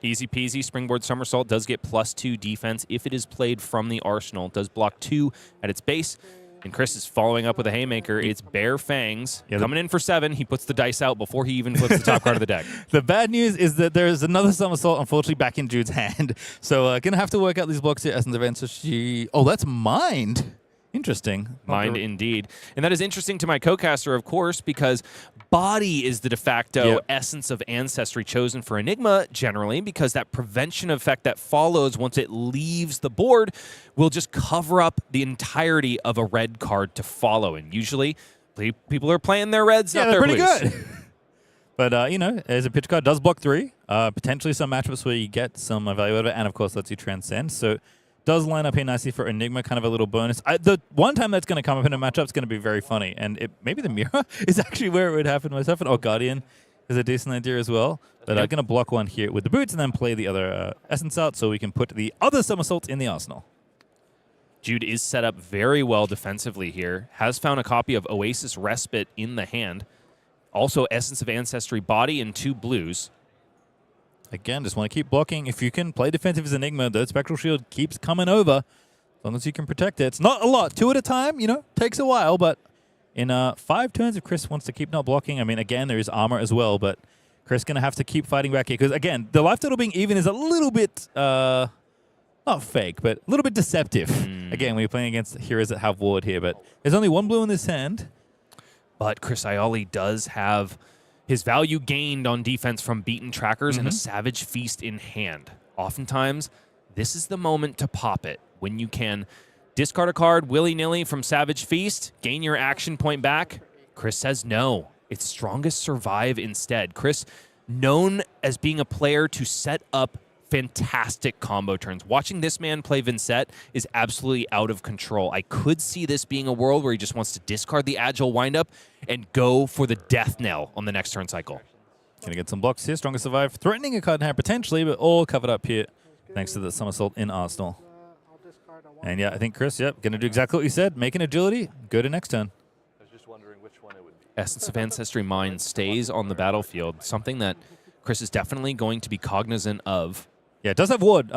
Easy peasy. Springboard somersault does get +2 defense if it is played from the arsenal. Does block 2 at its base. And Chris is following up with a haymaker. It's bare fangs. Coming in for 7. He puts the dice out before he even flips the top card of the deck. The bad news is that there is another somersault, unfortunately, back in Jude's hand. So going to have to work out these blocks here. Essence of Ancestry. Oh, that's Mind. Interesting. Mind indeed. And that is interesting to my co-caster, of course, because Body is the de facto essence of Ancestry chosen for Enigma, generally, because that prevention effect that follows once it leaves the board will just cover up the entirety of a red card to follow. And usually, people are playing their reds, not their pretty blues. good. But, you know, as a pitch card, does block 3. Potentially some matchups where you get some value out of it, and, of course, lets you transcend. So does line up here nicely for Enigma, kind of a little bonus. The one time that's going to come up in a matchup is going to be very funny. And maybe the mirror is actually where it would happen myself. And Guardian is a decent idea as well. But I'm going to block one here with the boots and then play the other Essence out so we can put the other somersault in the arsenal. Jude is set up very well defensively here. Has found a copy of Oasis Respite in the hand. Also Essence of Ancestry Body and 2 blues. Again, just want to keep blocking. If you can play defensive as Enigma, the Spectral Shield keeps coming over. As long as you can protect it. It's not a lot. 2 at a time, you know, takes a while. But in 5 turns, if Chris wants to keep not blocking, I mean, again, there is armor as well. But Chris going to have to keep fighting back here. Because, again, the life total being even is a little bit, not fake, but a little bit deceptive. Again, when you're playing against heroes that have ward here. But there's only 1 blue in this hand. But Chris Iaali does have his value gained on defense from beaten trackers and a Savage Feast in hand. Oftentimes, this is the moment to pop it. When you can discard a card willy-nilly from Savage Feast, gain your action point back. Chris says no. It's Strongest Survive instead. Chris, known as being a player to set up fantastic combo turns. Watching this man play Vynnset is absolutely out of control. I could see this being a world where he just wants to discard the Agile windup and go for the death knell on the next turn cycle. Going to get some blocks here. Strongest Survive. Threatening a card in hand potentially, but all covered up here thanks to the somersault in Arsenal. And yeah, I think Chris, going to do exactly what you said. Make an agility. Go to next turn. I was just wondering which one it would be. Essence of Ancestry Mind stays on the battlefield. Something that Chris is definitely going to be cognizant of. Yeah, it does have ward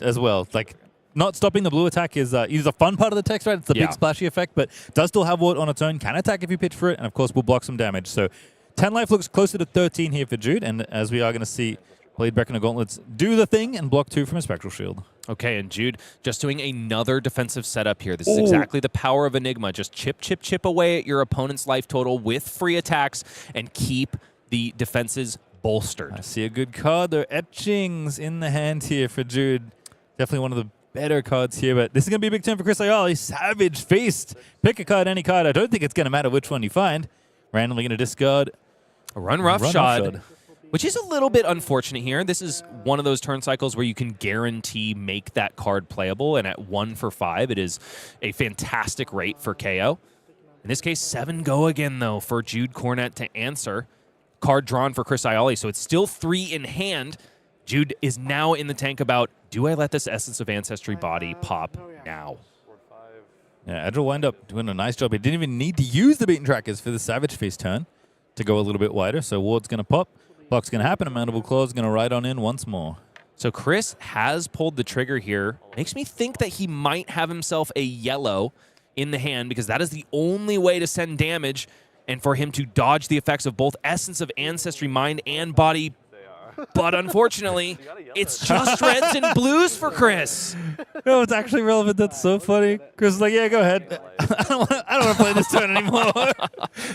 as well. Like, not stopping the blue attack is a fun part of the text, right? It's the big splashy effect, but does still have ward on its own. Can attack if you pitch for it, and of course will block some damage. So 10 life looks closer to 13 here for Jude, and as we are going to see Blade Beckon and Gauntlets do the thing and block 2 from a Spectral Shield. Okay, and Jude just doing another defensive setup here. This is exactly the power of Enigma. Just chip away at your opponent's life total with free attacks and keep the defenses bolstered. I see a good card. There are etchings in the hand here for Jude. Definitely one of the better cards here, but this is going to be a big turn for Chris Iaali. Savage Feast. Pick a card, any card. I don't think it's going to matter which one you find. Randomly going to discard a Run Roughshod, which is a little bit unfortunate here. This is one of those turn cycles where you can guarantee make that card playable, and at 1 for 5, it is a fantastic rate for Kayo. In this case, 7 go again, though, for Jude Cornett to answer. Card drawn for Chris Iaali, so it's still 3 in hand. Jude is now in the tank about, do I let this Essence of Ancestry Body pop now? Yeah, Agile Windup doing a nice job. He didn't even need to use the beaten trackers for the Savage Feast turn to go a little bit wider. So ward's going to pop, block's going to happen, and Mandible Claw's going to ride on in once more. So Chris has pulled the trigger here. Makes me think that he might have himself a yellow in the hand because that is the only way to send damage and for him to dodge the effects of both Essence of Ancestry, Mind, and Body. But unfortunately, it's just reds and blues for Chris. No, it's actually relevant. That's so funny. Chris is like, yeah, go ahead. I don't want to play this turn anymore.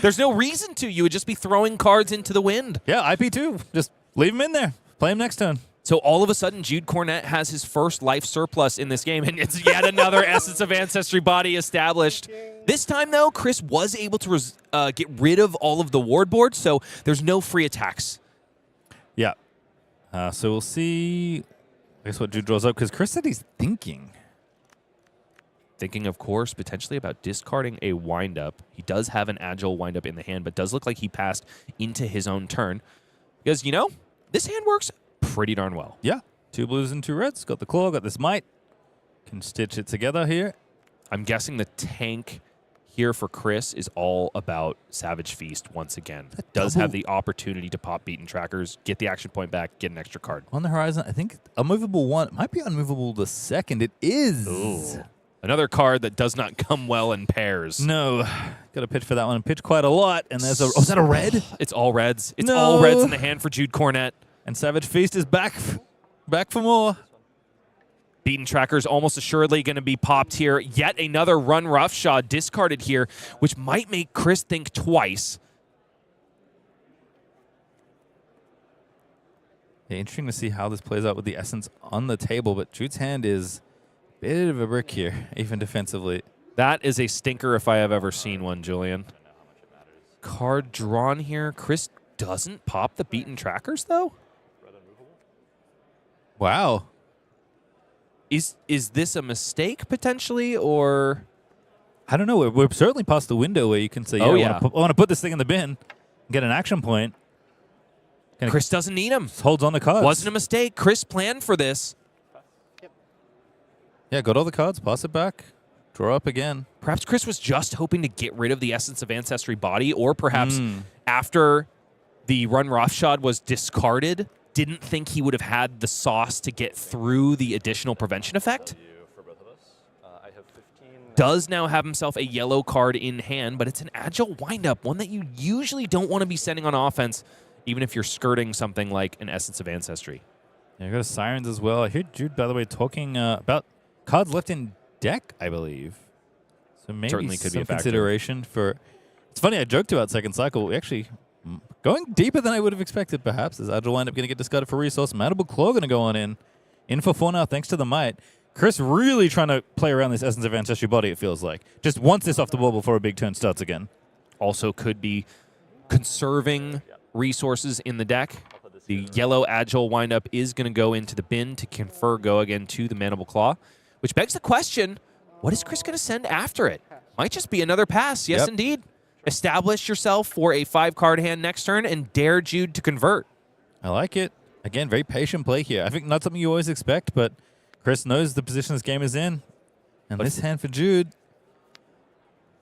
There's no reason to. You would just be throwing cards into the wind. Yeah, IP2. Just leave him in there. Play him next turn. So all of a sudden, Jude Cornett has his first life surplus in this game, and it's yet another Essence of Ancestry Body established. This time, though, Chris was able to get rid of all of the ward boards, so there's no free attacks. Yeah. So we'll see, I guess, what Jude draws up, because Chris said he's thinking. Thinking, of course, potentially about discarding a windup. He does have an agile windup in the hand, but does look like he passed into his own turn. Because, you know, this hand works pretty darn well. Yeah. 2 blues and 2 reds. Got the claw, got this might. Can stitch it together here. I'm guessing the tank here for Chris is all about Savage Feast once again. Does have the opportunity to pop beaten trackers, get the action point back, get an extra card. On the horizon, I think unmovable 1. It might be unmovable the second. It is. Ooh. Another card that does not come well in pairs. No. Got to pitch for that one. Pitch quite a lot. And there's a... Oh, is that a red? It's all reds. It's No. all reds in the hand for Jude Cornett. And Savage Feast is back for more. Beaten trackers almost assuredly going to be popped here. Yet another run roughshod discarded here, which might make Chris think twice. Yeah, interesting to see how this plays out with the essence on the table, but Jude's hand is a bit of a brick here, even defensively. That is a stinker if I have ever seen one, Julian. Card drawn here. Chris doesn't pop the beaten trackers, though? Wow. Is this a mistake, potentially, or... I don't know. We're certainly past the window where you can say, Oh, yeah, yeah. I want to put this thing in the bin and get an action point. Chris doesn't need him. Holds on the cards. Wasn't a mistake. Chris planned for this. Yeah, got all the cards. Pass it back. Draw up again. Perhaps Chris was just hoping to get rid of the Essence of Ancestry body, or perhaps after the run roughshod was discarded, didn't think he would have had the sauce to get through the additional prevention effect. Does now have himself a yellow card in hand, but it's an agile windup, one that you usually don't want to be sending on offense, even if you're skirting something like an Essence of Ancestry. Yeah, got a Sirens as well. I heard Jude, by the way, talking about cards left in deck, I believe. So maybe Certainly could be some a factor. consideration for... It's funny, I joked about second cycle. We actually... Going deeper than I would have expected, perhaps. Is Agile Windup going to get discarded for resource? Mandible Claw going to go on in. In for 4 now, thanks to the might. Chris really trying to play around this Essence of Ancestry body, it feels like. Just wants this off the board before a big turn starts again. Also could be conserving resources in the deck. The yellow Agile Windup is going to go into the bin to confer go again to the Mandible Claw, which begs the question, what is Chris going to send after it? Might just be another pass. Yes, indeed. Establish yourself for a 5-card hand next turn and dare Jude to convert. I like it. Again, very patient play here. I think not something you always expect, but Chris knows the position this game is in. And this hand for Jude,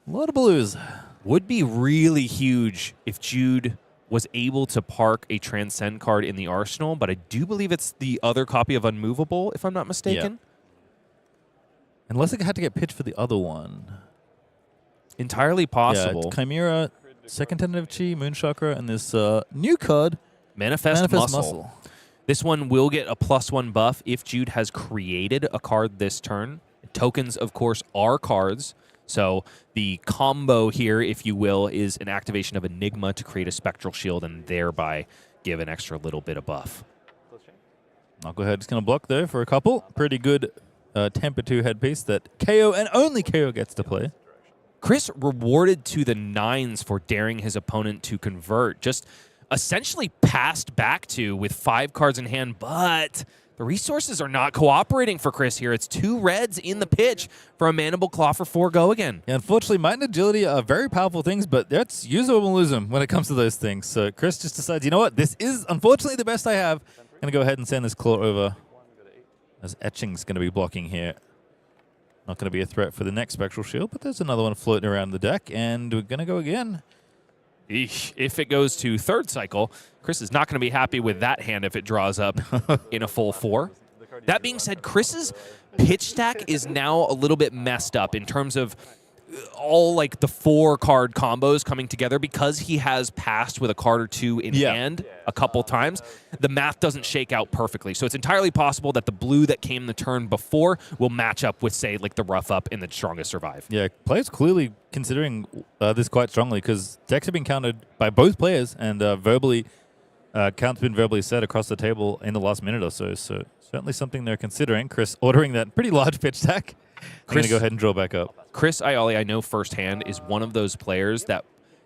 a lot of blues. Would be really huge if Jude was able to park a Transcend card in the arsenal, but I do believe it's the other copy of Unmovable, if I'm not mistaken. Unless it had to get pitched for the other one. Entirely possible. Yeah, Chimera, Second Tentative Chi, Moon Chakra, and this new card, Manifest Muscle. This one will get a +1 buff if Jude has created a card this turn. Tokens, of course, are cards. So the combo here, if you will, is an activation of Enigma to create a Spectral Shield and thereby give an extra little bit of buff. I'll go ahead. Just going to block there for a couple. Pretty good Temper 2 headpiece that Kayo and only Kayo gets to play. Chris rewarded to the 9s for daring his opponent to convert. Just essentially passed back to with 5 cards in hand, but the resources are not cooperating for Chris here. It's 2 reds in the pitch for a Mandible Claw for 4 go again. Yeah, unfortunately, might and agility are very powerful things, but that's use them or lose them when it comes to those things. So Chris just decides, you know what, this is unfortunately the best I have. I'm going to go ahead and send this claw over. As Etching's going to be blocking here. Not going to be a threat for the next Spectral Shield, but there's another one floating around the deck, and we're going to go again. Eesh. If it goes to 3rd cycle, Chris is not going to be happy with that hand if it draws up in a full 4. That being said, Chris's pitch stack is now a little bit messed up in terms of all like the 4-card combos coming together because he has passed with a card or 2 in hand a couple times. The math doesn't shake out perfectly. So it's entirely possible that the blue that came the turn before will match up with, say, like the rough up and the strongest survive. Yeah, players clearly considering this quite strongly because decks have been counted by both players and verbally, count's been verbally set across the table in the last minute or so. So certainly something they're considering. Chris ordering that pretty large pitch stack. I'm going to go ahead and draw back up. Chris Iaali, I know firsthand, is one of those players that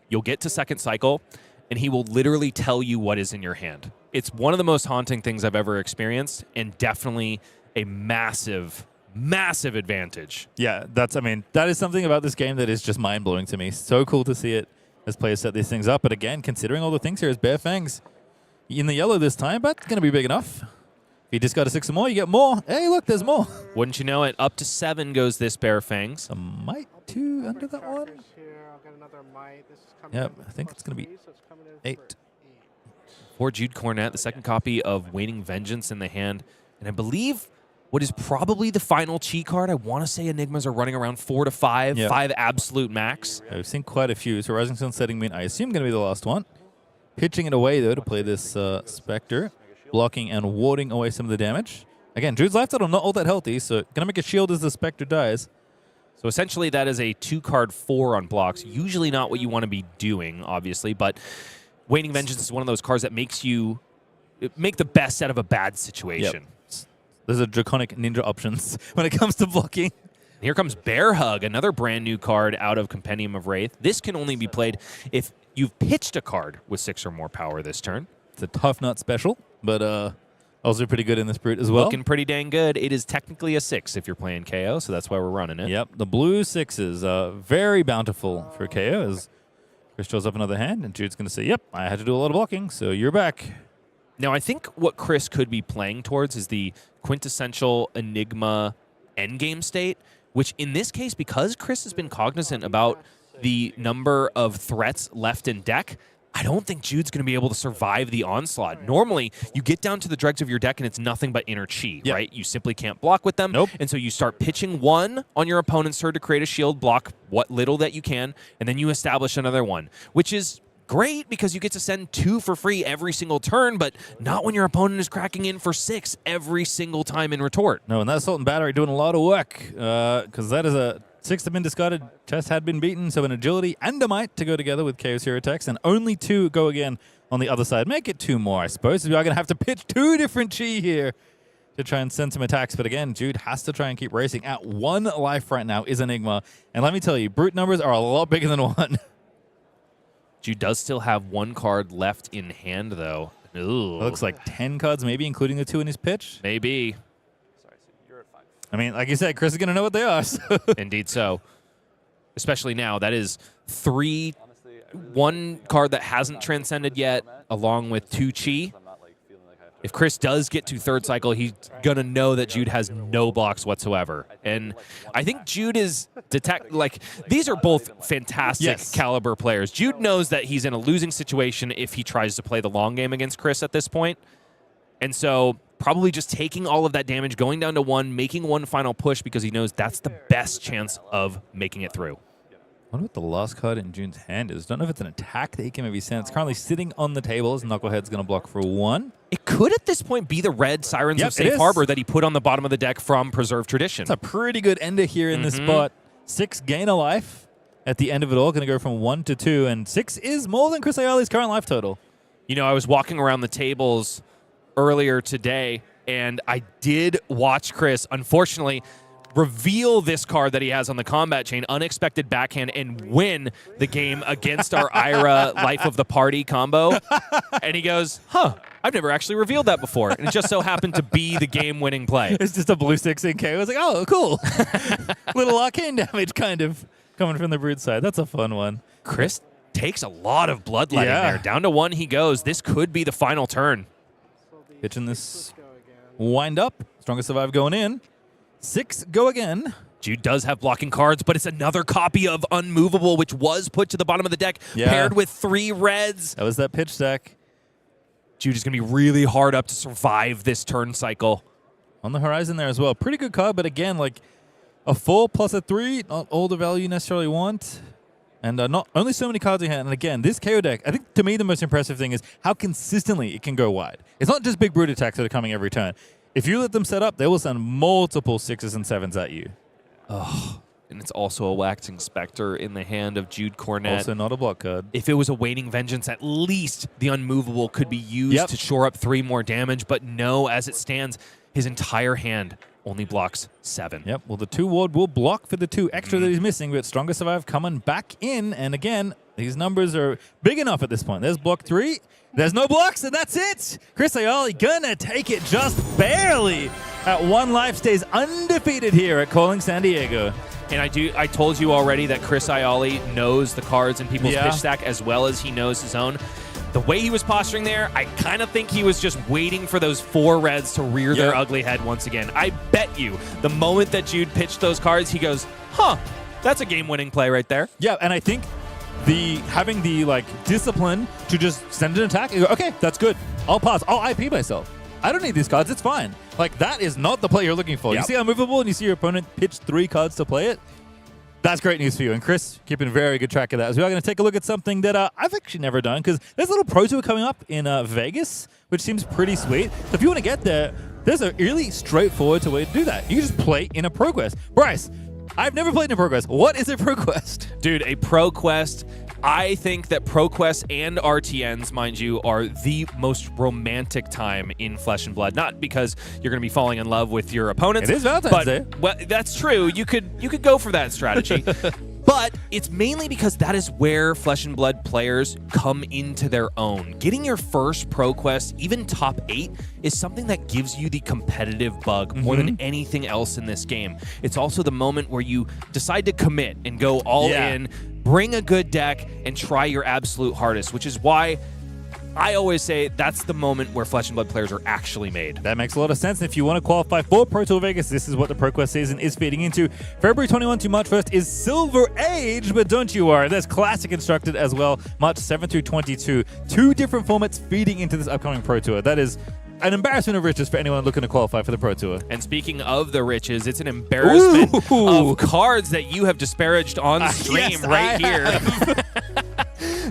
you'll get to 2nd cycle, and he will literally tell you what is in your hand. It's one of the most haunting things I've ever experienced, and definitely a massive, massive advantage. Yeah, that is something about this game that is just mind-blowing to me. So cool to see it as players set these things up. But again, considering all the things here, is Bare Fangs in the yellow this time, but it's going to be big enough. If you just got a 6 or more, you get more. Hey, look, there's more. Wouldn't you know it? Up to 7 goes this Bare Fangs. A might 2 under that one. Yep, I think it's going to be 8. For Jude Cornett, the second copy of Waning Vengeance in the hand. And I believe what is probably the final chi card, I want to say Enigmas are running around 4 to 5, 5 absolute max. Yeah, we've seen quite a few. So Rising Sun setting Mint, I assume, going to be the last one. Pitching it away, though, to play this Spectre. Blocking and warding away some of the damage. Again, Jude's life total not all that healthy, so going to make a shield as the Spectre dies. So essentially that is a 2-card 4 on blocks. Usually not what you want to be doing, obviously, but Waning Vengeance is one of those cards that makes you make the best out of a bad situation. Yep. There's a draconic ninja options when it comes to blocking. Here comes Bear Hug, another brand new card out of Compendium of Wraith. This can only be played if you've pitched a card with 6 or more power this turn. It's a tough nut special, but also pretty good in this brute as well. Looking pretty dang good. It is technically a 6 if you're playing Kayo, so that's why we're running it. Yep, the blue 6s, very bountiful for Kayo as Chris draws up another hand, and Jude's going to say, yep, I had to do a lot of blocking, so you're back. Now, I think what Chris could be playing towards is the quintessential Enigma endgame state, which in this case, because Chris has been cognizant about the number of threats left in deck, I don't think Jude's going to be able to survive the onslaught. Normally, you get down to the dregs of your deck and it's nothing but inner chi, right? You simply can't block with them. Nope. And so you start pitching 1 on your opponent's turn to create a shield, block what little that you can, and then you establish another one, which is great because you get to send 2 for free every single turn, but not when your opponent is cracking in for 6 every single time in retort. No, and that Assault and Battery doing a lot of work because that is a 6 have been discarded, chest had been beaten, so an agility and a might to go together with Chaos Hero attacks, and only 2 go again on the other side. Make it 2 more, I suppose. We are going to have to pitch 2 different chi here to try and send some attacks, but again, Jude has to try and keep racing. At 1 life right now is Enigma, and let me tell you, brute numbers are a lot bigger than 1. Jude does still have 1 card left in hand, though. Ooh. It looks like 10 cards, maybe, including the 2 in his pitch. Maybe. Sorry, so you're at 5. I mean, like you said, Chris is going to know what they are. So. Indeed so. Especially now. That is 3, 1 card that hasn't transcended yet, along with 2 chi. If Chris does get to 3rd cycle, he's going to know that Jude has no blocks whatsoever. And I think Jude is these are both fantastic caliber players. Jude knows that he's in a losing situation if he tries to play the long game against Chris at this point. And so probably just taking all of that damage, going down to 1, making 1 final push because he knows that's the best chance of making it through. I wonder what the last card in June's hand is. Don't know if it's an attack that he can maybe send. It's currently sitting on the table as Knucklehead's going to block for 1. It could at this point be the red Sirens of Safe Harbor that he put on the bottom of the deck from Preserved Tradition. It's a pretty good ender here in this spot. 6 gain a life at the end of it all. Going to go from 1 to 2, and 6 is more than Chris Iaali's current life total. You know, I was walking around the tables earlier today, and I did watch Chris, unfortunately, reveal this card that he has on the combat chain, Unexpected Backhand, and win the game against our Ira Life of the Party combo. And he goes, I've never actually revealed that before. And it just so happened to be the game-winning play. It's just a blue 6 in K. I was like, oh, cool. Little arcane damage kind of coming from the Brood side. That's a fun one. Chris takes a lot of bloodletting there. Down to 1 he goes. This could be the final turn. Pitching this wind up. Strongest Survive going in. 6 go again. Jude does have blocking cards, but it's another copy of Unmovable, which was put to the bottom of the deck, paired with 3 reds. That was that pitch stack. Jude is going to be really hard up to survive this turn cycle. On the horizon there as well. Pretty good card, but again, like a 4 plus a 3, not all the value you necessarily want. And not only so many cards in hand. And again, this KO deck, I think to me the most impressive thing is how consistently it can go wide. It's not just big brute attacks that are coming every turn. If you let them set up, they will send multiple 6s and 7s at you. Oh, and it's also a Waxing Spectre in the hand of Jude Cornett. Also not a block card. If it was a Waning Vengeance, at least the Unmovable could be used to shore up 3 more damage. But no, as it stands, his entire hand only blocks 7. Yep, well, the 2 ward will block for the 2 extra that he's missing, but Stronger Survive coming back in. And again, these numbers are big enough at this point. There's block 3. There's no blocks, and that's it. Chris Iaali gonna take it just barely at 1 life stays undefeated here at Calling San Diego. And I told you already that Chris Iaali knows the cards in people's Yeah. pitch stack as well as he knows his own. The way he was posturing there, I kind of think he was just waiting for those 4 reds to rear their ugly head once again. I bet you the moment that Jude pitched those cards, he goes, huh, that's a game-winning play right there. Yeah, and I think having the discipline to just send an attack and go, okay, that's good. I'll pass. I'll IP myself. I don't need these cards. It's fine. That is not the play you're looking for. Yep. You see how movable and you see your opponent pitch 3 cards to play it? That's great news for you. And Chris, keeping very good track of that. As we are going to take a look at something that I've actually never done, because there's a little Pro Tour coming up in Vegas, which seems pretty sweet. So if you want to get there, there's a really straightforward way to do that. You can just play in a Pro Quest. Bryce, I've never played in a Pro Quest. What is a Pro Quest? Dude, a Pro Quest, I think that Pro Quests and RTNs, mind you, are the most romantic time in Flesh and Blood. Not because you're going to be falling in love with your opponents. It is Valentine's Day. Well, that's true. You could go for that strategy. But it's mainly because that is where Flesh and Blood players come into their own. Getting your first Pro Quest, even top 8, is something that gives you the competitive bug more than anything else in this game. It's also the moment where you decide to commit and go all in, bring a good deck, and try your absolute hardest, which is why I always say that's the moment where Flesh and Blood players are actually made. That makes a lot of sense. If you want to qualify for Pro Tour Vegas, this is what the Pro Quest season is feeding into. February 21 to March 1st is Silver Age, but don't you worry, there's Classic Instructed as well, March 7 through 22. 2 different formats feeding into this upcoming Pro Tour. That is an embarrassment of riches for anyone looking to qualify for the Pro Tour. And speaking of the riches, it's an embarrassment of cards that you have disparaged on stream right here.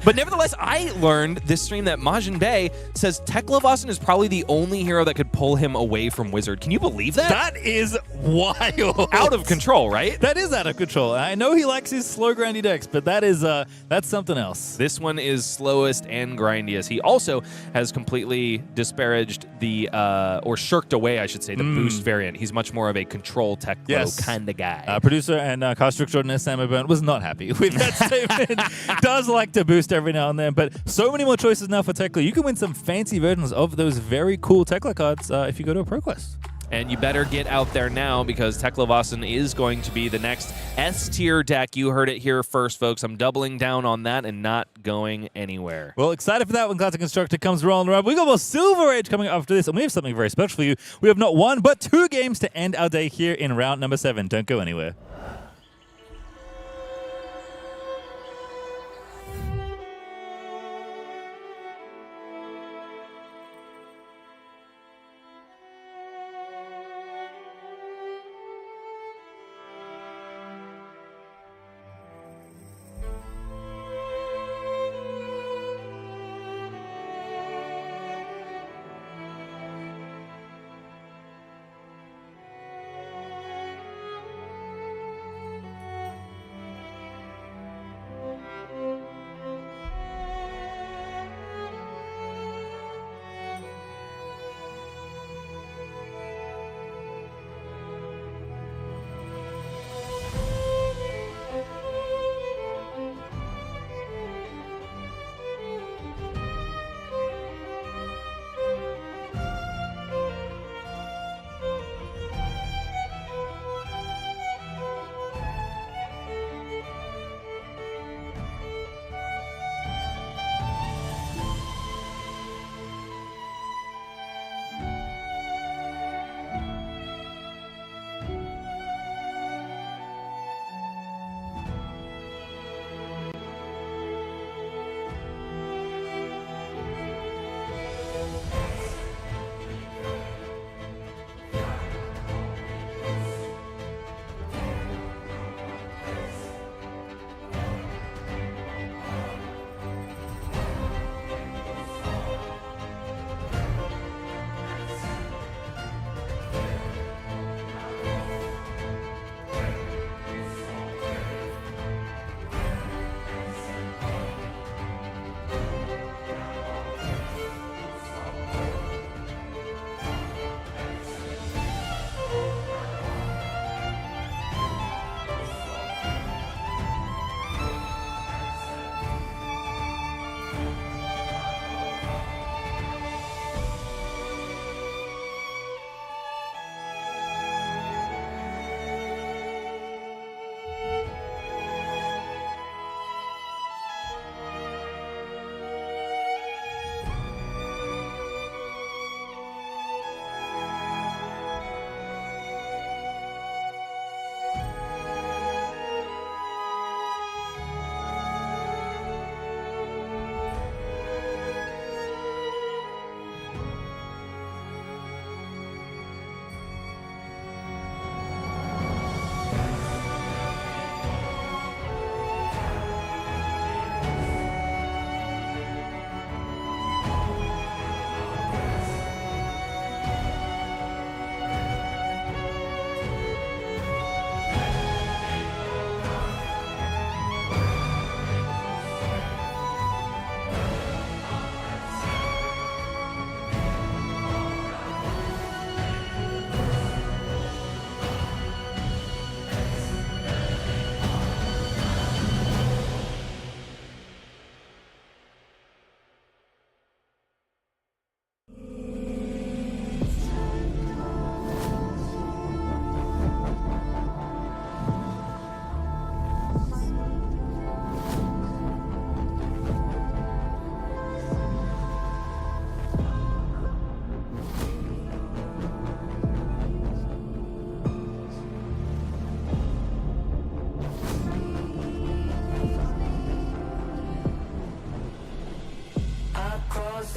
But nevertheless, I learned this stream that Majin Bae says Tekla is probably the only hero that could pull him away from Wizard. Can you believe that? That is wild. Out of control, right? That is out of control. I know he likes his slow, grindy decks, but that's something else. This one is slowest and grindiest. He also has completely disparaged or shirked away, I should say, the boost variant. He's much more of a control tech kind of guy. Producer and Castro extraordinaire Sam O'Byrne was not happy with that statement. Does like to boost every now and then, but so many more choices now for Tekla. You can win some fancy versions of those very cool Tekla cards if you go to a Pro Quest. And you better get out there now because Tekla is going to be the next S-tier deck. You heard it here first, folks. I'm doubling down on that and not going anywhere. Well, excited for that when Classic Constructor comes rolling around. We got more Silver Age coming up after this, and we have something very special for you. We have not 1, but 2 games to end our day here in round number 7. Don't go anywhere.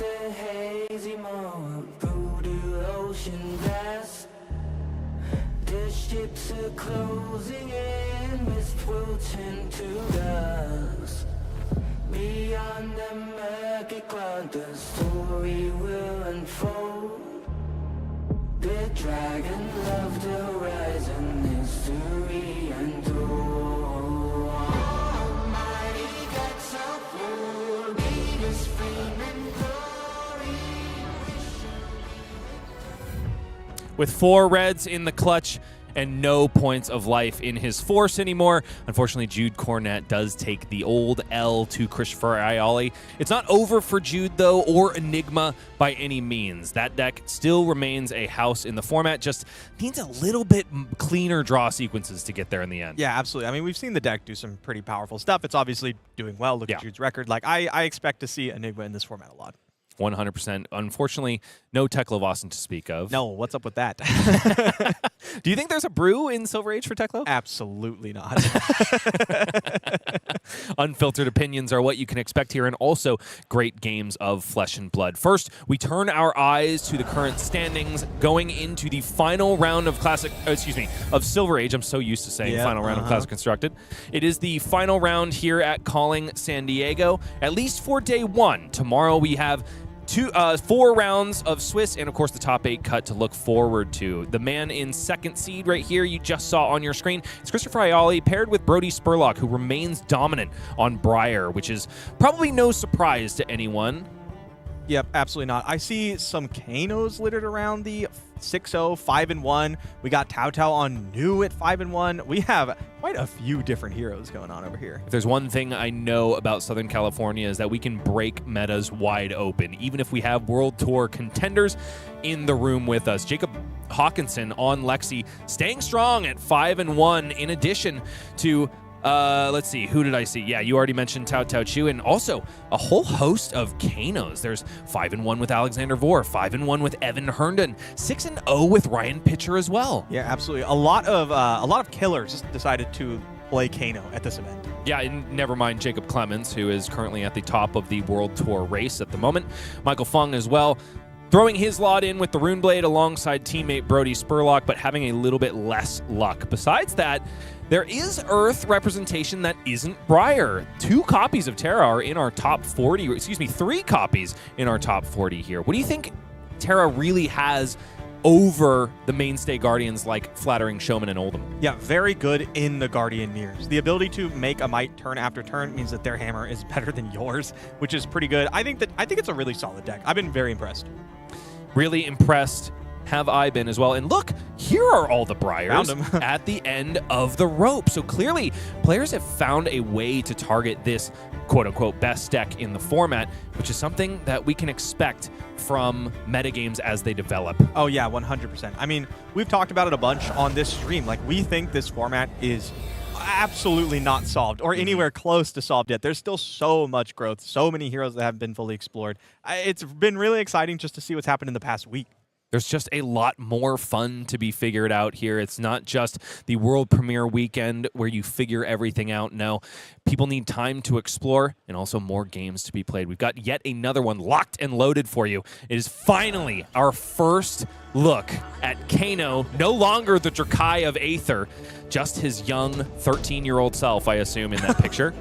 the hazy moment, voodoo ocean blast. The ships are closing in, mist will turn to dust. Beyond the murky cloud, the story will unfold. The dragon of the horizon, history untold. Almighty gods of war, leaders fame and glory. With 4 reds in the clutch and no points of life in his force anymore. Unfortunately, Jude Cornett does take the old L to Christopher Iaali. It's not over for Jude, though, or Enigma by any means. That deck still remains a house in the format, just needs a little bit cleaner draw sequences to get there in the end. Yeah, absolutely. I mean, we've seen the deck do some pretty powerful stuff. It's obviously doing well. Look at Jude's record. Like, I expect to see Enigma in this format a lot. 100%. Unfortunately, no Teklo to speak of. No, what's up with that? Do you think there's a brew in Silver Age for Teklo? Absolutely not. Unfiltered opinions are what you can expect here, and also great games of Flesh and Blood. First, we turn our eyes to the current standings going into the final round of of Silver Age. I'm so used to saying final round of Classic Constructed. It is the final round here at Calling San Diego, at least for day 1. Tomorrow we have 4 rounds of Swiss, and of course the top 8 cut to look forward to. The man in 2nd seed right here you just saw on your screen is Christopher Iaali, paired with Brody Spurlock, who remains dominant on Briar, which is probably no surprise to anyone. Yep, absolutely not. I see some Kanos littered around the 6-0, 5-1. We got Tao Tao on new at 5-1. We have quite a few different heroes going on over here. If there's one thing I know about Southern California is that we can break metas wide open, even if we have World Tour contenders in the room with us. Jacob Hawkinson on Lexi, staying strong at 5-1, in addition to let's see, who did I see? Yeah, you already mentioned Tao Tao Chu, and also a whole host of Kanos. There's 5-1 with Alexander Vore, 5-1 with Evan Herndon, 6-0 with Ryan Pitcher as well. Yeah, absolutely. A lot of killers just decided to play Kano at this event. Yeah, and never mind Jacob Clemens, who is currently at the top of the World Tour race at the moment. Michael Fung as well, throwing his lot in with the Runeblade alongside teammate Brody Spurlock, but having a little bit less luck. Besides that, there is Earth representation that isn't Briar. 2 copies of Terra are in our top 40, 3 copies in our top 40 here. What do you think Terra really has over the mainstay Guardians like Flattering Showman and Oldham? Yeah, very good in the Guardian mirrors. The ability to make a might turn after turn means that their hammer is better than yours, which is pretty good. I think it's a really solid deck. I've been very impressed. Really impressed have I been as well. And look, here are all the Briars at the end of the rope. So clearly, players have found a way to target this quote-unquote best deck in the format, which is something that we can expect from metagames as they develop. Oh yeah, 100%. I mean, we've talked about it a bunch on this stream. Like, we think this format is absolutely not solved or anywhere close to solved yet. There's still so much growth, so many heroes that haven't been fully explored. It's been really exciting just to see what's happened in the past week. There's just a lot more fun to be figured out here. It's not just the world premiere weekend where you figure everything out. No, people need time to explore and also more games to be played. We've got yet another one locked and loaded for you. It is finally our first look at Kano, no longer the Drakai of Aether, just his young 13-year-old self, I assume, in that picture.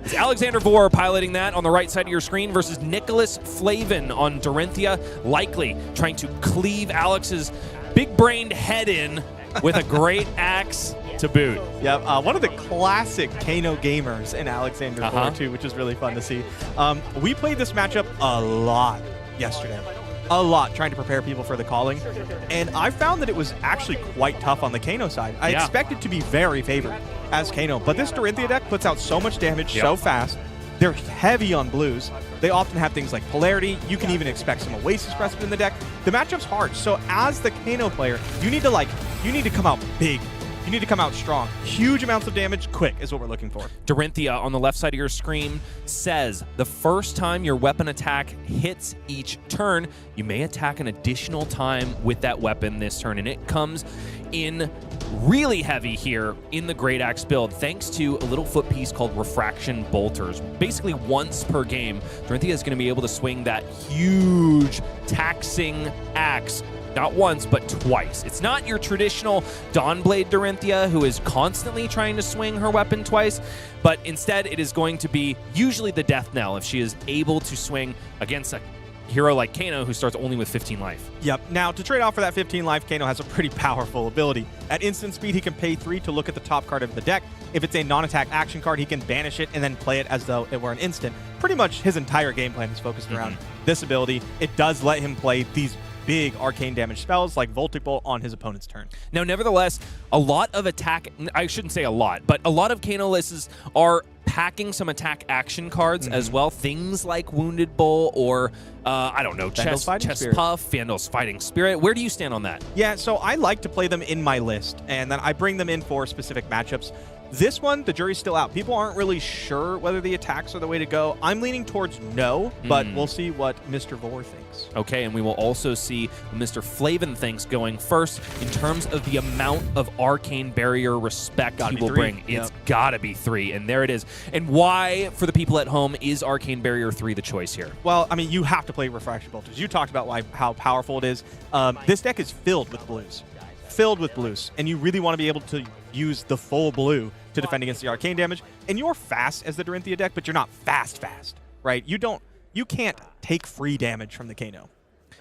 It's Alexander Vore piloting that on the right side of your screen versus Nicholas Flavin on Dorinthea, likely trying to cleave Alex's big-brained head in with a great axe to boot. Yeah, one of the classic Kano gamers in Alexander Vore, too, which is really fun to see. We played this matchup a lot yesterday. A lot, trying to prepare people for the calling. And I found that it was actually quite tough on the Kano side. I expected to be very favored as Kano, but this Dorinthea deck puts out so much damage so fast. They're heavy on blues. They often have things like polarity. You can even expect some Oasis Precedent in the deck. The matchup's hard, so as the Kano player, you need to come out big You need to come out strong. Huge amounts of damage, quick is what we're looking for. Dorinthea on the left side of your screen says the first time your weapon attack hits each turn, you may attack an additional time with that weapon this turn. And it comes in really heavy here in the Great Axe build, thanks to a little foot piece called Refraction Bolters. Basically, once per game, Dorinthea is going to be able to swing that huge, taxing axe. Not once, but twice. It's not your traditional Dawnblade Dorinthea who is constantly trying to swing her weapon twice, but instead it is going to be usually the death knell if she is able to swing against a hero like Kano who starts only with 15 life. Yep. Now, to trade off for that 15 life, Kano has a pretty powerful ability. At instant speed, he can pay 3 to look at the top card of the deck. If it's a non-attack action card, he can banish it and then play it as though it were an instant. Pretty much his entire game plan is focused around this ability. It does let him play these big arcane damage spells like Voltic Bolt on his opponent's turn. Now, nevertheless, a lot of attack, I shouldn't say a lot, but a lot of Kano lists are packing some attack action cards as well. Things like Wounded Bull or, I don't know, Chest Puff, Vandal's Fighting Spirit. Where do you stand on that? Yeah, so I like to play them in my list, and then I bring them in for specific matchups. This one, the jury's still out. People aren't really sure whether the attacks are the way to go. I'm leaning towards no, but we'll see what Mr. Vore thinks. Okay, and we will also see what Mr. Flavin thinks going first in terms of the amount of Arcane Barrier respect he will bring. It's gotta be 3, and there it is. And why, for the people at home, is Arcane Barrier 3 the choice here? Well, I mean, you have to play Refraction Bolters. You talked about how powerful it is. This deck is filled with blues. And you really want to be able to use the full blue to defend against the arcane damage. And you're fast as the Dorinthea deck, but you're not fast, right? You can't take free damage from the Kano.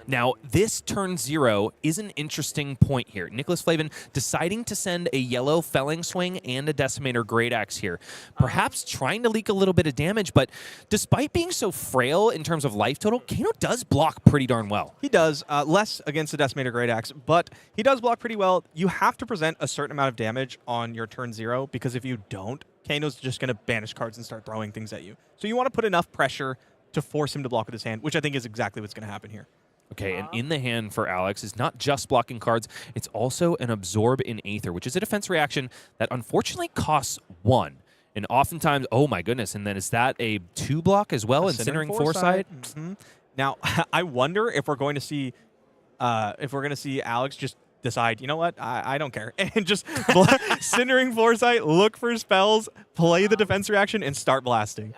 Now, this turn 0 is an interesting point here. Nicholas Flavin deciding to send a yellow Felling Swing and a Decimator Great Axe here. Perhaps trying to leak a little bit of damage, but despite being so frail in terms of life total, Kano does block pretty darn well. He does, less against the Decimator Great Axe, but he does block pretty well. You have to present a certain amount of damage on your turn 0, because if you don't, Kano's just going to banish cards and start throwing things at you. So you want to put enough pressure to force him to block with his hand, which I think is exactly what's going to happen here. Okay, and in the hand for Alex is not just blocking cards, it's also an Absorb in Aether, which is a defense reaction that unfortunately costs 1. And oftentimes, oh my goodness, and then is that a 2 block as well, Incinerating Foresight? Now, I wonder if we're going to see Alex just decide, you know what, I don't care, and just Incinerating Foresight, look for spells, play the defense reaction, and start blasting.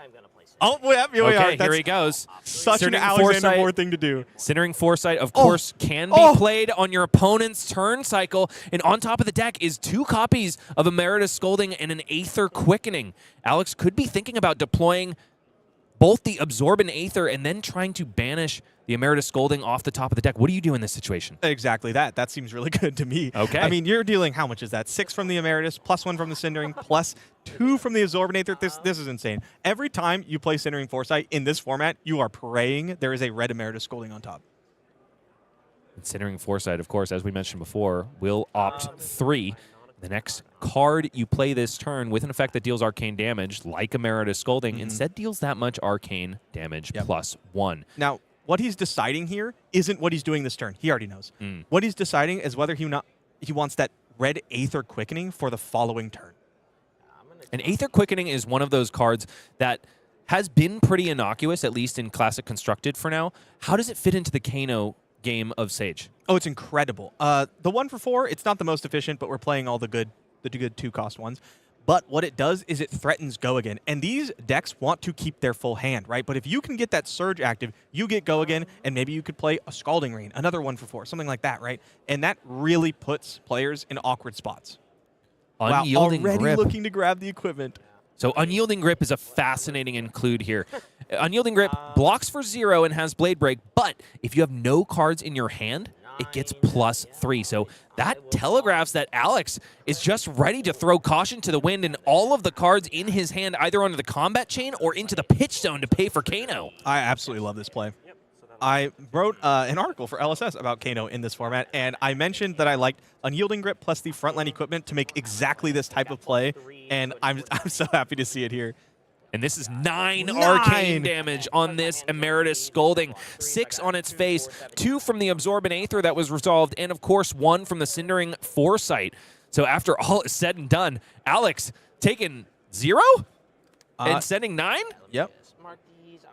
Oh, yep, here we are. Here he goes. Such an Alexander Moore thing to do. Centering Foresight, of course, can be played on your opponent's turn cycle. And on top of the deck is 2 copies of Emeritus Scolding and an Aether Quickening. Alex could be thinking about deploying both the Absorb and Aether and then trying to banish the Emeritus Scolding off the top of the deck. What do you do in this situation? Exactly that. That seems really good to me. Okay. I mean, you're dealing, how much is that? 6 from the Emeritus, plus 1 from the Cindering, plus 2 from the Absorb and Aether. This is insane. Every time you play Centering Foresight in this format, you are praying there is a red Emeritus Scolding on top. Centering Foresight, of course, as we mentioned before, will opt 3. The next card you play this turn with an effect that deals arcane damage, like Emeritus Scolding, instead deals that much arcane damage plus 1. Now, what he's deciding here isn't what he's doing this turn. He already knows. What he's deciding is whether he wants that red Aether Quickening for the following turn. An Aether Quickening is one of those cards that has been pretty innocuous, at least in Classic Constructed for now. How does it fit into the Kano game of Sage? Oh, it's incredible. The 1 for 4, it's not the most efficient, but we're playing all the good 2-cost ones. But what it does is it threatens Go Again. And these decks want to keep their full hand, right? But if you can get that Surge active, you get Go Again, and maybe you could play a Scalding Rain, another 1 for 4, something like that, right? And that really puts players in awkward spots. Unyielding Already Grip. looking to grab the equipment. So Unyielding Grip is a fascinating include here. Unyielding Grip blocks for 0 and has Blade Break, but if you have no cards in your hand, it gets plus 3. So that telegraphs that Alex is just ready to throw caution to the wind and all of the cards in his hand either onto the combat chain or into the pitch zone to pay for Kano. I absolutely love this play. I wrote an article for LSS about Kano in this format, and I mentioned that I liked Unyielding Grip plus the frontline equipment to make exactly this type of play, and I'm so happy to see it here. And this is 9 arcane damage on this Emeritus Scolding. 6 on its face, 2 from the Absorb and Aether that was resolved, and of course 1 from the Cindering Foresight. So after all is said and done, Alex taking 0 and sending 9? Yep.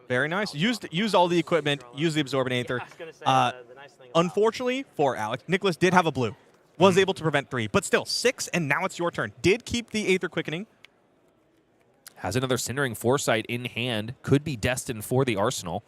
Very nice. Used all the equipment, used the Absorbent Aether. Unfortunately for Alex, Nicholas did have a blue. Was able to prevent 3, but still 6, and now it's your turn. Did keep the Aether Quickening. Has another Cindering Foresight in hand. Could be destined for the arsenal.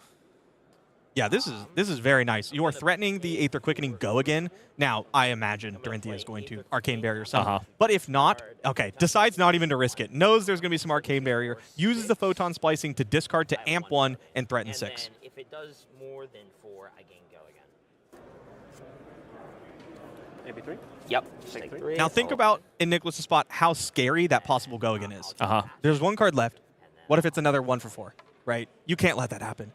Yeah, this is very nice. You are threatening the Aether Quickening go again. Now, I imagine Dorinthea is going to Arcane Barrier some. But if not, okay, decides not even to risk it. Knows there's going to be some Arcane Barrier. Uses the Photon Splicing to discard to amp 1 and threaten 6. If it does more than 4, I gain go again. Maybe 3? Yep. Just take 3. Now think about, in Nicholas' spot, how scary that possible go again is. Uh-huh. There's 1 card left. What if it's another 1 for 4, right? You can't let that happen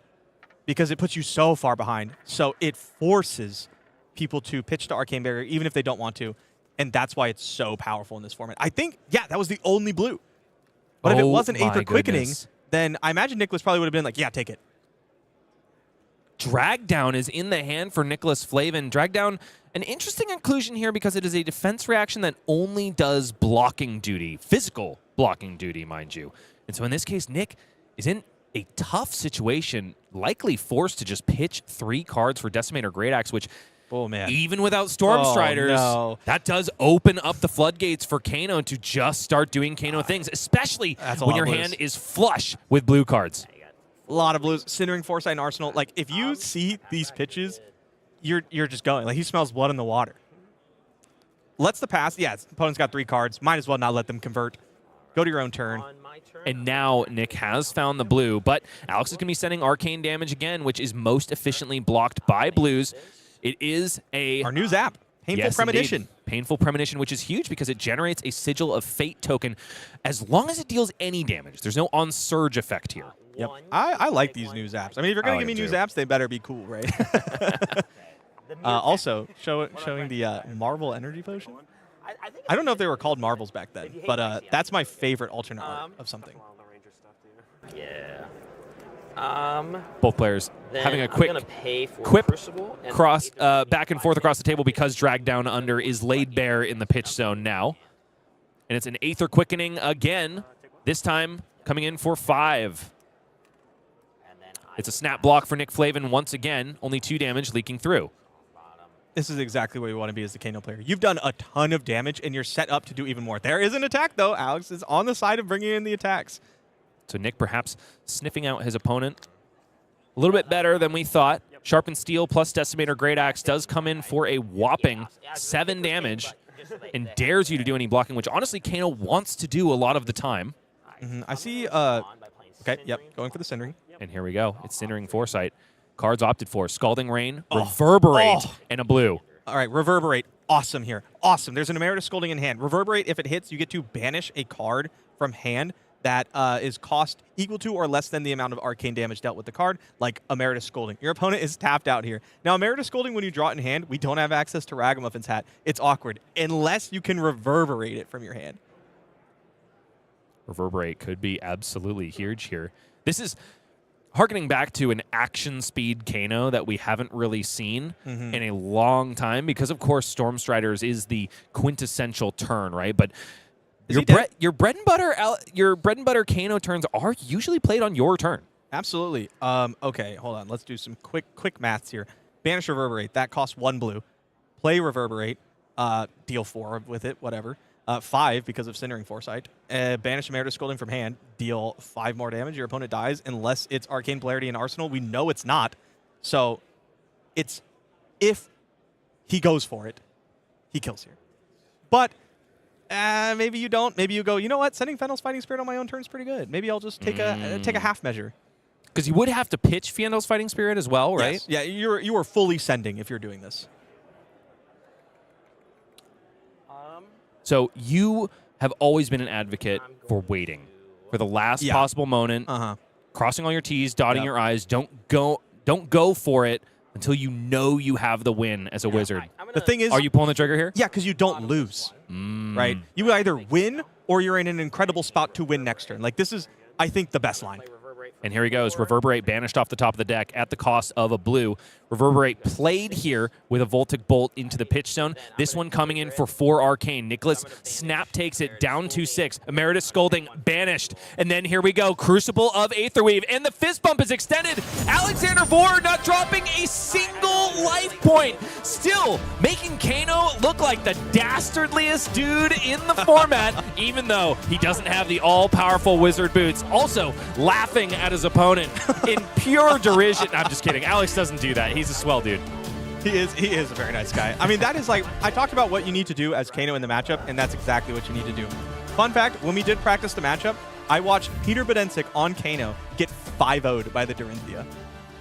because it puts you so far behind. So it forces people to pitch to Arcane Barrier even if they don't want to, and that's why it's so powerful in this format. I think, yeah, that was the only blue. But if it wasn't Aether Quickening, then I imagine Nicholas probably would have been like, yeah, take it. Drag Down is in the hand for Nicholas Flavin. Drag Down, an interesting inclusion here because it is a defense reaction that only does blocking duty, physical blocking duty, mind you. And so in this case, Nick is in a tough situation, likely forced to just pitch 3 cards for Decimator Great Axe, which, oh man, even without Storm Striders, that does open up the floodgates for Kano to just start doing Kano things, especially when your hand is flush with blue cards. A lot of blues. Cindering Foresight and Arsenal. Like, if you see these pitches, you're just going. Like, he smells blood in the water. Lets the pass. Yeah, his opponent's got 3 cards. Might as well not let them convert. Go to your own turn. And now Nick has found the blue, but Alex is going to be sending arcane damage again, which is most efficiently blocked by blues. It is our new zap. Painful Premonition. Indeed. Painful Premonition, which is huge because it generates a Sigil of Fate token as long as it deals any damage. There's no on-surge effect here. Yep. I like these new zaps. I mean, if you're going to give me new zaps, they better be cool, right? Also, showing the Marvel Energy Potion. I don't know if they were called Marvels back then, but that's my favorite alternate art of something. Yeah. Both players having a quick quip cross back and forth across the table because Drag Down Under is laid bare in the pitch zone now. And it's an Aether Quickening again, this time coming in for 5. It's a snap block for Nick Flavin once again, only 2 damage leaking through. This is exactly where you want to be as the Kano player. You've done a ton of damage, and you're set up to do even more. There is an attack, though. Alex is on the side of bringing in the attacks. So Nick perhaps sniffing out his opponent a little bit better than we thought. Sharpened Steel plus Decimator Great Axe does come in for a whopping 7 damage and dares you to do any blocking, which honestly Kano wants to do a lot of the time. I see, okay, yep, going for the Cindering. And here we go. It's Cindering Foresight. Cards opted for Scalding Rain, Reverberate, and a blue. All right, Reverberate. Awesome here. Awesome. There's an Emeritus Scolding in hand. Reverberate, if it hits, you get to banish a card from hand that is cost equal to or less than the amount of arcane damage dealt with the card, like Emeritus Scolding. Your opponent is tapped out here. Now, Emeritus Scolding, when you draw it in hand, we don't have access to Ragamuffin's hat. It's awkward, unless you can Reverberate it from your hand. Reverberate could be absolutely huge here. This is harkening back to an action speed Kano that we haven't really seen in a long time because, of course, Storm Striders is the quintessential turn, right? But your bread and butter Kano turns are usually played on your turn. Absolutely. Okay, hold on. Let's do some quick maths here. Banish Reverberate. That costs 1 blue. Play Reverberate. Deal 4 with it, whatever. 5 because of Cindering Foresight. Banish Emeritus Scolding from hand. Deal 5 more damage. Your opponent dies unless it's Arcane Polarity and Arsenal. We know it's not. So it's if he goes for it, he kills here. But maybe you don't. Maybe you go, you know what? Sending Fennel's Fighting Spirit on my own turn is pretty good. Maybe I'll just take a half measure. Because you would have to pitch Fennel's Fighting Spirit as well, right? Yes. Yeah, you are fully sending if you're doing this. So you have always been an advocate for waiting for the last possible moment, crossing all your T's, dotting your I's. Don't go for it until you know you have the win as a wizard. The thing is, are you pulling the trigger here? Yeah, because you don't lose, right? You either win or you're in an incredible spot to win next turn. Like, this is, I think, the best line. And here he goes. Reverberate banished off the top of the deck at the cost of a blue. Reverberate played here with a Voltic Bolt into the pitch zone. This one coming in for 4 Arcane. Nicholas snap takes it down to 6. Emeritus Scolding banished. And then here we go. Crucible of Aetherweave. And the fist bump is extended. Alexander Vore not dropping a single life point. Still making Kano look like the dastardliest dude in the format, even though he doesn't have the all-powerful wizard boots. Also laughing at his opponent in pure derision. I'm just kidding. Alex doesn't do that. He's a swell dude. He is a very nice guy. I mean, that is like, I talked about what you need to do as Kano in the matchup, and that's exactly what you need to do. Fun fact, when we did practice the matchup, I watched Peter Bedensik on Kano get 5-0'd by the Dorinthea.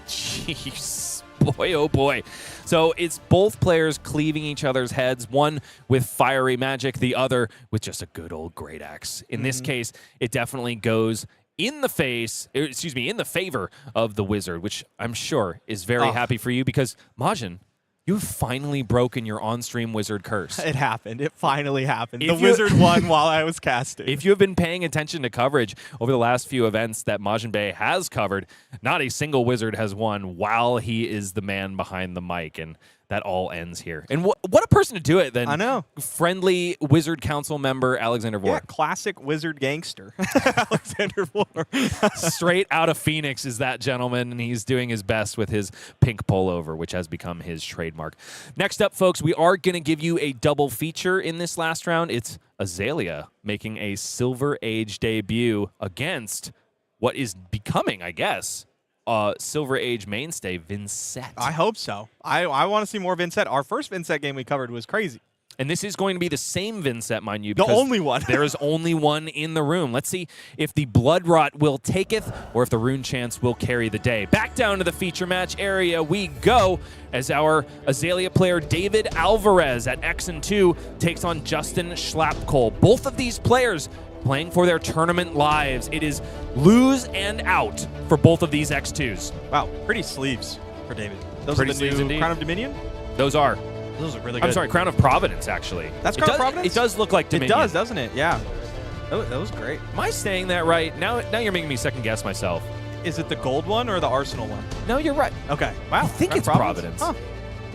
Jeez, boy, oh boy. So it's both players cleaving each other's heads, one with fiery magic, the other with just a good old great axe. In this case, it definitely goes in the favor of the wizard, which I'm sure is very happy for you because, Majin, you've finally broken your on-stream wizard curse. It happened. It finally happened. The wizard won while I was casting. If you have been paying attention to coverage over the last few events that Majin Bae has covered, not a single wizard has won while he is the man behind the mic, and that all ends here. And what a person to do it then. I know. Friendly Wizard Council member Alexander Vore. Yeah, classic wizard gangster. Alexander Vore. Straight out of Phoenix is that gentleman, and he's doing his best with his pink pullover, which has become his trademark. Next up, folks, we are going to give you a double feature in this last round. It's Azalea making a Silver Age debut against what is becoming, I guess, Silver Age mainstay, Vynnset. I hope so. I want to see more Vynnset. Our first Vynnset game we covered was crazy. And this is going to be the same Vynnset, mind you. The only one. There is only one in the room. Let's see if the Blood Rot will taketh or if the Rune Chance will carry the day. Back down to the feature match area we go as our Azalea player David Alvarez at X and 2 takes on Justin Schlapkohl. Both of these players playing for their tournament lives. It is lose and out for both of these X2s. Wow, pretty sleeves for David. Those Pretty are the sleeves new indeed. Crown of Dominion? Those are. Those are really good. I'm sorry, Crown of Providence, actually. That's Crown of Providence? It does look like Dominion. It does, doesn't it? Yeah. That was great. Am I saying that right? Now you're making me second guess myself. Is it the gold one or the Arsenal one? No, you're right. Okay. Wow. I think Crown it's of Providence. Huh.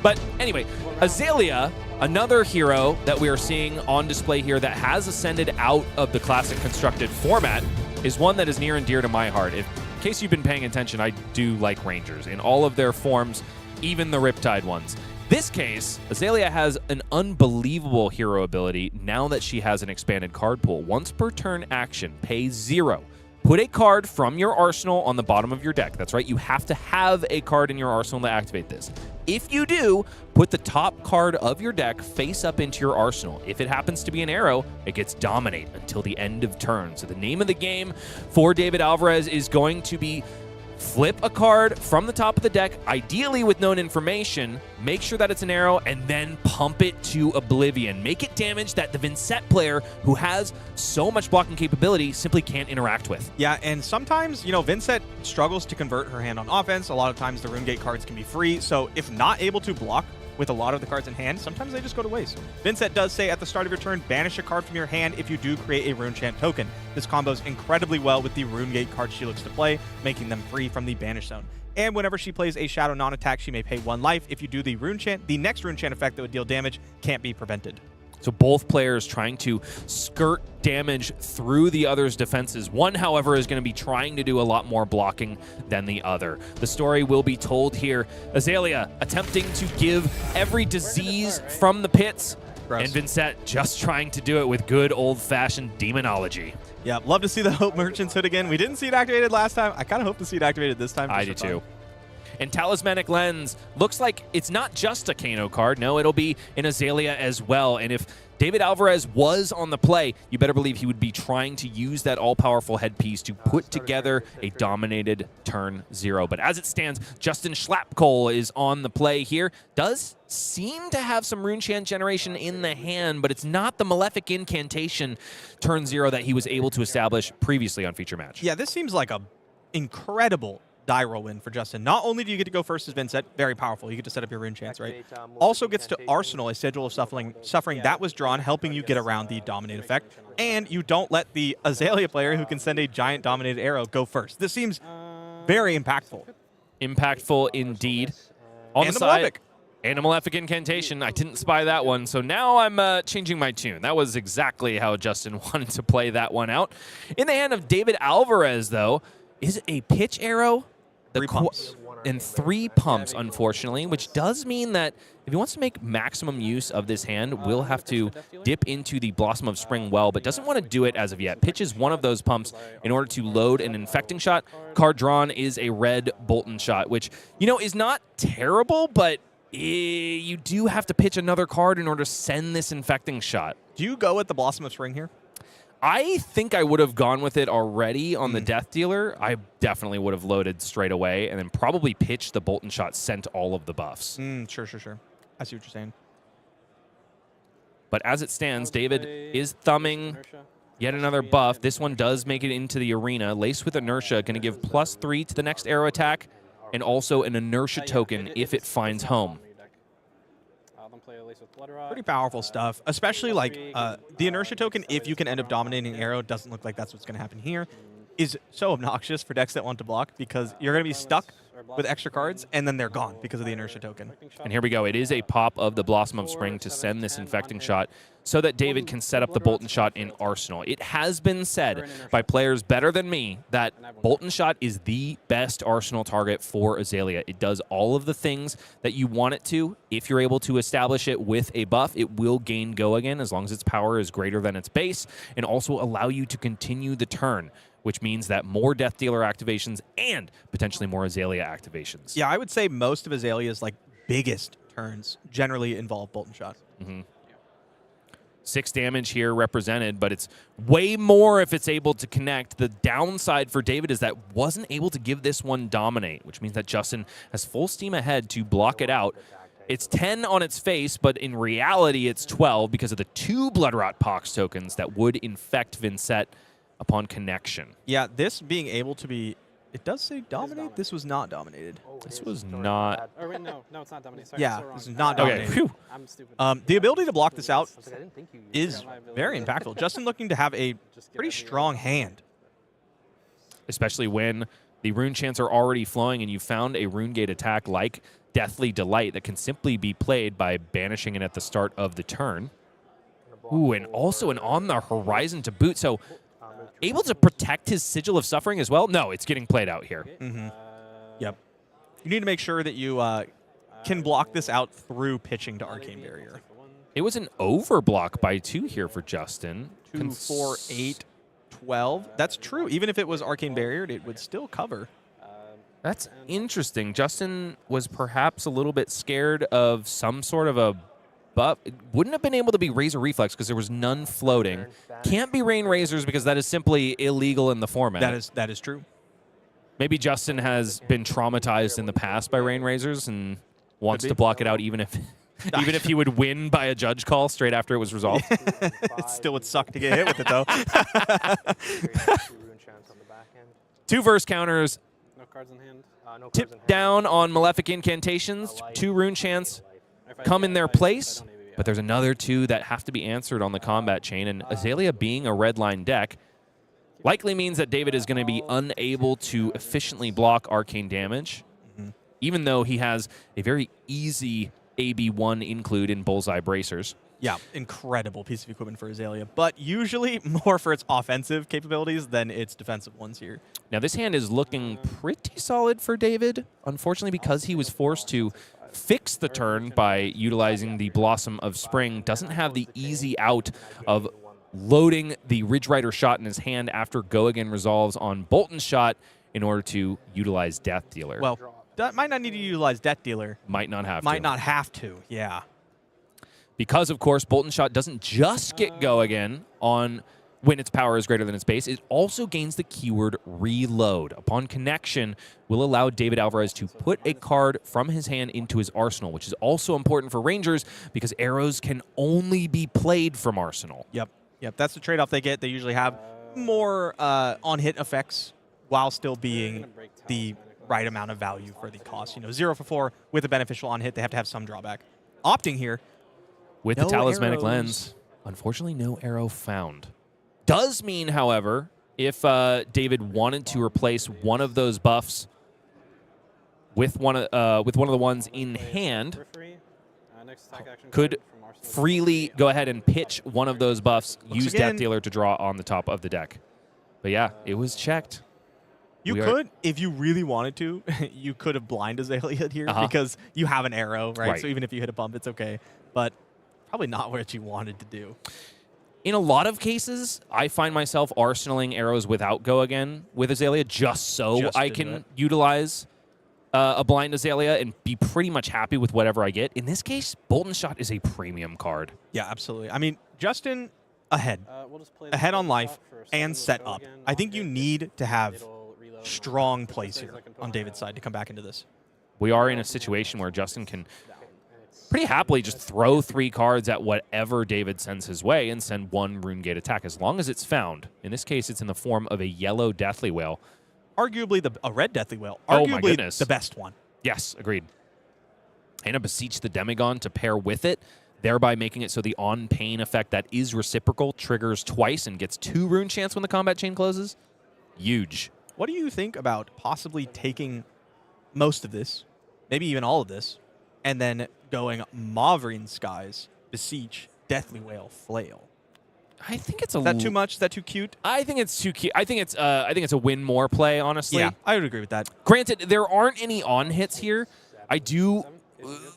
But anyway, Azalea, another hero that we are seeing on display here that has ascended out of the classic constructed format, is one that is near and dear to my heart. In case you've been paying attention, I do like Rangers in all of their forms, even the Riptide ones. This case, Azalea has an unbelievable hero ability now that she has an expanded card pool. Once per turn action, pay 0. Put a card from your arsenal on the bottom of your deck. That's right, you have to have a card in your arsenal to activate this. If you do, put the top card of your deck face up into your arsenal. If it happens to be an arrow, it gets dominate until the end of turn. So the name of the game for David Alvarez is going to be flip a card from the top of the deck, ideally with known information, make sure that it's an arrow, and then pump it to oblivion. Make it damage that the Vynnset player, who has so much blocking capability, simply can't interact with. Yeah, and sometimes, Vynnset struggles to convert her hand on offense. A lot of times the Runegate cards can be free, so if not able to block with a lot of the cards in hand, sometimes they just go to waste. Vynnset does say at the start of your turn, banish a card from your hand if you do create a Rune Chant token. This combos incredibly well with the Runegate cards she looks to play, making them free from the banish zone. And whenever she plays a Shadow non-attack, she may pay 1 life. If you do the Rune Chant, the next Rune Chant effect that would deal damage can't be prevented. So both players trying to skirt damage through the other's defenses. One, however, is going to be trying to do a lot more blocking than the other. The story will be told here. Azalea attempting to give every disease from the pits. Gross. And Vynnset just trying to do it with good old-fashioned demonology. Yeah, love to see the Hope Merchant's hood again. We didn't see it activated last time. I kind of hope to see it activated this time. I do too. And Talismanic Lens looks like it's not just a Kano card. No, it'll be an Azalea as well. And if David Alvarez was on the play, you better believe he would be trying to use that all-powerful headpiece to put together a dominated turn 0. But as it stands, Justin Schlapkohl is on the play here. Does seem to have some Rune Chant generation in the hand, but it's not the Malefic Incantation turn 0 that he was able to establish previously on Feature Match. Yeah, this seems like a incredible die roll win for Justin. Not only do you get to go first as Vynnset, very powerful. You get to set up your Rune Chants, right? Also gets to Arsenal a Sigil of Suffering that was drawn, helping you get around the Dominate effect. And you don't let the Azalea player who can send a giant Dominated arrow go first. This seems very impactful. Impactful indeed. On And the the side, Malefic. and a Malefic Incantation. I didn't spy that one, so now I'm changing my tune. That was exactly how Justin wanted to play that one out. In the hand of David Alvarez, though, is a pitch arrow. The 3 pumps. and 3 pumps, unfortunately, which does mean that if he wants to make maximum use of this hand, we'll have to dip into the Blossom of Spring well, but doesn't want to do it as of yet. Pitches one of those pumps in order to load an Infecting Shot. Card drawn is a red Bolton Shot, which, is not terrible, but you do have to pitch another card in order to send this Infecting Shot. Do you go with the Blossom of Spring here? I think I would have gone with it already on the Death Dealer. I definitely would have loaded straight away and then probably pitched the Bolton Shot, sent all of the buffs. Sure. I see what you're saying. But as it stands, David is thumbing yet another buff. This one does make it into the arena. Laced with Inertia, going to give +3 to the next arrow attack and also an Inertia token if it finds home. Pretty powerful stuff, especially like the Inertia token, if you can end up dominating arrow, doesn't look like that's what's going to happen here, is so obnoxious for decks that want to block because you're going to be stuck with extra cards, and then they're gone because of the Inertia token. And here we go. It is a pop of the Blossom of Spring to send this Infecting Shot so that David can set up the Bolton Shot in Arsenal. It has been said by players better than me that Bolton Shot is the best Arsenal target for Azalea. It does all of the things that you want it to. If you're able to establish it with a buff, it will gain Go again as long as its power is greater than its base, and also allow you to continue the turn, which means that more Death Dealer activations and potentially more Azalea activations. Yeah, I would say most of Azalea's biggest turns generally involve Bolton Shot. 6 damage here represented, but it's way more if it's able to connect. The downside for David is that wasn't able to give this one dominate, which means that Justin has full steam ahead to block it out. It's 10 on its face, but in reality it's 12 because of the 2 Bloodrot Pox tokens that would infect Vynnset upon connection. Yeah, this being able to be... It does say dominate. This was not dominated. This was not... Oh, wait, no, it's not dominated. Sorry, Yeah, so this is wrong. not Okay, dominated. phew. I'm stupid. The ability to block this out I was like, I didn't think you is very impactful. Justin looking to have a pretty strong hand. Especially when the rune chants are already flowing and you found a rune gate attack like Deathly Delight that can simply be played by banishing it at the start of the turn. Ooh, and also an On the Horizon to boot. So able to protect his Sigil of Suffering as well? No, it's getting played out here. Yep. You need to make sure that you can block this out through pitching to Arcane Barrier. It was an overblock by 2 here for Justin. 2, 4, 8, 12. That's true. Even if it was Arcane Barriered, it would still cover. That's interesting. Justin was perhaps a little bit scared of some sort of a buff. It wouldn't have been able to be Razor Reflex because there was none floating. Can't be Rain Razors because that is simply illegal in the format. That is true. Maybe Justin has been traumatized in the past by Rain Razors and wants Could be. to block it out even if he would win by a judge call straight after it was resolved. It still would suck to get hit with it, though. 2 verse counters. No cards in hand. Tip down on Malefic Incantations. 2 rune chants come in their place, but there's another 2 that have to be answered on the combat chain, and Azalea being a red line deck likely means that David is going to be unable to efficiently block arcane damage, even though he has a very easy AB1 include in Bullseye Bracers. Yeah, incredible piece of equipment for Azalea, but usually more for its offensive capabilities than its defensive ones here. Now, this hand is looking pretty solid for David, unfortunately, because he was forced to fix the turn by utilizing the Blossom of Spring. Doesn't have the easy out of loading the Ridge Rider shot in his hand after Go Again resolves on Bolton shot in order to utilize Death Dealer. Well, that might not need to utilize Death Dealer. Might not have to. Might not have to, yeah. Because, of course, Bolton Shot doesn't just get Go Again on when its power is greater than its base. It also gains the keyword Reload. Upon connection, will allow David Alvarez to put a card from his hand into his arsenal, which is also important for Rangers because arrows can only be played from arsenal. Yep. That's the trade-off they get. They usually have more on-hit effects while still being the right amount of value for the cost. 0 for 4 with a beneficial on-hit. They have to have some drawback. Opting here. With No the Talismanic arrows. Lens, unfortunately, no arrow found. Does mean, however, if David wanted to replace one of those buffs with one of the ones in hand, Periphery. Next attack action could card from Arsenal. freely go ahead and pitch one of those buffs, use again- Death Dealer to draw on the top of the deck. But yeah, it was checked. You We are- could, if you really wanted to, you could have blind Azalea here because you have an arrow, right? So even if you hit a bump, it's okay. But probably not what you wanted to do. In a lot of cases, I find myself arsenaling arrows without go again with Azalea just so Just I to do can it. utilize a blind Azalea and be pretty much happy with whatever I get. In this case, Bolton Shot is a premium card. Yeah, absolutely. I mean, Justin ahead. We'll just play Ahead the on shot life for and seven, set go up. again, I not think you hit. need to have It'll reload. strong Just plays says here I can put on my, David's side to come back into this. We are in a situation where Justin can pretty happily just throw 3 cards at whatever David sends his way and send 1 Rune Gate attack, as long as it's found. In this case, it's in the form of a yellow Deathly Whale. Arguably a red Deathly Whale. Oh Arguably my goodness. the best one. Yes, agreed. And a Beseech the Demagon to pair with it, thereby making it so the on-pain effect that is reciprocal triggers twice and gets 2 Rune Chance when the combat chain closes. Huge. What do you think about possibly taking most of this, maybe even all of this, and then going Mavrine Skies, Beseech, Deathly Whale, Flail? I think it's a Is that too much? Is that too cute? I think it's too cute. I think it's a win more play, honestly. Yeah, I would agree with that. Granted, there aren't any on hits here. I do,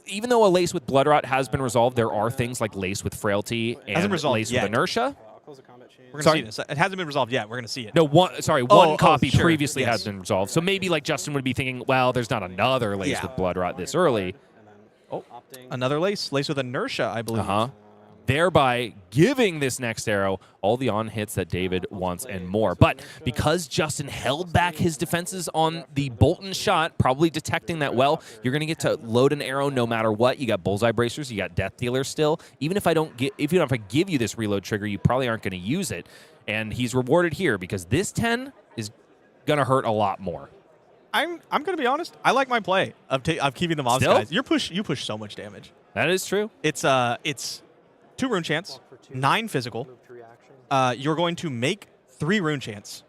even though a Lace with Blood Rot has been resolved, there are things like Lace with Frailty and resolved Lace yet. with Inertia. I'll close the combat chain. We're Sorry? going to see this. It hasn't been resolved yet. We're going to see it. No, one Oh, copy sure. previously Yes. has been resolved. So maybe like Justin would be thinking, well, there's not another Lace Yeah. with Blood Rot this early. And then Oh, opting. another Lace. Lace with Inertia, I believe. Uh-huh. Thereby giving this next arrow all the on hits that David wants and more. But because Justin held back his defenses on the Bolton Shot, probably detecting that well, you're going to get to load an arrow no matter what. You got Bullseye Bracers, you got Death Dealer still. Even if I give you this reload trigger, you probably aren't going to use it. And he's rewarded here because this 10 is going to hurt a lot more. I'm going to be honest. I like my play of keeping the Mob Still? Skies. You push so much damage. That is true. It's 2 Rune Chance, 9 physical. You're going to make 3 Rune Chance.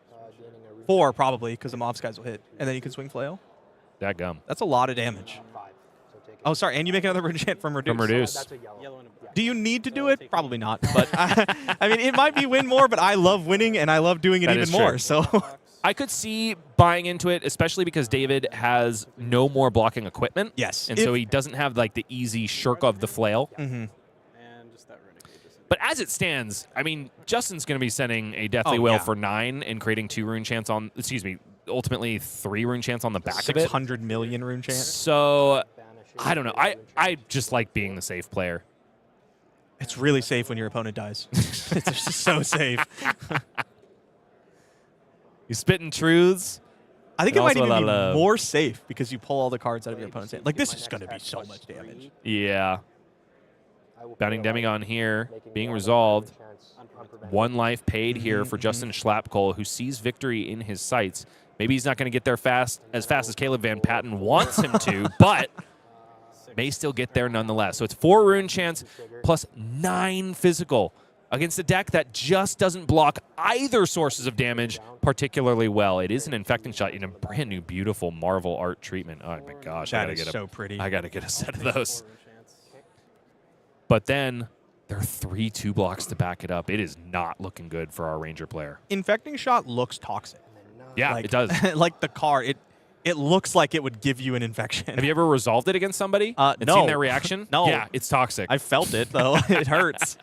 4 probably because the Mob Skies will hit, and then you can swing Flail. That gum. That's a lot of damage. Oh, sorry, and you make another Rune Chant from Reduce. From Reduce. Yellow and a black. Do you need to do it? Probably not. But I mean, it might be win more, but I love winning, and I love doing it That even is more. true. So I could see buying into it, especially because David has no more blocking equipment. yes. And so he doesn't have like the easy shirk of the flail. And just that renegade. Just But as it stands, I mean, Justin's going to be sending a Deathly Oh, Whale yeah. for 9 and creating 2 Rune Chance on, ultimately 3 Rune Chance on the back of it. 600 million Rune Chant. So, I don't know. I just like being the safe player. It's really safe when your opponent dies. It's just so safe. You spitting truths. I think And it might also a even lot be of love. more safe because you pull all the cards out of your opponent's hand. Like, this is going to be so much damage. Yeah. Bounding Demagon here, being resolved. 1 life paid here for Justin Schlapkohl, who sees victory in his sights. Maybe he's not going to get there as fast as Caleb Van Patten wants him to, but may still get there nonetheless. So it's 4 Rune Chance plus 9 physical against a deck that just doesn't block either sources of damage particularly well. It is an Infecting Shot in a brand new, beautiful Marvel art treatment. Oh my gosh, That is so pretty. I got to get a set of those. But then there are 3 2 blocks to back it up. It is not looking good for our Ranger player. Infecting Shot looks toxic. Yeah, Like- it does. like the car, it looks like it would give you an infection. Have you ever resolved it against somebody? And No. seen their reaction? No. Yeah, it's toxic. I felt it, though. It hurts.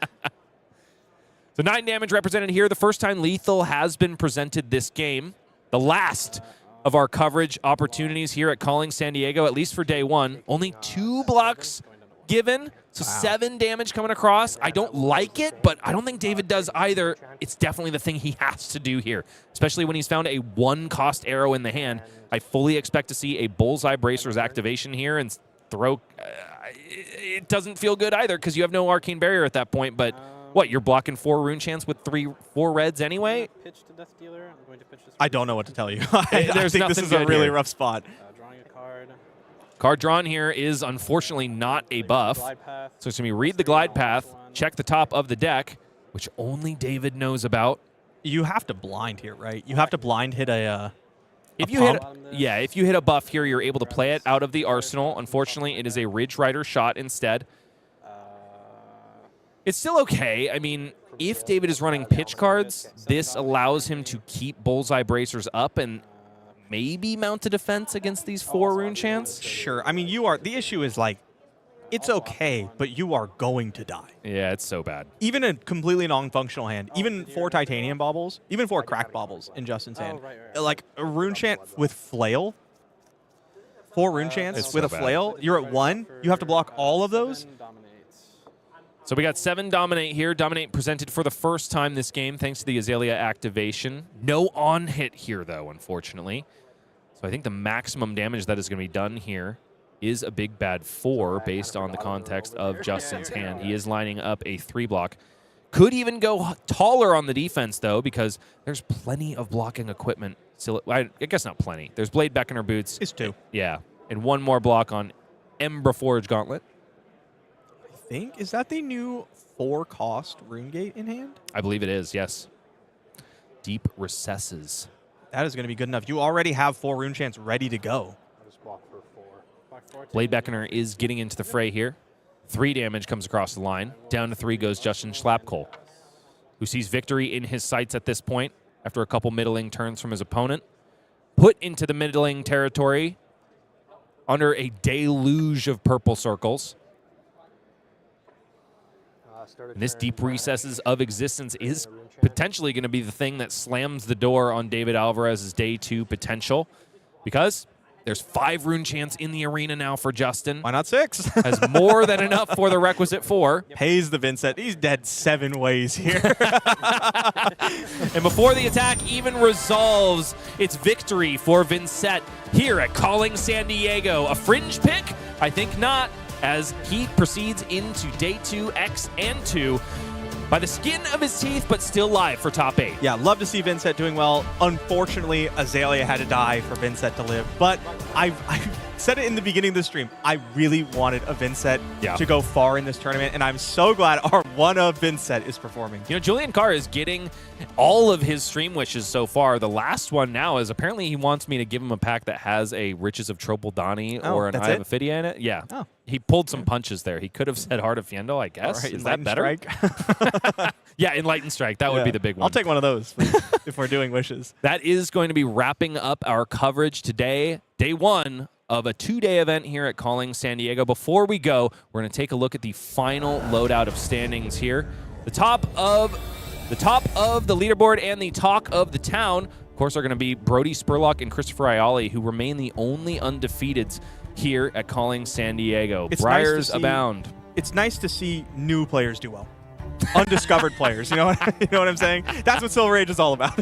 So 9 damage represented here. The first time lethal has been presented this game. The last of our coverage opportunities here at Calling San Diego, at least for day 1. Only 2 blocks given, so 7 damage coming across. I don't like it, but I don't think David does either. It's definitely the thing he has to do here, especially when he's found a 1-cost arrow in the hand. I fully expect to see a Bullseye Bracers activation here and throw. It doesn't feel good either because you have no Arcane Barrier at that point, but what, you're blocking 4 Rune Chance with 4 reds anyway? Pitch to Death Dealer. I'm going to pitch this. I don't know what to tell you. I There's think this nothing is a good really here. rough spot. Drawing a card. Card drawn here is unfortunately not a buff. Glide path. So it's going to be read the glide path, check the top of the deck, which only David knows about. You have to blind here, right? You have to blind hit a If you hit, if you hit a buff here, you're able to play it out of the arsenal. Unfortunately, it is a Ridge Rider shot instead. It's still okay. I mean, if David is running pitch cards, this allows him to keep Bullseye Bracers up and maybe mount a defense against these 4 rune chants. Sure. I mean, the issue is like, it's okay, but you are going to die. Yeah, it's so bad. Even a completely non-functional hand, even 4 titanium baubles, even 4 crack baubles in Justin's hand. Like a rune chant with flail, 4 rune chants It's with so a bad. flail, you're at 1, you have to block all of those. So we got 7 Dominate here. Dominate presented for the first time this game thanks to the Azalea activation. No on-hit here, though, unfortunately. So I think the maximum damage that is going to be done here is a big bad 4 based on the context of Justin's hand. He is lining up a 3-block. Could even go taller on the defense, though, because there's plenty of blocking equipment. Still, I guess not plenty. There's Blade Beckoner boots. It's 2. Yeah, and 1 more block on Embra Forge Gauntlet. Is that the new 4-cost rune gate in hand? I believe it is, yes. Deep Recesses. That is going to be good enough. You already have 4 rune chants ready to go. I'll just block for 4. Blade Beckoner is getting into the fray here. 3 damage comes across the line. Down to 3 goes Justin Schlapkohl, who sees victory in his sights at this point after a couple middling turns from his opponent. Put into the middling territory under a deluge of purple circles. And this Deep Recesses of Existence is potentially going to be the thing that slams the door on David Alvarez's day 2 potential, because there's 5 rune chants in the arena now for Justin. Why not 6? Has more than enough for the requisite 4. Pays the Vynnset. He's dead 7 ways here. And before the attack even resolves, it's victory for Vynnset here at Calling San Diego. A fringe pick? I think not, as he proceeds into day 2, X and 2, by the skin of his teeth, but still live for top 8. Yeah, love to see Vynnset doing well. Unfortunately, Azalea had to die for Vynnset to live. But I said it in the beginning of the stream. I really wanted a Vynnset to go far in this tournament, and I'm so glad our one-of Vynnset is performing. You know, Julian Carr is getting all of his stream wishes so far. The last one now is apparently he wants me to give him a pack that has a Riches of Tropaldani or an Eye of Ophidia in it. Yeah. Oh. He pulled some punches there. He could have said Heart of Fyendel, I guess. Right, is that better? Strike. Yeah, Enlightened Strike. That would be the big one. I'll take one of those please, if we're doing wishes. That is going to be wrapping up our coverage today. Day 1 of a 2-day event here at Calling San Diego. Before we go, we're going to take a look at the final loadout of standings here. The top of the leaderboard and the talk of the town, of course, are going to be Brody Spurlock and Christopher Iaali, who remain the only undefeateds here at Calling San Diego. Briars abound. It's nice to see new players do well. Undiscovered players, you know what I'm saying? That's what Silver Age is all about.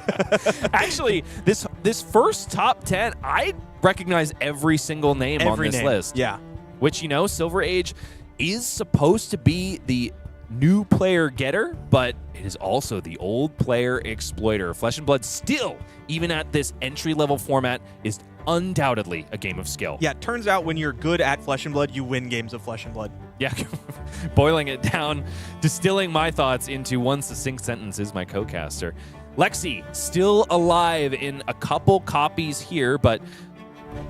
Actually, this first top 10, I recognize every single name on this list. Yeah. Which, you know, Silver Age is supposed to be the new player getter, but it is also the old player exploiter. Flesh and Blood still, even at this entry-level format, is undoubtedly a game of skill. Yeah, it turns out when you're good at Flesh and Blood, you win games of Flesh and Blood. Yeah, boiling it down, distilling my thoughts into one succinct sentence is my co-caster. Lexi, still alive in a couple copies here, but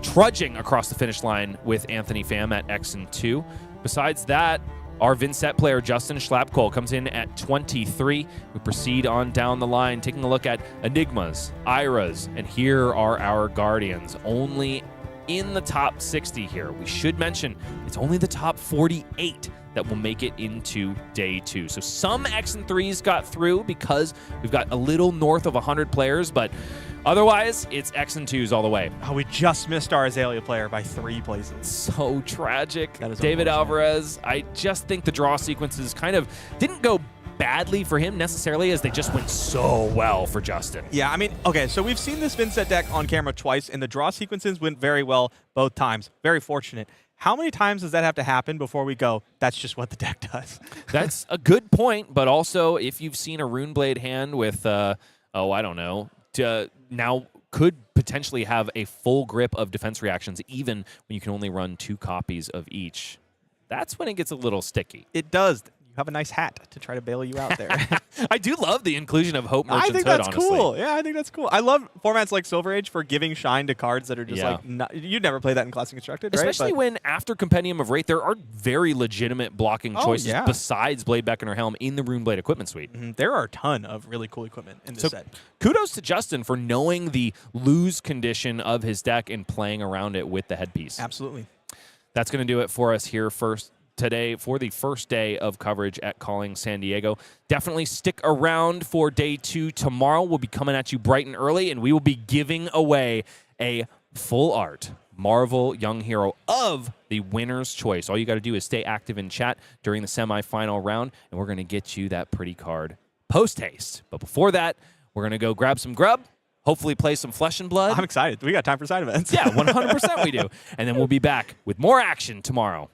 trudging across the finish line with Anthony Pham at X and 2. Besides that, our Vynnset player, Justin Schlapkohl, comes in at 23. We proceed on down the line, taking a look at Enigmas, Iras, and here are our Guardians, only in the top 60 here. We should mention it's only the top 48 that will make it into day 2. So some X and 3s got through because we've got a little north of 100 players, but otherwise, it's X and 2s all the way. Oh, we just missed our Azalea player by 3 places. So tragic. That is David unfortunate. Alvarez, I just think the draw sequences kind of didn't go badly for him necessarily, as they just went so well for Justin. Yeah, I mean, okay, so we've seen this Vynnset deck on camera twice, and the draw sequences went very well both times. Very fortunate. How many times does that have to happen before we go, that's just what the deck does? That's a good point, but also if you've seen a Runeblade hand with, I don't know, now could potentially have a full grip of defense reactions even when you can only run 2 copies of each. That's when it gets a little sticky. It does. have a nice hat to try to bail you out there. I do love the inclusion of Hope Merchant's I think Hood, that's honestly. cool. Yeah, I think that's cool. I love formats like Silver Age for giving shine to cards that are just Yeah. like you'd never play that in Classic Constructed, right? Especially But when after Compendium of Wraith, there are very legitimate blocking Oh, choices yeah. besides Blade Beck and her Helm in the Runeblade equipment suite. there are a ton of really cool equipment in this So set. kudos to Justin for knowing the lose condition of his deck and playing around it with the headpiece. Absolutely. That's going to do it for us here today for the first day of coverage at Calling San Diego. Definitely stick around for day 2 tomorrow. We'll be coming at you bright and early, and we will be giving away a full art Marvel Young Hero of the winner's choice. All you got to do is stay active in chat during the semifinal round, and we're going to get you that pretty card post-haste. But before that, we're going to go grab some grub, hopefully play some Flesh and Blood. I'm excited. We got time for side events. Yeah, 100% we do. And then we'll be back with more action tomorrow.